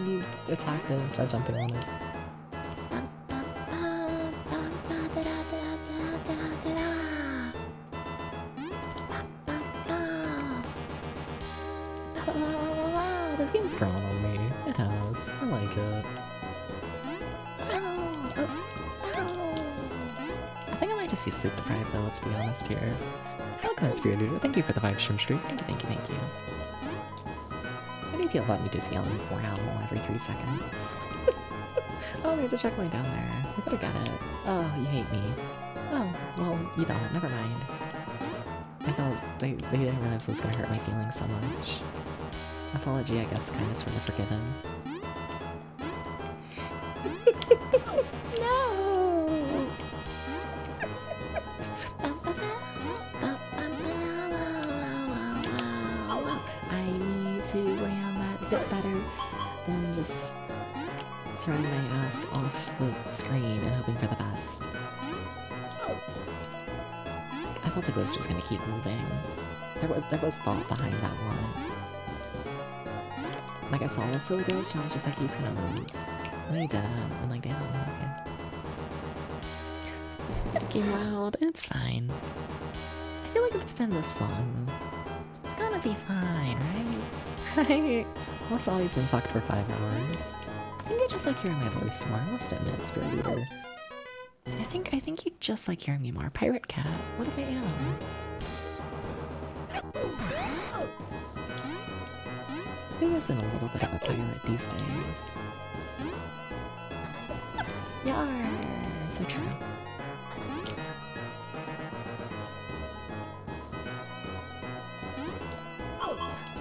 You attack it and start jumping on it. This game's growing on me. It has. I like it. I think I might just be sleep deprived though, let's be honest here. Welcome, Spirit Leader. Thank you for the 5 stream. Thank you, thank you, thank you. How do you feel about me just yelling for owl every 3 seconds? Oh, there's a checkpoint down there. You better get it. Oh, you hate me. Oh, well, you don't. Never mind. I thought they didn't realize it was gonna hurt my feelings so much. Apology, I guess, kind of sort of forgiven. No! I need to ram that a bit better than just throwing my ass off the screen and hoping for the best. I thought the ghost was gonna keep moving. There was thought behind that one. Like I saw this little ghost and I was just like, he's gonna move. And he didn't. I'm like, damn, okay. Freaking loud. It's fine. I feel like if it's been this long, it's gonna be fine, right? Right? Well, it's always been fucked for 5 hours. I think I just like hearing my voice more, I must admit, Spirit Leader. I think you just like hearing me more. Pirate Cat, what if I am? Who isn't a little bit of a pirate these days? Yar! So true.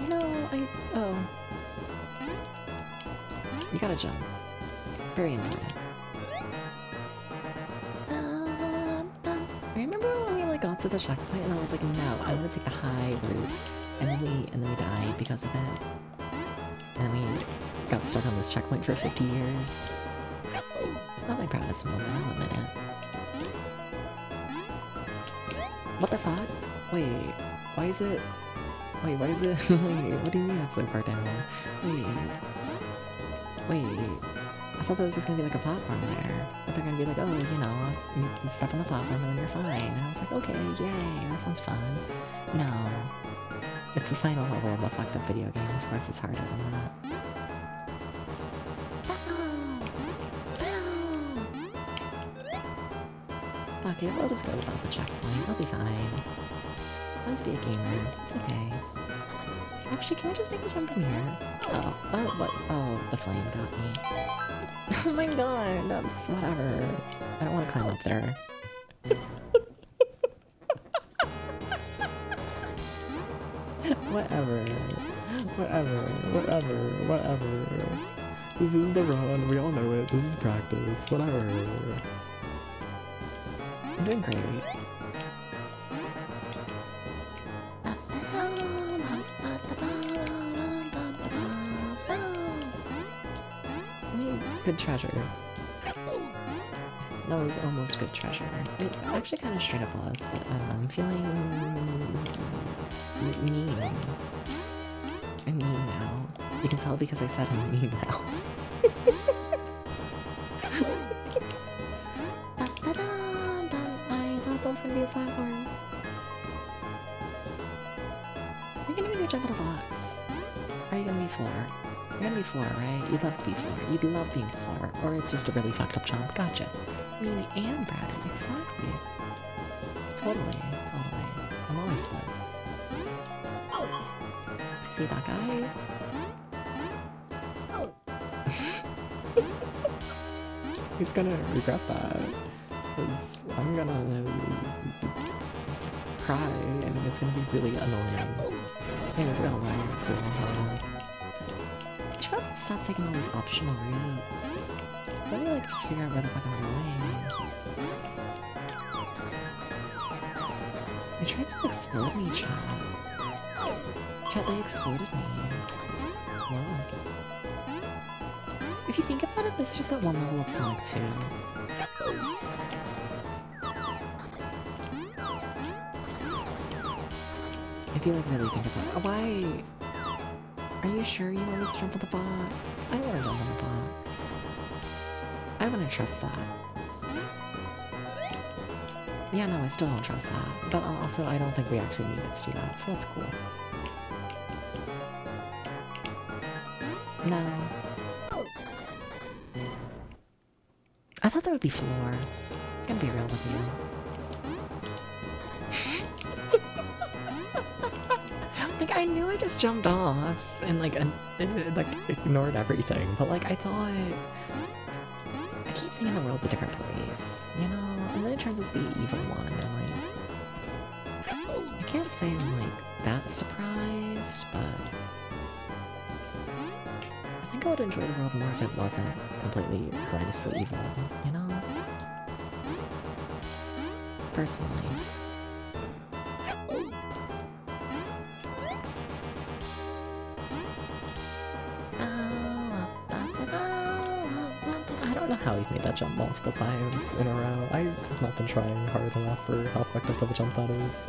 You know, oh. You gotta jump. Very important. I remember when we like got to the checkpoint and I was like, no, I want to take the high route. And then we died because of it. And we got stuck on this checkpoint for 50 years. Not my proudest moment, I'll admit it. What the fuck? Wait, why is it... Wait, why is it... Wait, what do you mean it's so far down? Wait... I thought that was just gonna be like a platform there. But they're gonna be like, oh, you know, you step on the platform and then you're fine. And I was like, okay, yay, that sounds fun. No. It's the final level of a fucked up video game, of course it's harder than that. Okay, we'll just go without the checkpoint, I'll be fine. I'll just be a gamer, it's okay. Actually, can we just make a jump from here? Oh, what? Oh, the flame got me. Oh my god, that's whatever. I don't want to climb up there. Whatever. This is the run, we all know it, this is practice, whatever. I'm doing great. Good treasure. That was almost good treasure. It actually kind of straight up was, but I'm feeling mean. I'm mean now. You can tell because I said I'm mean now. I thought that was gonna be a platform. You're gonna be your jump on a box. Or are you gonna be floor? You're gonna be floor, right? You'd love to be floor. You'd love being floor. Or it's just a really fucked up jump. Gotcha. Me and Brad. Exactly. Totally. I'm always this. See that guy? He's gonna regret that. Because I'm gonna cry and it's gonna be really annoying. And it's gonna life cool. I should probably stop taking all these optional routes. Maybe like just figure out where the fuck I'm going. They tried to explode me, chat. Chat, they exploded me. Whoa. If you think about it, this is just that one level of Sonic 2. If you like really think about it. Why? Are you sure you want me to jump on the box? I don't want to jump on the box. I want to trust that. Yeah, no, I still don't trust that. But also, I don't think we actually needed to do that, so that's cool. No. I thought there would be floor. I'm gonna be real with you. I knew I just jumped off and like ignored everything, but like I thought I keep thinking the world's a different place, you know? And then it turns out to be an evil one, and like I can't say I'm like that surprised, but I think I would enjoy the world more if it wasn't completely horrendously evil, you know? Personally. I don't know how we've made that jump multiple times in a row. I have not been trying hard enough for how fucked up of a jump that is.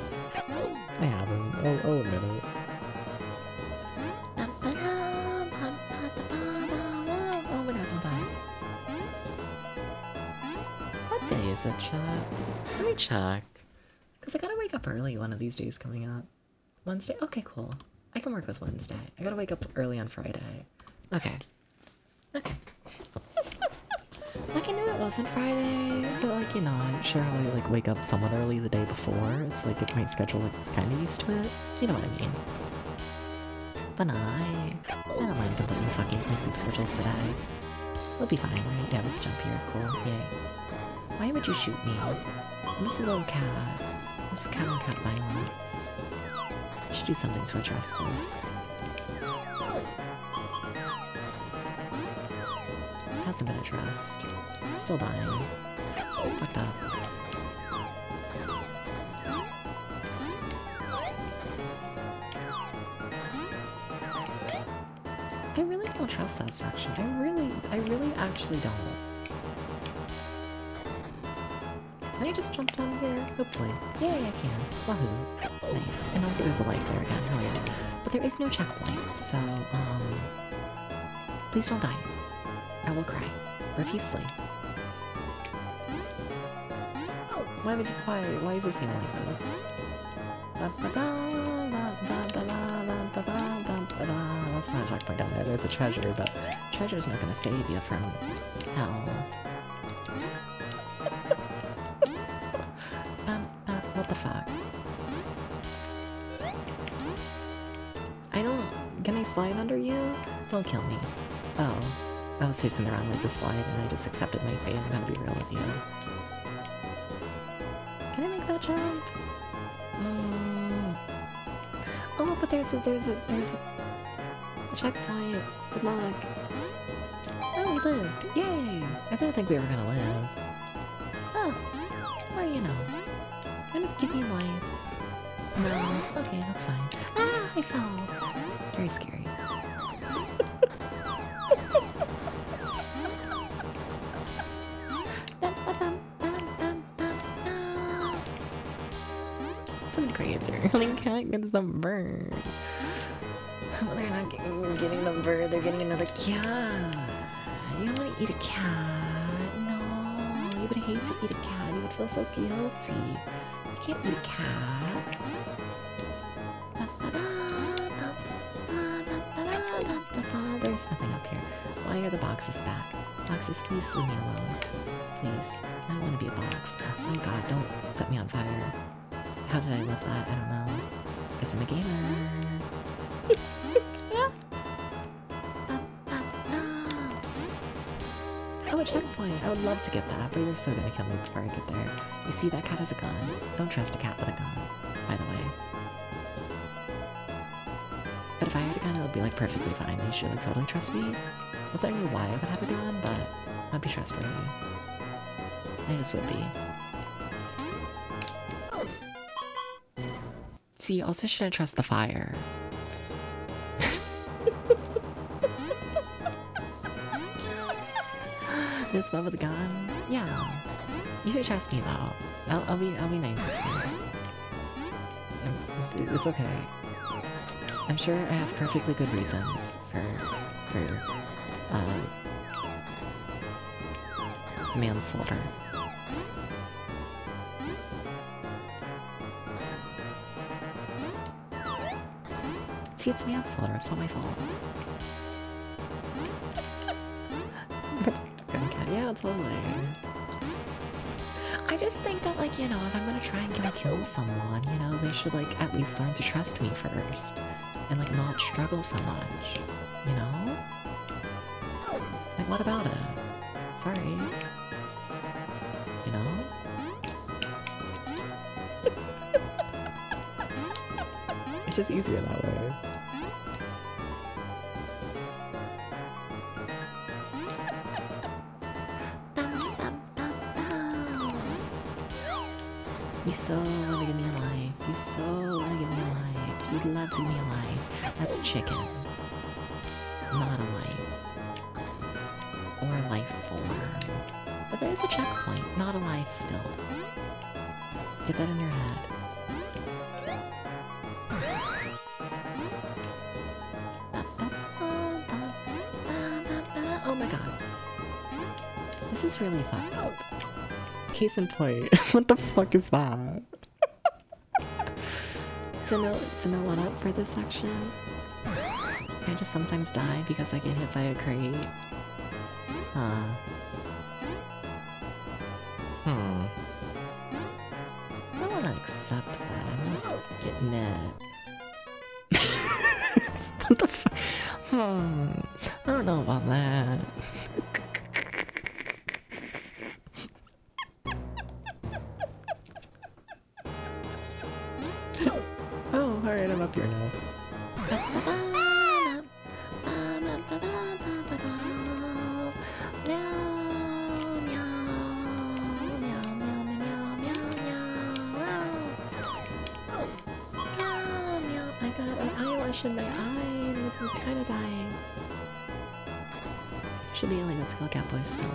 I haven't. I'll admit it. Oh my god, don't die. What day is it, chat? Let me check. Because I gotta wake up early one of these days coming up. Wednesday? Okay, cool. I can work with Wednesday. I gotta wake up early on Friday. Okay. Okay. Like, I knew it wasn't Friday, but like, you know, I'm sure I'll like wake up somewhat early the day before. It's like, if my schedule like, is kind of used to it. You know what I mean. But I don't mind completely fucking my sleep schedule today. We'll be fine, right? Yeah, we can jump here. Cool. Yay. Why would you shoot me? I'm just a little cat. This is cat on cat violence. I should do something to address this. Hasn't been addressed. Still dying. Fucked up. I really don't trust that section. I really actually don't. Can I just jump down here? Hopefully. Yay, I can. Wahoo. Nice. And also there's a light there again. Hell yeah. But there is no checkpoint, so, please don't die. I will cry. Profusely. Why is this game like this? That's not a checkpoint down there. There's a treasure, but treasure's not gonna save you from hell. What the fuck? Can I slide under you? Don't kill me. Oh. I was facing the wrong way to slide and I just accepted my fate. I'm gonna be real with you. Can I make that jump? Oh, but there's a checkpoint. Good luck. Oh, we lived. Yay! I didn't think we were gonna live. Oh. Well, you know. Gonna give me life. No. Okay, that's fine. Ah! I fell. Very scary. So many grades are like cat gets the bird. Well, they're not getting the bird, they're getting another cat. You don't want to eat a cat. No, you would hate to eat a cat. You would feel so guilty. You can't eat a cat. There's nothing up here. Why are the boxes back? Boxes, please leave me alone. Please. I don't want to be a box. Oh god, don't set me on fire. How did I live that? I don't know. Guess I'm a gamer. Oh, a checkpoint! I would love to get that, but you're so gonna kill me before I get there. You see, that cat has a gun. Don't trust a cat with a gun, by the way. But if I had a gun, it would be like perfectly fine. You should like totally trust me. Not that I knew why I would have a gun, but I'd be trustworthy. I just would be. See, you also shouldn't trust the fire. This one with a gun? Yeah. You should trust me though. I'll be nice to you. It's okay. I'm sure I have perfectly good reasons for manslaughter. See, it's manslaughter, it's not my fault. Yeah, totally. I just think that, like, you know, if I'm gonna try and kill someone, you know, they should, like, at least learn to trust me first. And, like, not struggle so much. You know? Like, what about it? Sorry. You know? It's just easier that way. You so wanna give me a life. You so wanna give me a life. You'd love to give me a life. That's chicken. Not a life. Or a life form. But there's a checkpoint. Not a life still. Get that in your head. Oh my god. This is really fucked up. Case in point. What the fuck is that? So no one up for this section. I just sometimes die because I get hit by a crate. I don't wanna accept that. I must get net. What the fuck? I don't know about that. Oh, alright, I'm up here now. I got an eyelash in my eye and I'm kinda dying. Should be illegal to kill Catboy still.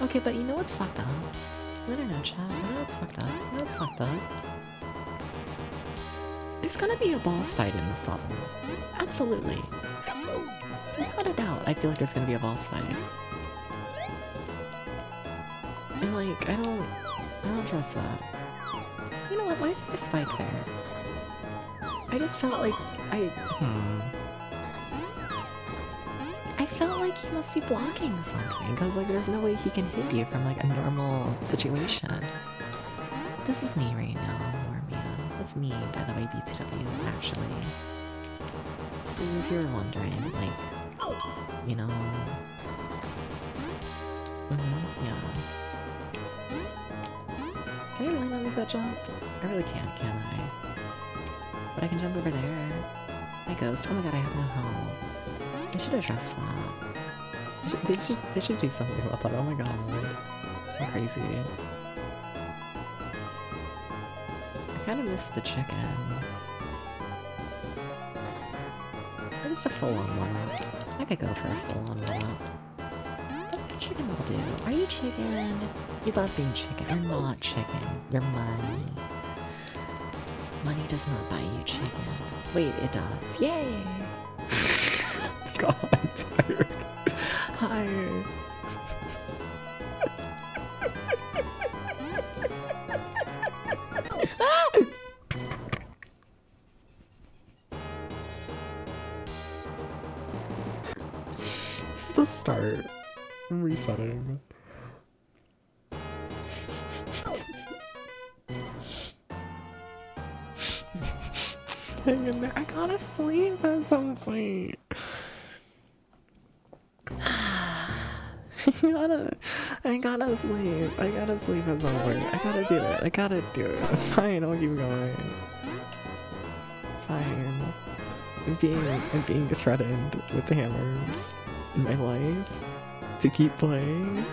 Okay, but you know what's fucked up? I don't know, chat. You know what's fucked up? You know what's fucked up? There's gonna be a boss fight in this level. Absolutely. Without a doubt, I feel like there's gonna be a boss fight. And like, I don't trust that. You know what? Why is there a spike there? I just felt like I felt like he must be blocking something, because like there's no way he can hit you from like a normal situation. This is me right now, Warmia. That's me, by the way, BTW, actually. So if you're wondering, like, you know... yeah. Can I really not make that jump? I really can't I? But I can jump over there. Hi, Ghost. Oh my god, I have no health. They should address that. They should do something about that. Oh my god. I'm crazy. I kinda miss the chicken. Or just a full-on one-up. I could go for a full-on one-up. But chicken will do. Are you chicken? You love being chicken. You're not chicken. You're money. Money does not buy you chicken. Wait, it does. Yay! God, I'm tired. Hi. This is the start. I'm resetting. Hang in there. I gotta sleep at some point. I gotta sleep. I gotta sleep at some point. I gotta do it. I gotta do it. Fine, I'll keep going. Fine. I'm being threatened with hammers in my life to keep playing.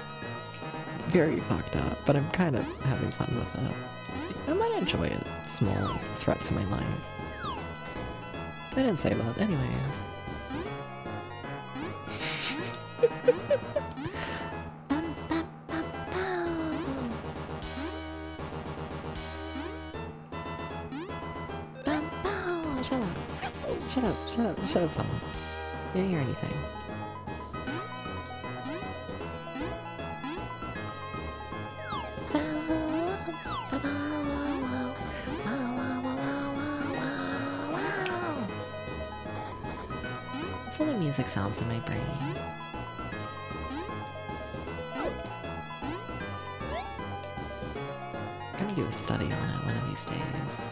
Very fucked up, but I'm kind of having fun with it. I might enjoy a small threat to my life. I didn't say that. Anyways. Shut up. Shut up, shut up, shut up, Tom. You didn't hear anything. It's only me music sounds in my brain. I'm gonna do a study on it one of these days.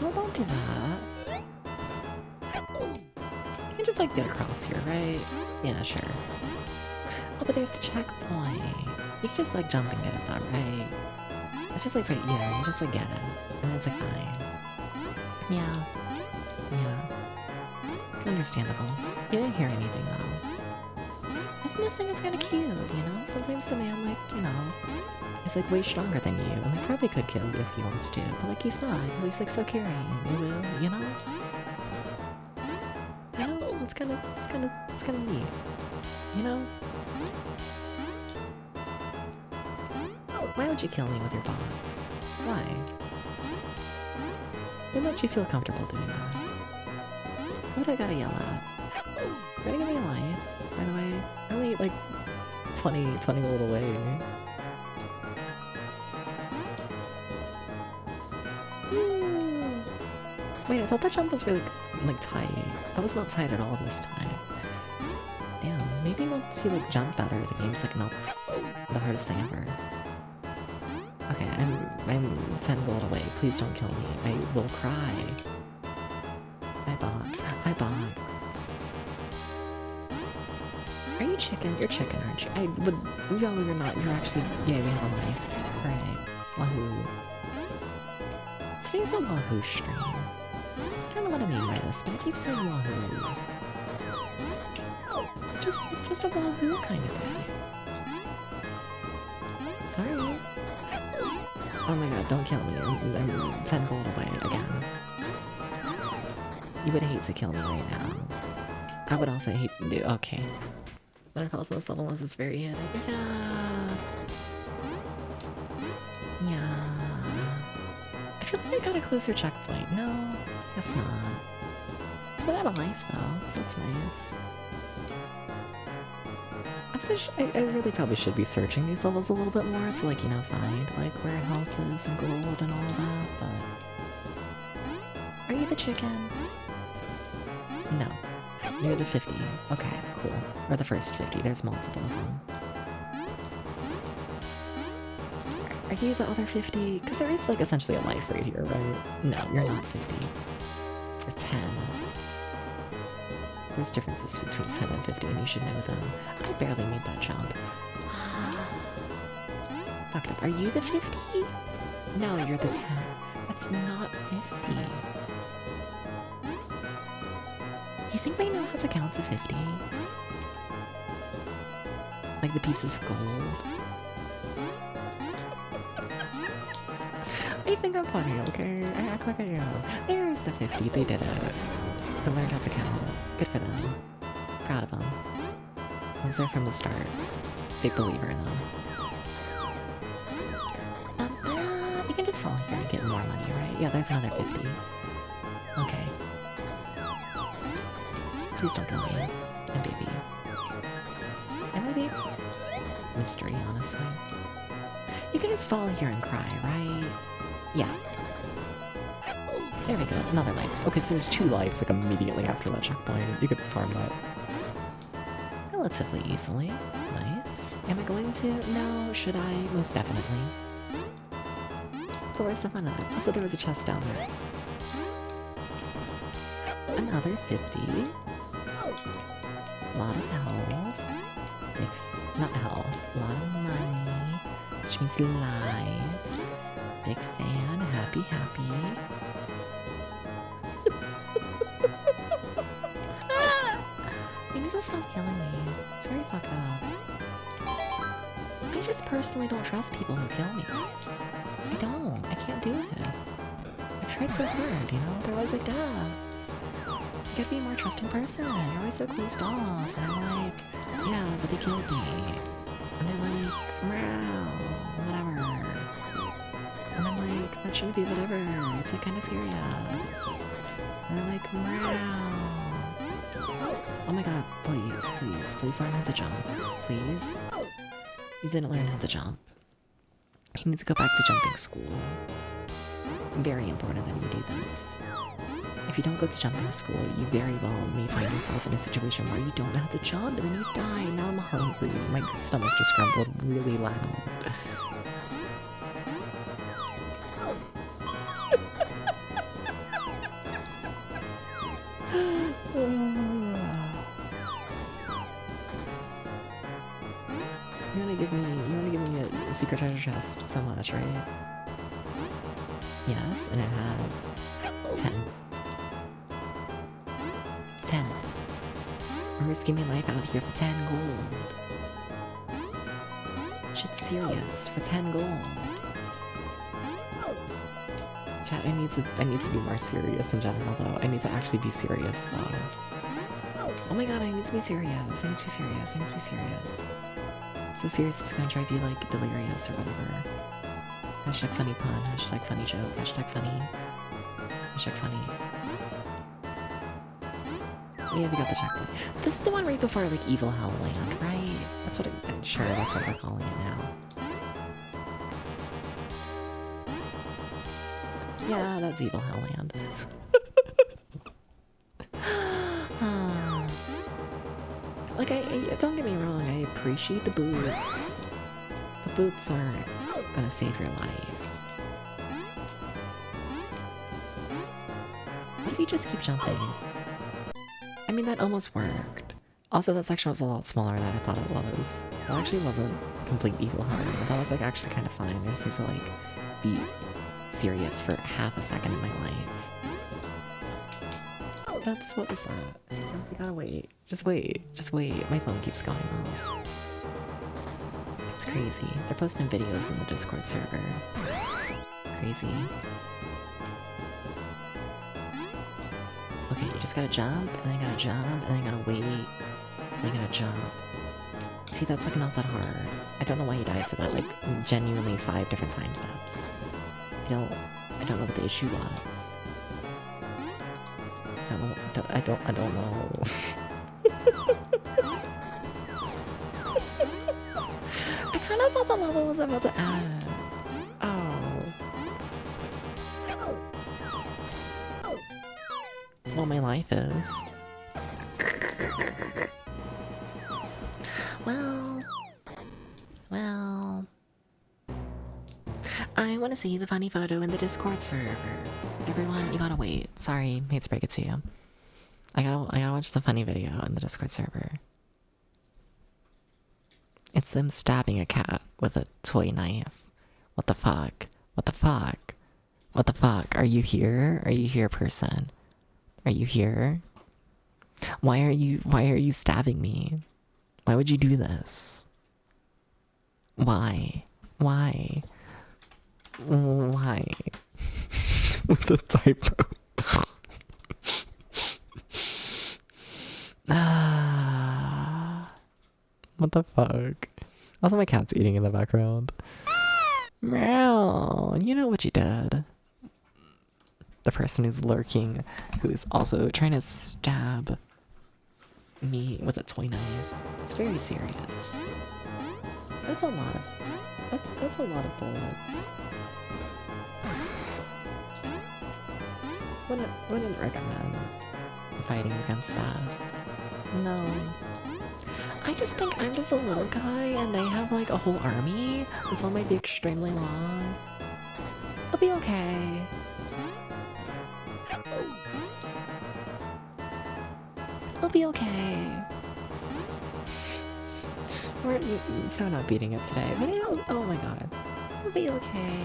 Well, don't do that. You can just like get across here, right? Yeah, sure. Oh, but there's the checkpoint. You can just like jump and get it though, right? It's just like pretty, yeah, you just like get it. And it's like fine. Yeah. Yeah. Understandable. You didn't hear anything though. I think this thing is kinda cute, you know? Sometimes the man, like, you know, is like way stronger than you, and he probably could kill you if he wants to, but like he's not. He's like so caring, you know? You know, it's kinda neat. You know? Why would you kill me with your box? Why? What makes you feel comfortable doing that? What do I gotta yell at? Ready to give me a life, by the way? I'm only like 20 gold away. Woo. Wait, I thought that jump was really like tight. That was not tight at all this time. Damn, maybe once you like jump better, the game's like not the hardest thing ever. Okay, I'm 10 gold away. Please don't kill me. I will cry. I box. I box. Are you chicken? You're chicken, aren't you? I would. No, you're not. You're actually. Yeah, we have a life. Alright. Wahoo. Today's a Wahoo stream. I don't know what I mean by this, but I keep saying Wahoo. It's just a Wahoo kind of day. Sorry. Oh my god, don't kill me. I'm 10 gold away again. You would hate to kill me right now. I would also hate to do. Okay. Better health this level unless it's very hidden. Yeah. I feel like I got a closer checkpoint. No, guess not. But I got a life though, so that's nice. I really probably should be searching these levels a little bit more to, like, you know, find, like, where health is and gold and all of that, but... Are you the chicken? No. You're the 50. Okay, cool. Or the first 50. There's multiple of them. Are you the other 50? Because there is, like, essentially a life right here, right? No, you're not 50. You're 10. There's differences between 10 and 50, and you should know them. I barely made that jump. Fucked up. Are you the 50? No, you're the 10. That's not 50. You think they know how to count to 50? Like the pieces of gold? I think I'm funny, okay? I act like I am. There's the 50. They did it. They learned how to count. Good for them. Proud of them. I was there from the start. Big believer in them. You can just fall here and get more money, right? Yeah, there's another 50. Okay. Please don't kill me. And baby. And maybe mystery, honestly. You can just fall here and cry, right? Yeah. There we go, another life. Okay, so there's 2 lives, like, immediately after that checkpoint. You could farm that relatively easily. Nice. Am I going to? No. Should I? Most definitely. But where's the fun of it? Also, there was a chest down there. Another 50. Lot of health. Not health. Lot of money. Which means lives. Big fan. Happy, happy. Stop killing me. It's very fucked up. I just personally don't trust people who kill me. I don't. I can't do it. I've tried so hard, you know? They're always like, Dubs, you gotta be a more trusting person. You're always so closed off. And I'm like, yeah, but they killed me. And they're like, meow, whatever. And I'm like, that shouldn't be whatever. It's like kinda serious. And they're like, meow. Oh my god, please learn how to jump. Please? You didn't learn how to jump. You need to go back to jumping school. Very important that you do this. If you don't go to jumping school, you very well may find yourself in a situation where you don't know how to jump and then you die. Now I'm hungry. My stomach just grumbled really loud. You wanna give me a secret treasure chest so much, right? Yes, and it has 10. 10. I'm risking my life out here for 10 gold. Shit's serious for 10 gold. Chat, I need to be more serious in general though. I need to actually be serious though. Oh my god, I need to be serious. I need to be serious. I need to be serious. So serious it's gonna drive you like delirious or whatever. Hashtag funny pun, hashtag funny joke, hashtag funny. Hashtag funny. Yeah, we got the checkpoint. This is the one right before like Evil Hellland, right? That's what I'm sure that's what we're calling it now. Yeah, that's Evil Hellland. Like, I don't get me wrong, I appreciate the boots. The boots aren't gonna save your life. What if you just keep jumping? I mean, that almost worked. Also, that section was a lot smaller than I thought it was. It actually wasn't complete Evil Hellland. I thought it was like actually kind of fun. I just need to like be serious for half a second in my life. Oops, what was that? I gotta wait. Just wait. Just wait. My phone keeps going off. It's crazy. They're posting videos in the Discord server. Crazy. Okay, you just gotta jump, and then you gotta jump, and then you gotta wait, and then you gotta jump. See, that's like not that hard. I don't know why he died to that, like, genuinely 5 different time steps. I don't know what the issue was. I don't know. I kind of thought the level was about to end. Oh. Well, my life is. Well. I want to see the funny photo in the Discord server. Everyone, you gotta wait. Sorry, hate to break it to you. I gotta watch the funny video in the Discord server. It's them stabbing a cat with a toy knife. What the fuck? What the fuck? What the fuck? Are you here? Are you here, person? Are you here? Why are you stabbing me? Why would you do this? Why? Why? Why? With the typo. What the fuck? Also, my cat's eating in the background. Meow. You know what you did. The person who's lurking, who's also trying to stab me with a toy knife. It's very serious. That's a lot of. That's a lot of bullets. Wouldn't recommend fighting against that. No. I just think I'm just a little guy and they have like a whole army. This one might be extremely long. It'll be okay. It'll be okay. We're so not beating it today. But oh my god. It'll be okay.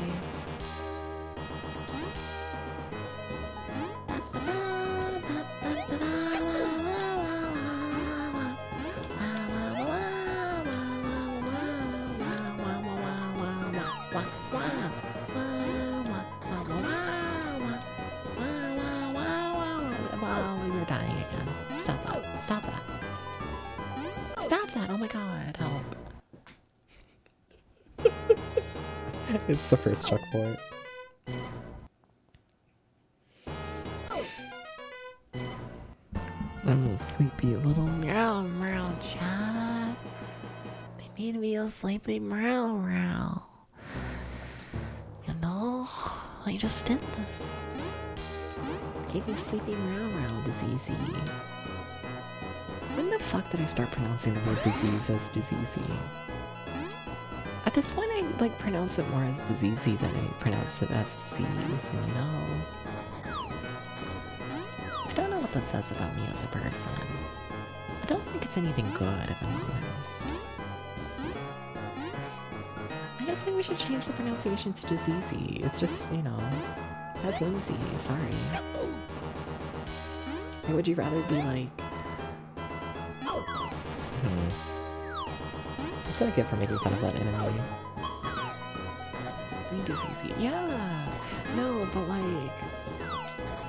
You're dying again. Stop that. Stop that. Stop that! Oh my god, help. It's the first checkpoint. I'm a sleepy little meow meow chat. They made me a sleepy meow meow. You know? I just did this. Gave me sleeping row diseasey. When the fuck did I start pronouncing the word disease as diseasey? At this point, I like pronounce it more as diseasey than I pronounce it as disease, and you know. I don't know what that says about me as a person. I don't think it's anything good, if I'm honest. I just think we should change the pronunciation to diseasey. It's just, you know, that's whimsy, sorry. Or would you rather be like... What's that I get for making fun of that enemy? Diseasey. Yeah! No, but like...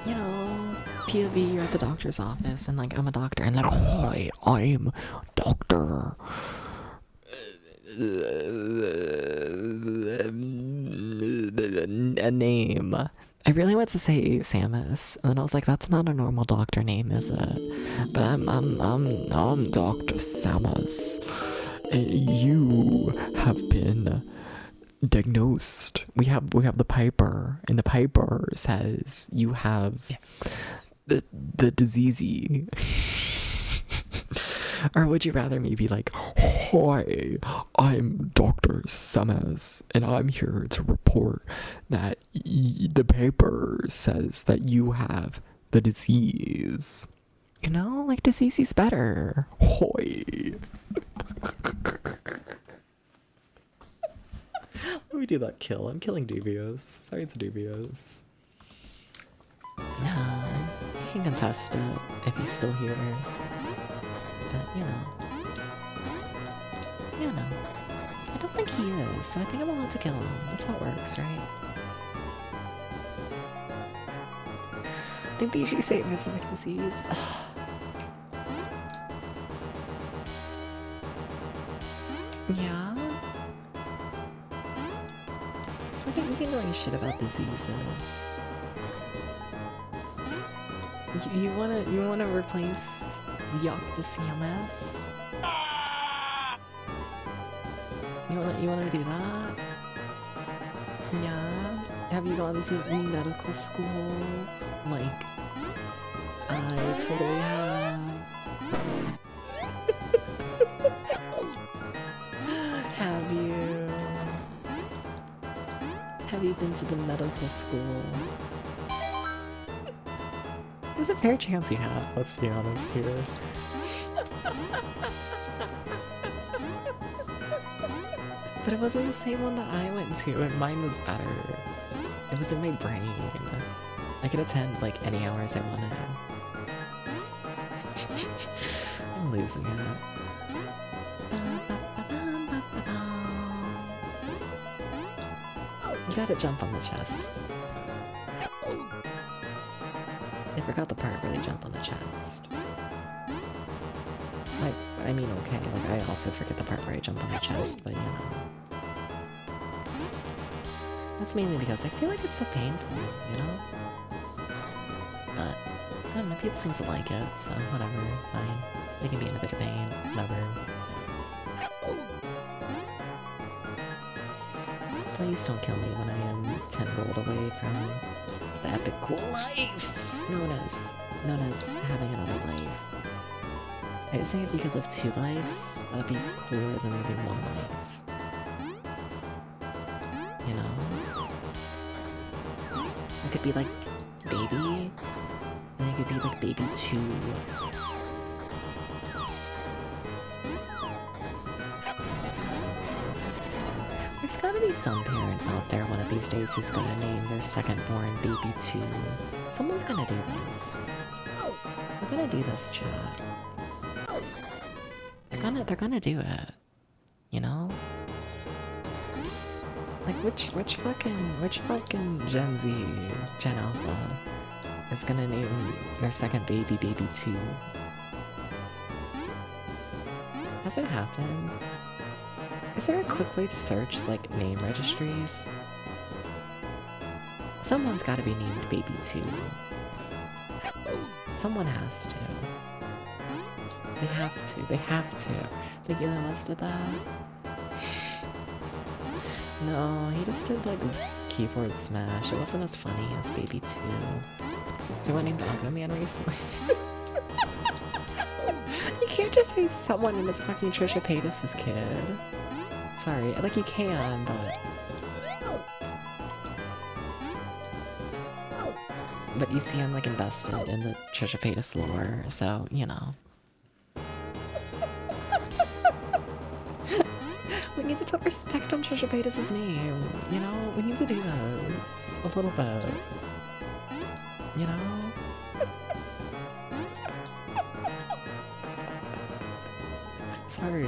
You know, POV, you're at the doctor's office, and like, I'm a doctor, and like, hi, I'm Doctor... a name. I really want to say Samus, and then I was like, that's not a normal doctor name, is it? But I'm Dr. Samus. You have been diagnosed. We have the paper, and the paper says you have the diseasey. Or would you rather maybe like, hi, I'm Dr. Samus, and I'm here to report that the paper says that you have the disease. You know, like diseasey's better. Hoi. Let me do that kill. I'm killing Dubios. Sorry, it's Dubios. No, he can contest it if he's still here. But, you know. I don't think he is, so I think I'm allowed to kill him. That's how it works, right? I think they usually say specific disease. Yeah? We can go any shit about diseases. You wanna replace Yuck the CMS? You wanna do that? Yeah? Have you gone to medical school? Like, I totally have. Have you been to the medical school? There's a fair chance you have, let's be honest here. But it wasn't the same one that I went to, and mine was better. It was in my brain. I could attend like any hours I wanted. I'm losing it. You gotta jump on the chest. I forgot the part where they jump on the chest. Like, I mean, okay, like I also forget the part where I jump on the chest, but you know. That's mainly because I feel like it's so painful, you know? But, I don't know, people seem to like it, so whatever, fine. They can be in a bit of pain, whatever. Please don't kill me when I am 10 rolled away from the epic cool life! Known as having another life. I just think if you could live 2 lives, that would be cooler than living 1 life. You know? It could be like baby, and it could be like baby 2. There's gotta be some parent out there one of these days who's gonna name their second-born baby 2. Someone's gonna do this. We're gonna do this, chat. They're gonna do it. You know? Like which fucking Gen Z, Gen Alpha is gonna name their second baby 2? Has it happened? Is there a quick way to search, like, name registries? Someone's gotta be named baby 2. Someone has to. They have to. Think Elon Musk did that? No, he just did, like, keyboard smash. It wasn't as funny as Baby 2. So I named Man recently. You can't just say someone and it's fucking Trisha Paytas' kid. Sorry, like you can, but... But you see I'm like invested in the Trisha Paytas lore, so, you know. We need to put respect on Trisha Paytas' name, you know? We need to do this. A little bit. You know? Sorry.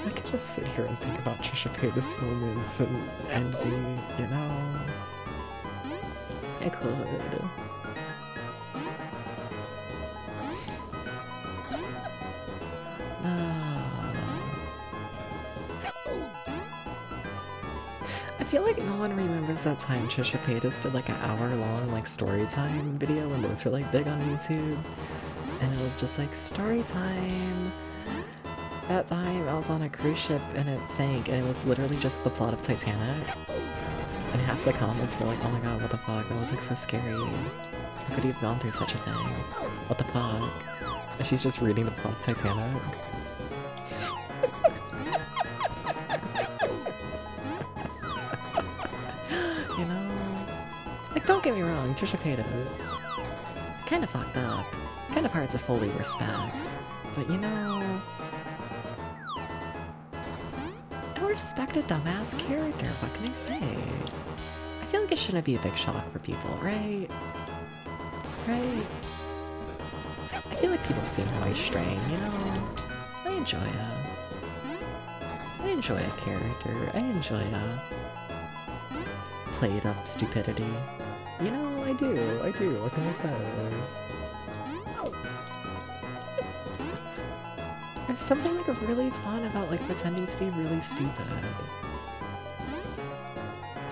I could just sit here and think about Trisha Paytas moments and envy, you know? I could. I feel like no one remembers that time Trisha Paytas did like an hour-long like story time video when those were like big on YouTube. And it was just like, story time. That time I was on a cruise ship and it sank and it was literally just the plot of Titanic. And half the comments were like, oh my god, what the fuck, that was like so scary. How could you have gone through such a thing? What the fuck? And she's just reading the plot of Titanic. You know? Like, don't get me wrong, Trisha Paytas. Kinda fucked up. Kind of hard to fully respect. But you know... I respect a dumbass character, what can I say? I feel like it shouldn't be a big shock for people, right? Right? I feel like people have seen how I strain, you know? I enjoy it. I enjoy a character. I enjoy a played up stupidity. You know, I do. What can I say? There's something like really fun about like pretending to be really stupid.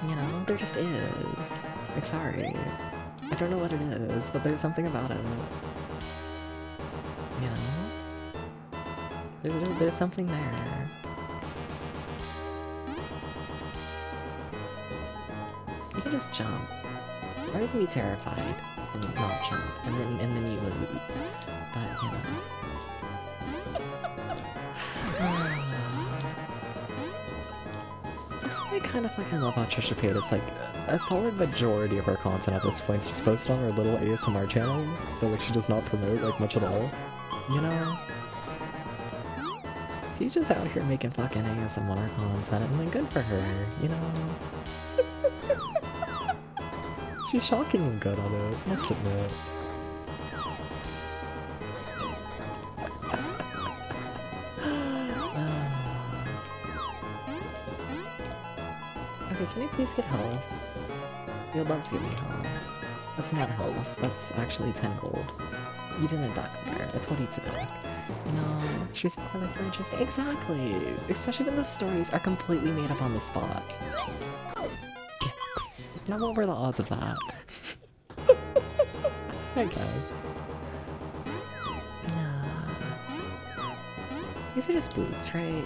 You know, there just is. Like, sorry. I don't know what it is, but there's something about it. You know? There's something there. You can just jump. Or you can be terrified and not jump, and then you lose. But, you know. That's what I kind of fucking love about Trisha Paytas. Like, a solid majority of our content at this point is just posted on her little ASMR channel that like she does not promote like much at all. You know? She's just out here making fucking ASMR content and like good for her, you know? She's shockingly good at it, must admit. Okay, can I please get health? You'd love to give me health. That's not health, that's actually 10 gold. You didn't duck there, that's what eats a duck. No, she's more like very interesting. Exactly! Especially when the stories are completely made up on the spot. Kicks. Now what were the odds of that? I guess. These are just boots, right?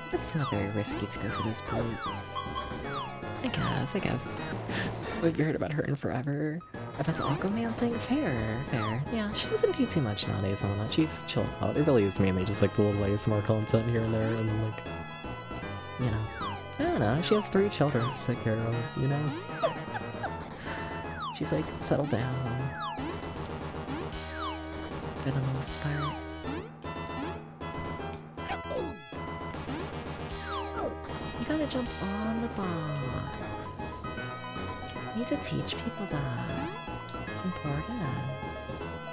I guess it's not very risky to go for these boots. I guess. We've heard about her in forever. About the Aquaman thing? Fair. Yeah, she doesn't do too much nowadays on that. She's chilled out. It really is mainly just like the little ASMR content here and there, and then like, you know. I don't know, she has 3 children to take care of, you know? She's like, settled down. For the most part. You gotta jump on the box. You need to teach people that. It's important.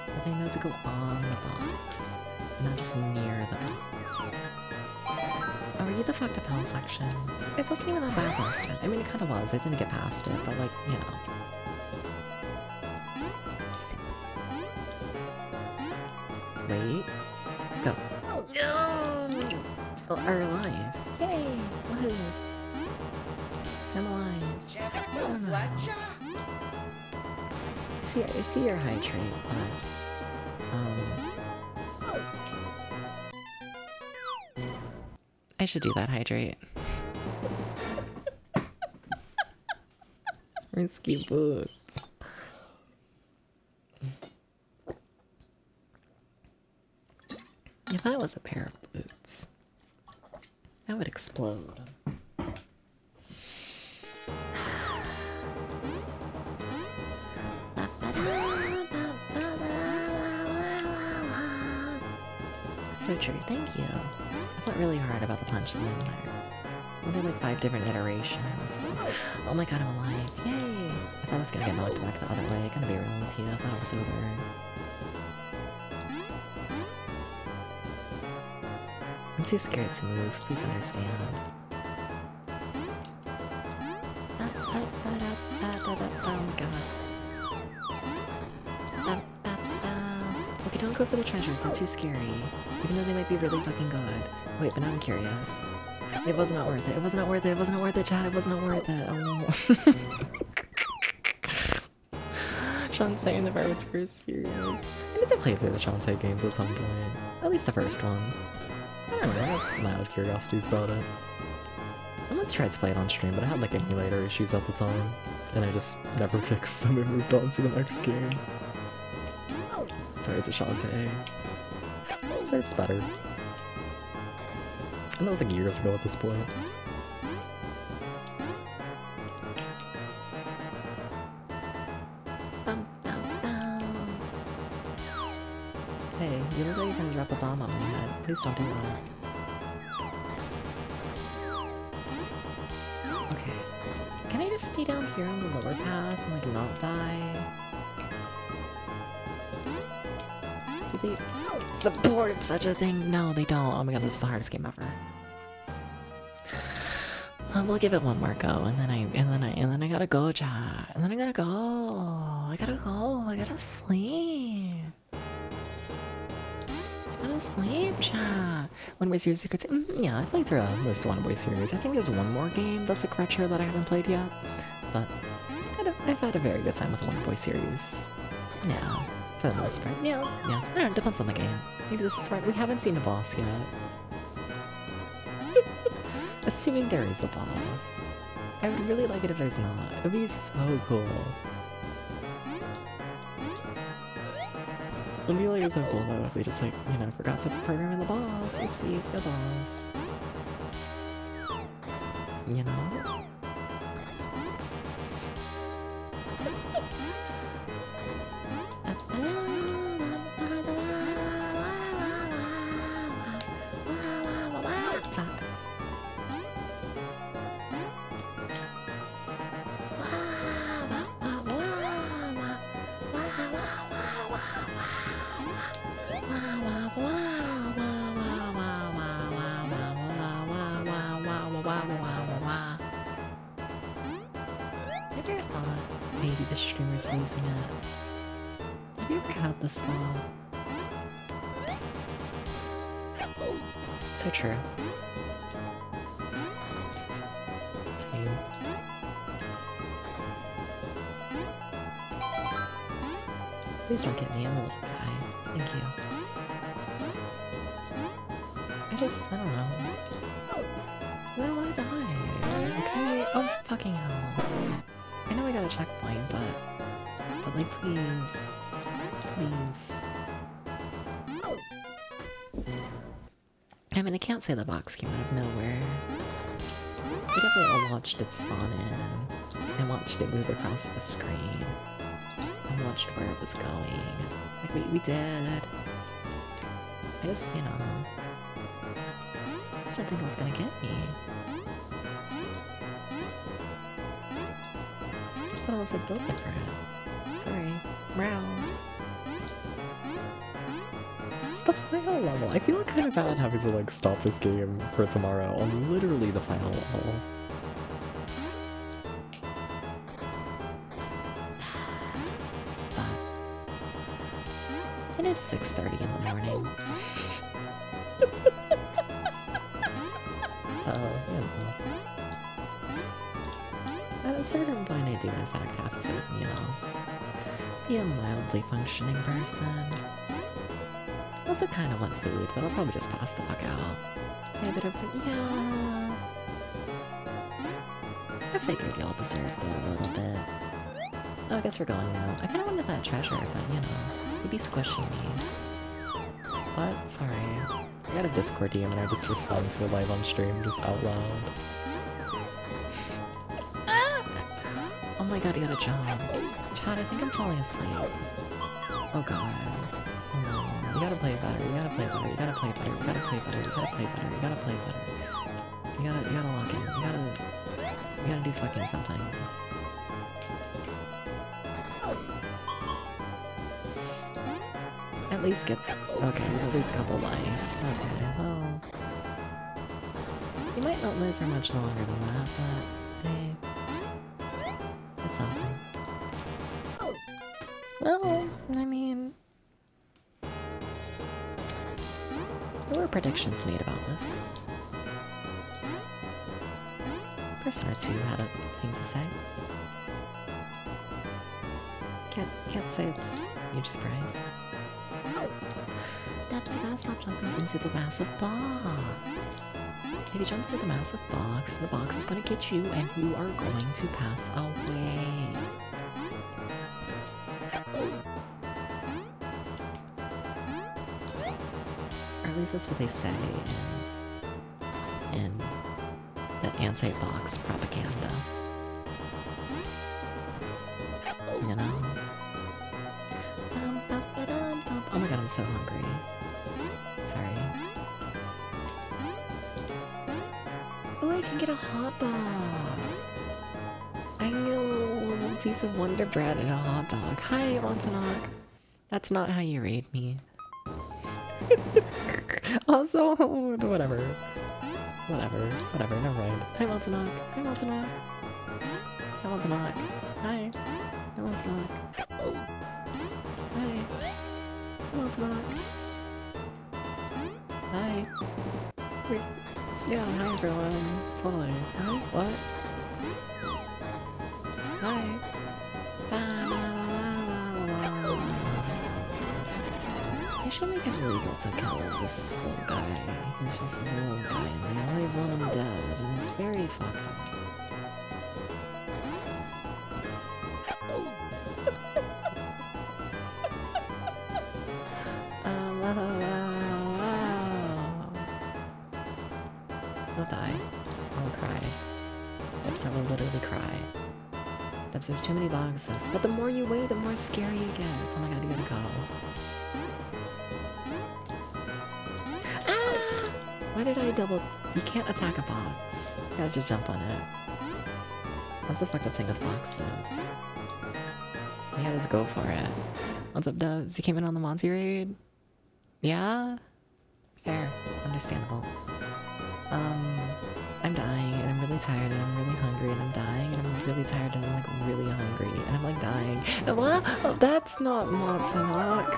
That they know to go on the box. And not just near the box. Oh, were you the fucked up hell section? It wasn't even that bad last time. I mean, it kinda was. I didn't get past it, but like, you know. wait. Go. No! Oh, are alive. Yay! Woohoo! I'm alive. I see your hydrate, but I should do that hydrate. Risky boots. If I was a pair of boots, that would explode. So true, thank you. I thought really hard about the punchline there. Well, there were like 5 different iterations. Oh my god, I'm alive. Yay! I thought I was gonna get knocked back the other way. I gotta be real with you. I thought it was over. I'm too scared to move. Please understand. Oh my god. Okay, don't go for the treasures. They're too scary. Even though they might be really fucking good. Wait, but now I'm curious. It was not worth it. It was not worth it. It was not worth it, Chad. It was not worth it. Oh. Shantae and the Pirates were serious. I need to play through the Shantae games at some point. At least the first one. I don't know. I have mild curiosities about it. I once tried to play it on stream, but I had like emulator issues at the time. And I just never fixed them and moved on to the next game. Sorry, it's a Shantae. Serves better. And that was like years ago at this point. Hey, you look like you're gonna drop a bomb on my head. Please don't do that. Okay. Can I just stay down here on the lower path and like not die? Do they support such a thing? No, they don't. Oh my god, this is the hardest game ever. We'll give it one more go, and then I gotta go, chat. And then I gotta go. I gotta sleep. I gotta sleep, chat. One Boy Series Secrets. Yeah, I played through most of One Boy Series. I think there's one more game that's a retro that I haven't played yet. But I've had a very good time with One Boy Series. Yeah, for the most part. Yeah. I don't know, it depends on the game. Maybe this is right. We haven't seen the boss yet. Assuming there is a boss. I would really like it if there's not. It would be so cool. It would be like so cool though if they just like, you know, forgot to program in the boss. Oopsies, no boss. You know? Maybe the streamer's losing it. Have you ever had this thought? So true. Same. Please don't get me, I'm a little guy. Thank you. I don't know. I don't want to die. Okay? Oh, fucking hell. I know I got a checkpoint, but like, please. I mean, I can't say the box came out of nowhere. We definitely all watched it spawn in, and watched it move across the screen, and watched where it was going. Like, we did. I just, you know, I just didn't think it was gonna get me. I just thought it was like built different. Sorry. Meow. It's the final level. I feel kind of bad having to like stop this game for tomorrow on literally the final level. It is 6:30 in the morning. So, you know. At a certain point I do in fact have to, you know, be a mildly functioning person. I also kinda want food, but I'll probably just pass the fuck out. Yeah, but yeah. I figured y'all deserved it a little bit. Oh, I guess we're going now. I kinda wanted that treasure, but you know, you'd be squishing me. What? Sorry. I got a Discord DM and I just respond to it live on stream, just out loud. Oh my god, you got a job. Chad, I think I'm falling asleep. Oh god. Oh no. You gotta play better, you gotta play better, you gotta play better, you gotta play better, you gotta play better, you gotta play better. You gotta lock in, you gotta do fucking something. At least get, okay, at least got the life. Okay, well. You might not live for much longer than that, but hey. It's something. Well, I mean, there were predictions made about this. A person or two had a thing to say. Can't say it's a huge surprise. Debs, you gotta stop jumping into the massive box. If you jump into the massive box, the box is gonna get you and you are going to pass away. Or at least that's what they say in the anti-box propaganda. You know? Oh my god, I'm so hungry. Sorry. Oh, I can get a hot dog. I can get a little piece of Wonder Bread and a hot dog. Hi, Montanog. That's not how you rate me. Also, whatever. Whatever, never mind. Hi, Montanog. Hi, Montanog. Hi, Montanog. Hi. Hi, Montanog. Hi. Hi, Montanog. Hi. Wait. Yeah, hi everyone. Totally. Hi? What? Hi. They should make it illegal to kill this little guy. He's just a little guy and they always want him dead, and it's very fucked up. Don't die. I'll cry. Debs, I will literally cry. Debs, there's too many boxes. But the more you wait, the more scary it gets. Oh my god, you gotta go. Ah! Why did I double... You can't attack a box. You gotta just jump on it. That's the fucked up thing with boxes. You gotta just go for it. What's up, Dubs? You came in on the Monty raid? Yeah? Fair. Understandable. I'm dying, and I'm really tired, and I'm really hungry, and I'm dying, and I'm really tired, and I'm like really hungry, and I'm like dying. And what? Oh, that's not Montauk.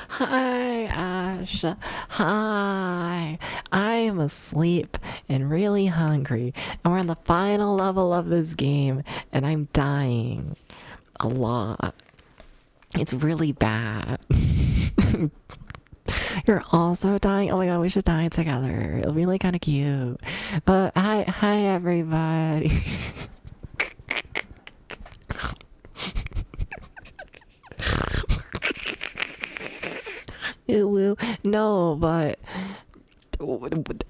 Hi, Ash. Hi. I am asleep and really hungry, and we're on the final level of this game, and I'm dying a lot. It's really bad. You're also dying? Oh my god, we should die together. It'll be like kind of cute. Hi everybody. No, but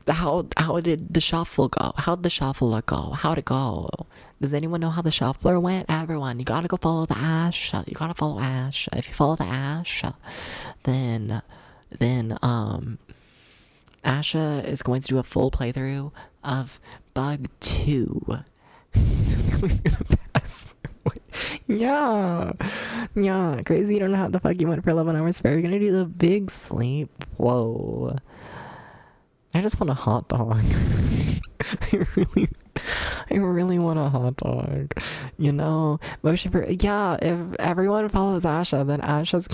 how did the shuffle go? How'd the shuffle go? How'd it go? Does anyone know how the shuffler went? Everyone, you gotta go follow the Ash. You gotta follow Ash. If you follow the Ash, then Asha is going to do a full playthrough of Bug 2. Yeah, crazy. You don't know how the fuck you went for 11 hours fair. You're gonna do the big sleep. Whoa. I just want a hot dog. I really, I really want a hot dog. You know, motion for yeah. If everyone follows Asha, then Asha's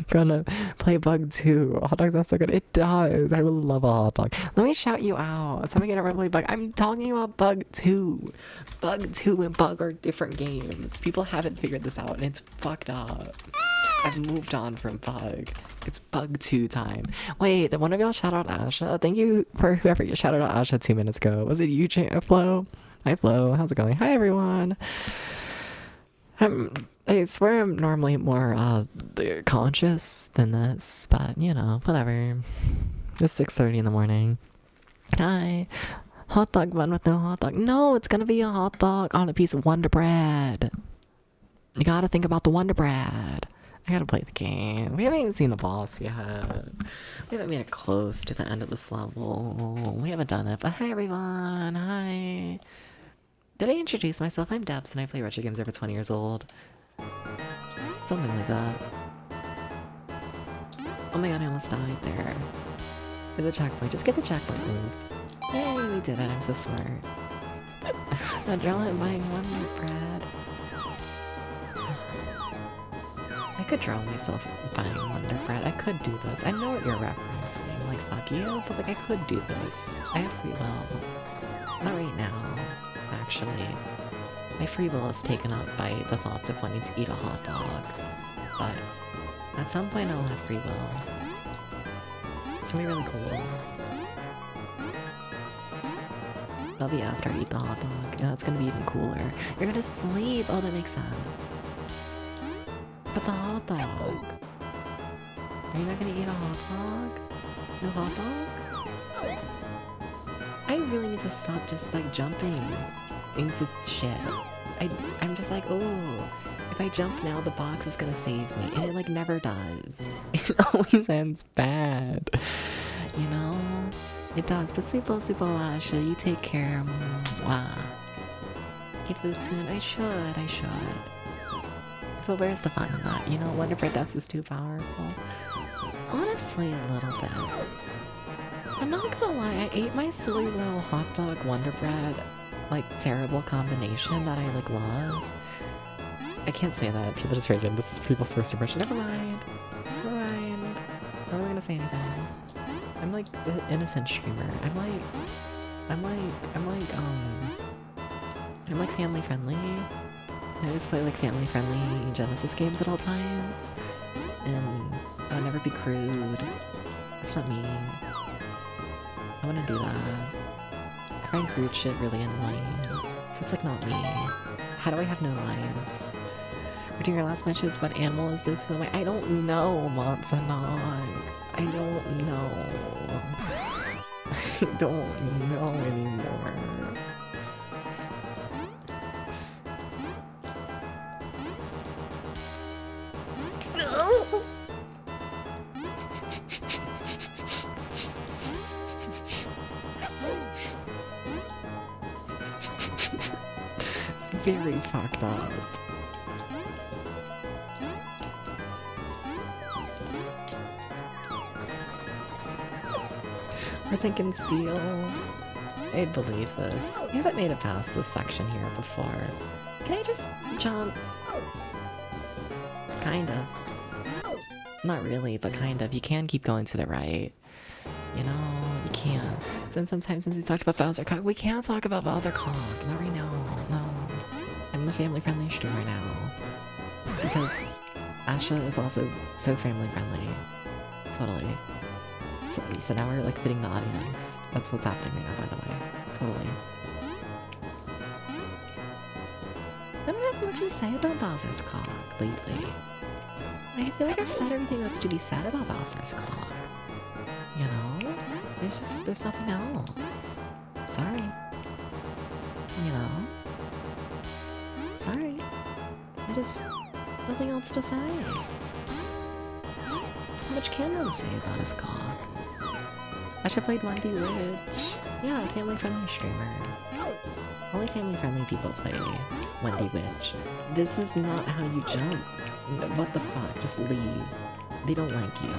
gonna play Bug 2. Hot dogs sound so good. It does. I would love a hot dog. Let me shout you out. Somebody gonna play Bug. I'm talking about Bug 2. Bug 2 and Bug are different games. People haven't figured this out, and it's fucked up. I've moved on from Bug. It's Bug 2 time. Wait, did one of y'all shout out Asha? Thank you for whoever you shouted out Asha 2 minutes ago. Was it you, Flo? Hi, Flo. How's it going? Hi, everyone. I swear I'm normally more conscious than this, but you know, whatever. It's 6:30 in the morning. Hi. Hot dog bun with no hot dog. No, it's gonna be a hot dog on a piece of Wonder Bread. You gotta think about the Wonder Bread. I gotta play the game. We haven't even seen the boss yet. We haven't made it close to the end of this level. We haven't done it, but hi everyone. Hi. Did I introduce myself? I'm Debs and I play retro games over 20 years old. Something like that. Oh my god, I almost died there. There's a checkpoint. Just get the checkpoint move. Yay, we did it. I'm so smart. Adrenaline buying Wonder Bread. I could draw myself buying Wonder Bread. I could do this. I know what you're referencing. Like, fuck you, but like, I could do this. I have free will. Not right now, actually. My free will is taken up by the thoughts of wanting to eat a hot dog. But at some point I'll have free will. It's gonna be really cool. That'll be after I eat the hot dog. Yeah, it's gonna be even cooler. You're gonna sleep! Oh, that makes sense. But the hot dog. Are you not gonna eat a hot dog? No hot dog? I really need to stop just like jumping into shit. I'm just like, oh, if I jump now, the box is gonna save me. And it like never does. It always ends bad. You know? It does. But sleep well, Asha. You take care. Mwah. Get food soon. I should. But where's the fun in that? You know, Wonder Bread Depths is too powerful. Honestly, a little bit. I'm not gonna lie, I ate my silly little hot dog Wonder Bread, like, terrible combination that I, like, love. I can't say that. People just rage in. This is people's first impression. Never mind. I'm not really gonna say anything. I'm, like, an innocent streamer. I'm like family friendly. I always play like family-friendly Genesis games at all times, and I'll never be crude. That's not me. I wanna do that. I find crude shit really annoying, so it's like not me. How do I have no lives? Reading your last mentions, what animal is this? Who am I? I don't know, Monsanog. I don't know. I don't know anymore. It's very fucked up. We're thinking seal. I'd believe this. We haven't made it past this section here before. Can I just jump? Kind of. Not really, but kind of. You can keep going to the right. You know, you can. It's been some time since we talked about Bowser Cock. We can't talk about Bowser Cock. Not right now. No. I'm the family-friendly streamer now. Because Asha is also so family-friendly. Totally. So now we're like fitting the audience. That's what's happening right now, by the way. Totally. I don't have much to say about Bowser's Cock lately. I feel like I've said everything that's to be said about Bowser's Cock. You know? There's nothing else. Sorry. You know? Sorry. Nothing else to say. How much can one say about his cock? I should played 1D Witch. Yeah, family-friendly streamer. Only family-friendly people play 1D Witch. This is not how you jump. What the fuck? Just leave. They don't like you.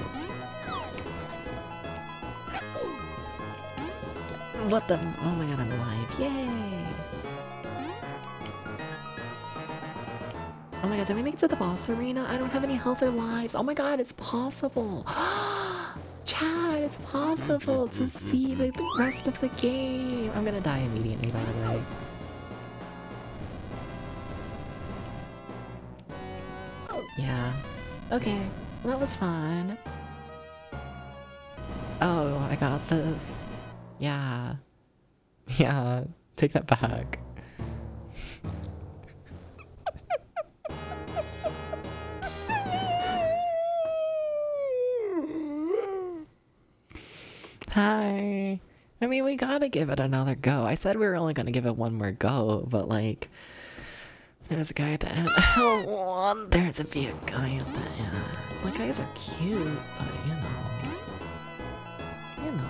What the? Oh my god, I'm alive. Yay! Oh my god, did we make it to the boss arena? I don't have any health or lives. Oh my god, it's possible. Chad, it's possible to see the rest of the game. I'm gonna die immediately, by the way. Yeah. Okay. Well, that was fun. Oh, I got this. Yeah. Yeah. Take that back. Hi. I mean, we gotta give it another go. I said we were only gonna give it one more go, but like... There's a guy at the end. I don't want there to be a guy at the end. Like, guys are cute, but you know. You know.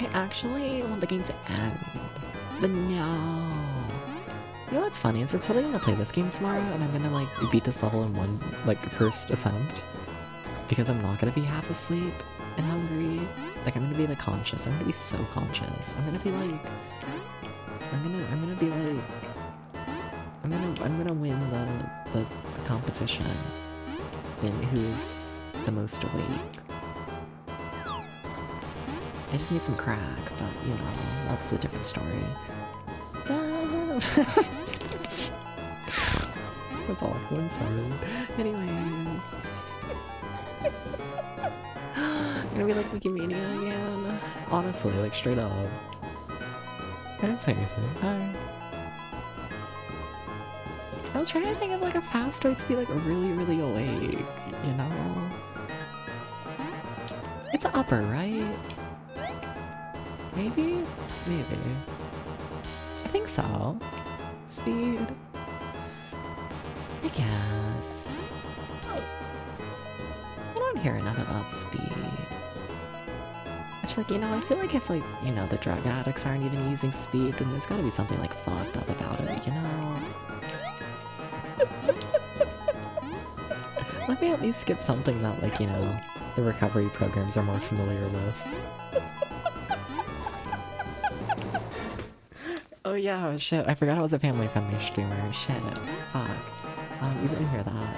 I actually want the game to end. But no. You know what's funny is we're totally gonna play this game tomorrow and I'm gonna like beat this level in one like first attempt. Because I'm not gonna be half asleep and hungry. Like I'm gonna be like conscious. I'm gonna be so conscious. I'm gonna be like I'm gonna win the competition in who's the most awake. I just need some crack, but you know, that's a different story. That's awful, I'm sorry. Anyways. I'm gonna be like Wikimedia again. Honestly, like straight up. I didn't say anything. Hi. I was trying to think of like a fast way to be like really, really awake, you know? It's upper, right? Maybe? Maybe. I think so. Speed. I guess. I don't hear enough about speed. Actually, like, you know, I feel like if like, you know, the drug addicts aren't even using speed, then there's gotta be something like fucked up about it, you know? Let me at least get something that, like, you know, the recovery programs are more familiar with. Oh yeah, shit, I forgot I was a family-friendly streamer. Shit, fuck. You didn't hear that.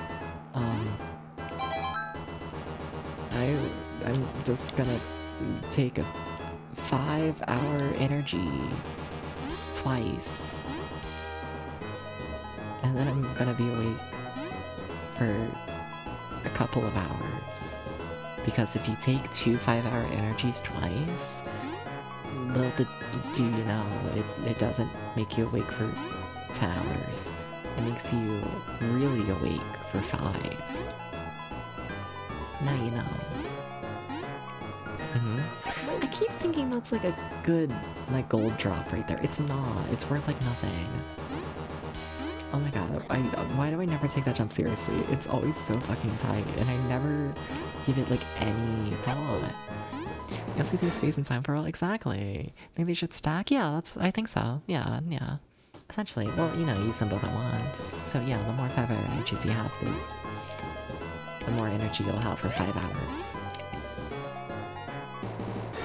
I'm just gonna take a 5-hour energy twice. And then I'm gonna be awake for a couple of hours. Because if you take 2 5-hour energies twice, do you know, it doesn't make you awake for 10 hours. It makes you really awake for 5. Now you know. I keep thinking that's like a good, like, gold drop right there. It's not. It's worth like nothing. Oh my god, why do I never take that jump seriously? It's always so fucking tight, and I never give it, like, any thought. You'll see through space and time for all exactly. Think they should stack? Yeah, I think so. Yeah. Essentially, well, you know, use them both at once. So yeah, the more 5-hour energies you have, the more energy you'll have for 5 hours.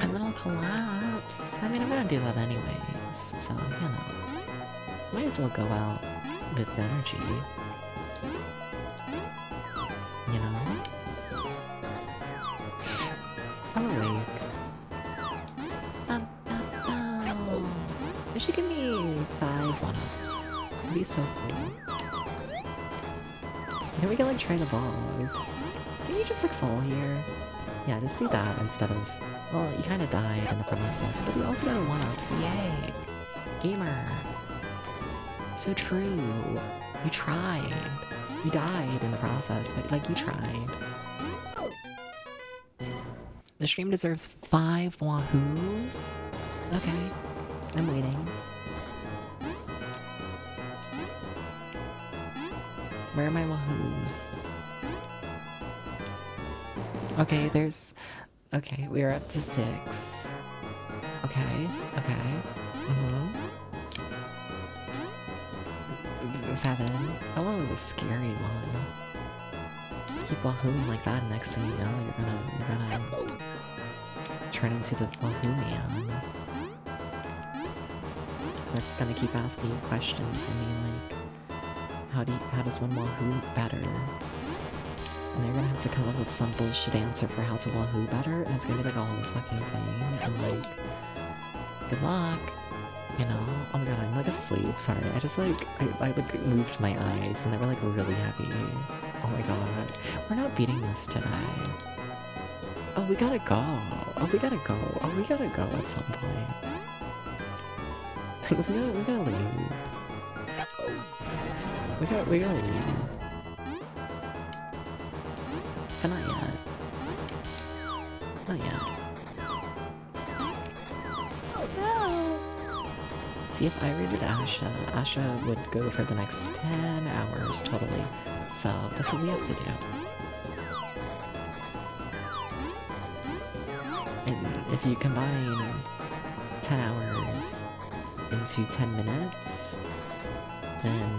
And then I'll collapse. I mean, I'm gonna do that anyways, so, you know. Might as well go out with energy. You know? I'm awake. They should give me 5 one-ups. It'd be so cool. Then we can like try the boss. Can you just like fall here? Yeah, just do that instead of... Well, you kinda died in the process, but you also got a 1-up, so yay! Gamer! So true. You tried. You died in the process, but like you tried. The stream deserves 5 wahoos? Okay. I'm waiting. Where are my wahoos? Okay, there's... Okay, we're up to 6. Okay. 7. That one was a scary one. Keep wahooing like that, next thing you know, you're gonna turn into the wahoo man. they're gonna keep asking you questions. I mean, like, how does one Wahoo better? And they're gonna have to come up with some bullshit answer for how to Wahoo better, and it's gonna be like a whole fucking thing, and like, good luck. You know? Oh my god, I'm like asleep, sorry. I just like, I like moved my eyes and they were like really heavy. Oh my god. We're not beating this today. Oh, we gotta go. Oh, we gotta go. Oh, we gotta go at some point. we gotta leave. We gotta leave. But not yet. Not yet. See, if I rated Asha would go for the next 10 hours totally. So that's what we have to do. And if you combine 10 hours into 10 minutes, then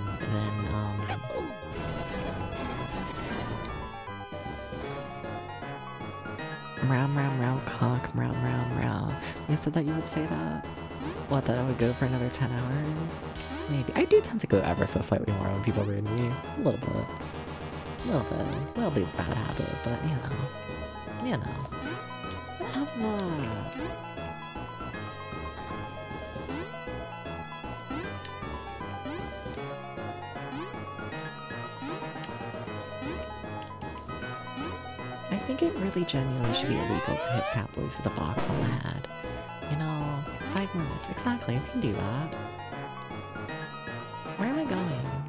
round cock, round. You said that you would say that? What, that I would go for another 10 hours? Maybe. I do tend to go ever so slightly more when people raid me. A little bit. A little bit bad habit, but you know. Have I think it really genuinely should be illegal to hit cat boys with a box on the head. You know, 5 minutes. Exactly, we can do that. Where am I going?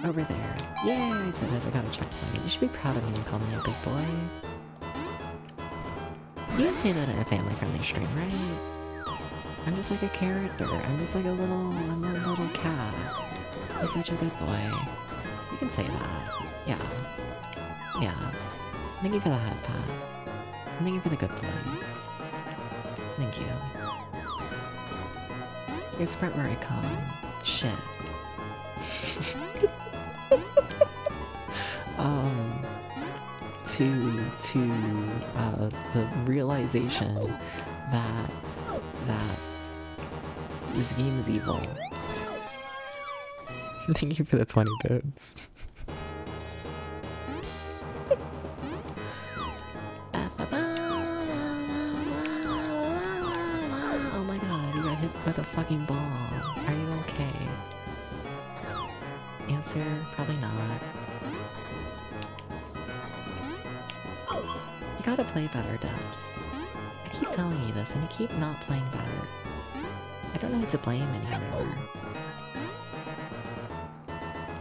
Over there. Yay, I did it. I got a checkpoint. You should be proud of me and call me a big boy. You can say that in a family-friendly stream, right? I'm just like a character. I'm just like I'm a little cat. You're such a good boy. You can say that. Yeah. Thank you for the hat pat. And thank you for the good boys. Thank you. Here's the part where I come. Shit. The realization that this game is evil. Thank you for the 20 bits. Oh my god, you got hit with a fucking bomb. Are you okay? Answer, probably not. You gotta play better, Debs. I keep telling you this, and you keep not playing better. I don't know who to blame anymore.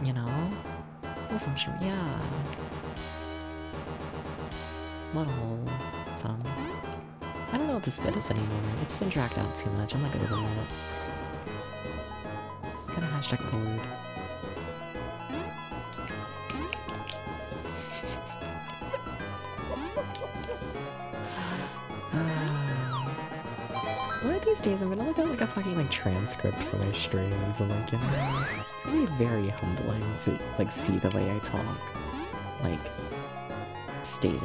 You know? Well, I'm sure, yeah. Little, some. I don't know what this bit is anymore. It's been dragged out too much. I'm not good at it. Gonna hashtag bored. One of these days I'm gonna look at like a fucking like transcript for my streams and like, you know, it's gonna be very humbling to like see the way I talk. Like, stated,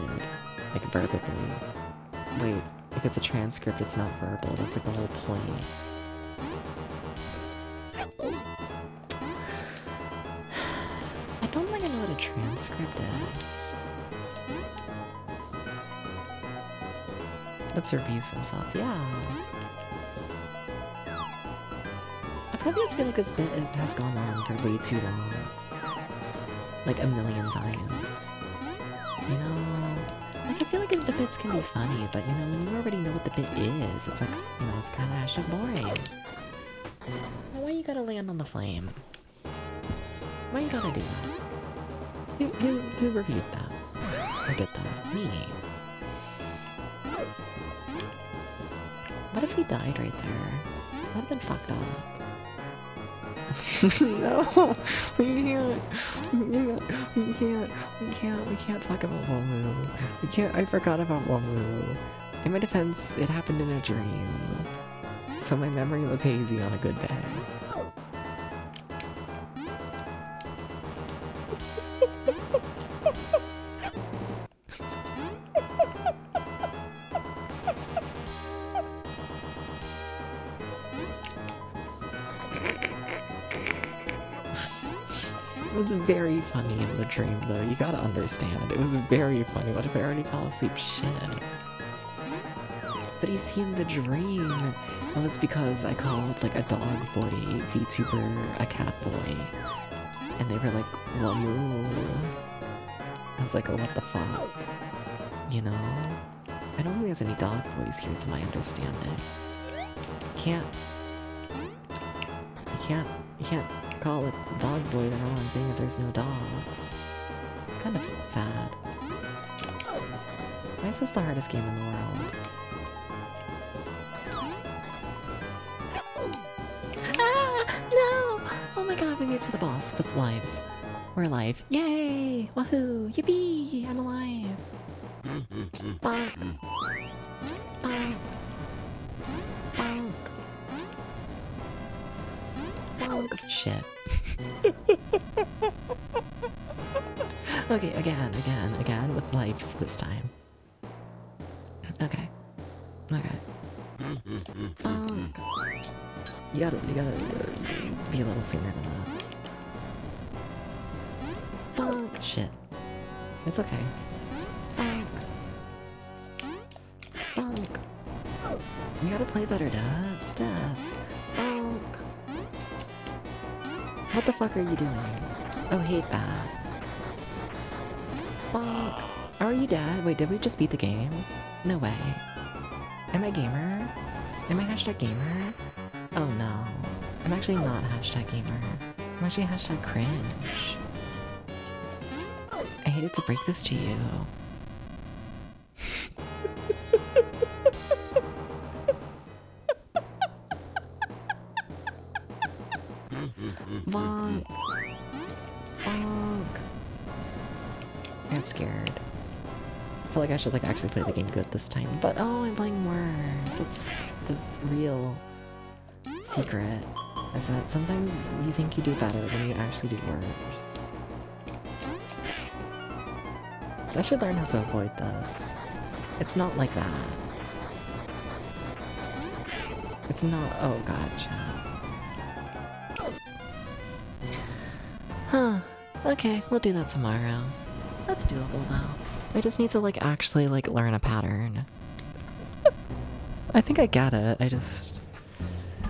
like verbally. Wait, if it's a transcript it's not verbal, that's like the whole point. I don't think I know what a transcript is. Let's reviews himself, yeah. I probably just feel like this bit has gone on for way too long. Like a million times. You know? Like I feel like the bits can be funny, but you know, when you already know what the bit is, it's like, you know, it's kinda hashtag boring. Now why you gotta land on the flame? Why you gotta do that? Who reviewed that? I did that. Me. What if we died right there? That would've been fucked up. No! We can't talk about Womu. I forgot about Womu. In my defense, it happened in a dream. So my memory was hazy on a good day. was very funny in the dream, though. You gotta understand. It was very funny. What if I already fell asleep? Shit. But he's seen the dream. That was because I called like a dog boy VTuber a cat boy. And they were like, Wamoo. I was like, oh, what the fuck? You know? I don't think there's any dog boys here to my understanding. You can't call it dog boy the wrong thing if there's no dogs. It's kind of sad. Why is this the hardest game in the world? Ah! No! Oh my god, we made it to the boss with lives. We're alive. Yay! Woohoo! Yippee! I'm alive! Bonk! Bonk! Bonk! Bonk! Shit. Okay, again, with lives this time. Okay. Bonk! You gotta be a little sooner than that. Bonk! Shit. It's okay. Bonk! Bonk! You gotta play better steps. Bonk! What the fuck are you doing? Oh, hate that. Bonk! Are you dead? Wait, did we just beat the game? No way. Am I gamer? Am I hashtag gamer? Oh no. I'm actually not hashtag gamer. I'm actually hashtag cringe. I hated to break this to you. Bonk! Bonk! I got scared. I feel like I should like actually play the game good this time, but oh, I'm playing worse. That's the real secret, is that sometimes you think you do better when you actually do worse. I should learn how to avoid this. It's not like that. It's not— oh god, chat. Huh. Okay, we'll do that tomorrow. That's doable though. I just need to like actually like learn a pattern. I think I get it. I just—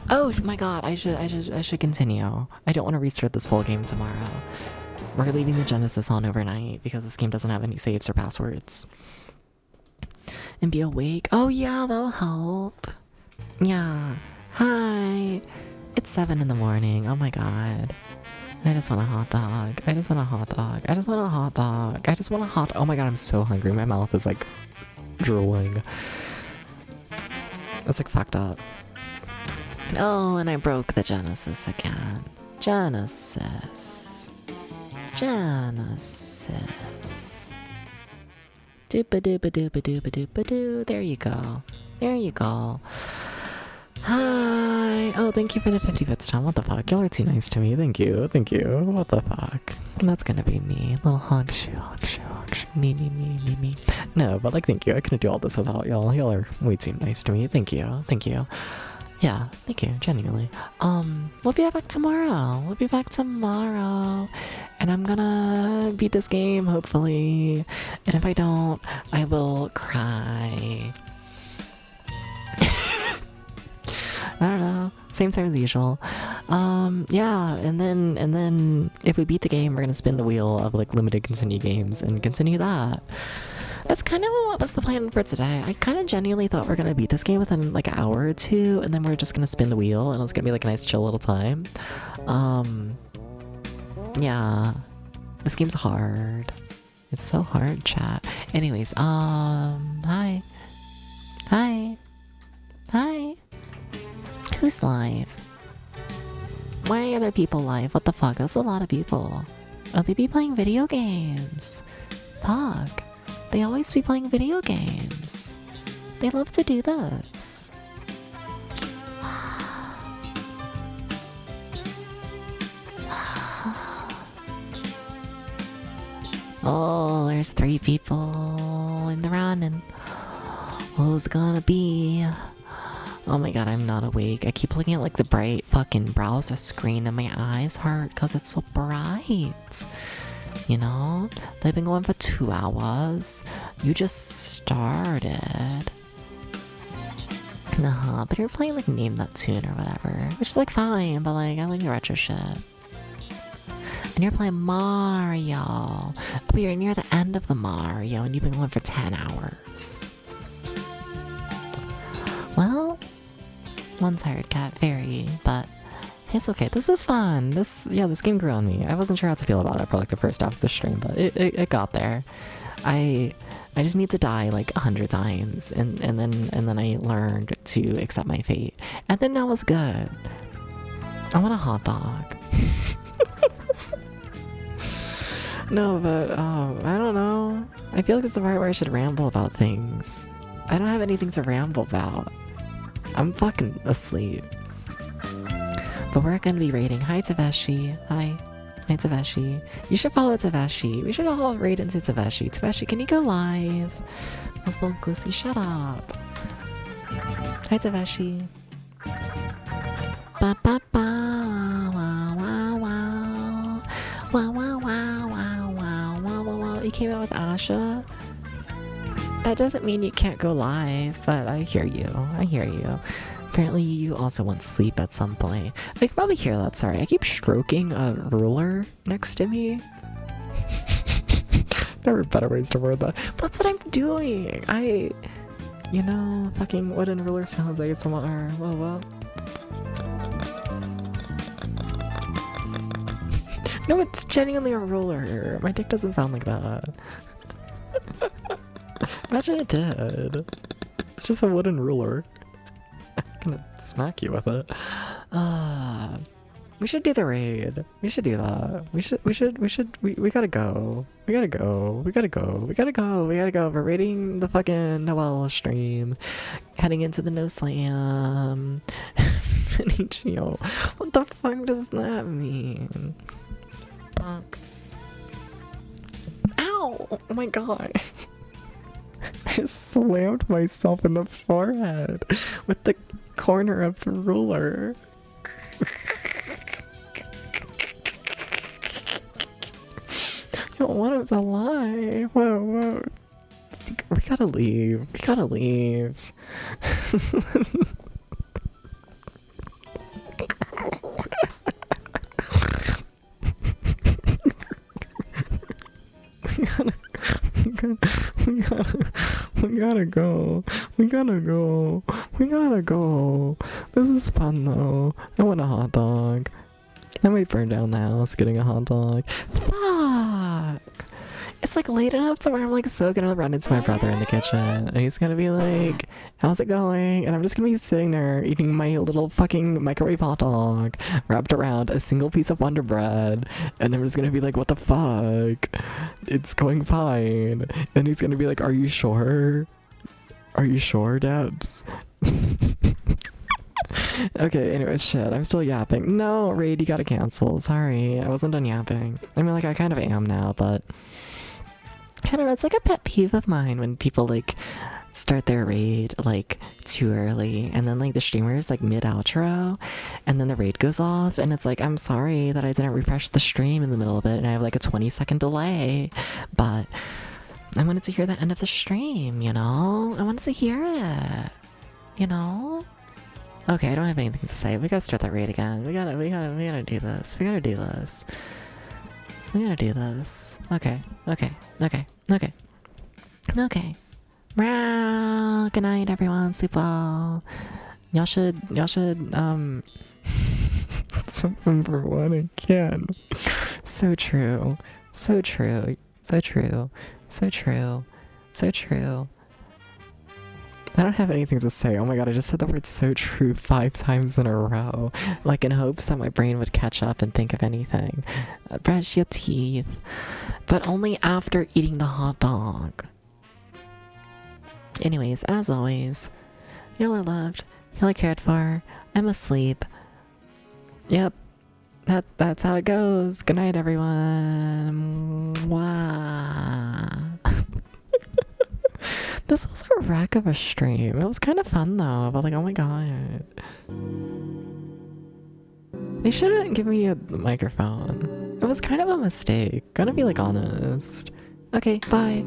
oh my god, I should continue. I don't want to restart this full game tomorrow. We're leaving the Genesis on overnight because this game doesn't have any saves or passwords. And be awake. Oh yeah, that'll help. Yeah. Hi. It's 7 in the morning. Oh my god. I just want a hot dog. I just want a hot dog. I just want a hot dog. I just want a hot— oh my god, I'm so hungry. My mouth is like drooling. It's like fucked up. Oh, and I broke the Genesis again. Genesis. Doopa-doopa-doopa-doopa-doopa-doo. There you go. There you go. Hi. Oh, thank you for the 50 bits, Tom. What the fuck? Y'all are too nice to me. Thank you. Thank you. What the fuck? That's gonna be me. Little hog shoe. Me. No, but like, thank you. I couldn't do all this without y'all. Y'all are way too nice to me. Thank you. Thank you. Yeah, thank you, genuinely. We'll be back tomorrow. And I'm gonna beat this game, hopefully. And if I don't, I will cry. I don't know. Same time as usual. Yeah, and then if we beat the game, we're gonna spin the wheel of like limited continue games and continue that. That's kind of what was the plan for today. I kind of genuinely thought we're gonna beat this game within like an hour or two, and then we're just gonna spin the wheel, and it's gonna be like a nice chill little time. Yeah, this game's hard. It's so hard, chat. Anyways, hi. Who's live? Why are there people live? What the fuck? That's a lot of people. Oh, they be playing video games. Fuck. They always be playing video games. They love to do this. Oh, there's 3 people in the running. Who's gonna be Oh my god, I'm not awake. I keep looking at like the bright fucking browser screen and my eyes hurt because it's so bright. You know? They've been going for 2 hours. You just started. Nah, but you're playing like Name That Tune or whatever. Which is like fine, but like I like the retro shit. And you're playing Mario. But you're near the end of the Mario and you've been going for 10 hours. Well, one tired cat, very, but it's okay. This is fun. This game grew on me. I wasn't sure how to feel about it for like the first half of the stream, but it got there. I just need to die like 100 times, and then I learned to accept my fate, and then that was good. I want a hot dog. No, but I don't know. I feel like it's the part where I should ramble about things. I don't have anything to ramble about. I'm fucking asleep. But we're gonna be raiding. Hi, Taveshi. Hi. Hi, Taveshi. You should follow Taveshi. We should all raid into Taveshi. Taveshi, can you go live? Multiple Glissy, shut up. Hi, Taveshi. Ba ba ba. Wow, wow, wow. Wow, wow, wow, wow, wow, wow, wow, wow. You came out with Asha? That doesn't mean you can't go live, but I hear you. I hear you. Apparently you also want sleep at some point. I can probably hear that, sorry. I keep stroking a ruler next to me. There are better ways to word that. But that's what I'm doing! You know, fucking wooden ruler sounds like it's somewhat well. No, it's genuinely a ruler. My dick doesn't sound like that. Imagine it did. It's just a wooden ruler. I'm gonna smack you with it. We should do the raid. We should do that. We gotta go. We gotta go. We're raiding the fucking Noel stream. Heading into the No Slam. Benicio. What the fuck does that mean? Fuck. Ow! Oh my god. I just slammed myself in the forehead with the corner of the ruler. You don't want him to lie. Whoa. We gotta leave. We gotta go. This is fun though. I want a hot dog. I might burn down the house getting a hot dog. Fuck! It's like late enough to where I'm like so gonna run into my brother in the kitchen and he's gonna be like, how's it going? And I'm just gonna be sitting there eating my little fucking microwave hot dog wrapped around a single piece of Wonder Bread, and I'm just gonna be like, what the fuck? It's going fine. And he's gonna be like, are you sure? Are you sure, Debs? Okay, anyways, shit, I'm still yapping. No, Raid, you gotta cancel. Sorry, I wasn't done yapping. I mean, like, I kind of am now, but I don't know, it's like a pet peeve of mine when people, like, start their raid, like, too early, and then, like, the streamer's, like, mid-outro, and then the raid goes off, and it's like, I'm sorry that I didn't refresh the stream in the middle of it, and I have, like, a 20-second delay, but I wanted to hear the end of the stream, you know? I wanted to hear it, you know? Okay, I don't have anything to say. We gotta start that raid again. We gotta do this. We gotta do this. Okay. Meow. Good night, everyone. Sleep well. Y'all should, remember one again. So true. I don't have anything to say. Oh my god, I just said the word so true 5 times in a row. Like in hopes that my brain would catch up and think of anything. Brush your teeth. But only after eating the hot dog. Anyways, as always, y'all are loved. Y'all are cared for. I'm asleep. Yep. That's how it goes. Good night, everyone. Mwah. This was a wreck of a stream. It was kind of fun though, but like, oh my god. They shouldn't give me a microphone. It was kind of a mistake. Gonna be like honest. Okay, bye.